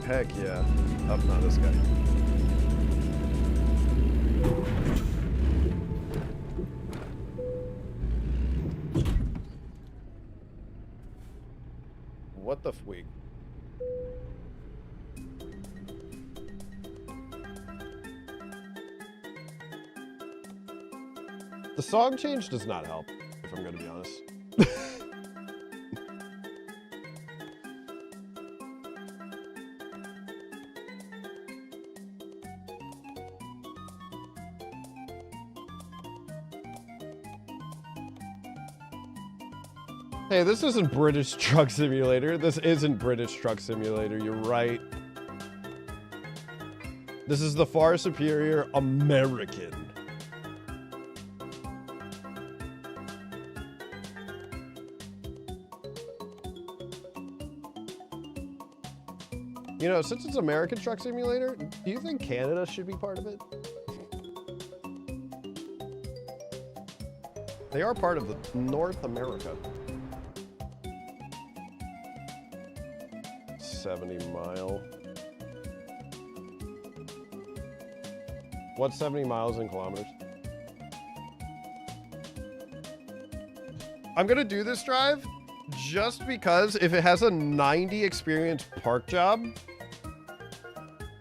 Heck yeah. Oh, not this guy. What the fweek? The song change does not help, if I'm going to be honest. Hey, this isn't British Truck Simulator. This isn't British Truck Simulator. You're right. This is the far superior American. You know, since it's American Truck Simulator, do you think Canada should be part of it? They are part of the North America. 70 mile. What's 70 miles in kilometers? I'm gonna do this drive just because if it has a 90 experience park job,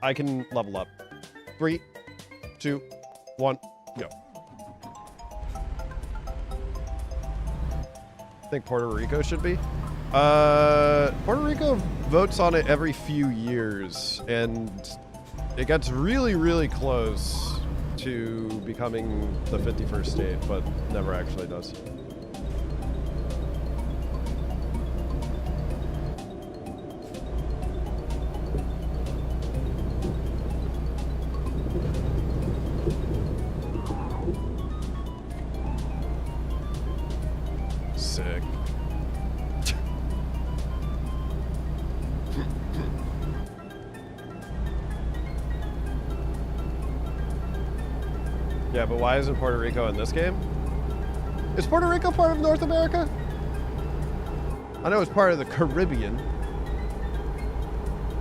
I can level up. 3, 2, 1, go. I think Puerto Rico should be. Puerto Rico votes on it every few years, and it gets really, really close to becoming the 51st state, but never actually does. Sick. Yeah, but why isn't Puerto Rico in this game? Is Puerto Rico part of North America? I know it's part of the Caribbean.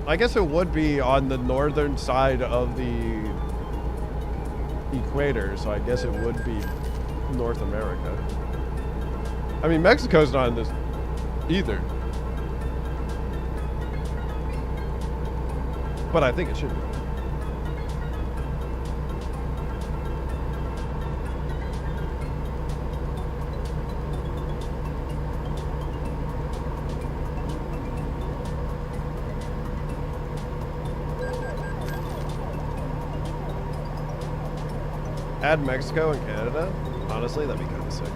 I guess it would be on the northern side of the equator, so I guess it would be North America. I mean, Mexico's not in this either. But I think it should be. Add Mexico and Canada? Honestly, that'd be kind of sick.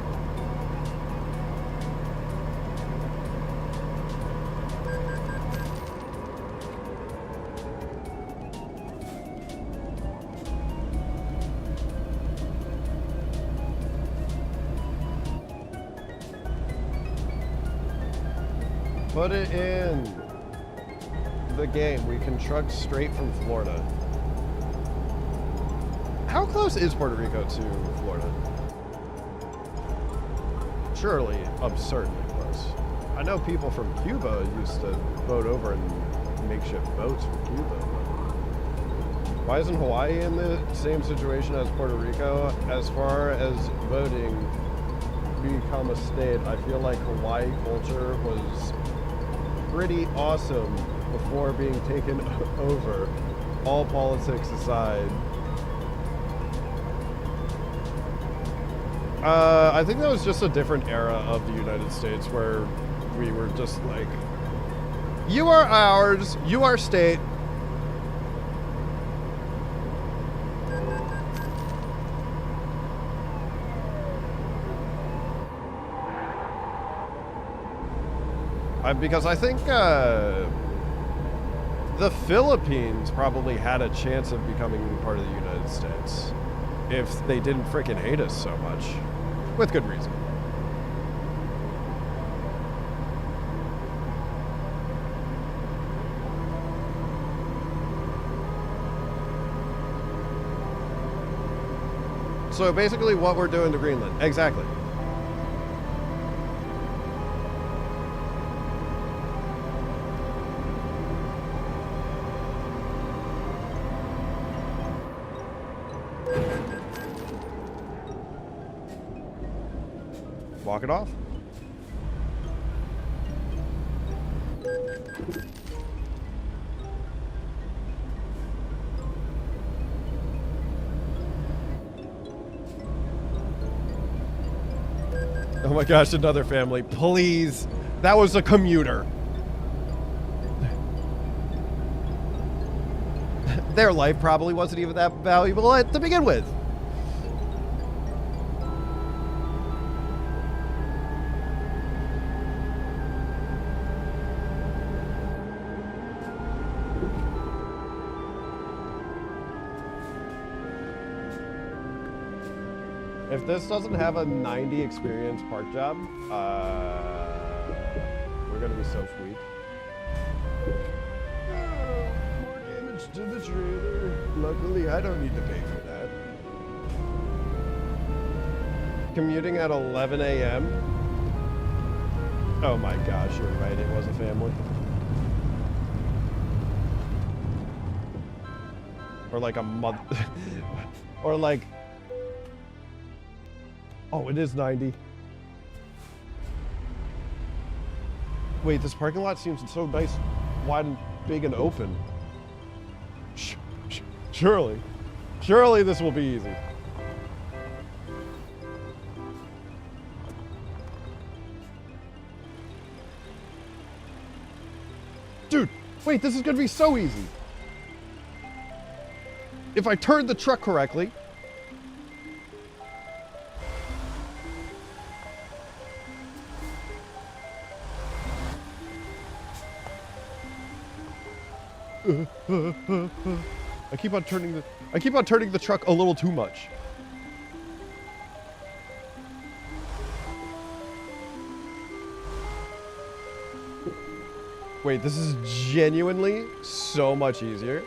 Put it in the game. We can truck straight from Florida. How close is Puerto Rico to Florida? Surely absurdly close. I know people from Cuba used to boat over in makeshift boats from Cuba. Why isn't Hawaii in the same situation as Puerto Rico? As far as voting become a state, I feel like Hawaii culture was pretty awesome before being taken over, all politics aside. I think that was just a different era of the United States where we were just like, you are ours, you are state. Because I think the Philippines probably had a chance of becoming part of the United States if they didn't freaking hate us so much. With good reason. So basically what we're doing to Greenland. Exactly. Walk it off. Oh my gosh, another family. Please. That was a commuter. Their life probably wasn't even that valuable to begin with. If this doesn't have a 90 experience park job, we're gonna be so sweet. More damage to the trailer. Luckily, I don't need to pay for that. Commuting at 11 a.m. Oh my gosh, you're right. It was a family. Or like a month. Or like. Oh, it is 90. Wait, this parking lot seems so nice, wide and big and open. Surely this will be easy. Dude, wait, this is gonna be so easy. If I turn the truck correctly. I keep on turning the truck a little too much. Wait, this is genuinely so much easier.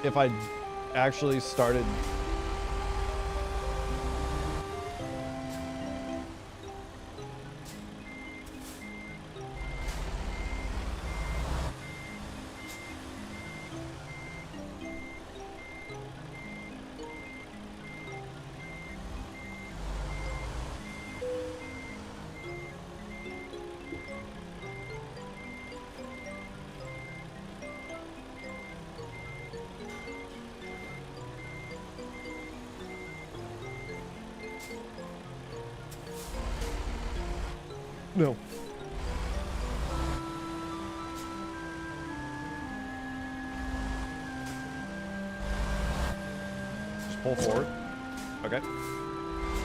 If I actually started. No. Just pull forward. Okay.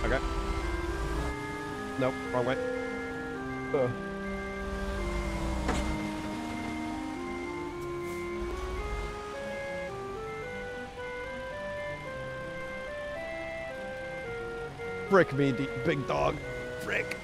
Okay. Nope, wrong way. Frick me, big dog. Frick.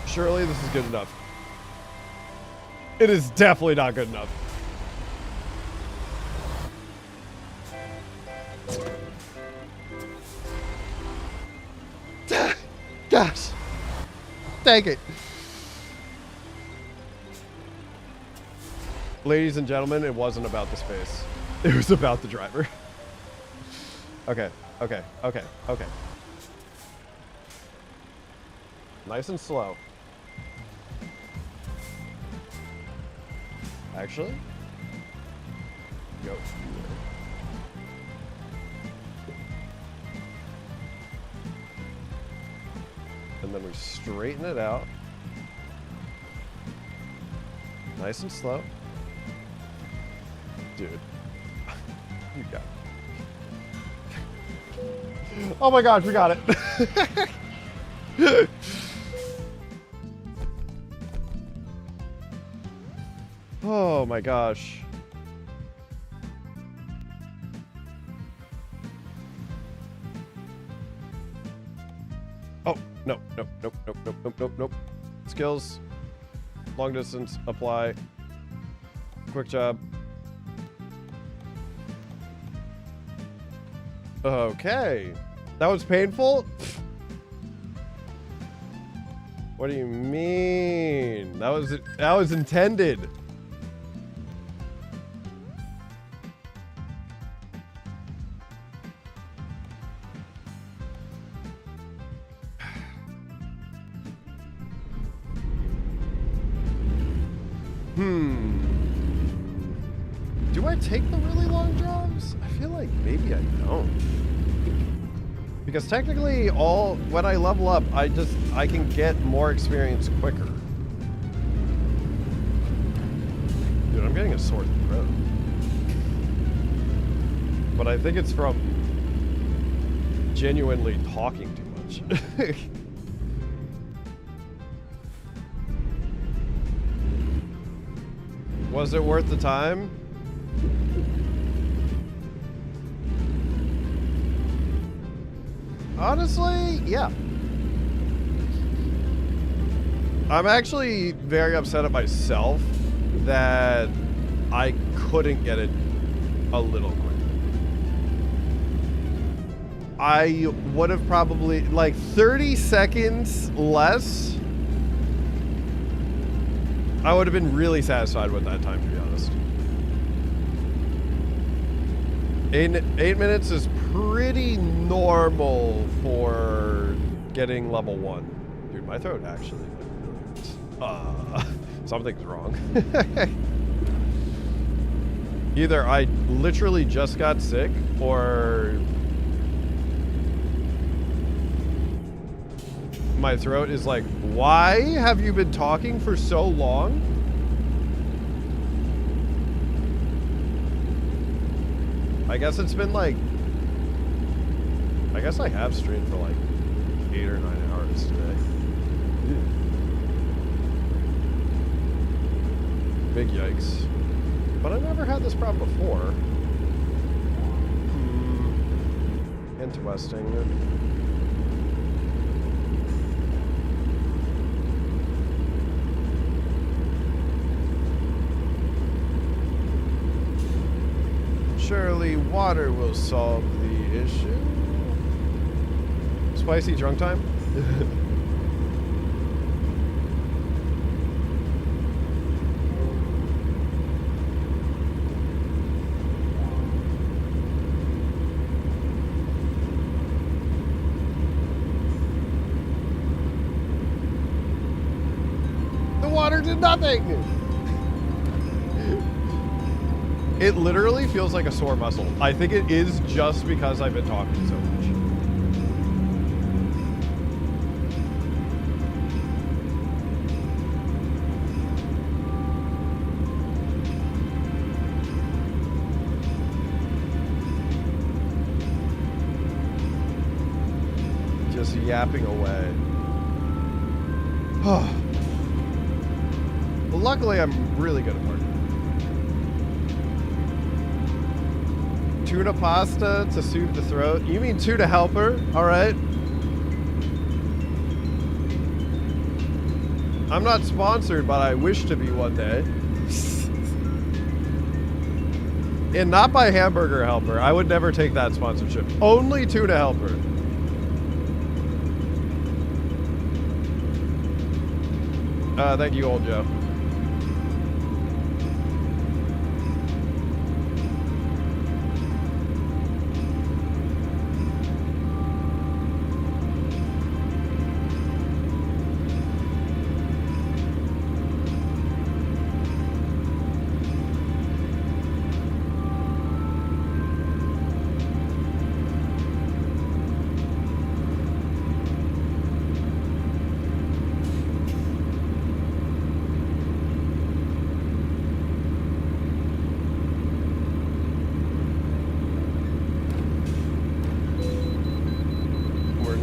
Surely this is good enough. It is definitely not good enough. Gosh. Dang it. Ladies and gentlemen, it wasn't about the space. It was about the driver. Okay, okay, okay, okay. Nice and slow. Actually, go. And then we straighten it out. Nice and slow. Dude. You got it. Oh my gosh, we got it. Oh my gosh. Oh, no, nope, nope, nope, nope, nope, nope, nope. Skills, long distance, apply. Quick job. Okay. That was painful? What do you mean? That was intended. Do I take the really long jobs? I feel like maybe I don't. Because technically when I level up, I can get more experience quicker. Dude, I'm getting a sore throat. But I think it's from genuinely talking too much. Was it worth the time? Honestly, yeah. I'm actually very upset at myself that I couldn't get it a little quicker. I would have probably, like, 30 seconds less. I would have been really satisfied with that time, to be honest. 8 minutes is pretty normal for getting level 1. Dude, my throat actually hurts. Something's wrong. Either I literally just got sick, or my throat is like, why have you been talking for so long? I guess it's been like, I guess I have streamed for like 8 or 9 hours today. Big yikes. But I've never had this problem before. Interesting. Surely water will solve the issue. Spicy drunk time? The water did nothing! It literally feels like a sore muscle. I think it is just because I've been talking so much. Just yapping away. Well, luckily, I'm really good at partying. Tuna pasta to soothe the throat. You mean tuna helper? All right. I'm not sponsored, but I wish to be one day. And not by Hamburger Helper. I would never take that sponsorship. Only Tuna Helper. Thank you, old Joe.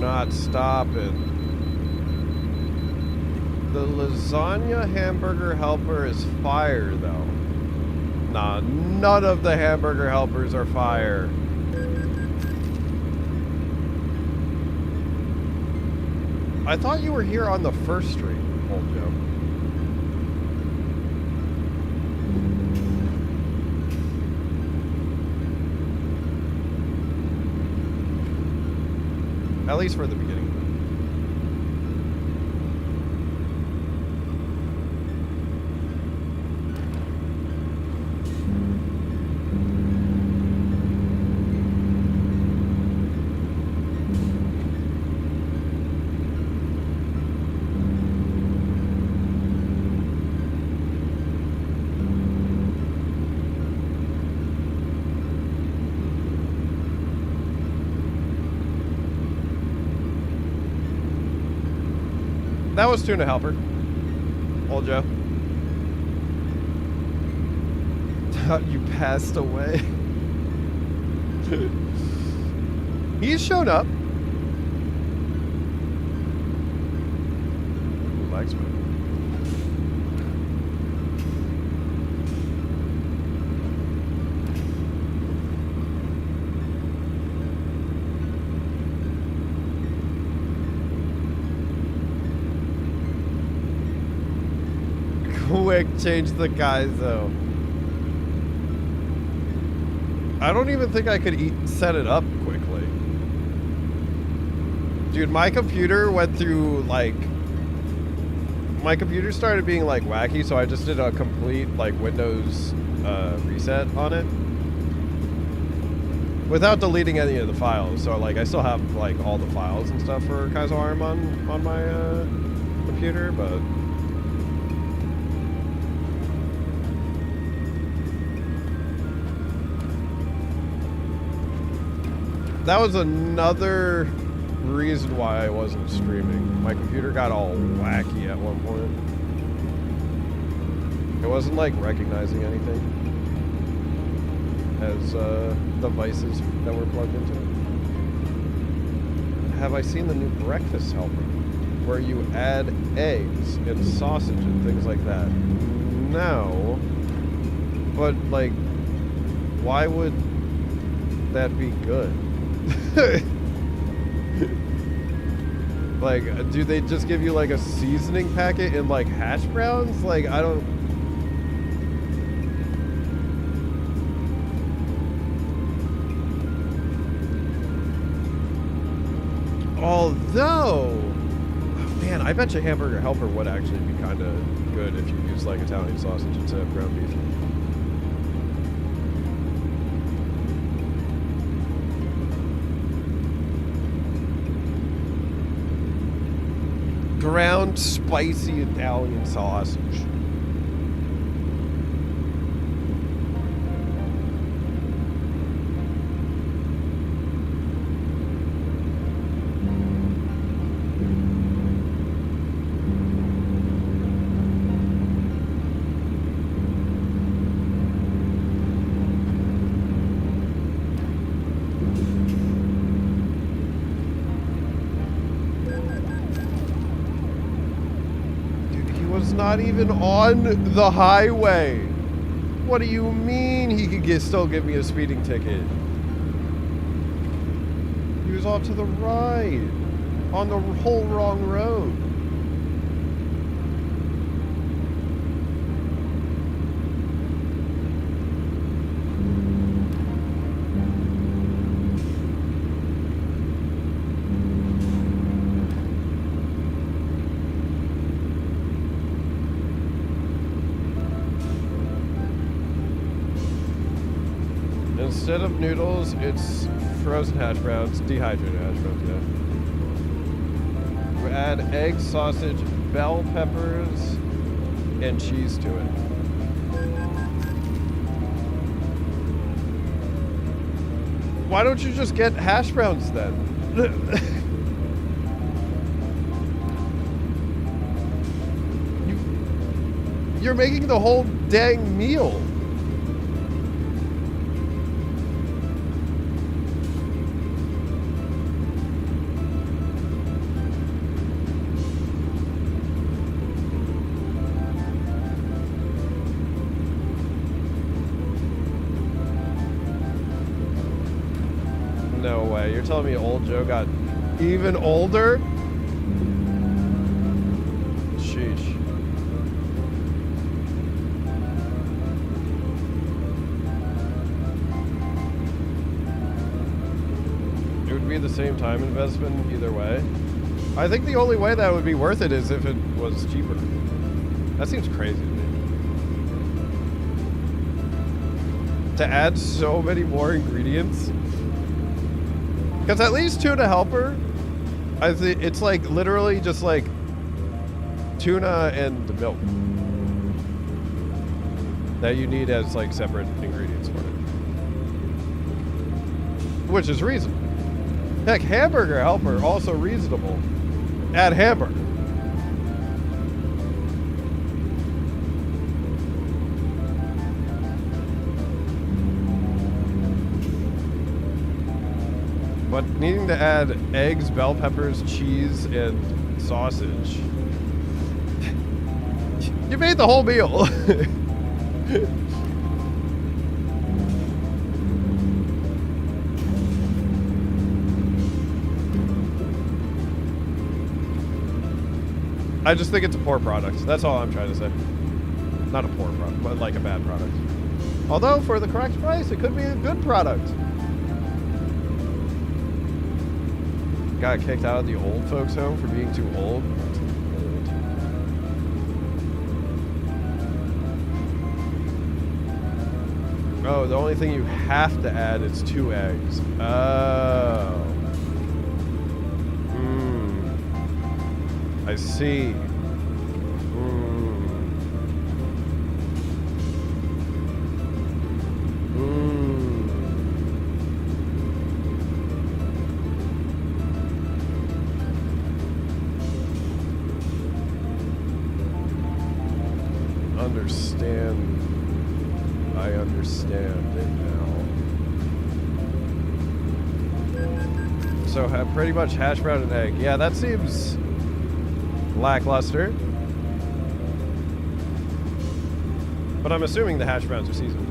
Not stopping. The lasagna hamburger helper is fire, though. Nah, none of the hamburger helpers are fire. I thought you were here on the first stream, old Joe. At least for the beginning. That was Tuna Helper. Old Joe. You passed away. He's shown up. Who likes me? Quick, change the guys though. I don't even think I could set it up quickly. Dude, my computer went through like... My computer started being like wacky, so I just did a complete like Windows reset on it. Without deleting any of the files. So like I still have like all the files and stuff for Kaizo Arm on my computer, but... That was another reason why I wasn't streaming. My computer got all wacky at one point. It wasn't like recognizing anything as devices that were plugged into it. Have I seen the new breakfast helper where you add eggs and sausage and things like that? No. But like, why would that be good? Like, do they just give you like a seasoning packet in like hash browns? Like, I don't... Although, man, I bet you Hamburger Helper would actually be kind of good if you use like Italian sausage instead of ground beef. Ground spicy Italian sausage. Not even on the highway. What do you mean he could still give me a speeding ticket? He was off to the right, on the whole wrong road. Instead of noodles, it's frozen hash browns, dehydrated hash browns, yeah. We add egg, sausage, bell peppers, and cheese to it. Why don't you just get hash browns then? You're making the whole dang meal. No way. You're telling me old Joe got even older? Sheesh. It would be be the same time investment either way. I think the only way that would be worth it is if it was cheaper. That seems crazy to me. To add so many more ingredients. Because at least Tuna Helper, I think it's like literally just like tuna and milk that you need as like separate ingredients for it. Which is reasonable. Heck, Hamburger Helper, also reasonable. Add hamburger. But needing to add eggs, bell peppers, cheese, and sausage. You made the whole meal. I just think it's a poor product. That's all I'm trying to say. Not a poor product, but like a bad product. Although, for the correct price, it could be a good product. Got kicked out of the old folks' home for being too old. Oh, the only thing you have to add is 2 eggs. Oh. I see. I understand it now. So pretty much hash brown and egg. Yeah, that seems lackluster. But I'm assuming the hash browns are seasoned.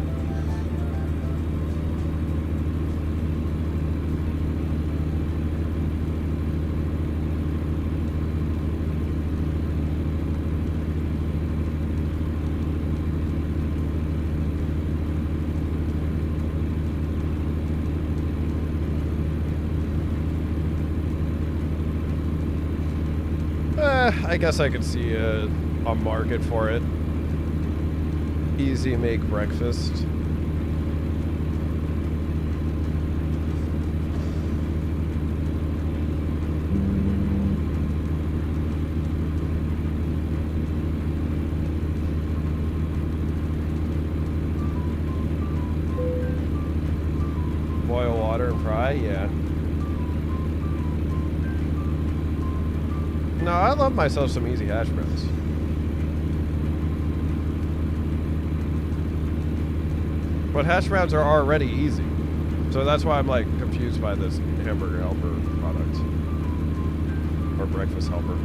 I guess I could see a market for it. Easy make breakfast. Boil water and fry, yeah. No, I love myself some easy hash browns. But hash browns are already easy. So that's why I'm like confused by this Hamburger Helper product. Or Breakfast Helper.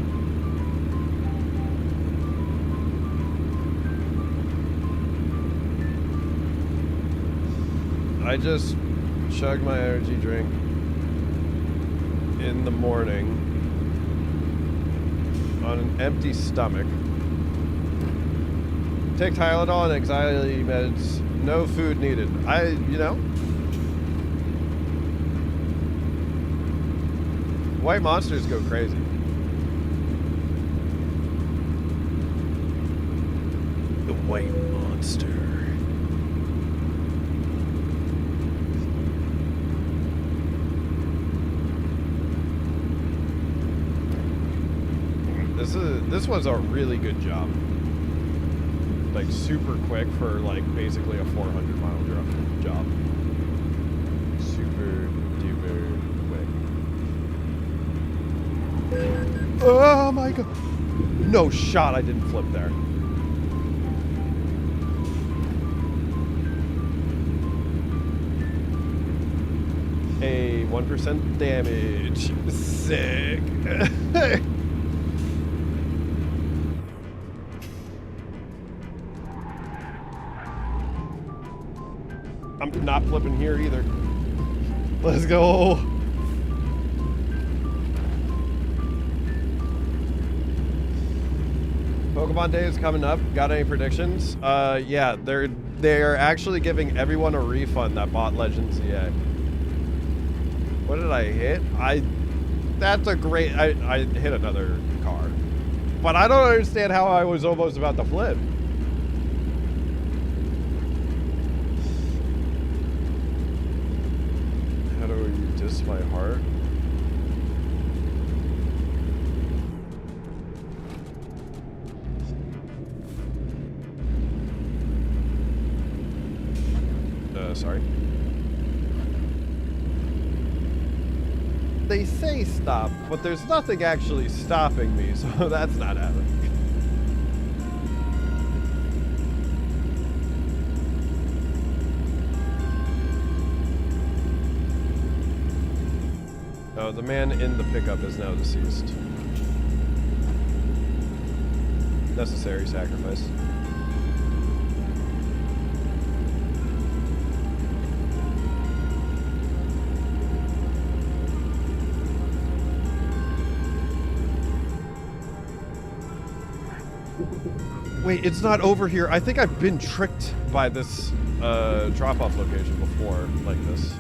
I just chug my energy drink in the morning on an empty stomach. Take Tylenol and anxiety meds. No food needed. White monsters go crazy. The white monster. This was a really good job. Like super quick for like basically a 400-mile job. Super duper quick. Oh my god! No shot! I didn't flip there. A 1% damage. Sick. I'm not flipping here either. Let's go. Pokemon Day is coming up. Got any predictions? Yeah, they're actually giving everyone a refund that bought Legends EA. What did I hit? That's a great, I hit another car. But I don't understand how I was almost about to flip. How do you diss my heart? Sorry. They say stop, but there's nothing actually stopping me, so that's not happening. Oh, the man in the pickup is now deceased. Necessary sacrifice. Wait, it's not over here. I think I've been tricked by this drop-off location before, like this.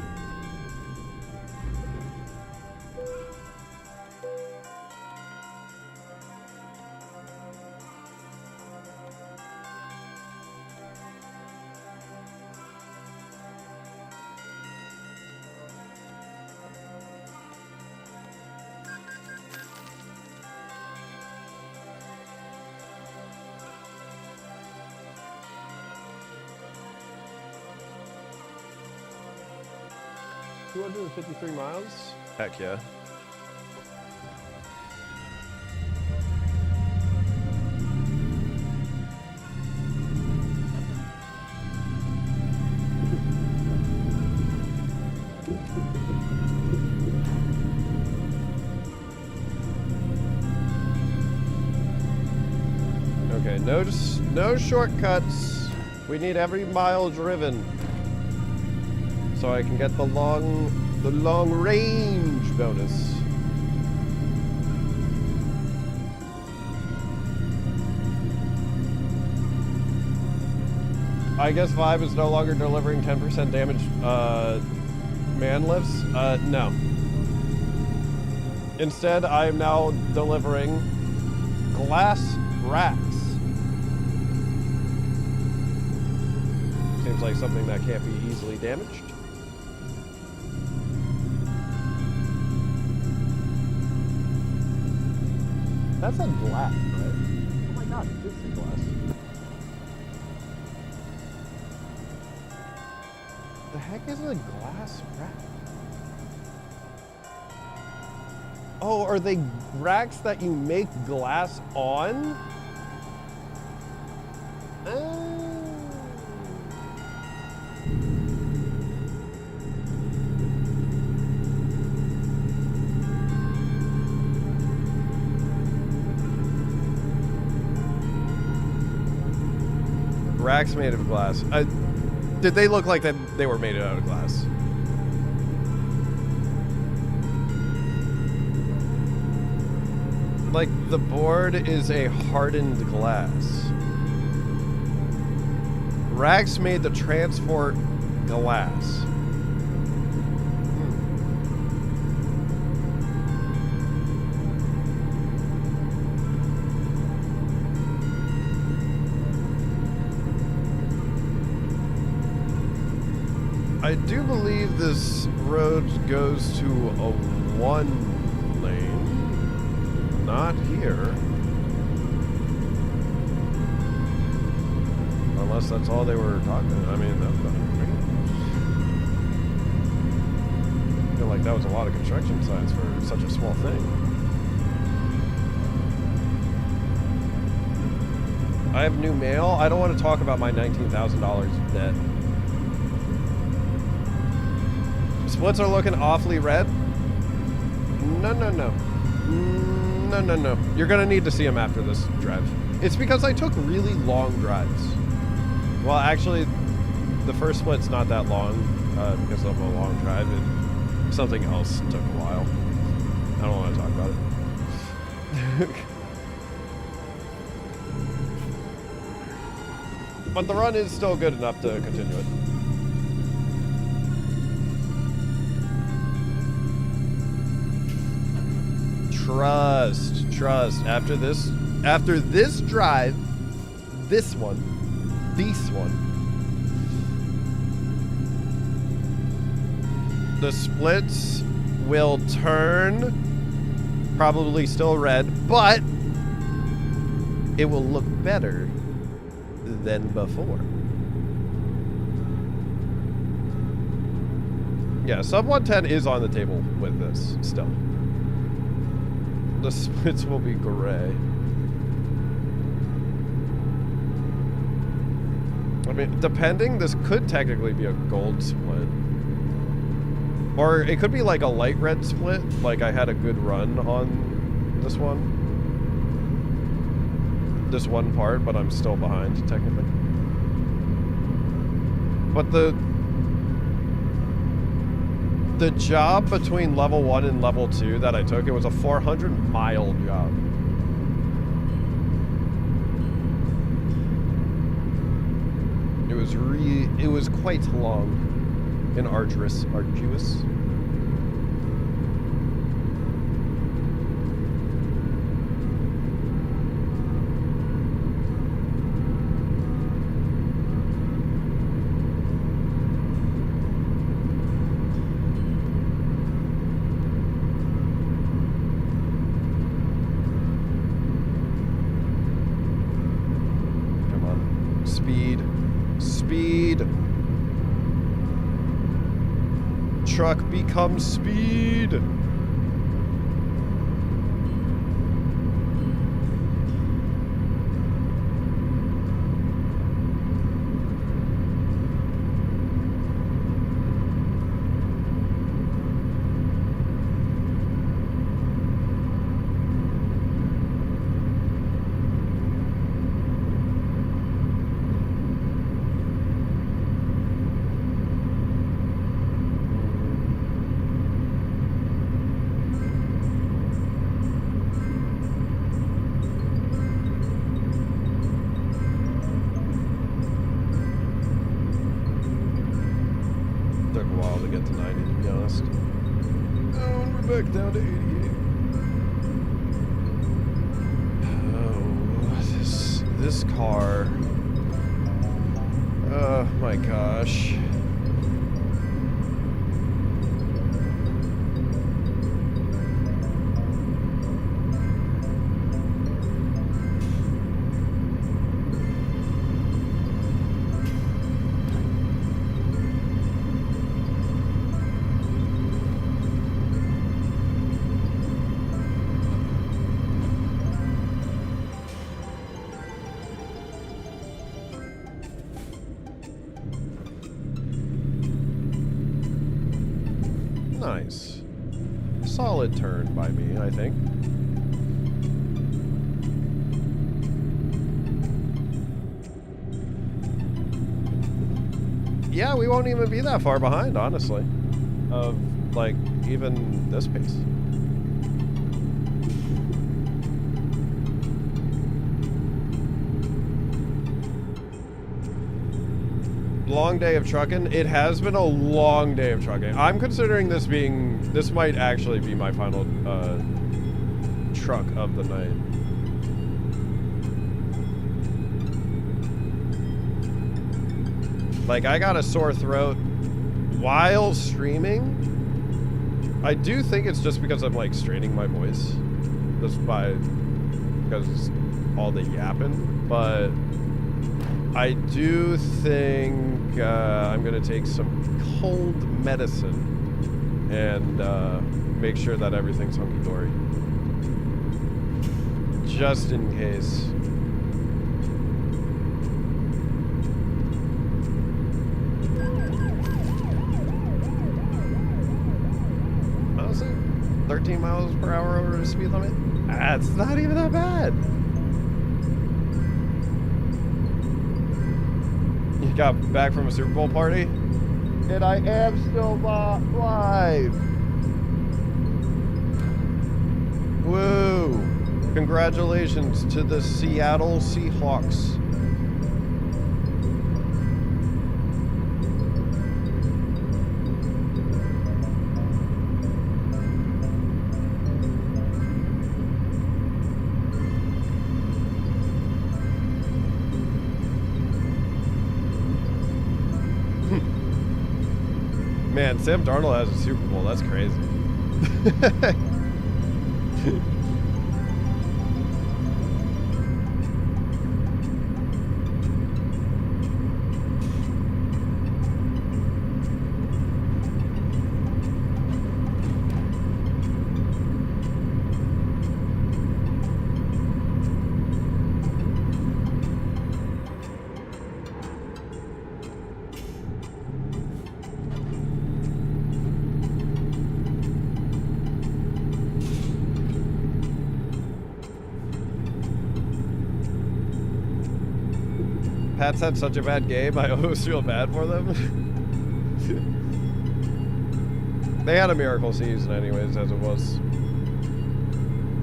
$253 miles? Heck yeah. Okay, no shortcuts. We need every mile driven. So I can get the long range bonus. I guess Vibe is no longer delivering 10% damage man lifts. No. Instead, I am now delivering glass racks. Seems like something that can't be easily damaged. That's a glass, right? Oh my god, this is glass. The heck is a glass rack? Oh, are they racks that you make glass on? Racks made of glass. Did they look like that they were made out of glass? Like the board is a hardened glass. Racks made the transport glass. I do believe this road goes to a one lane. Not here. Unless that's all they were talking. I mean, that's not I feel like that was a lot of construction signs for such a small thing. I have new mail. I don't want to talk about my $19,000 debt. Splits are looking awfully red. No. You're gonna need to see them after this drive. It's because I took really long drives. Well, actually, the first split's not that long because of a long drive. Something else took a while. I don't want to talk about it. But the run is still good enough to continue it. Trust. After this drive, this one, the splits will turn probably still red, but it will look better than before. Yeah, sub 110 is on the table with this still. The splits will be gray. I mean, depending, this could technically be a gold split. Or it could be like a light red split, like I had a good run on this one. This one part, but I'm still behind, technically. But the job between level 1 and level 2 that I took, it was a 400-mile job. It was quite long and arduous. Come on. Speed. Truck becomes speed. Took a while to get to 90, to be honest. Oh, and we're back down to 88. Oh, this car. Oh my gosh. Nice. Solid turn by me, I think. Yeah, we won't even be that far behind, honestly. Of, like, even this pace. Long day of trucking. It has been a long day of trucking. I'm considering this might actually be my final truck of the night. Like, I got a sore throat while streaming. I do think it's just because I'm like straining my voice because all the yapping, but I do think I'm gonna take some cold medicine and make sure that everything's hunky-dory. Just in case. Honestly, 13 miles per hour over the speed limit? That's not even that bad. You got back from a Super Bowl party? And I am still live. Woo! Congratulations to the Seattle Seahawks. Man, Sam Darnold has a Super Bowl. That's crazy. Pats had such a bad game. I always feel bad for them. They had a miracle season anyways, as it was.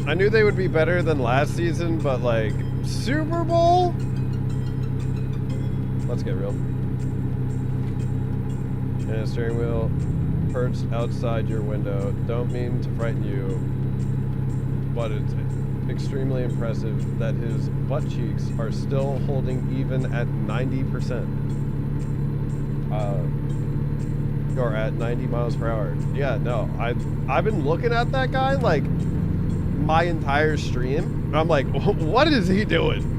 I knew they would be better than last season, but like, Super Bowl? Let's get real. And a steering wheel perched outside your window. Don't mean to frighten you, but it's extremely impressive that his butt cheeks are still holding even at 90%. Or at 90 miles per hour. Yeah, no, I've been looking at that guy like my entire stream. And I'm like, what is he doing?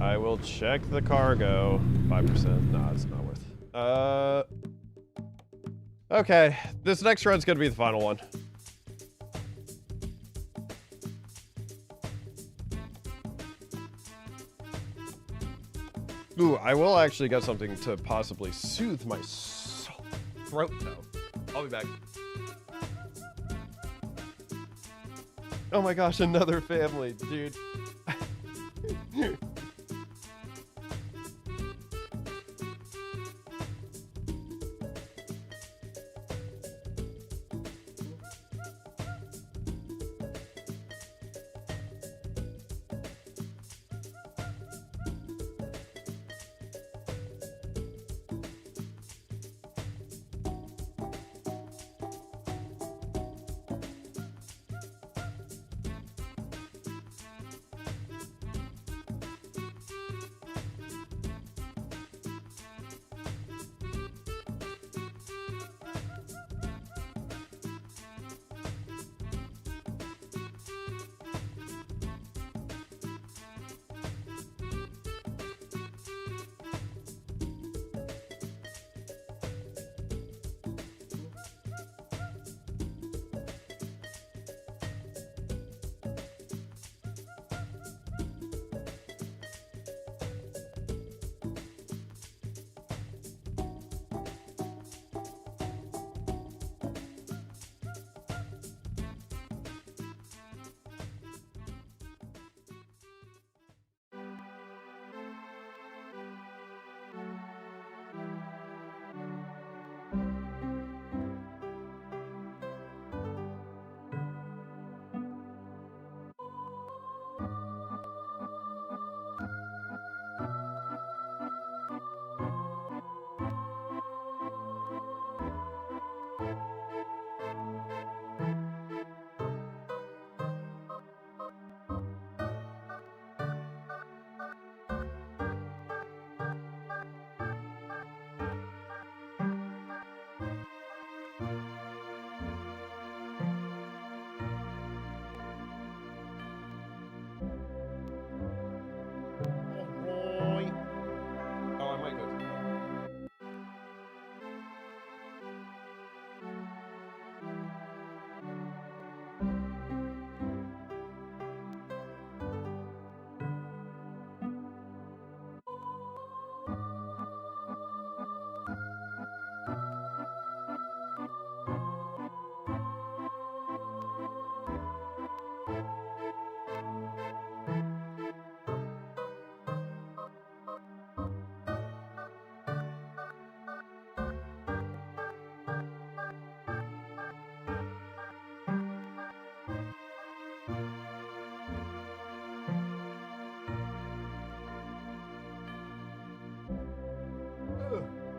I will check the cargo. 5%. No, it's not worth. Okay. This next run's gonna be the final one. Ooh, I will actually get something to possibly soothe my throat though. I'll be back. Oh my gosh, another family, dude.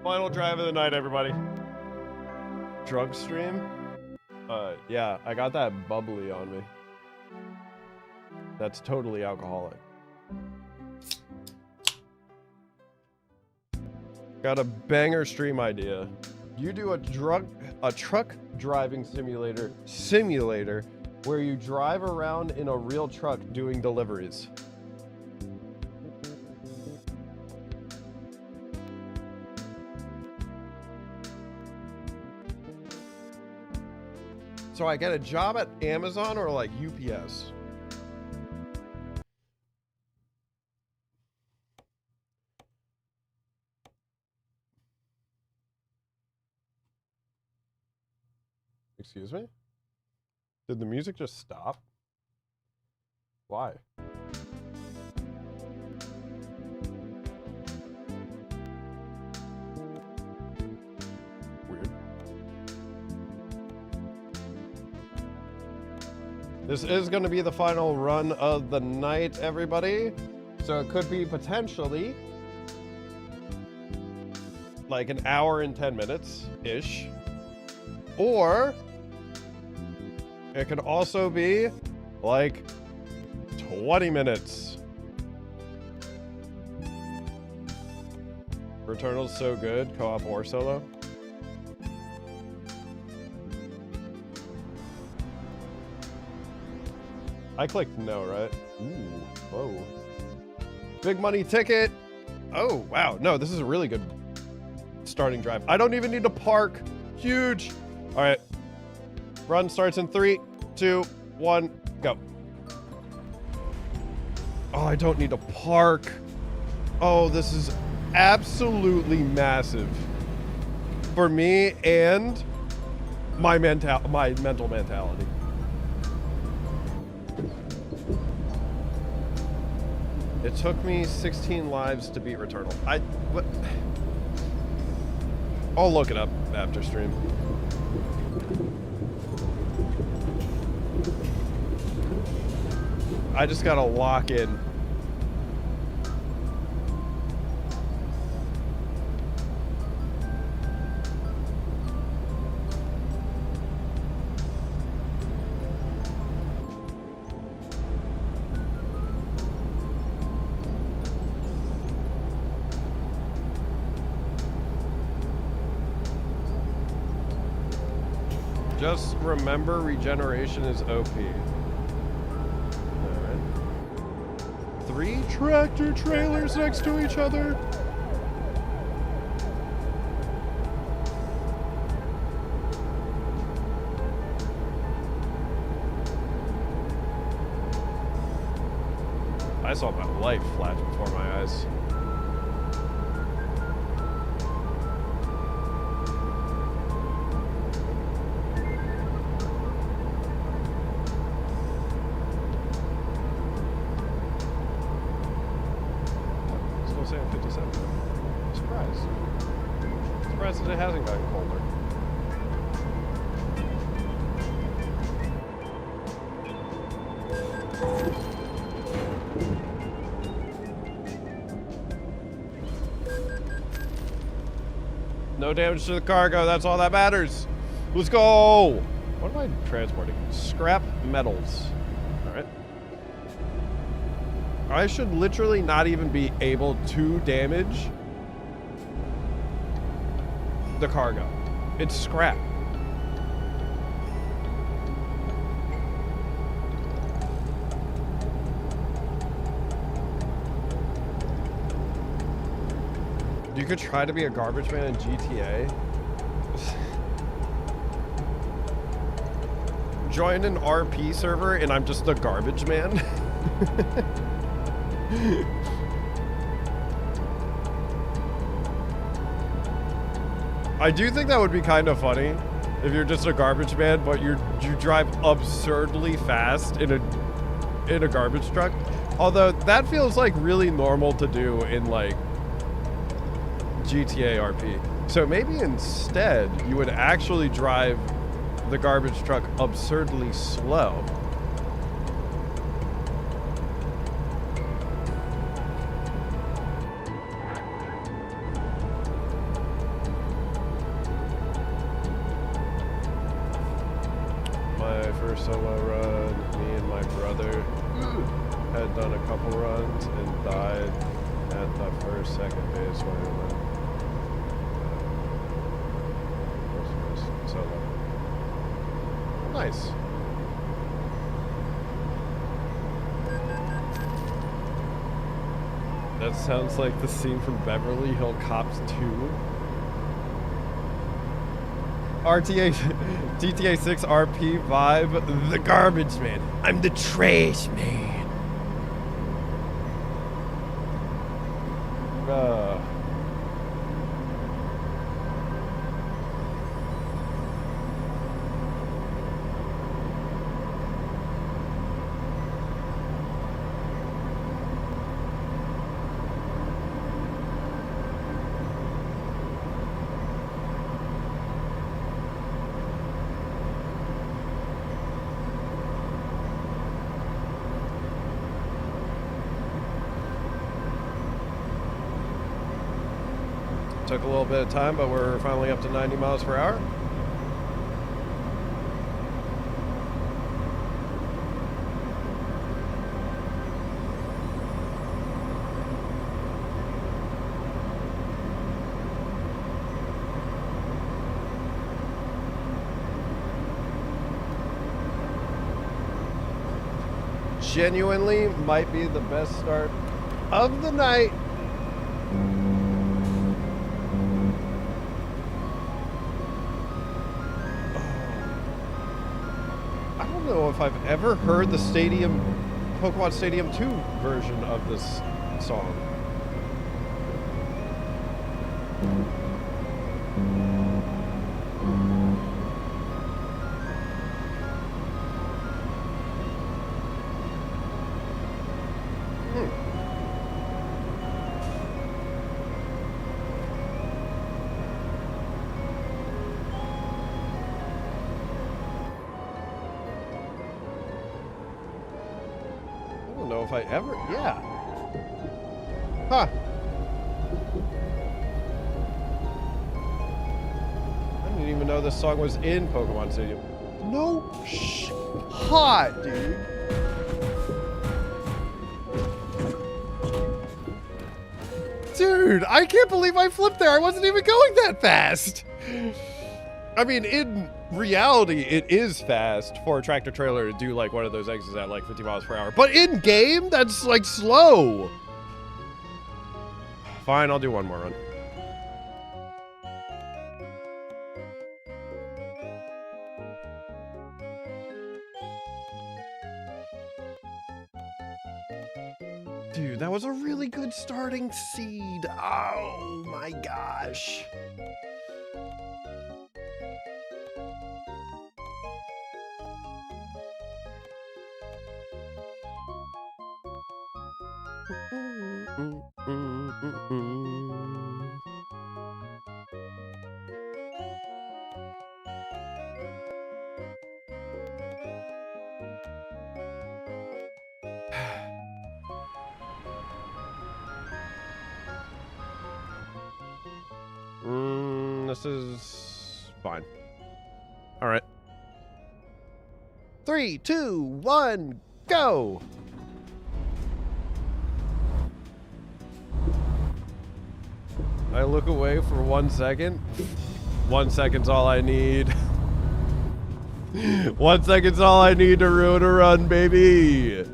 Final drive of the night, everybody. Drug stream? Yeah, I got that bubbly on me. That's totally alcoholic. Got a banger stream idea. You do a truck driving simulator where you drive around in a real truck doing deliveries. So I get a job at Amazon or like UPS. Excuse me? Did the music just stop? Why? Weird. This is going to be the final run of the night, everybody. So it could be potentially like an hour and 10 minutes-ish. Or it could also be like 20 minutes. Returnal's so good, co-op or solo. I clicked no, right? Ooh, whoa. Big money ticket. Oh, wow. No, this is a really good starting drive. I don't even need to park. Huge. All right. Run starts in 3, 2, 1, go. Oh, I don't need to park. Oh, this is absolutely massive for me and my mental mentality. It took me 16 lives to beat Returnal. What? I'll look it up after stream. I just gotta lock in. Just remember, regeneration is OP. Alright. 3 tractor trailers next to each other. I saw my life flash before my eyes. Saying 57. Surprised. Surprised that it hasn't gotten colder. No damage to the cargo, that's all that matters. Let's go! What am I transporting? Scrap metals. Alright. I should literally not even be able to damage the cargo. It's scrap. You could try to be a garbage man in GTA. Join an RP server and I'm just a garbage man. I do think that would be kind of funny if you're just a garbage man, but you drive absurdly fast in a garbage truck. Although that feels like really normal to do in like GTA RP. So maybe instead you would actually drive the garbage truck absurdly slow. first solo run. Me and my brother had done a couple runs and died at the first second base where we went. First solo. Nice. That sounds like the scene from Beverly Hills Cops 2. GTA 6 RP vibe, the garbage man. I'm the trash man. Took a little bit of time, but we're finally up to 90 miles per hour. Genuinely might be the best start of the night. I don't know if I've ever heard the Pokemon Stadium 2 version of this song. If I ever, yeah. Huh. I didn't even know this song was in Pokemon Stadium. No hot, dude. Dude, I can't believe I flipped there. I wasn't even going that fast. I mean, in reality, it is fast for a tractor trailer to do like one of those exits at like 50 miles per hour. But in game, that's like slow. Fine, I'll do one more run. Dude, that was a really good starting seed. Oh my gosh. This is fine. All right. 3, 2, 1, go. I look away for 1 second. 1 second's all I need. 1 second's all I need to ruin a run, baby.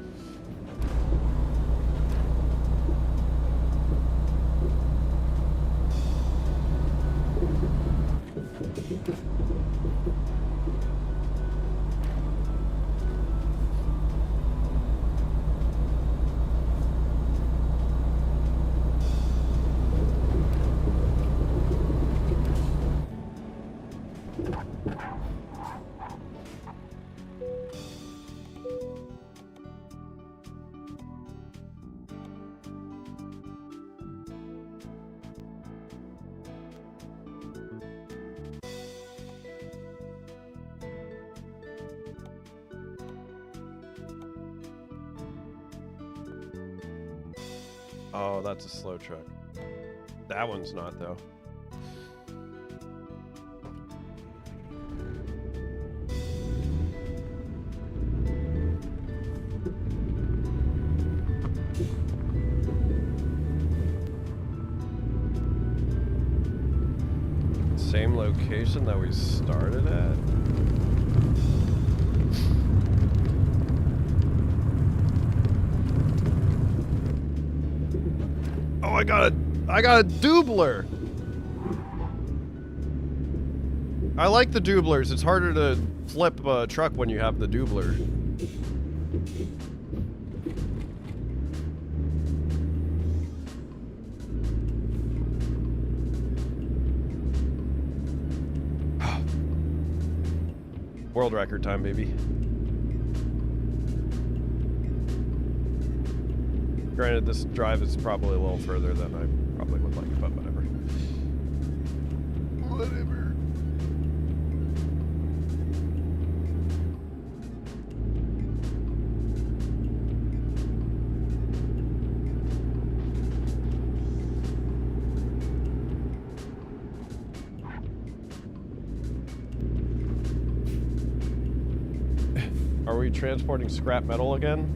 Oh, that's a slow truck. That one's not, though. same location that we started at? Oh, I got a doubler. I like the doublers. It's harder to flip a truck when you have the doubler. World record time, baby. Granted, this drive is probably a little further than I probably would like, but whatever. Whatever. Are we transporting scrap metal again?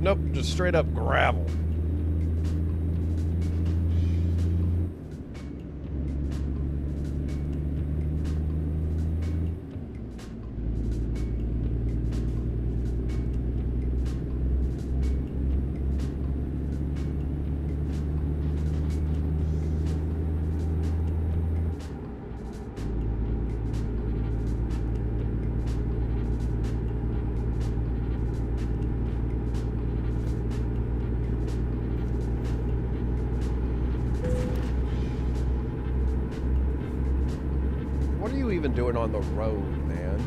Nope, just straight up gravel. Doing on the road, man.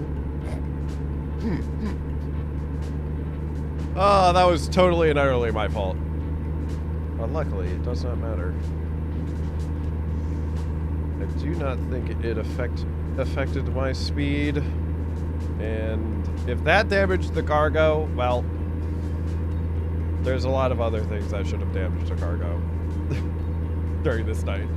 Oh, that was totally and utterly my fault. But luckily, it does not matter. I do not think it affected my speed. And if that damaged the cargo, well, there's a lot of other things that should have damaged the cargo during this night.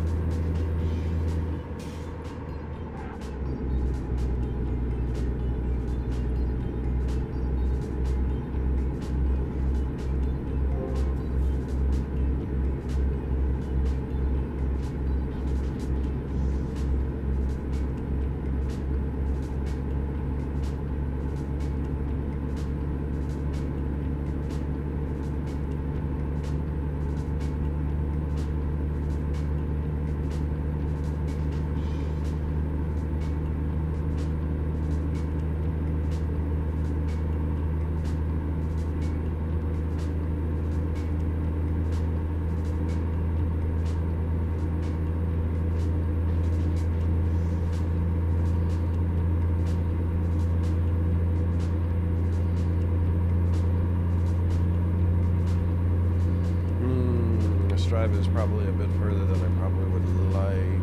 Drive is probably a bit further than I probably would like.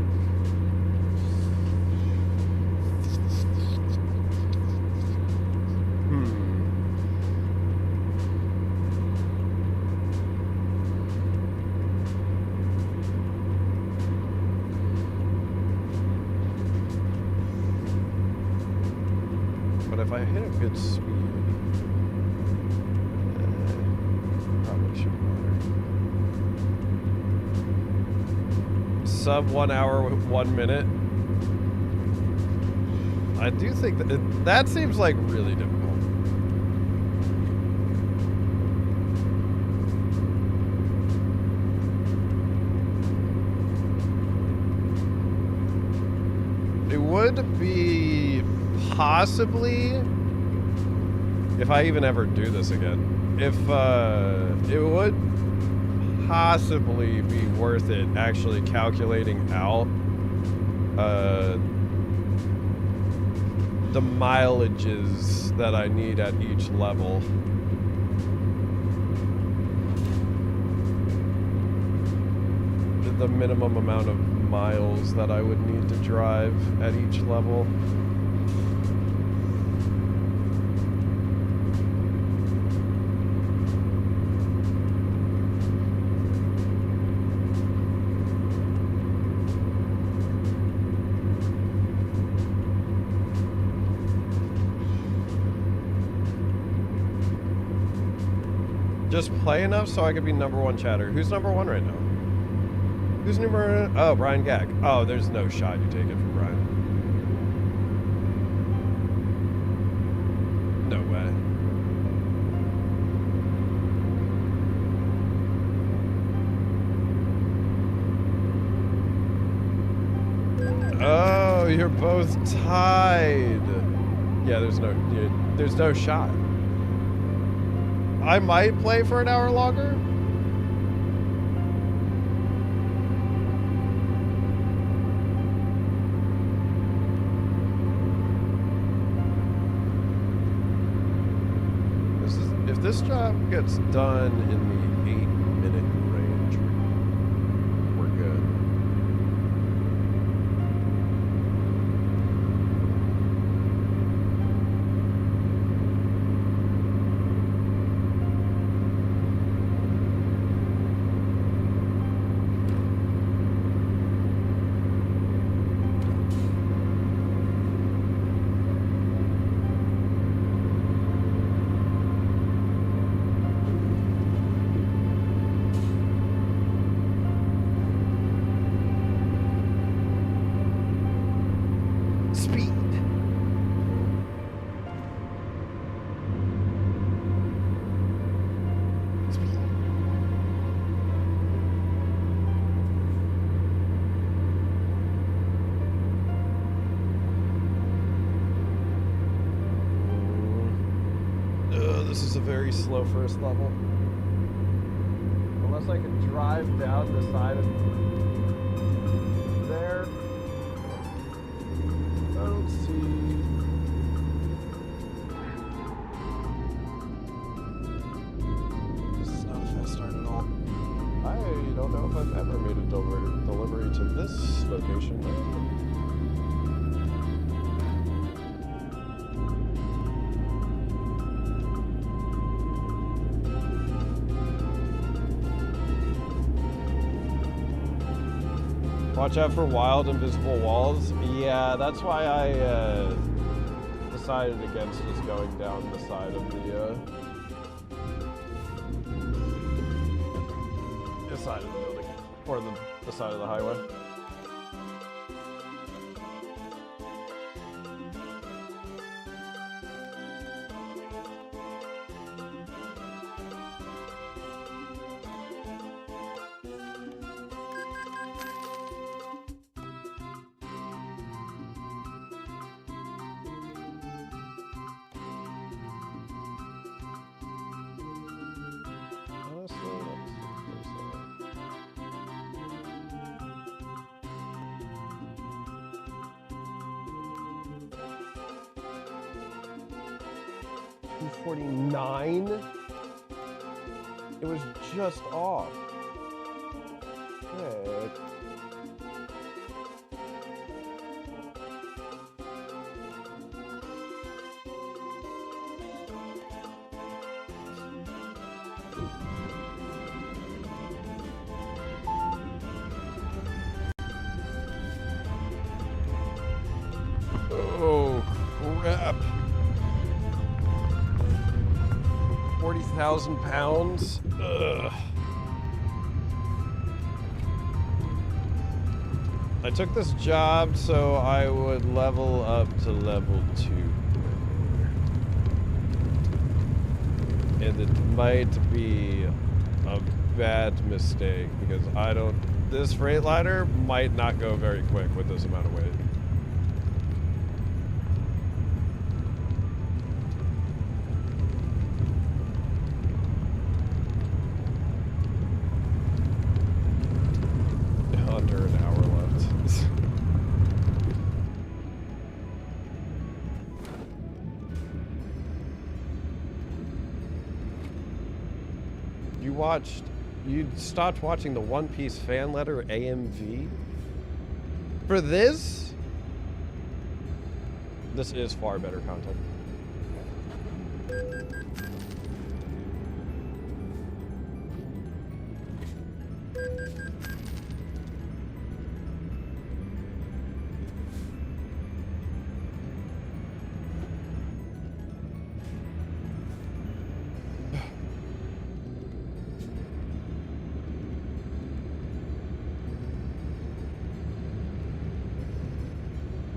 But if I hit a good speed, probably shouldn't matter. Sub 1 hour, 1 minute. I do think that that seems like really difficult. It would be possibly, if I even ever do this again, if it would possibly be worth it actually calculating out the mileages that I need at each level. The minimum amount of miles that I would need to drive at each level. Just play enough so I could be #1 chatter. Who's #1 right now? Who's numero? Oh, Brian Gag. Oh, there's no shot you take it from Brian. No way. Oh, you're both tied. Yeah, there's no shot. I might play for an hour longer. If this job gets done in the 8-minute range, we're good. Speed. Speed. This is a very slow first level. Unless I can drive down the side of there. I don't see. This is not a fast start at all. I don't know if I've ever made a delivery to this location. Watch out for wild invisible walls. Yeah, that's why I decided against just going down the side of the side of the building, or the side of the highway. Honestly, $249. It was just off. Heck. Oh, crap. 40,000 pounds? Ugh. I took this job so I would level up to level 2. And it might be a bad mistake because this Freightliner might not go very quick with this amount of weight. Under an hour left. You stopped watching the One Piece fan letter AMV? For this? This is far better content.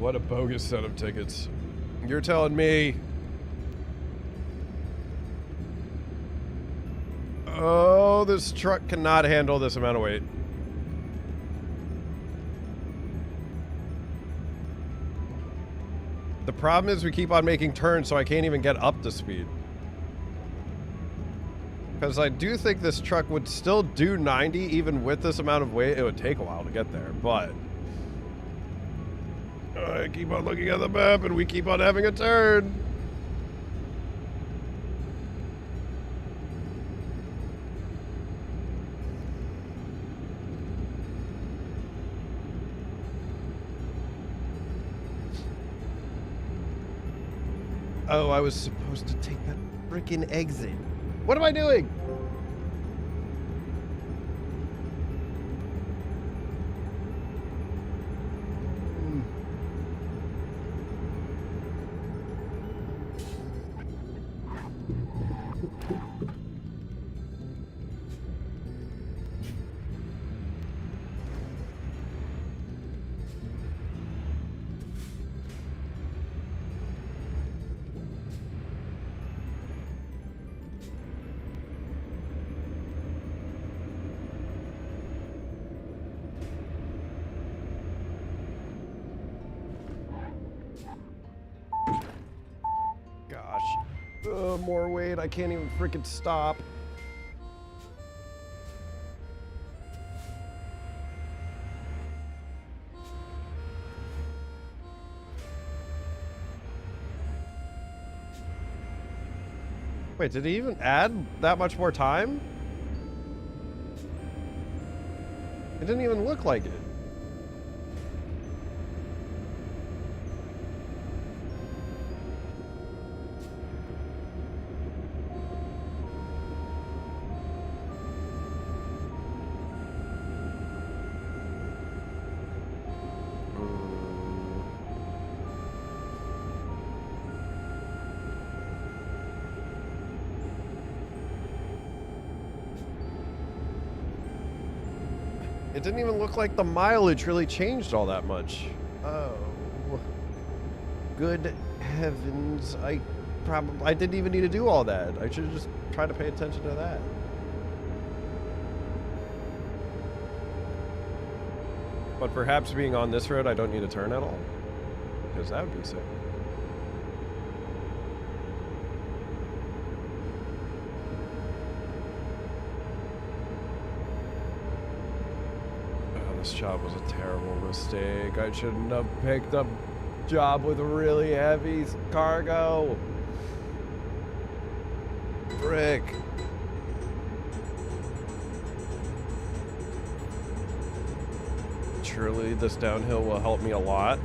What a bogus set of tickets. You're telling me. Oh, this truck cannot handle this amount of weight. The problem is we keep on making turns, so I can't even get up to speed. Because I do think this truck would still do 90 even with this amount of weight. It would take a while to get there, but I keep on looking at the map and we keep on having a turn. Oh, I was supposed to take that freaking exit. What am I doing? More weight. I can't even freaking stop. Wait, did he even add that much more time? It didn't even look like it. It didn't even look like the mileage really changed all that much. Oh. Good heavens. I didn't even need to do all that. I should have just tried to pay attention to that. But perhaps being on this road, I don't need to turn at all. Because that would be sick. This job was a terrible mistake. I shouldn't have picked a job with really heavy cargo. Frick. Surely this downhill will help me a lot.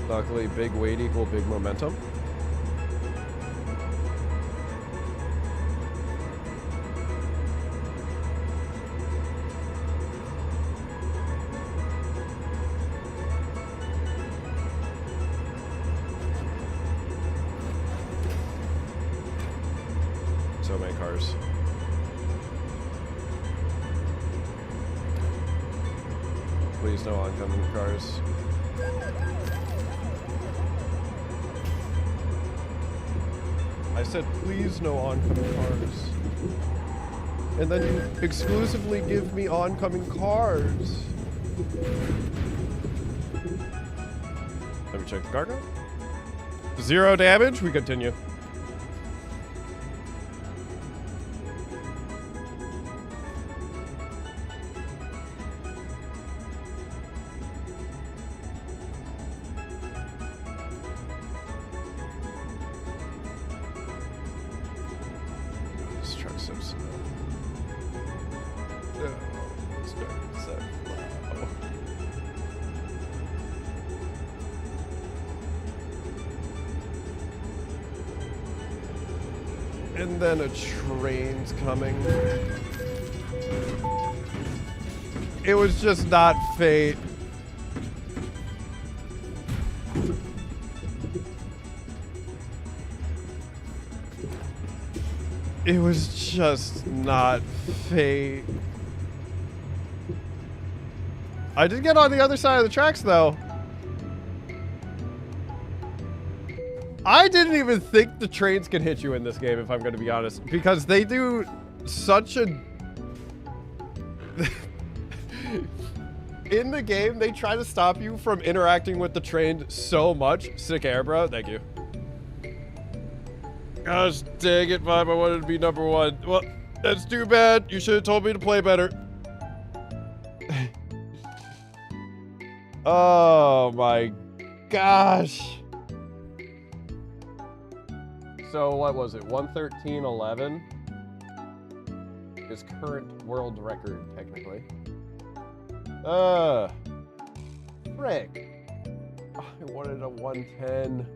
Luckily, big weight equal big momentum. So many cars. Please no oncoming cars. I said, please no oncoming cars. And then you exclusively give me oncoming cars. Let me check the cargo. 0 damage, we continue. And then a train's coming. It was just not fate. It was just not fate. I did get on the other side of the tracks, though. I didn't even think the trains could hit you in this game, if I'm going to be honest, because they do such a... In the game, they try to stop you from interacting with the train so much. Sick air, bro. Thank you. Gosh dang it, Vibe. I wanted to be number one. Well, that's too bad. You should have told me to play better. Oh my gosh. So what was it? 1:13:11 is current world record, technically. Frick. I wanted a 110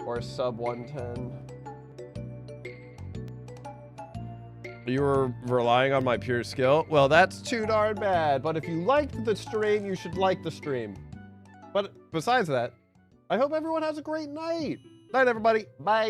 or a sub 110. You were relying on my pure skill? Well, that's too darn bad. But if you liked the stream, you should like the stream. But besides that, I hope everyone has a great night. Night, everybody. Bye.